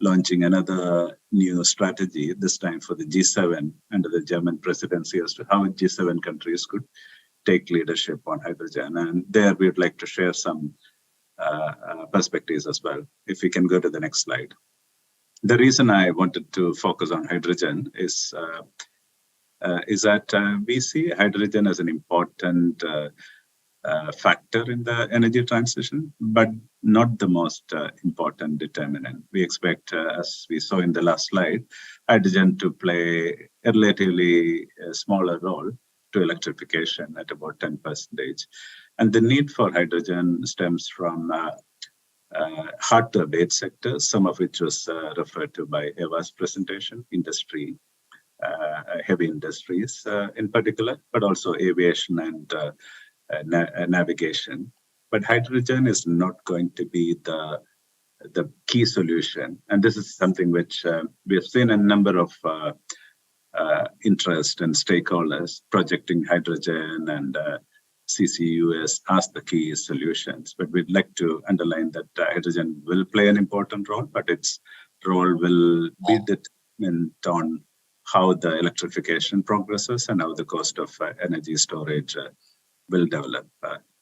launching another new strategy, this time for the G7 under the German presidency, as to how G7 countries could take leadership on hydrogen. And there we'd like to share some perspectives as well. If we can go to the next slide. The reason I wanted to focus on hydrogen is that we see hydrogen as an important factor in the energy transition, but not the most important determinant. We expect, as we saw in the last slide, hydrogen to play a relatively smaller role to electrification at about 10%. And the need for hydrogen stems from hard to abate sectors, some of which was referred to by Eva's presentation, industry, heavy industries in particular, but also aviation and navigation. But hydrogen is not going to be the key solution. And this is something which we have seen a number of interest and stakeholders projecting hydrogen and CCUS as the key solutions. But we'd like to underline that hydrogen will play an important role, but its role will be determined on how the electrification progresses and how the cost of energy storage will develop.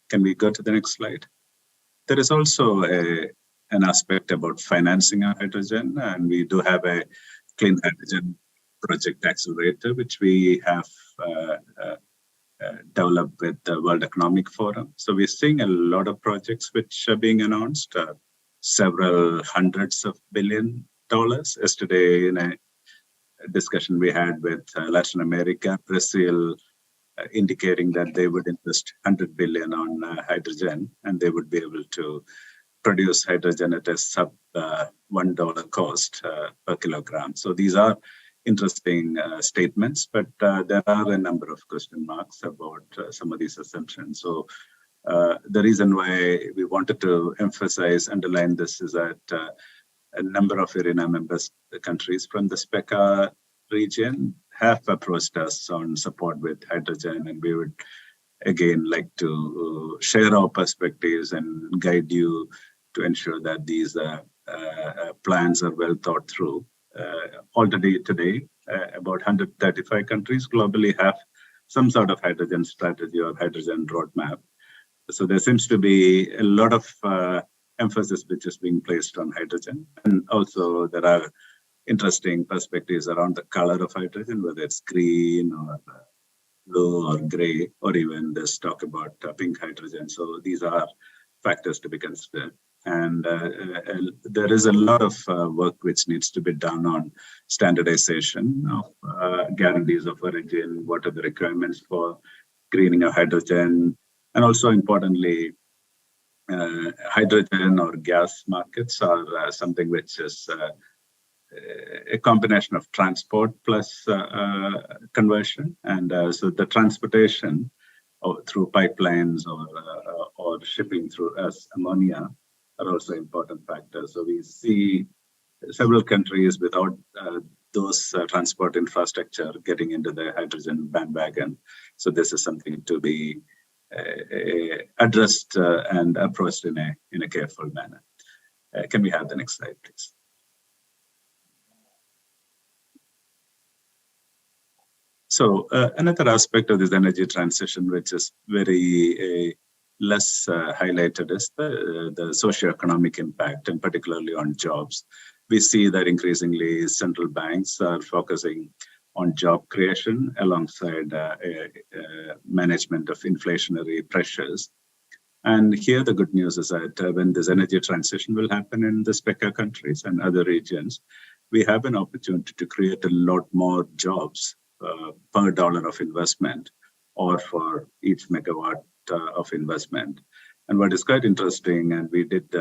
Can we go to the next slide? There is also an aspect about financing of hydrogen, and we do have a clean hydrogen project accelerator, which we have developed with the World Economic Forum. So we're seeing a lot of projects which are being announced, several hundreds of $billions. Yesterday, in a discussion we had with Latin America, Brazil, indicating that they would invest $100 billion on hydrogen, and they would be able to produce hydrogen at a sub $1 cost per kilogram. So these are interesting statements, but there are a number of question marks about some of these assumptions. So the reason why we wanted to underline this is that a number of IRENA members, the countries from the SPECA region, have approached us on support with hydrogen, and we would again like to share our perspectives and guide you to ensure that these plans are well thought through. Already today, about 135 countries globally have some sort of hydrogen strategy or hydrogen roadmap. So there seems to be a lot of emphasis which is being placed on hydrogen. And also there are interesting perspectives around the color of hydrogen, whether it's green or blue or gray, or even this talk about pink hydrogen. So these are factors to be considered. And there is a lot of work which needs to be done on standardization of guarantees of origin, what are the requirements for greening of hydrogen, and also importantly, hydrogen or gas markets are something which is a combination of transport plus conversion. And so the transportation through pipelines or shipping through as ammonia are also important factors. So we see several countries without those transport infrastructure getting into the hydrogen bandwagon. So this is something to be addressed and approached in a careful manner. Can we have the next slide, please? So another aspect of this energy transition, which is very less highlighted, is the socioeconomic impact, and particularly on jobs. We see that increasingly central banks are focusing on job creation alongside management of inflationary pressures. And here the good news is that when this energy transition will happen in the SPECA countries and other regions, we have an opportunity to create a lot more jobs per dollar of investment or for each megawatt of investment. And what is quite interesting, and we did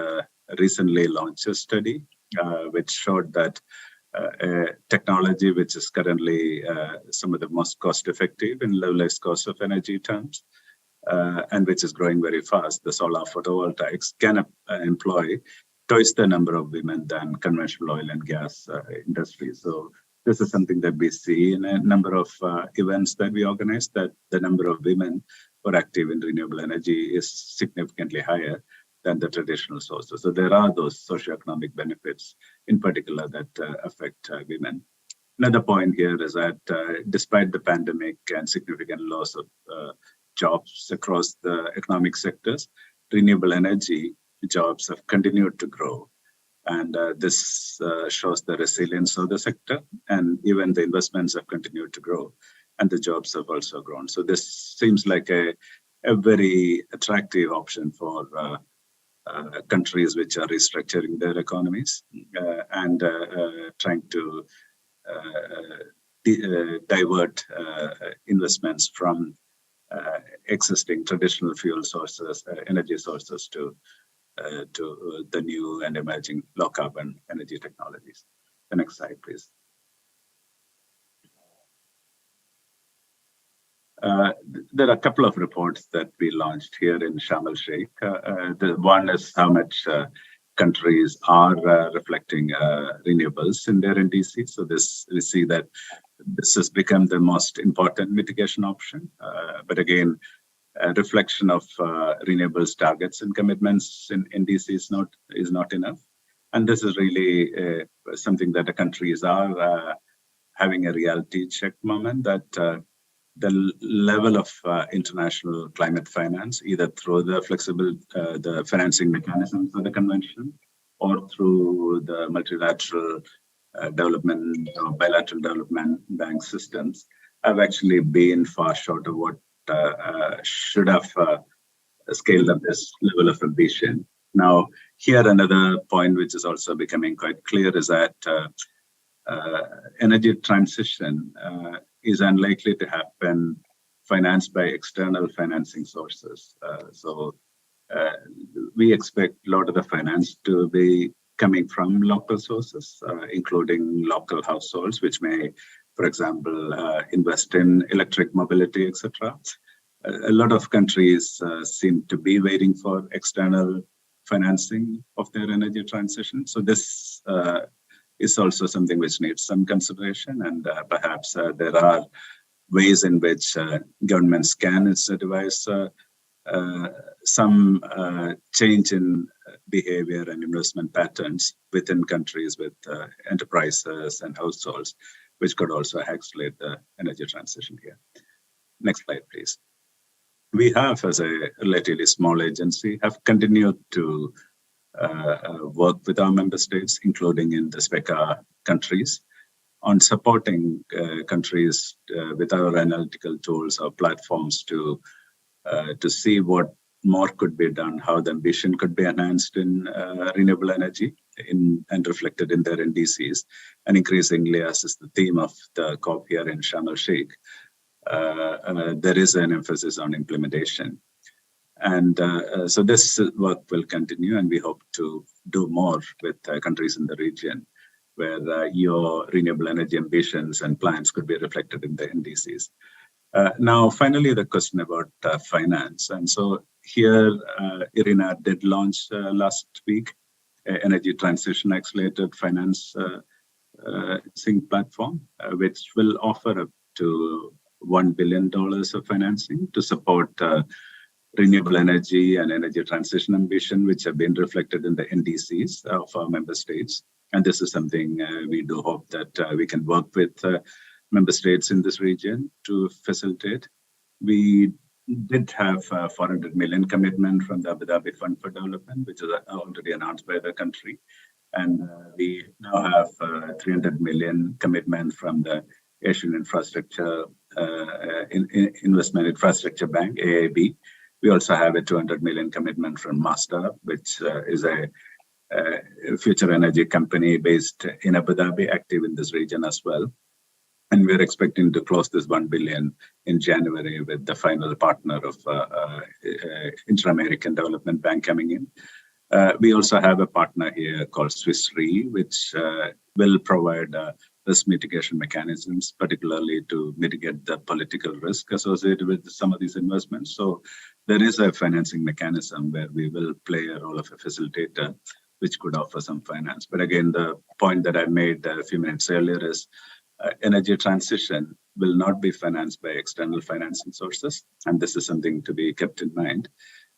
recently launch a study which showed that technology which is currently some of the most cost-effective in levelized cost of energy terms, and which is growing very fast, the solar photovoltaics, can employ twice the number of women than conventional oil and gas industry. So this is something that we see in a number of events that we organize, that the number of women who are active in renewable energy is significantly higher than the traditional sources. So there are those socioeconomic benefits in particular that affect women. Another point here is that despite the pandemic and significant loss of jobs across the economic sectors, renewable energy jobs have continued to grow. And this shows the resilience of the sector, and even the investments have continued to grow, and the jobs have also grown. So this seems like a very attractive option for countries which are restructuring their economies and trying to divert investments from existing traditional fuel sources, energy sources to the new and emerging low carbon energy technologies. The next slide, please. There are a couple of reports that we launched here in Sharm el Sheikh. The one is how much countries are reflecting renewables in their NDC. So we see that this has become the most important mitigation option. But again, a reflection of renewables targets and commitments in NDC is not enough. And this is really something that the countries are having a reality check moment, that the level of international climate finance, either through the flexible the financing mechanisms of the convention or through the multilateral development or bilateral development bank systems, have actually been far short of what should have scaled up this level of ambition. Now, here another point which is also becoming quite clear is that energy transition is unlikely to happen financed by external financing sources. So we expect a lot of the finance to be coming from local sources, including local households, which may, for example, invest in electric mobility, etc. A lot of countries seem to be waiting for external financing of their energy transition. So this is also something which needs some consideration, and perhaps there are ways in which governments can incentivize some change in behavior and investment patterns within countries with enterprises and households, which could also accelerate the energy transition here. Next slide, please. We have, as a relatively small agency, have continued to work with our member states, including in the SPECA countries, on supporting countries with our analytical tools or platforms to see what more could be done, how the ambition could be enhanced in renewable energy and reflected in their NDCs. And increasingly, as is the theme of the COP here in Sharm el-Sheikh, there is an emphasis on implementation. And so this work will continue, and we hope to do more with countries in the region where your renewable energy ambitions and plans could be reflected in the NDCs. Now, finally, the question about finance. And so here, IRENA did launch last week Energy Transition Accelerated Financing Platform, which will offer up to $1 billion of financing to support renewable energy and energy transition ambition, which have been reflected in the NDCs of our member states. And this is something we do hope that we can work with member states in this region to facilitate. We did have a 400 million commitment from the Abu Dhabi Fund for Development, which is already announced by the country. And we now have 300 million commitment from the Asian Infrastructure Investment Infrastructure Bank, AIB. We also have a 200 million commitment from Master, which is a future energy company based in Abu Dhabi, active in this region as well. And we're expecting to close this 1 billion in January with the final partner of Inter-American Development Bank coming in. We also have a partner here called Swiss Re, which will provide risk mitigation mechanisms, particularly to mitigate the political risk associated with some of these investments. So there is a financing mechanism where we will play a role of a facilitator, which could offer some finance. But again, the point that I made a few minutes earlier is energy transition will not be financed by external financing sources. And this is something to be kept in mind.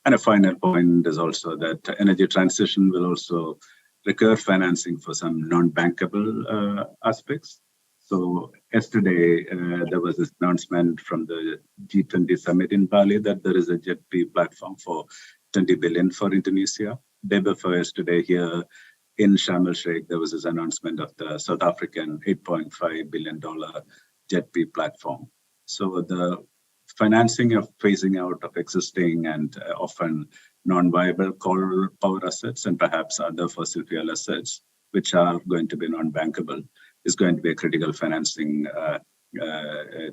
And a final point is also that energy transition will also require financing for some non-bankable aspects. So yesterday, there was this announcement from the G20 summit in Bali that there is a JETP platform for 20 billion for Indonesia. Day before yesterday here in Sharm el-Sheikh, there was this announcement of the South African $8.5 billion JETP platform. So the financing of phasing out of existing and often non-viable coal power assets and perhaps other fossil fuel assets, which are going to be non-bankable, is going to be a critical financing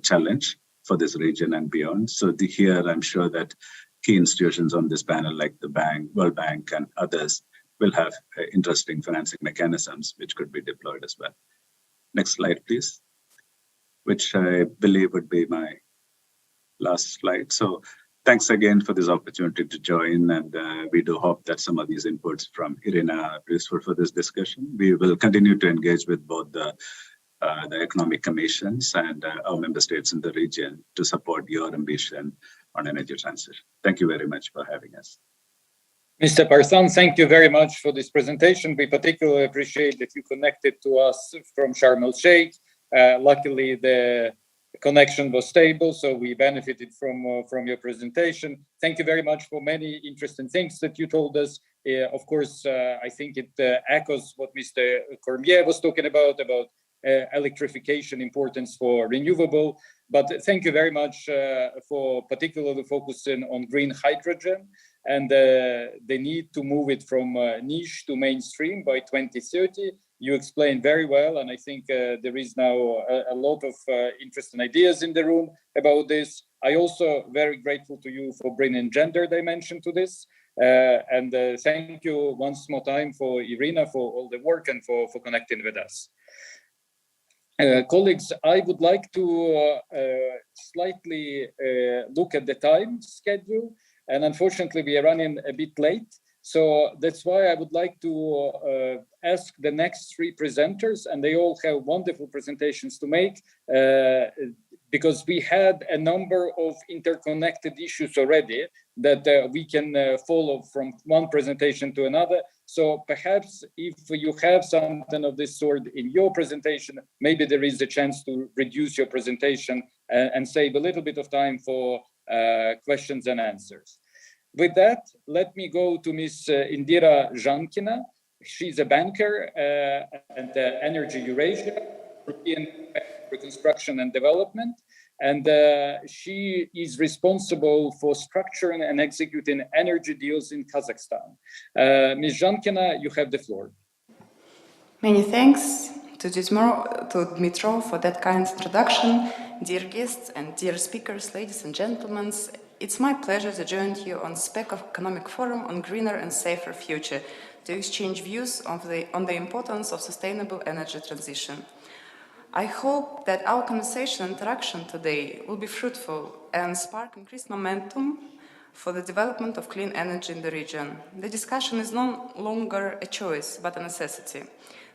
challenge for this region and beyond. So here, I'm sure that key institutions on this panel, like the bank, World Bank, and others, will have interesting financing mechanisms which could be deployed as well. Next slide, please, which I believe would be my last slide. So thanks again for this opportunity to join, and we do hope that some of these inputs from IRENA are useful for this discussion. We will continue to engage with both the economic commissions and our member states in the region to support your ambition on energy transition. Thank you very much for having us. Mr. Parsan, thank you very much for this presentation. We particularly appreciate that you connected to us from Sharm el-Sheikh. Luckily, the connection was stable, so we benefited from your presentation. Thank you very much for many interesting things that you told us. Of course, I think it echoes what Mr. Cormier was talking about electrification importance for renewable. But thank you very much for particularly focusing on green hydrogen and the need to move it from niche to mainstream by 2030. You explained very well, and I think there is now a lot of interesting ideas in the room about this. I also very grateful to you for bringing gender dimension to this. And thank you once more time for IRENA for all the work and for connecting with us. Colleagues, I would like to slightly look at the time schedule. And unfortunately, we are running a bit late. So that's why I would like to ask the next three presenters, and they all have wonderful presentations to make, because we had a number of interconnected issues already that we can follow from one presentation to another. So perhaps if you have something of this sort in your presentation, maybe there is a chance to reduce your presentation and save a little bit of time for questions and answers. With that, let me go to Ms. Indira Zhankina. She's a banker at Energy Eurasia, European Bank for Reconstruction and Development, and she is responsible for structuring and executing energy deals in Kazakhstan. Ms. Zhankina, you have the floor. Many thanks to Dmitro for that kind introduction. Dear guests and dear speakers, ladies and gentlemen, it's my pleasure to join you on SPECA Economic Forum on Greener and Safer Future to exchange views on the importance of sustainable energy transition. I hope that our conversation and interaction today will be fruitful and spark increased momentum for the development of clean energy in the region. The discussion is no longer a choice, but a necessity.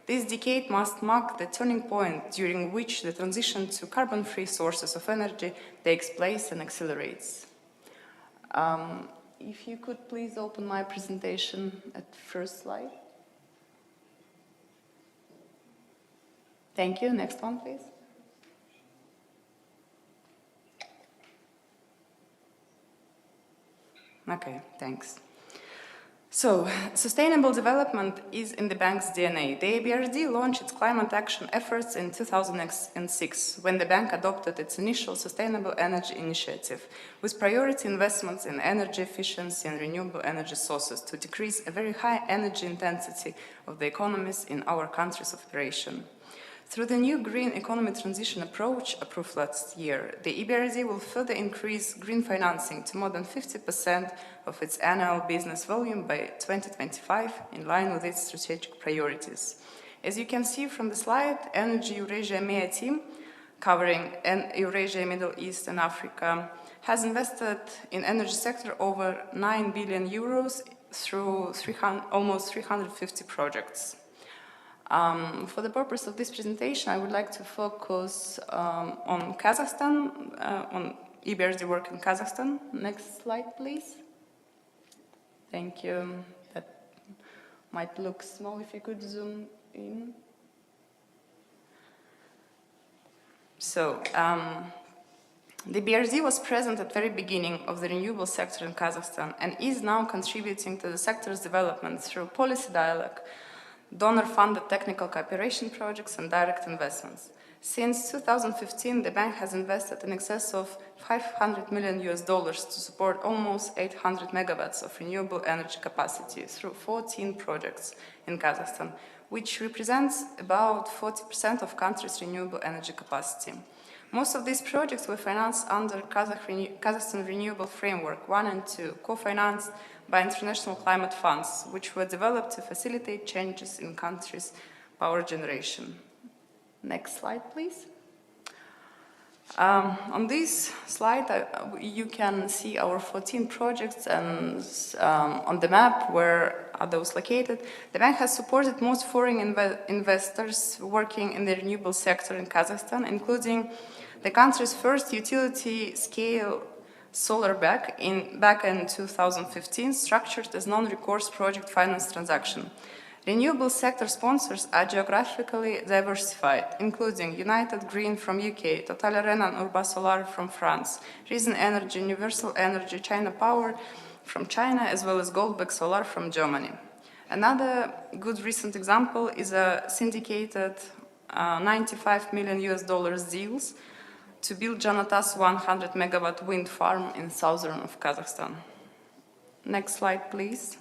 This decade must mark the turning point during which the transition to carbon-free sources of energy takes place and accelerates. If you could please open my presentation at the first slide. Thank you. Next one, please. Okay, thanks. So, sustainable development is in the bank's DNA. The EBRD launched its climate action efforts in 2006, when the bank adopted its initial sustainable energy initiative, with priority investments in energy efficiency and renewable energy sources to decrease a very high energy intensity of the economies in our countries of operation. Through the new green economy transition approach approved last year, the EBRD will further increase green financing to more than 50% of its annual business volume by 2025, in line with its strategic priorities. As you can see from the slide, Energy Eurasia MEA team, covering Eurasia, Middle East and Africa, has invested in energy sector over 9 billion euros through almost 350 projects. For the purpose of this presentation, I would like to focus on Kazakhstan, on EBRD work in Kazakhstan. Next slide, please. Thank you. That might look small if you could zoom in. So, the BRD was present at the very beginning of the renewable sector in Kazakhstan and is now contributing to the sector's development through policy dialogue, donor-funded technical cooperation projects and direct investments. Since 2015, the bank has invested in excess of $500 million to support almost 800 megawatts of renewable energy capacity through 14 projects in Kazakhstan, which represents about 40% of country's renewable energy capacity. Most of these projects were financed under Kazakhstan Renewable Framework 1 and 2, co-financed by international climate funds, which were developed to facilitate changes in country's power generation. Next slide, please. On this slide, you can see our 14 projects and on the map where are those located. The bank has supported most foreign investors working in the renewable sector in Kazakhstan, including the country's first utility-scale solar back in 2015, structured as non-recourse project finance transaction. Renewable sector sponsors are geographically diversified, including United Green from UK, Total Arena and Urba Solar from France, Reason Energy, Universal Energy, China Power from China, as well as Goldberg Solar from Germany. Another good recent example is a syndicated $95 million deals to build Janatas 100 megawatt wind farm in southern of Kazakhstan. Next slide, please.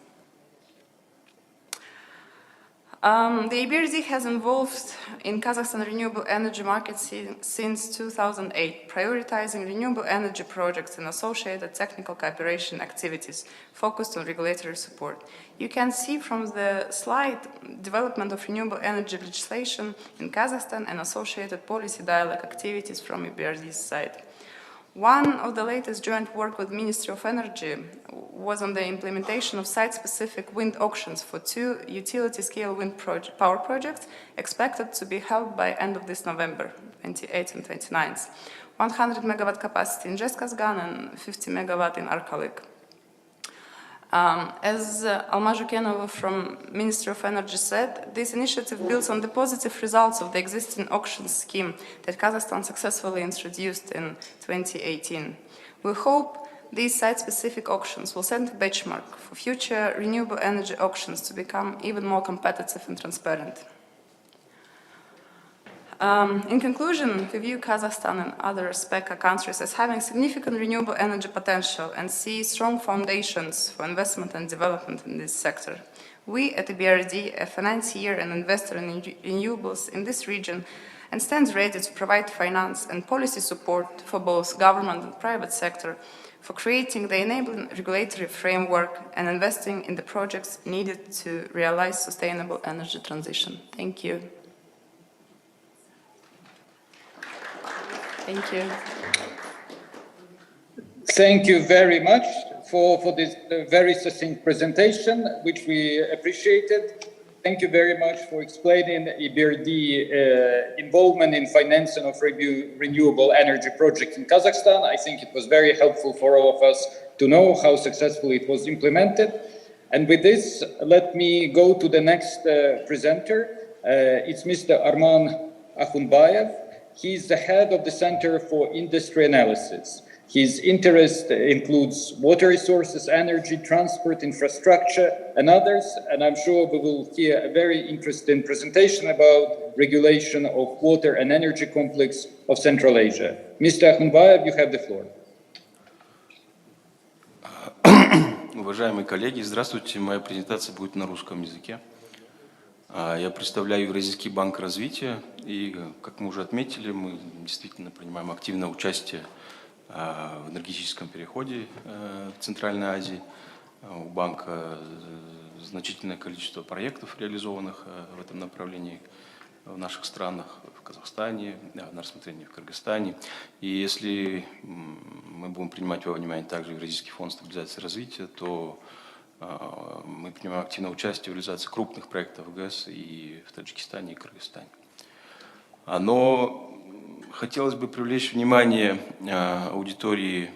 The EBRD has involved in Kazakhstan renewable energy market since 2008, prioritizing renewable energy projects and associated technical cooperation activities focused on regulatory support. You can see from the slide development of renewable energy legislation in Kazakhstan and associated policy dialogue activities from EBRD's side. One of the latest joint work with Ministry of Energy was on the implementation of site-specific wind auctions for 2 utility-scale wind power projects expected to be held by end of this November, 28th and 29th. 100 megawatt capacity in Zhezkazgan and 50 megawatt in Arkalik. As Alma Zhukenova from Ministry of Energy said, this initiative builds on the positive results of the existing auction scheme that Kazakhstan successfully introduced in 2018. We hope These site-specific auctions will set a benchmark for future renewable energy auctions to become even more competitive and transparent. In conclusion, we view Kazakhstan and other SPECA countries as having significant renewable energy potential and see strong foundations for investment and development in this sector. We at the EBRD, a financier and investor in renewables in this region, and stands ready to provide finance and policy support for both government and private sector for creating the enabling regulatory framework and investing in the projects needed to realize sustainable energy transition. Thank you. Thank you. Thank you very much for this very succinct presentation, which we appreciated. Thank you very much for explaining EBRD involvement in financing of renewable energy projects in Kazakhstan. I think it was very helpful for all of us to know how successfully it was implemented. And with this, let me go to the next presenter. It's Mr. Arman Akhunbayev. He is the head of the Center for Industry Analysis. His interest includes water resources, energy, transport, infrastructure, and others. And I'm sure we will hear a very interesting presentation about regulation of water and energy complex of Central Asia. Mr. Akhunbayev, you have the floor. Уважаемые коллеги, здравствуйте. Моя презентация будет на русском языке. Я представляю Евразийский банк развития, и, как мы уже отметили, мы действительно принимаем активное участие в энергетическом переходе в Центральной Азии. У банка значительное количество проектов, реализованных в этом направлении в наших странах, в Казахстане, на рассмотрении в Кыргызстане. И если мы будем принимать во внимание также Евразийский фонд стабилизации и развития, то мы принимаем активное участие в реализации крупных проектов в ГЭС и в Таджикистане, и Кыргызстане. Но хотелось бы привлечь внимание аудитории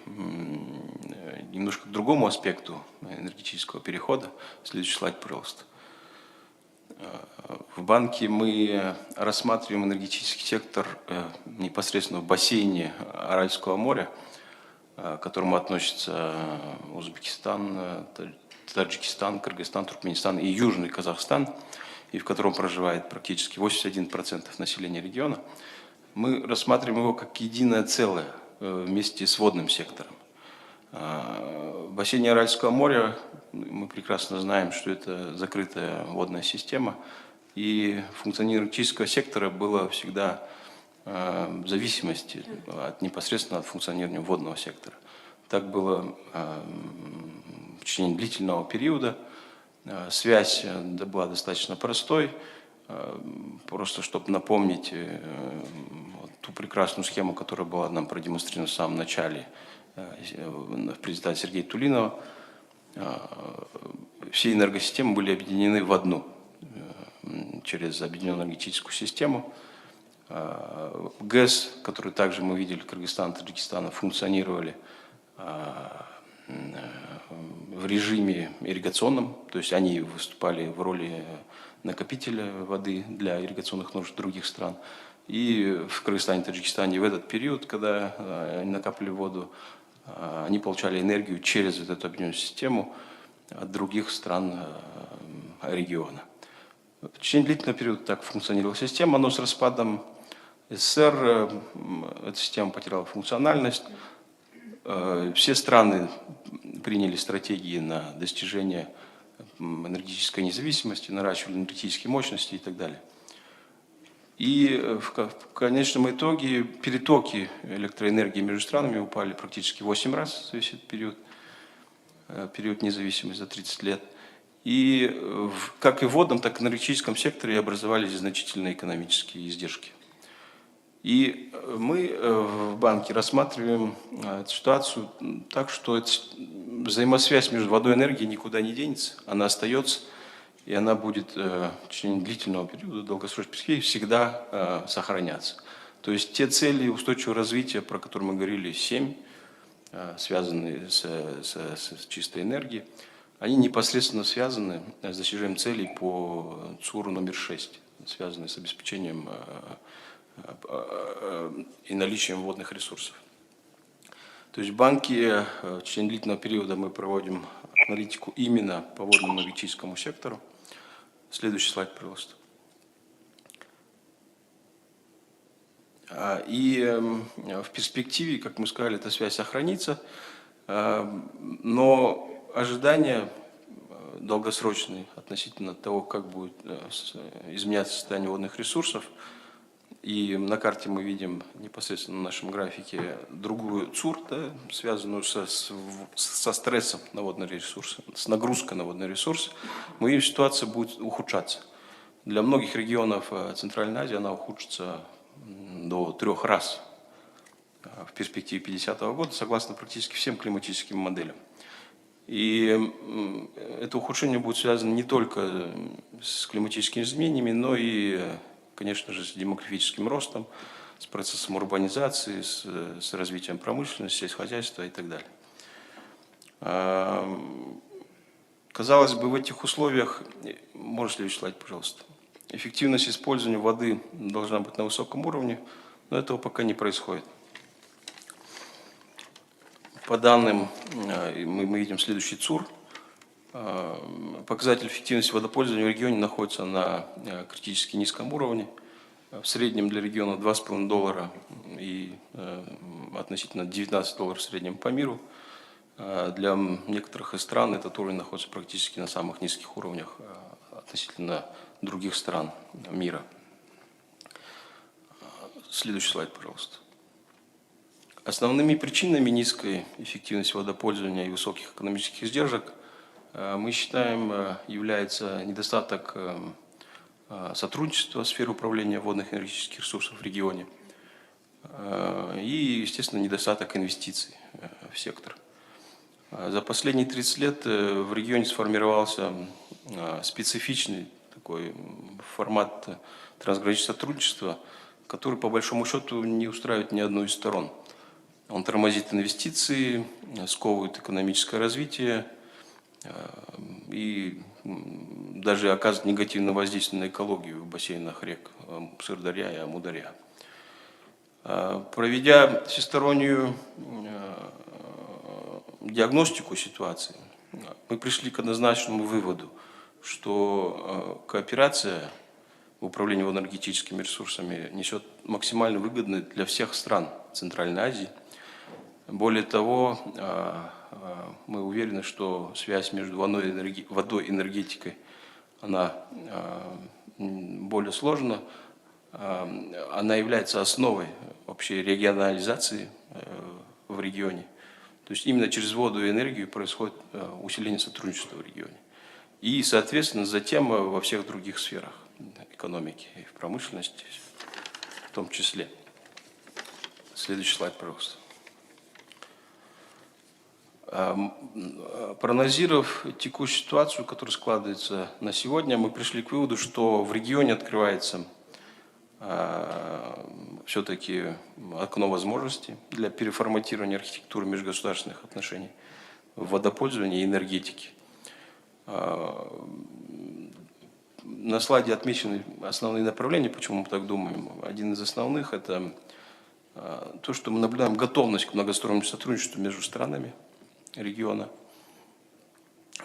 немножко к другому аспекту энергетического перехода. Следующий слайд, пожалуйста. В банке мы рассматриваем энергетический сектор непосредственно в бассейне Аральского моря, к которому относятся Узбекистан, Таджикистан, Кыргызстан, Туркменистан и Южный Казахстан, и в котором проживает практически 81% населения региона. Мы рассматриваем его как единое целое вместе с водным сектором. В бассейне Аральского моря мы прекрасно знаем, что это закрытая водная система, и функционирование энергетического сектора было всегда в зависимости непосредственно от функционирования водного сектора. Так было в течение длительного периода. Связь была достаточно простой. Просто чтобы напомнить ту прекрасную схему, которая была нам продемонстрирована в самом начале в презентации Сергея Тулинова, все энергосистемы были объединены в одну через объединенную энергетическую систему. ГЭС, который также мы видели, Кыргызстана, Таджикистана, функционировали в режиме ирригационном, то есть они выступали в роли накопителя воды для ирригационных нужд других стран. И в Кыргызстане и Таджикистане в этот период, когда они накапливали воду, они получали энергию через эту объединенную систему от других стран региона. В течение длительного периода так функционировала система, но с распадом СССР эта система потеряла функциональность. Все страны приняли стратегии на достижение энергетической независимости, наращивали энергетические мощности и так далее. И в конечном итоге перетоки электроэнергии между странами упали практически 8 раз за весь этот период независимости за 30 лет. И как и в водном, так и в энергетическом секторе образовались значительные экономические издержки. И мы в банке рассматриваем эту ситуацию так, что взаимосвязь между водой и энергией никуда не денется, она остается, и она будет в течение длительного периода, долгосрочной перспективы, всегда сохраняться. То есть те цели устойчивого развития, про которые мы говорили, 7, связанные с чистой энергией, они непосредственно связаны с достижением целей по ЦУРу номер 6, связанные с обеспечением и наличием водных ресурсов. То есть банки в течение длительного периода мы проводим аналитику именно по водно-энергетическому сектору. Следующий слайд, пожалуйста. И в перспективе, как мы сказали, эта связь сохранится, но ожидания долгосрочные относительно того, как будет изменяться состояние водных ресурсов. И на карте мы видим непосредственно на нашем графике другую ЦУР, да, связанную со стрессом на водные ресурсы, с нагрузкой на водные ресурсы. Мы видим, ситуация будет ухудшаться. Для многих регионов Центральной Азии она ухудшится до 3 раз в перспективе 50-го года, согласно практически всем климатическим моделям. И это ухудшение будет связано не только с климатическими изменениями, но и, конечно же, с демографическим ростом, с процессом урбанизации, с развитием промышленности, сельскохозяйства и так далее. Казалось бы, в этих условиях, можно следующий слайд, пожалуйста, эффективность использования воды должна быть на высоком уровне, но этого пока не происходит. По данным, мы видим следующий ЦУР. Показатель эффективности водопользования в регионе находится на критически низком уровне. В среднем для региона $2,5 и относительно $19 в среднем по миру. Для некоторых из стран этот уровень находится практически на самых низких уровнях относительно других стран мира. Следующий слайд, пожалуйста. Основными причинами низкой эффективности водопользования и высоких экономических издержек мы считаем является недостаток сотрудничества в сфере управления водных энергетических ресурсов в регионе и, естественно, недостаток инвестиций в сектор. За последние 30 лет в регионе сформировался специфичный такой формат трансграничного сотрудничества, который, по большому счету, не устраивает ни одну из сторон. Он тормозит инвестиции, сковывает экономическое развитие и даже оказывает негативное воздействие на экологию в бассейнах рек Сырдарья и Амударья. Проведя всестороннюю диагностику ситуации, мы пришли к однозначному выводу, что кооперация в управлении водно-энергетическими ресурсами несет максимально выгодные для всех стран Центральной Азии. Более того, мы уверены, что связь между водой и энергетикой она более сложна. Она является основой общей регионализации в регионе. То есть именно через воду и энергию происходит усиление сотрудничества в регионе. И, соответственно, затем во всех других сферах экономики и в промышленности в том числе. Следующий слайд, пожалуйста. Проанализировав текущую ситуацию, которая складывается на сегодня, мы пришли к выводу, что в регионе открывается все-таки окно возможностей для переформатирования архитектуры межгосударственных отношений в водопользовании и энергетике. На слайде отмечены основные направления, почему мы так думаем. Один из основных – это то, что мы наблюдаем готовность к многостороннему сотрудничеству между странами региона.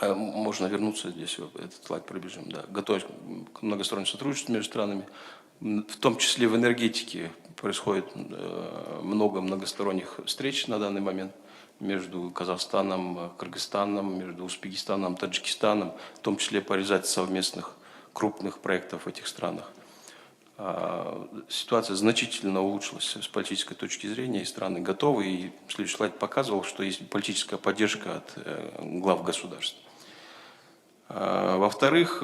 Можно вернуться здесь, этот слайд пробежим. Да. Готовность к многостороннему сотрудничеству между странами. В том числе в энергетике происходит много многосторонних встреч на данный момент между Казахстаном, Кыргызстаном, между Узбекистаном, Таджикистаном, в том числе по реализации совместных крупных проектов в этих странах. Ситуация значительно улучшилась с политической точки зрения, и страны готовы. И следующий слайд показывал, что есть политическая поддержка от глав государств. Во-вторых,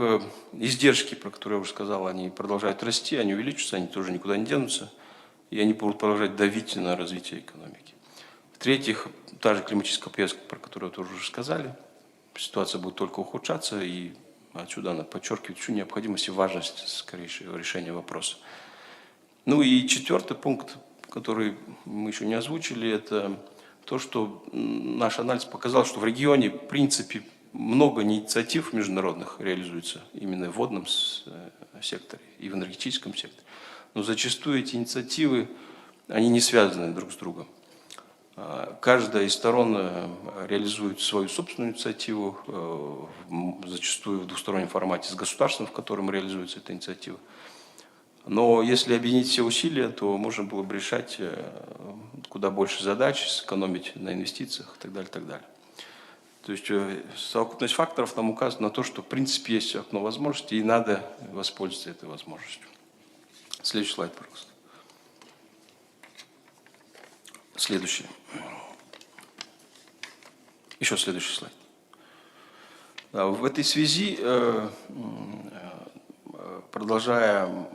издержки, про которые я уже сказал, они продолжают расти, они увеличиваются, они тоже никуда не денутся, и они будут продолжать давить на развитие экономики. В-третьих, та же климатическая повестка, про которую тоже уже сказали, ситуация будет только ухудшаться, и отсюда она подчеркивает всю необходимость и важность скорейшего решения вопроса. Ну и четвертый пункт, который мы еще не озвучили, это то, что наш анализ показал, что в регионе, в принципе, много инициатив международных реализуется именно в водном секторе и в энергетическом секторе. Но зачастую эти инициативы, они не связаны друг с другом. Каждая из сторон реализует свою собственную инициативу, зачастую в двустороннем формате с государством, в котором реализуется эта инициатива. Но если объединить все усилия, то можно было бы решать куда больше задач, сэкономить на инвестициях и так далее, и так далее. То есть совокупность факторов нам указывает на то, что в принципе есть окно возможностей, и надо воспользоваться этой возможностью. Следующий слайд, пожалуйста. Следующий. Еще следующий слайд. В этой связи, продолжая,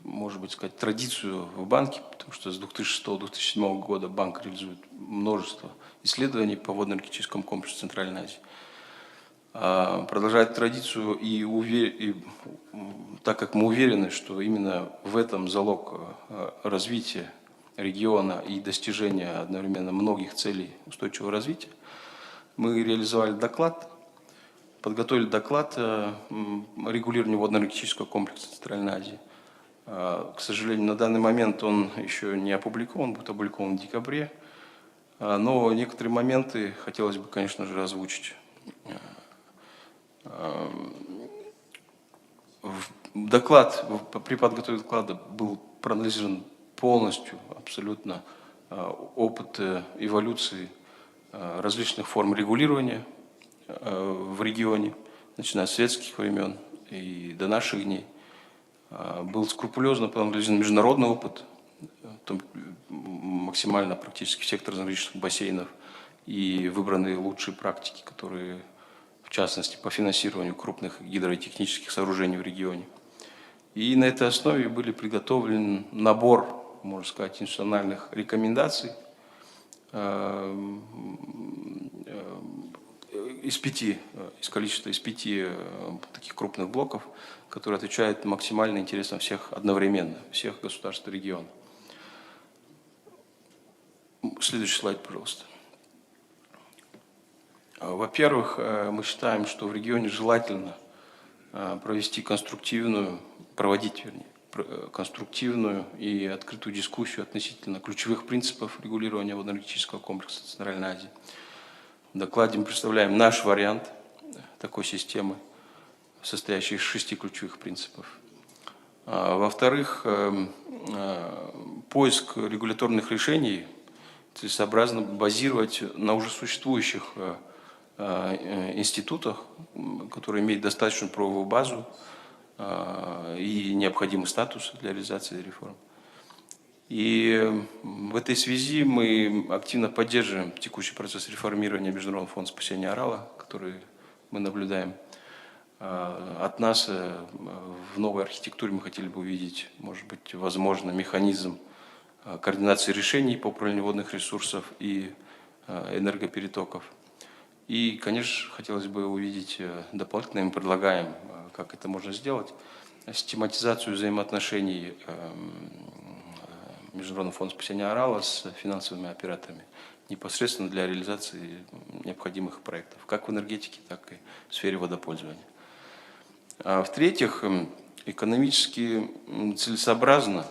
может быть, сказать, традицию в банке, потому что с 2006-2007 года банк реализует множество исследований по водно-энергетическому комплексу Центральной Азии, продолжает традицию и так как мы уверены, что именно в этом залог развития региона и достижения одновременно многих целей устойчивого развития, мы реализовали доклад, подготовили доклад регулированию водно-энергетического комплекса Центральной Азии. К сожалению, на данный момент он еще не опубликован, будет опубликован в декабре, но некоторые моменты хотелось бы, конечно же, озвучить. Доклад, при подготовке доклада был проанализирован полностью, абсолютно опыт эволюции различных форм регулирования в регионе, начиная с советских времен и до наших дней. Был скрупулезно проанализирован международный опыт, максимально практически всех различных бассейнов, и выбраны лучшие практики, которые, в частности, по финансированию крупных гидротехнических сооружений в регионе. И на этой основе были приготовлен набор, можно сказать, институциональных рекомендаций из количества из 5 таких крупных блоков, которые отвечают максимально интересам всех одновременно, всех государств и регионов. Следующий слайд, пожалуйста. Во-первых, мы считаем, что в регионе желательно проводить конструктивную и открытую дискуссию относительно ключевых принципов регулирования водно-энергетического комплекса Центральной Азии. В докладе мы представляем наш вариант такой системы, состоящей из 6 ключевых принципов. Во-вторых, поиск регуляторных решений целесообразно базировать на уже существующих институтах, которые имеют достаточную правовую базу и необходимый статус для реализации реформ. И в этой связи мы активно поддерживаем текущий процесс реформирования Международного фонда спасения Арала, который мы наблюдаем. От нас в новой архитектуре мы хотели бы увидеть, может быть, возможно, механизм координации решений по управлению водных ресурсов и энергоперетоков. И, конечно, хотелось бы увидеть дополнительно, мы предлагаем, как это можно сделать, систематизацию взаимоотношений Международного фонда спасения Арала с финансовыми операторами непосредственно для реализации необходимых проектов, как в энергетике, так и в сфере водопользования. В-третьих, экономически целесообразно,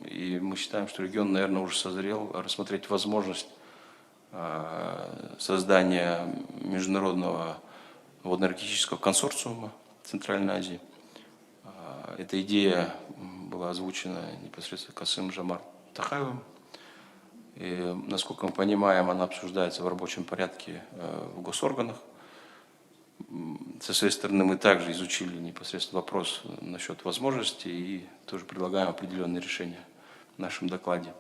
и мы считаем, что регион, наверное, уже созрел, рассмотреть возможность создания международного водно-энергетического консорциума Центральной Азии. Эта идея была озвучена непосредственно Касым Жомарт Тохаевым. И, насколько мы понимаем, она обсуждается в рабочем порядке в госорганах. Со своей стороны мы также изучили непосредственно вопрос насчет возможностей и тоже предлагаем определенные решения в нашем докладе.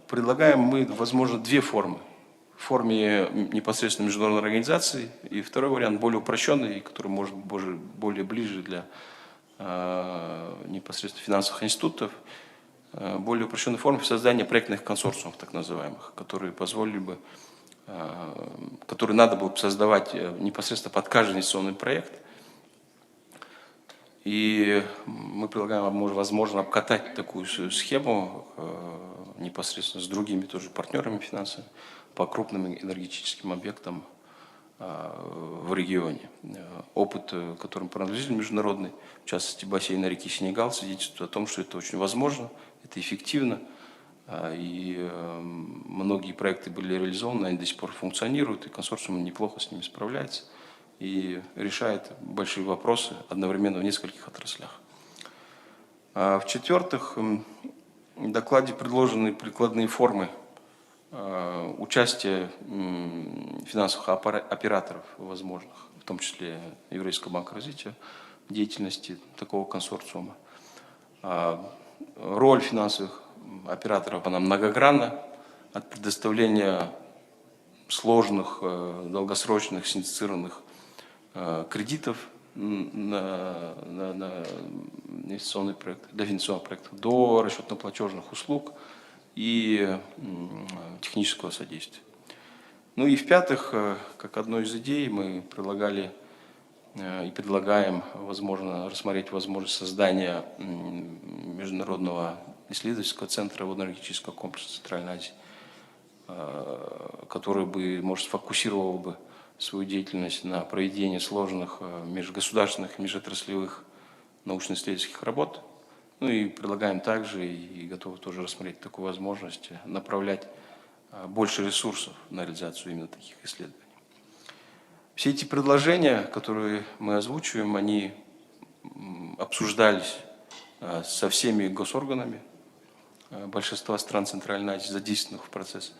Предлагаем мы, возможно, 2 формы. В форме непосредственно международной организации, и второй вариант более упрощенный, который может быть более ближе для непосредственно финансовых институтов, более упрощенной форме создания проектных консорциумов, так называемых, которые позволили бы, которые надо было бы создавать непосредственно под каждый инвестиционный проект. И мы предлагаем, возможно, обкатать такую схему непосредственно с другими тоже партнерами финансовыми по крупным энергетическим объектам в регионе. Опыт, которым проанализировали международный, в частности бассейна реки Сенегал, свидетельствует о том, что это очень возможно, это эффективно, и многие проекты были реализованы, они до сих пор функционируют, и консорциум неплохо с ними справляется и решает большие вопросы одновременно в нескольких отраслях. В-четвертых, в докладе предложены прикладные формы участия финансовых операторов возможных, в том числе Еврейского банка развития, в деятельности такого консорциума. Роль финансовых операторов, она многогранна, от предоставления сложных, долгосрочных, синдицированных кредитов на инвестиционный проект, для инвестиционных проектов, до расчетно-платежных услуг и технического содействия. Ну и в-пятых, как одной из идей мы предлагали и предлагаем, возможно, рассмотреть возможность создания международного исследовательского центра водно-энергетического комплекса Центральной Азии, который бы, может, сфокусировал бы свою деятельность на проведении сложных межгосударственных и межотраслевых научно-исследовательских работ. Ну и предлагаем также, и готовы тоже рассмотреть такую возможность, направлять больше ресурсов на реализацию именно таких исследований. Все эти предложения, которые мы озвучиваем, они обсуждались со всеми госорганами большинства стран Центральной Азии, задействованных в процесс.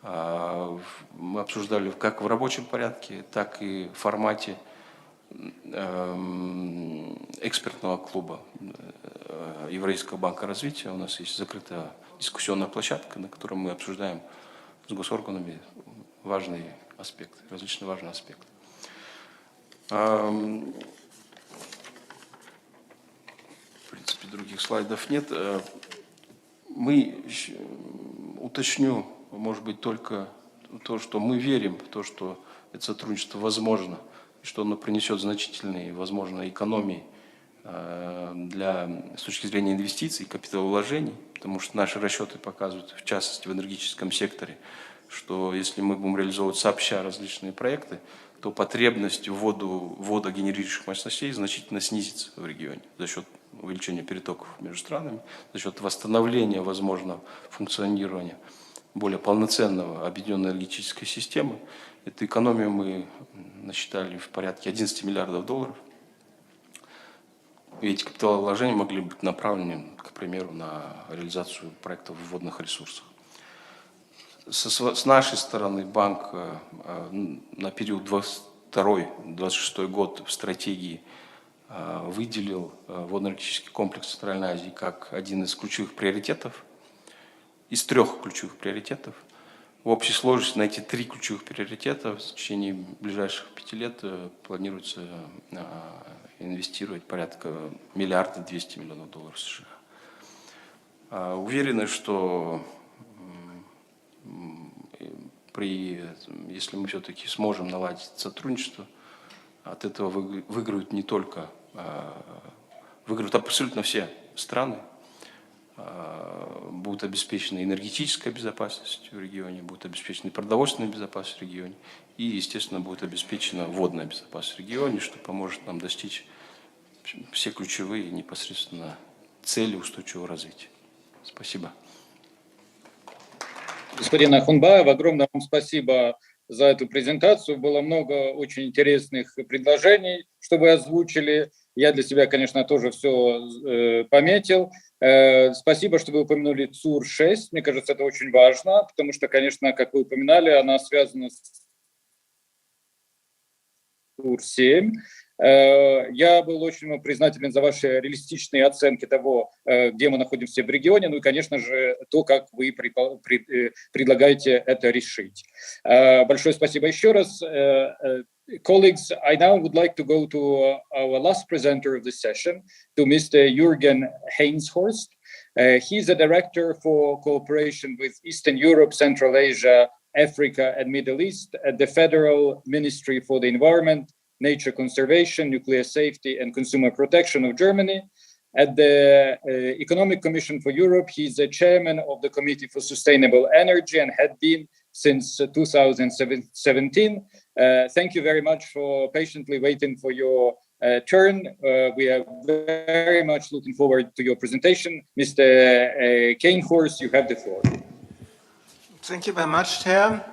Мы обсуждали как в рабочем порядке, так и в формате экспертного клуба Еврейского банка развития. У нас есть закрытая дискуссионная площадка, на которой мы обсуждаем с госорганами важные аспекты, различные важные аспекты. В принципе, других слайдов нет. Уточню, может быть, только то, что мы верим в то, что это сотрудничество возможно, и что оно принесет значительные, возможно, экономии с точки зрения инвестиций, капиталовложений, потому что наши расчеты показывают, в частности, в энергетическом секторе, что если мы будем реализовывать сообща различные проекты, то потребность в водогенерирующих мощностей значительно снизится в регионе за счет увеличения перетоков между странами, за счет восстановления возможного функционирования более полноценного объединенной энергетической системы. Эту экономию мы насчитали в порядке 11 миллиардов долларов. И эти капиталовложения могли быть направлены, к примеру, на реализацию проектов в водных ресурсах. С нашей стороны банк на период 2022-2026 год в стратегии выделил водно-энергетический комплекс Центральной Азии как один из ключевых приоритетов, из 3 ключевых приоритетов. В общей сложности на эти 3 ключевых приоритета в течение ближайших 5 лет планируется инвестировать порядка $1 200 миллионов долларов США. Уверены, что если мы все-таки сможем наладить сотрудничество, от этого выиграют не только, выиграют абсолютно все страны, будет обеспечена энергетическая безопасность в регионе, будет обеспечена продовольственная безопасность в регионе и, естественно, будет обеспечена водная безопасность в регионе, что поможет нам достичь все ключевые непосредственно цели устойчивого развития. Спасибо. Господин Ахунбаев, огромное вам спасибо за эту презентацию. Было много очень интересных предложений, что вы озвучили. Я для себя, конечно, тоже все пометил. Спасибо, что вы упомянули ЦУР-6. Мне кажется, это очень важно, потому что, конечно, как вы упоминали, она связана с ЦУР-7. Я был очень признателен за ваши реалистичные оценки того, где мы находимся в регионе, ну и, конечно же, то, как вы предлагаете это решить. Большое спасибо еще раз. Colleagues, I now would like to go to our last presenter of the session, to Mr. Jürgen Heinshorst. He's a director for cooperation with Eastern Europe, Central Asia, Africa, and Middle East at the Federal Ministry for the Environment, Nature Conservation, Nuclear Safety, and Consumer Protection of Germany. At the Economic Commission for Europe, he's the chairman of the Committee for Sustainable Energy and had been since 2017. Thank you very much for patiently waiting for your turn. We are very much looking forward to your presentation. Mr. Kanehorst, you have the floor. Thank you very much, Chair.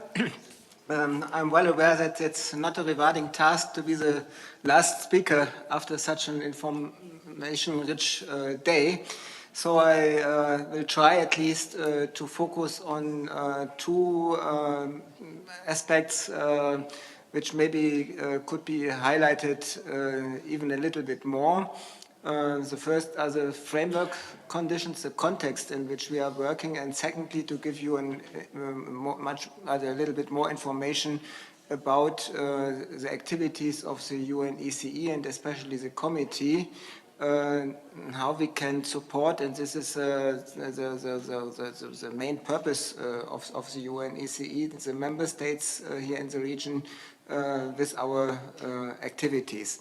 I'm well aware that it's not a rewarding task to be the last speaker after such an information-rich day. So I will try at least to focus on two aspects which maybe could be highlighted even a little bit more. The first are the framework conditions, the context in which we are working, and secondly, to give you a little bit more information about the activities of the UNECE and especially the committee, how we can support, and this is the main purpose of the UNECE, the member states here in the region, with our activities.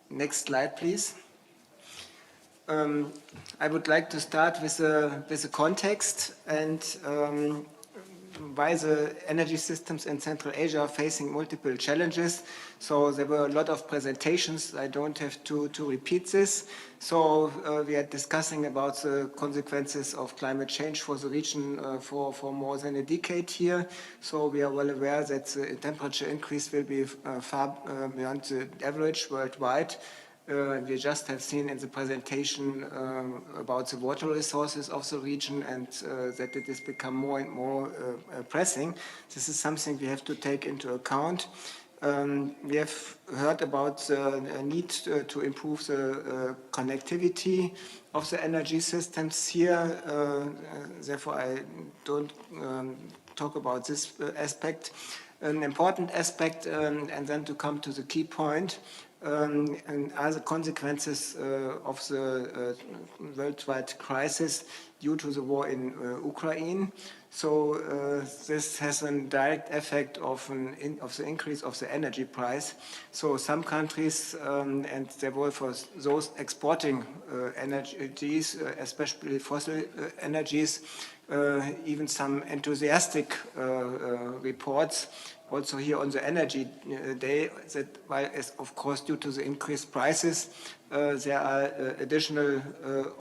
Next slide, please. I would like to start with the context and why the energy systems in Central Asia are facing multiple challenges. So there were a lot of presentations. I don't have to repeat this. So we are discussing about the consequences of climate change for the region for more than a decade here. So we are well aware that the temperature increase will be far beyond the average worldwide. We just have seen in the presentation about the water resources of the region and that it has become more and more pressing. This is something we have to take into account. We have heard about the need to improve the connectivity of the energy systems here. Therefore, I don't talk about this aspect. An important aspect, and then to come to the key point, and are the consequences of the worldwide crisis due to the war in Ukraine. So this has a direct effect of the increase of the energy price. So some countries, and there were for those exporting energies, especially fossil energies, even some enthusiastic reports also here on the energy day, that while, of course, due to the increased prices, there are additional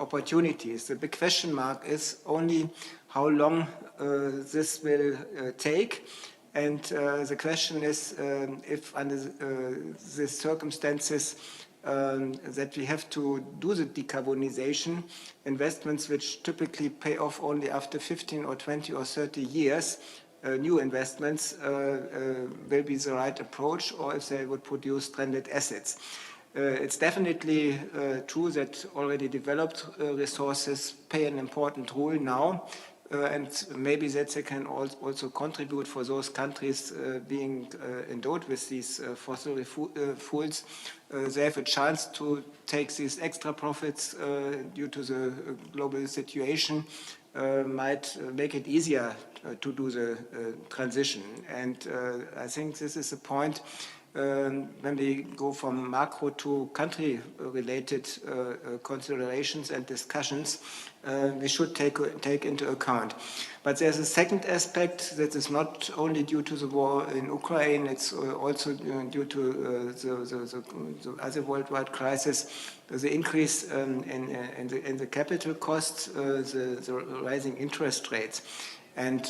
opportunities. The big question mark is only how long this will take. And the question is if under these circumstances that we have to do the decarbonization, investments which typically pay off only after 15 or 20 or 30 years, new investments will be the right approach, or if they would produce stranded assets. It's definitely true that already developed resources play an important role now, and maybe that they can also contribute for those countries being endowed with these fossil fuels. They have a chance to take these extra profits due to the global situation, might make it easier to do the transition. And I think this is a point when we go from macro to country-related considerations and discussions, we should take into account. But there's a second aspect that is not only due to the war in Ukraine, it's also due to the other worldwide crisis, the increase in the capital costs, the rising interest rates. And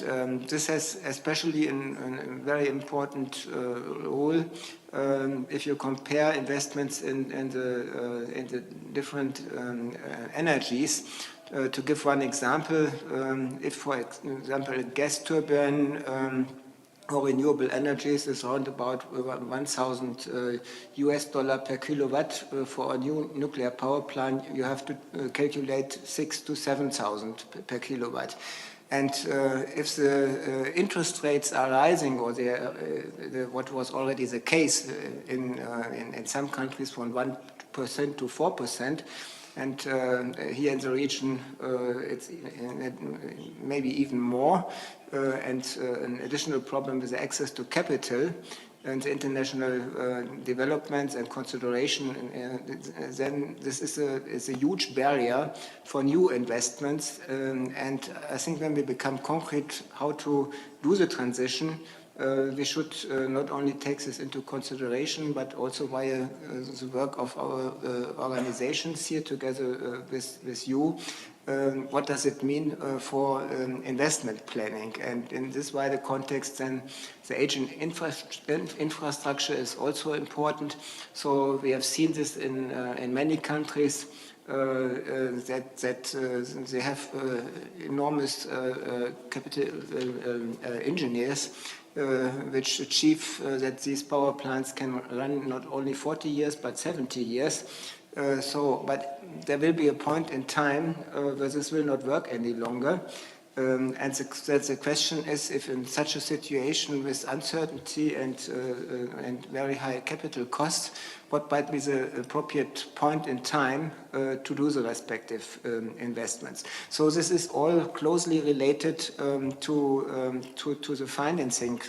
this has especially a very important role if you compare investments in the different energies. To give one example, if, for example, a gas turbine or renewable energies is around about $1,000 per kilowatt for a new nuclear power plant, you have to calculate 6,000 to 7,000 per kilowatt. And if the interest rates are rising, or what was already the case in some countries from 1% to 4%, and here in the region it's maybe even more, and an additional problem with the access to capital, and the international developments and consideration, then this is a huge barrier for new investments. And I think when we become concrete how to do the transition, we should not only take this into consideration, but also via the work of our organizations here together with you. What does it mean for investment planning? And in this wider context, then the aging infrastructure is also important. So we have seen this in many countries. That they have enormous capital engineers which achieve that these power plants can run not only 40 years but 70 years. But there will be a point in time where this will not work any longer. And the question is, if in such a situation with uncertainty and very high capital costs, what might be the appropriate point in time to do the respective investments? So this is all closely related to the financing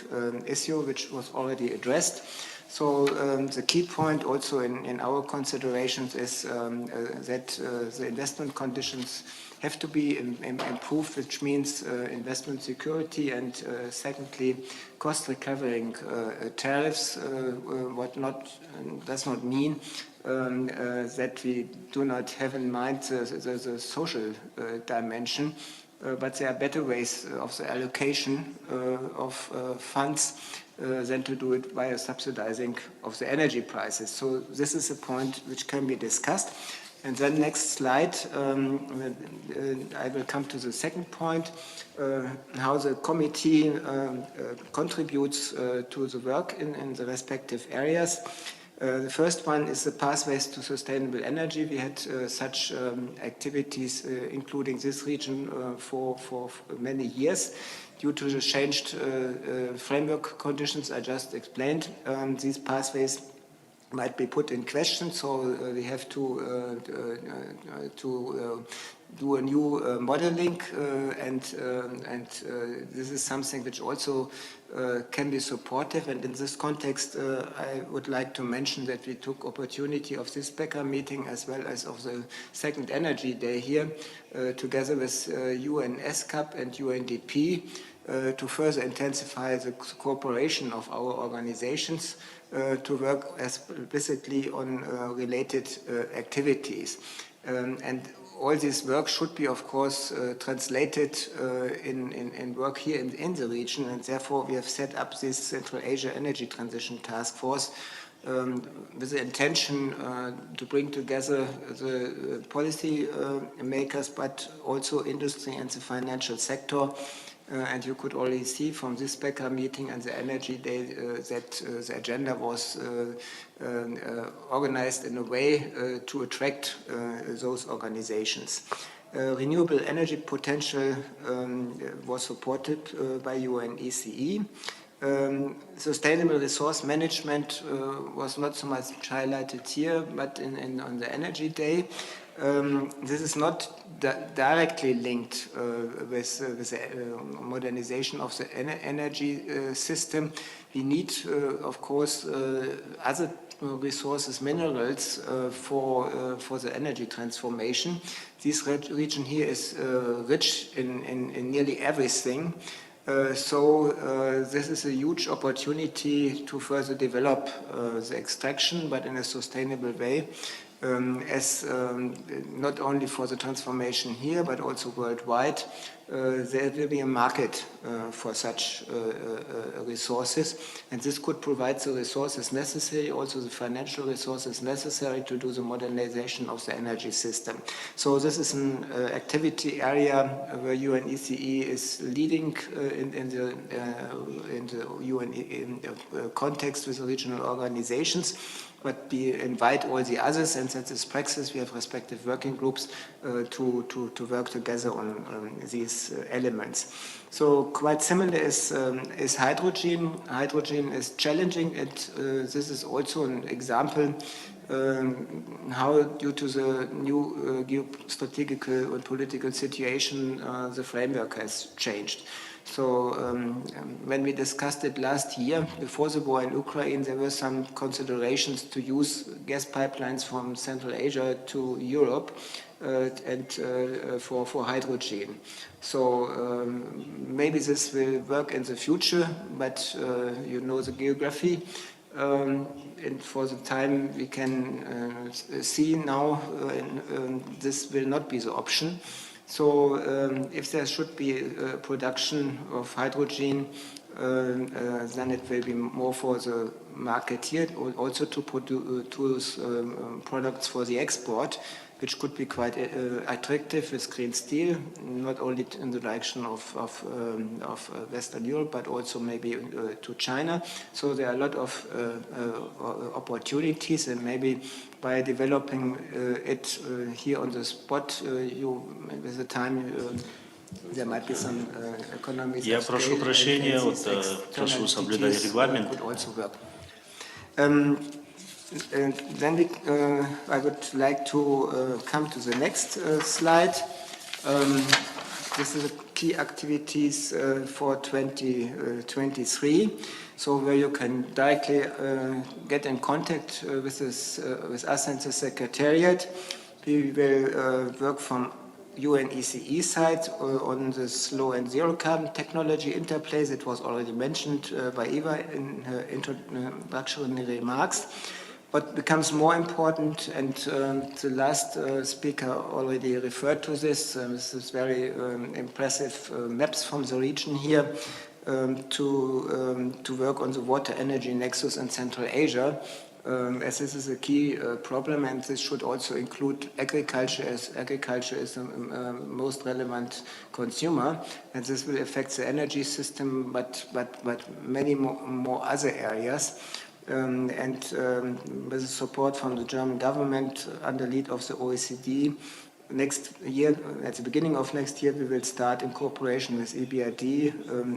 issue, which was already addressed. So the key point also in our considerations is that the investment conditions have to be improved, which means investment security and secondly, cost recovering tariffs, does not mean that we do not have in mind the social dimension, but there are better ways of the allocation of funds than to do it via subsidizing of the energy prices. So this is a point which can be discussed. And then next slide, I will come to the second point, how the committee contributes to the work in the respective areas. The first one is the pathways to sustainable energy. We had such activities, including this region, for many years. Due to the changed framework conditions I just explained, these pathways might be put in question, so we have to do a new modeling, and this is something which also can be supportive. And in this context, I would like to mention that we took opportunity of this SPECA meeting as well as of the second Energy Day here, together with UN ESCAP and UNDP, to further intensify the cooperation of our organizations to work explicitly on related activities. And all this work should be, of course, translated in work here in the region, and therefore we have set up this Central Asia Energy Transition Task Force with the intention to bring together the policy makers, but also industry and the financial sector. And you could already see from this SPECA meeting and the Energy Day that the agenda was organized in a way to attract those organizations. Renewable energy potential was supported by UNECE. Sustainable resource management was not so much highlighted here, but on the Energy Day. This is not directly linked with the modernization of the energy system. We need, of course, other resources, minerals, for the energy transformation. This region here is rich in nearly everything. So this is a huge opportunity to further develop the extraction, but in a sustainable way. As not only for the transformation here, but also worldwide, there will be a market for such resources, and this could provide the resources necessary, also the financial resources necessary to do the modernization of the energy system. So this is an activity area where UNECE is leading in the UN context with the regional organizations. But we invite all the others, and since it's praxis, we have respective working groups to work together on these elements. So quite similar is hydrogen. Hydrogen is challenging, and this is also an example how, due to the new geostrategical and political situation, the framework has changed. So when we discussed it last year, before the war in Ukraine, there were some considerations to use gas pipelines from Central Asia to Europe and for hydrogen. So maybe this will work in the future, but you know the geography. And for the time we can see now, this will not be the option. So if there should be production of hydrogen, then it will be more for the market here, also to produce products for the export, which could be quite attractive with green steel, not only in the direction of Western Europe, but also maybe to China. So there are a lot of opportunities, and maybe by developing it here on the spot, with the time, there might be some economies. Я прошу прощения, прошу соблюдать регламент. Could also work. And then I would like to come to the next slide. This is the key activities for 2023. So where you can directly get in contact with us and the Secretariat. We will work from UNECE side on this low and zero carbon technology interplay that was already mentioned by Eva in her introductory remarks. What becomes more important, and the last speaker already referred to this is very impressive maps from the region here, to work on the water energy nexus in Central Asia, as this is a key problem, and this should also include agriculture, as agriculture is the most relevant consumer, and this will affect the energy system, but many more other areas. And with the support from the German government under lead of the OECD, next year, at the beginning of next year, we will start in cooperation with EBRD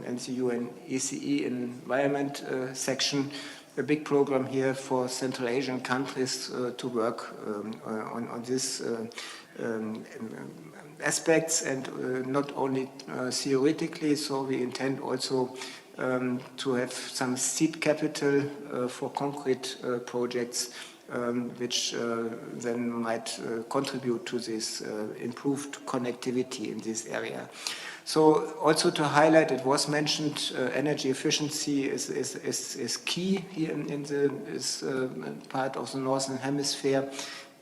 and the UNECE Environment Section, a big program here for Central Asian countries to work on this aspects, and not only theoretically, so we intend also to have some seed capital for concrete projects, which then might contribute to this improved connectivity in this area. So also to highlight, it was mentioned, energy efficiency is key here in this part of the Northern Hemisphere,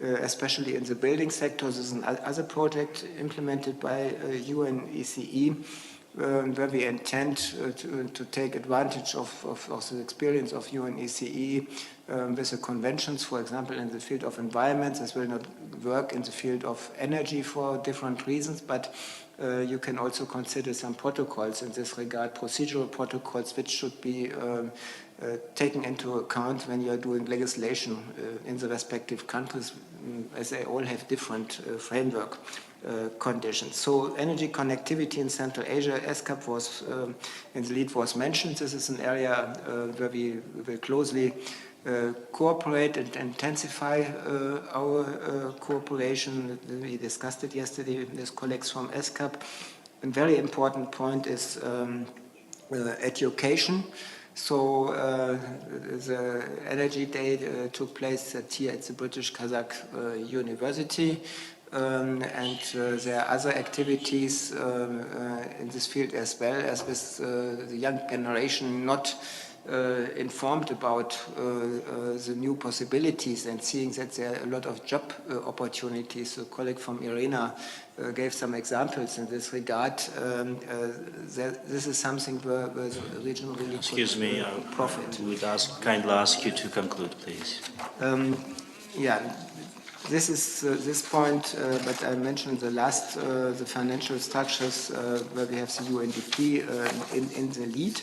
especially in the building sector. This is another project implemented by UNECE, where we intend to take advantage of the experience of UNECE with the conventions, for example, in the field of environment. This will not work in the field of energy for different reasons, but you can also consider some protocols in this regard, procedural protocols, which should be taken into account when you are doing legislation in the respective countries, as they all have different framework conditions. So energy connectivity in Central Asia, ESCAP was in the lead was mentioned. This is an area where we will closely cooperate and intensify our cooperation. We discussed it yesterday with colleagues from ESCAP. A very important point is education. So the Energy Day took place here at the British Kazakh University. And there are other activities in this field as well, as with the young generation not informed about the new possibilities and seeing that there are a lot of job opportunities. A colleague from IRENA gave some examples in this regard. This is something where the region really Excuse me, profit. I would kindly ask you to conclude, please. Yeah. This is this point, but I mentioned the last, the financial structures where we have the UNDP in the lead.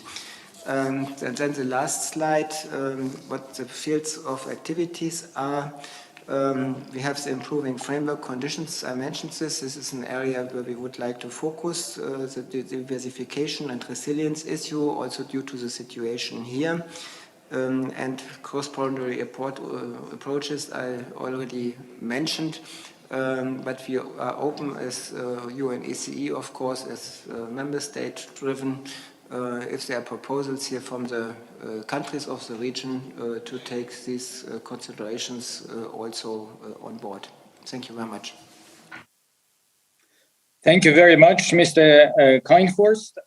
And then the last slide, what the fields of activities are. We have the improving framework conditions. I mentioned this. This is an area where we would like to focus the diversification and resilience issue, also due to the situation here. and cross-boundary approaches I already mentioned. But we are open as UNECE, of course, as member state driven, if there are proposals here from the countries of the region to take these considerations also on board. Thank you very much. Thank you very much, Mr. Kindhorst.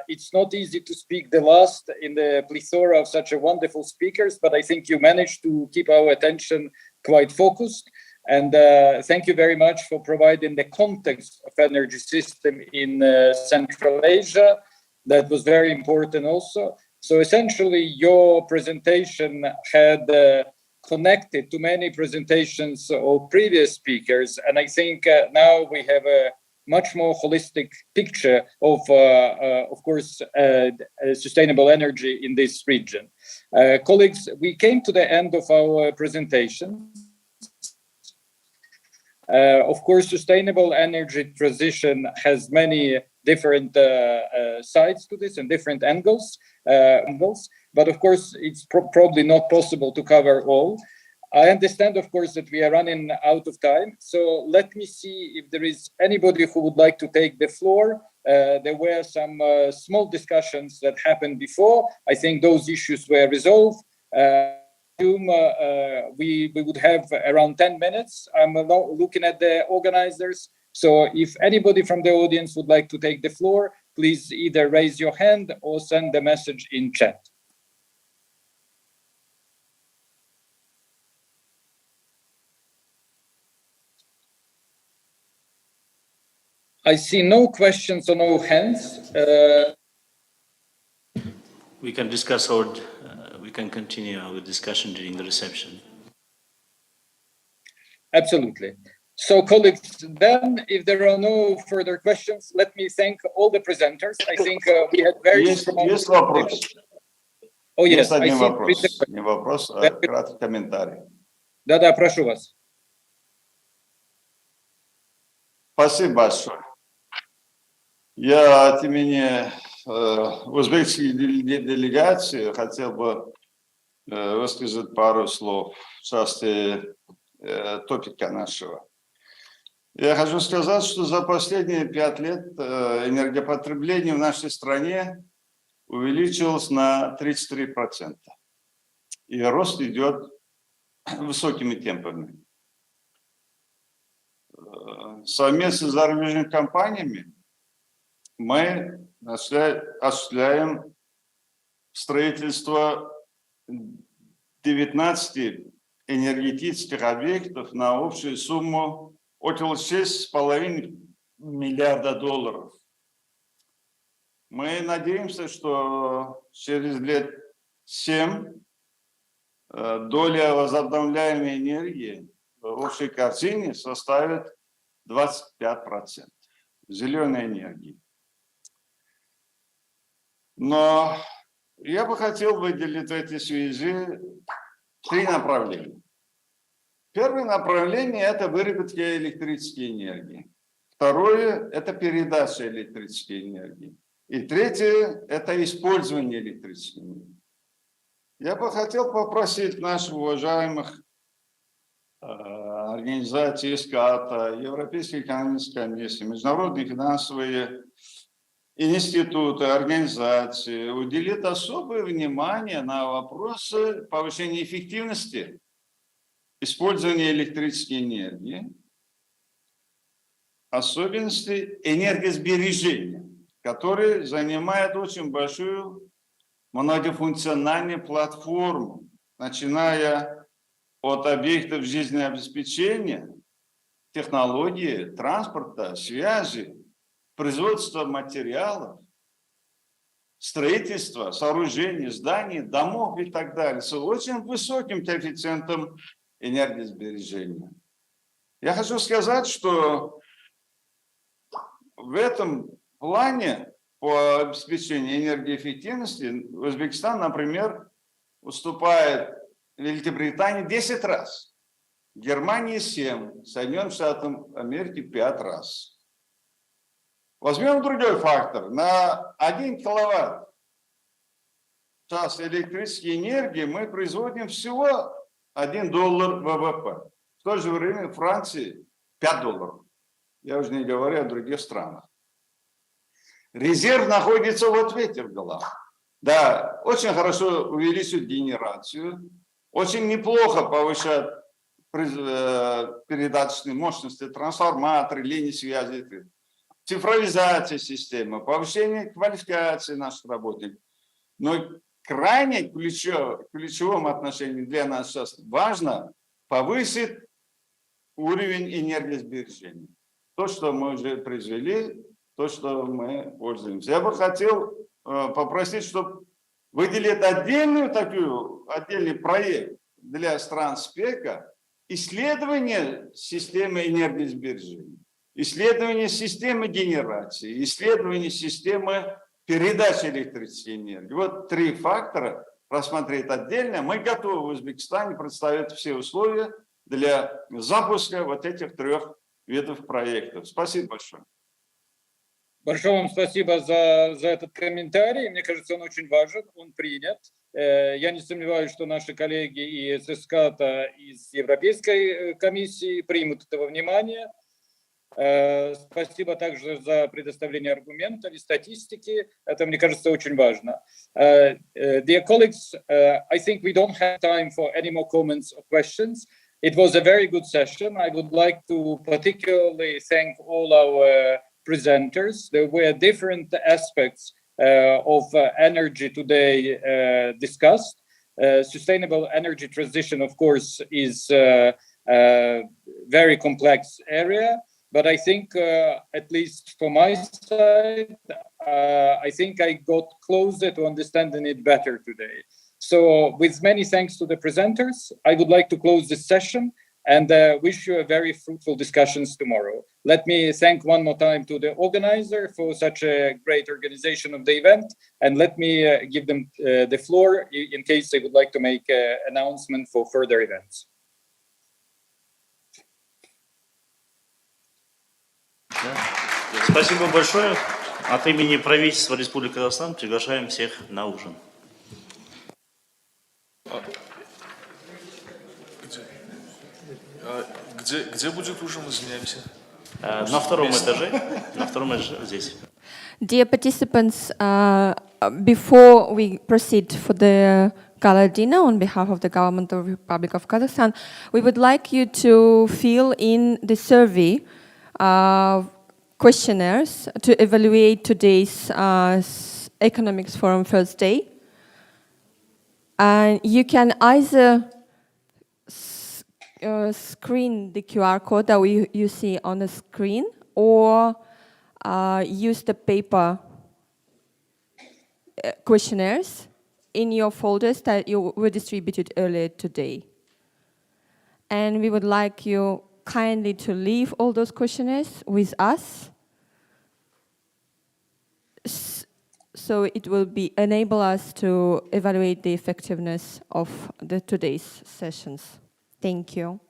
It's not easy to speak the last in the plethora of such a wonderful speakers, but I think you managed to keep our attention quite focused. And thank you very much for providing the context of energy system in Central Asia. That was very important also. So essentially, your presentation had connected to many presentations of previous speakers. And I think now we have a much more holistic picture of course, sustainable energy in this region. Colleagues, we came to the end of our presentation. Of course, sustainable energy transition has many different sides to this and different angles. But of course, it's probably not possible to cover all. I understand, of course, that we are running out of time. So let me see if there is anybody who would like to take the floor. There were some small discussions that happened before. I think those issues were resolved. We would have around 10 minutes. I'm looking at the organizers. So if anybody from the audience would like to take the floor, please either raise your hand or send the message in chat. I see no questions or no hands. We can discuss we can continue our discussion during the reception. Absolutely. So colleagues, then if there are no further questions, let me thank all the presenters. I think we had very strong... Есть вопрос? Oh, yes, Есть I один see. вопрос. Не вопрос, а краткий комментарий. Да-да, прошу вас. Спасибо большое. Я от имени узбекской делегации хотел бы высказать пару слов в части топика нашего. Я хочу сказать, что за последние 5 лет энергопотребление в нашей стране увеличилось на 33%. И рост идет высокими темпами. Совместно с зарубежными компаниями мы осуществляем строительство 19 энергетических объектов на общую сумму около $6,5 миллиарда. Мы надеемся, что через лет 7 доля возобновляемой энергии в общей картине составит 25% зеленой энергии. Но я бы хотел выделить в этой связи 3 направления. Первое направление – это выработка электрической энергии. Второе – это передача электрической энергии. И третье – это использование электрической энергии. Я бы хотел попросить наших уважаемых организаций ESCAP, Европейской экономической комиссии, международные финансовые институты, организации уделить особое внимание на вопросы повышения эффективности использования электрической энергии, особенности энергосбережения, которые занимают очень большую многофункциональную платформу, начиная от объектов жизнеобеспечения, технологии, транспорта, связи, производства материалов, строительства, сооружений, зданий, домов и так далее, с очень высоким коэффициентом энергосбережения. Я хочу сказать, что в этом плане по обеспечению энергоэффективности Узбекистан, например, уступает Великобритании 10 раз, Германии 7, Соединенным Штатам Америки 5 раз. Возьмем другой фактор. На 1 киловатт час электрической энергии мы производим всего $1 ВВП. В то же время в Франции $5. Я уже не говорю о других странах. Резерв находится вот в этих делах. Да, очень хорошо увеличивают генерацию, очень неплохо повышают передаточные мощности, трансформаторы, линии связи, цифровизация системы, повышение квалификации наших работников. Но крайне ключевым отношением для нас сейчас важно повысить уровень энергосбережения. То, что мы уже произвели, то, что мы пользуемся. Я бы хотел попросить, чтобы выделить отдельный проект для стран СПЕКа исследование системы энергосбережения, исследование системы генерации, исследование системы передачи электрической энергии. Вот 3 фактора рассмотреть отдельно. Мы готовы в Узбекистане представить все условия для запуска вот этих 3 видов проектов. Спасибо большое. Большое вам спасибо за этот комментарий. Мне кажется, он очень важен, он принят. Я не сомневаюсь, что наши коллеги из ESCAP, из Европейской комиссии примут это во внимание. Спасибо также за предоставление аргументов и статистики. Это, мне кажется, очень важно. Dear colleagues, I think we don't have time for any more comments or questions. It was a very good session. I would like to particularly thank all our presenters. There were different aspects of energy today discussed. Sustainable energy transition, of course, is a very complex area. But I think, at least from my side, I think I got closer to understanding it better today. So with many thanks to the presenters, I would like to close this session and wish you a very fruitful discussions tomorrow. Let me thank one more time to the organizer for such a great organization of the event, and let me give them the floor in case they would like to make an announcement for further events. Спасибо большое. От имени правительства Республики Казахстан приглашаем всех на ужин. Где будет ужин, извиняемся? На втором этаже. На втором этаже здесь. Dear participants, before we proceed for the gala dinner on behalf of the Government of the Republic of Kazakhstan, we would like you to fill in the survey questionnaires to evaluate today's Economics Forum first day. And you can either screen the QR code that you see on the screen, or use the paper questionnaires in your folders that you were distributed earlier today. And we would like you kindly to leave all those questionnaires with us, so it will enable us to evaluate the effectiveness of today's sessions. Thank you.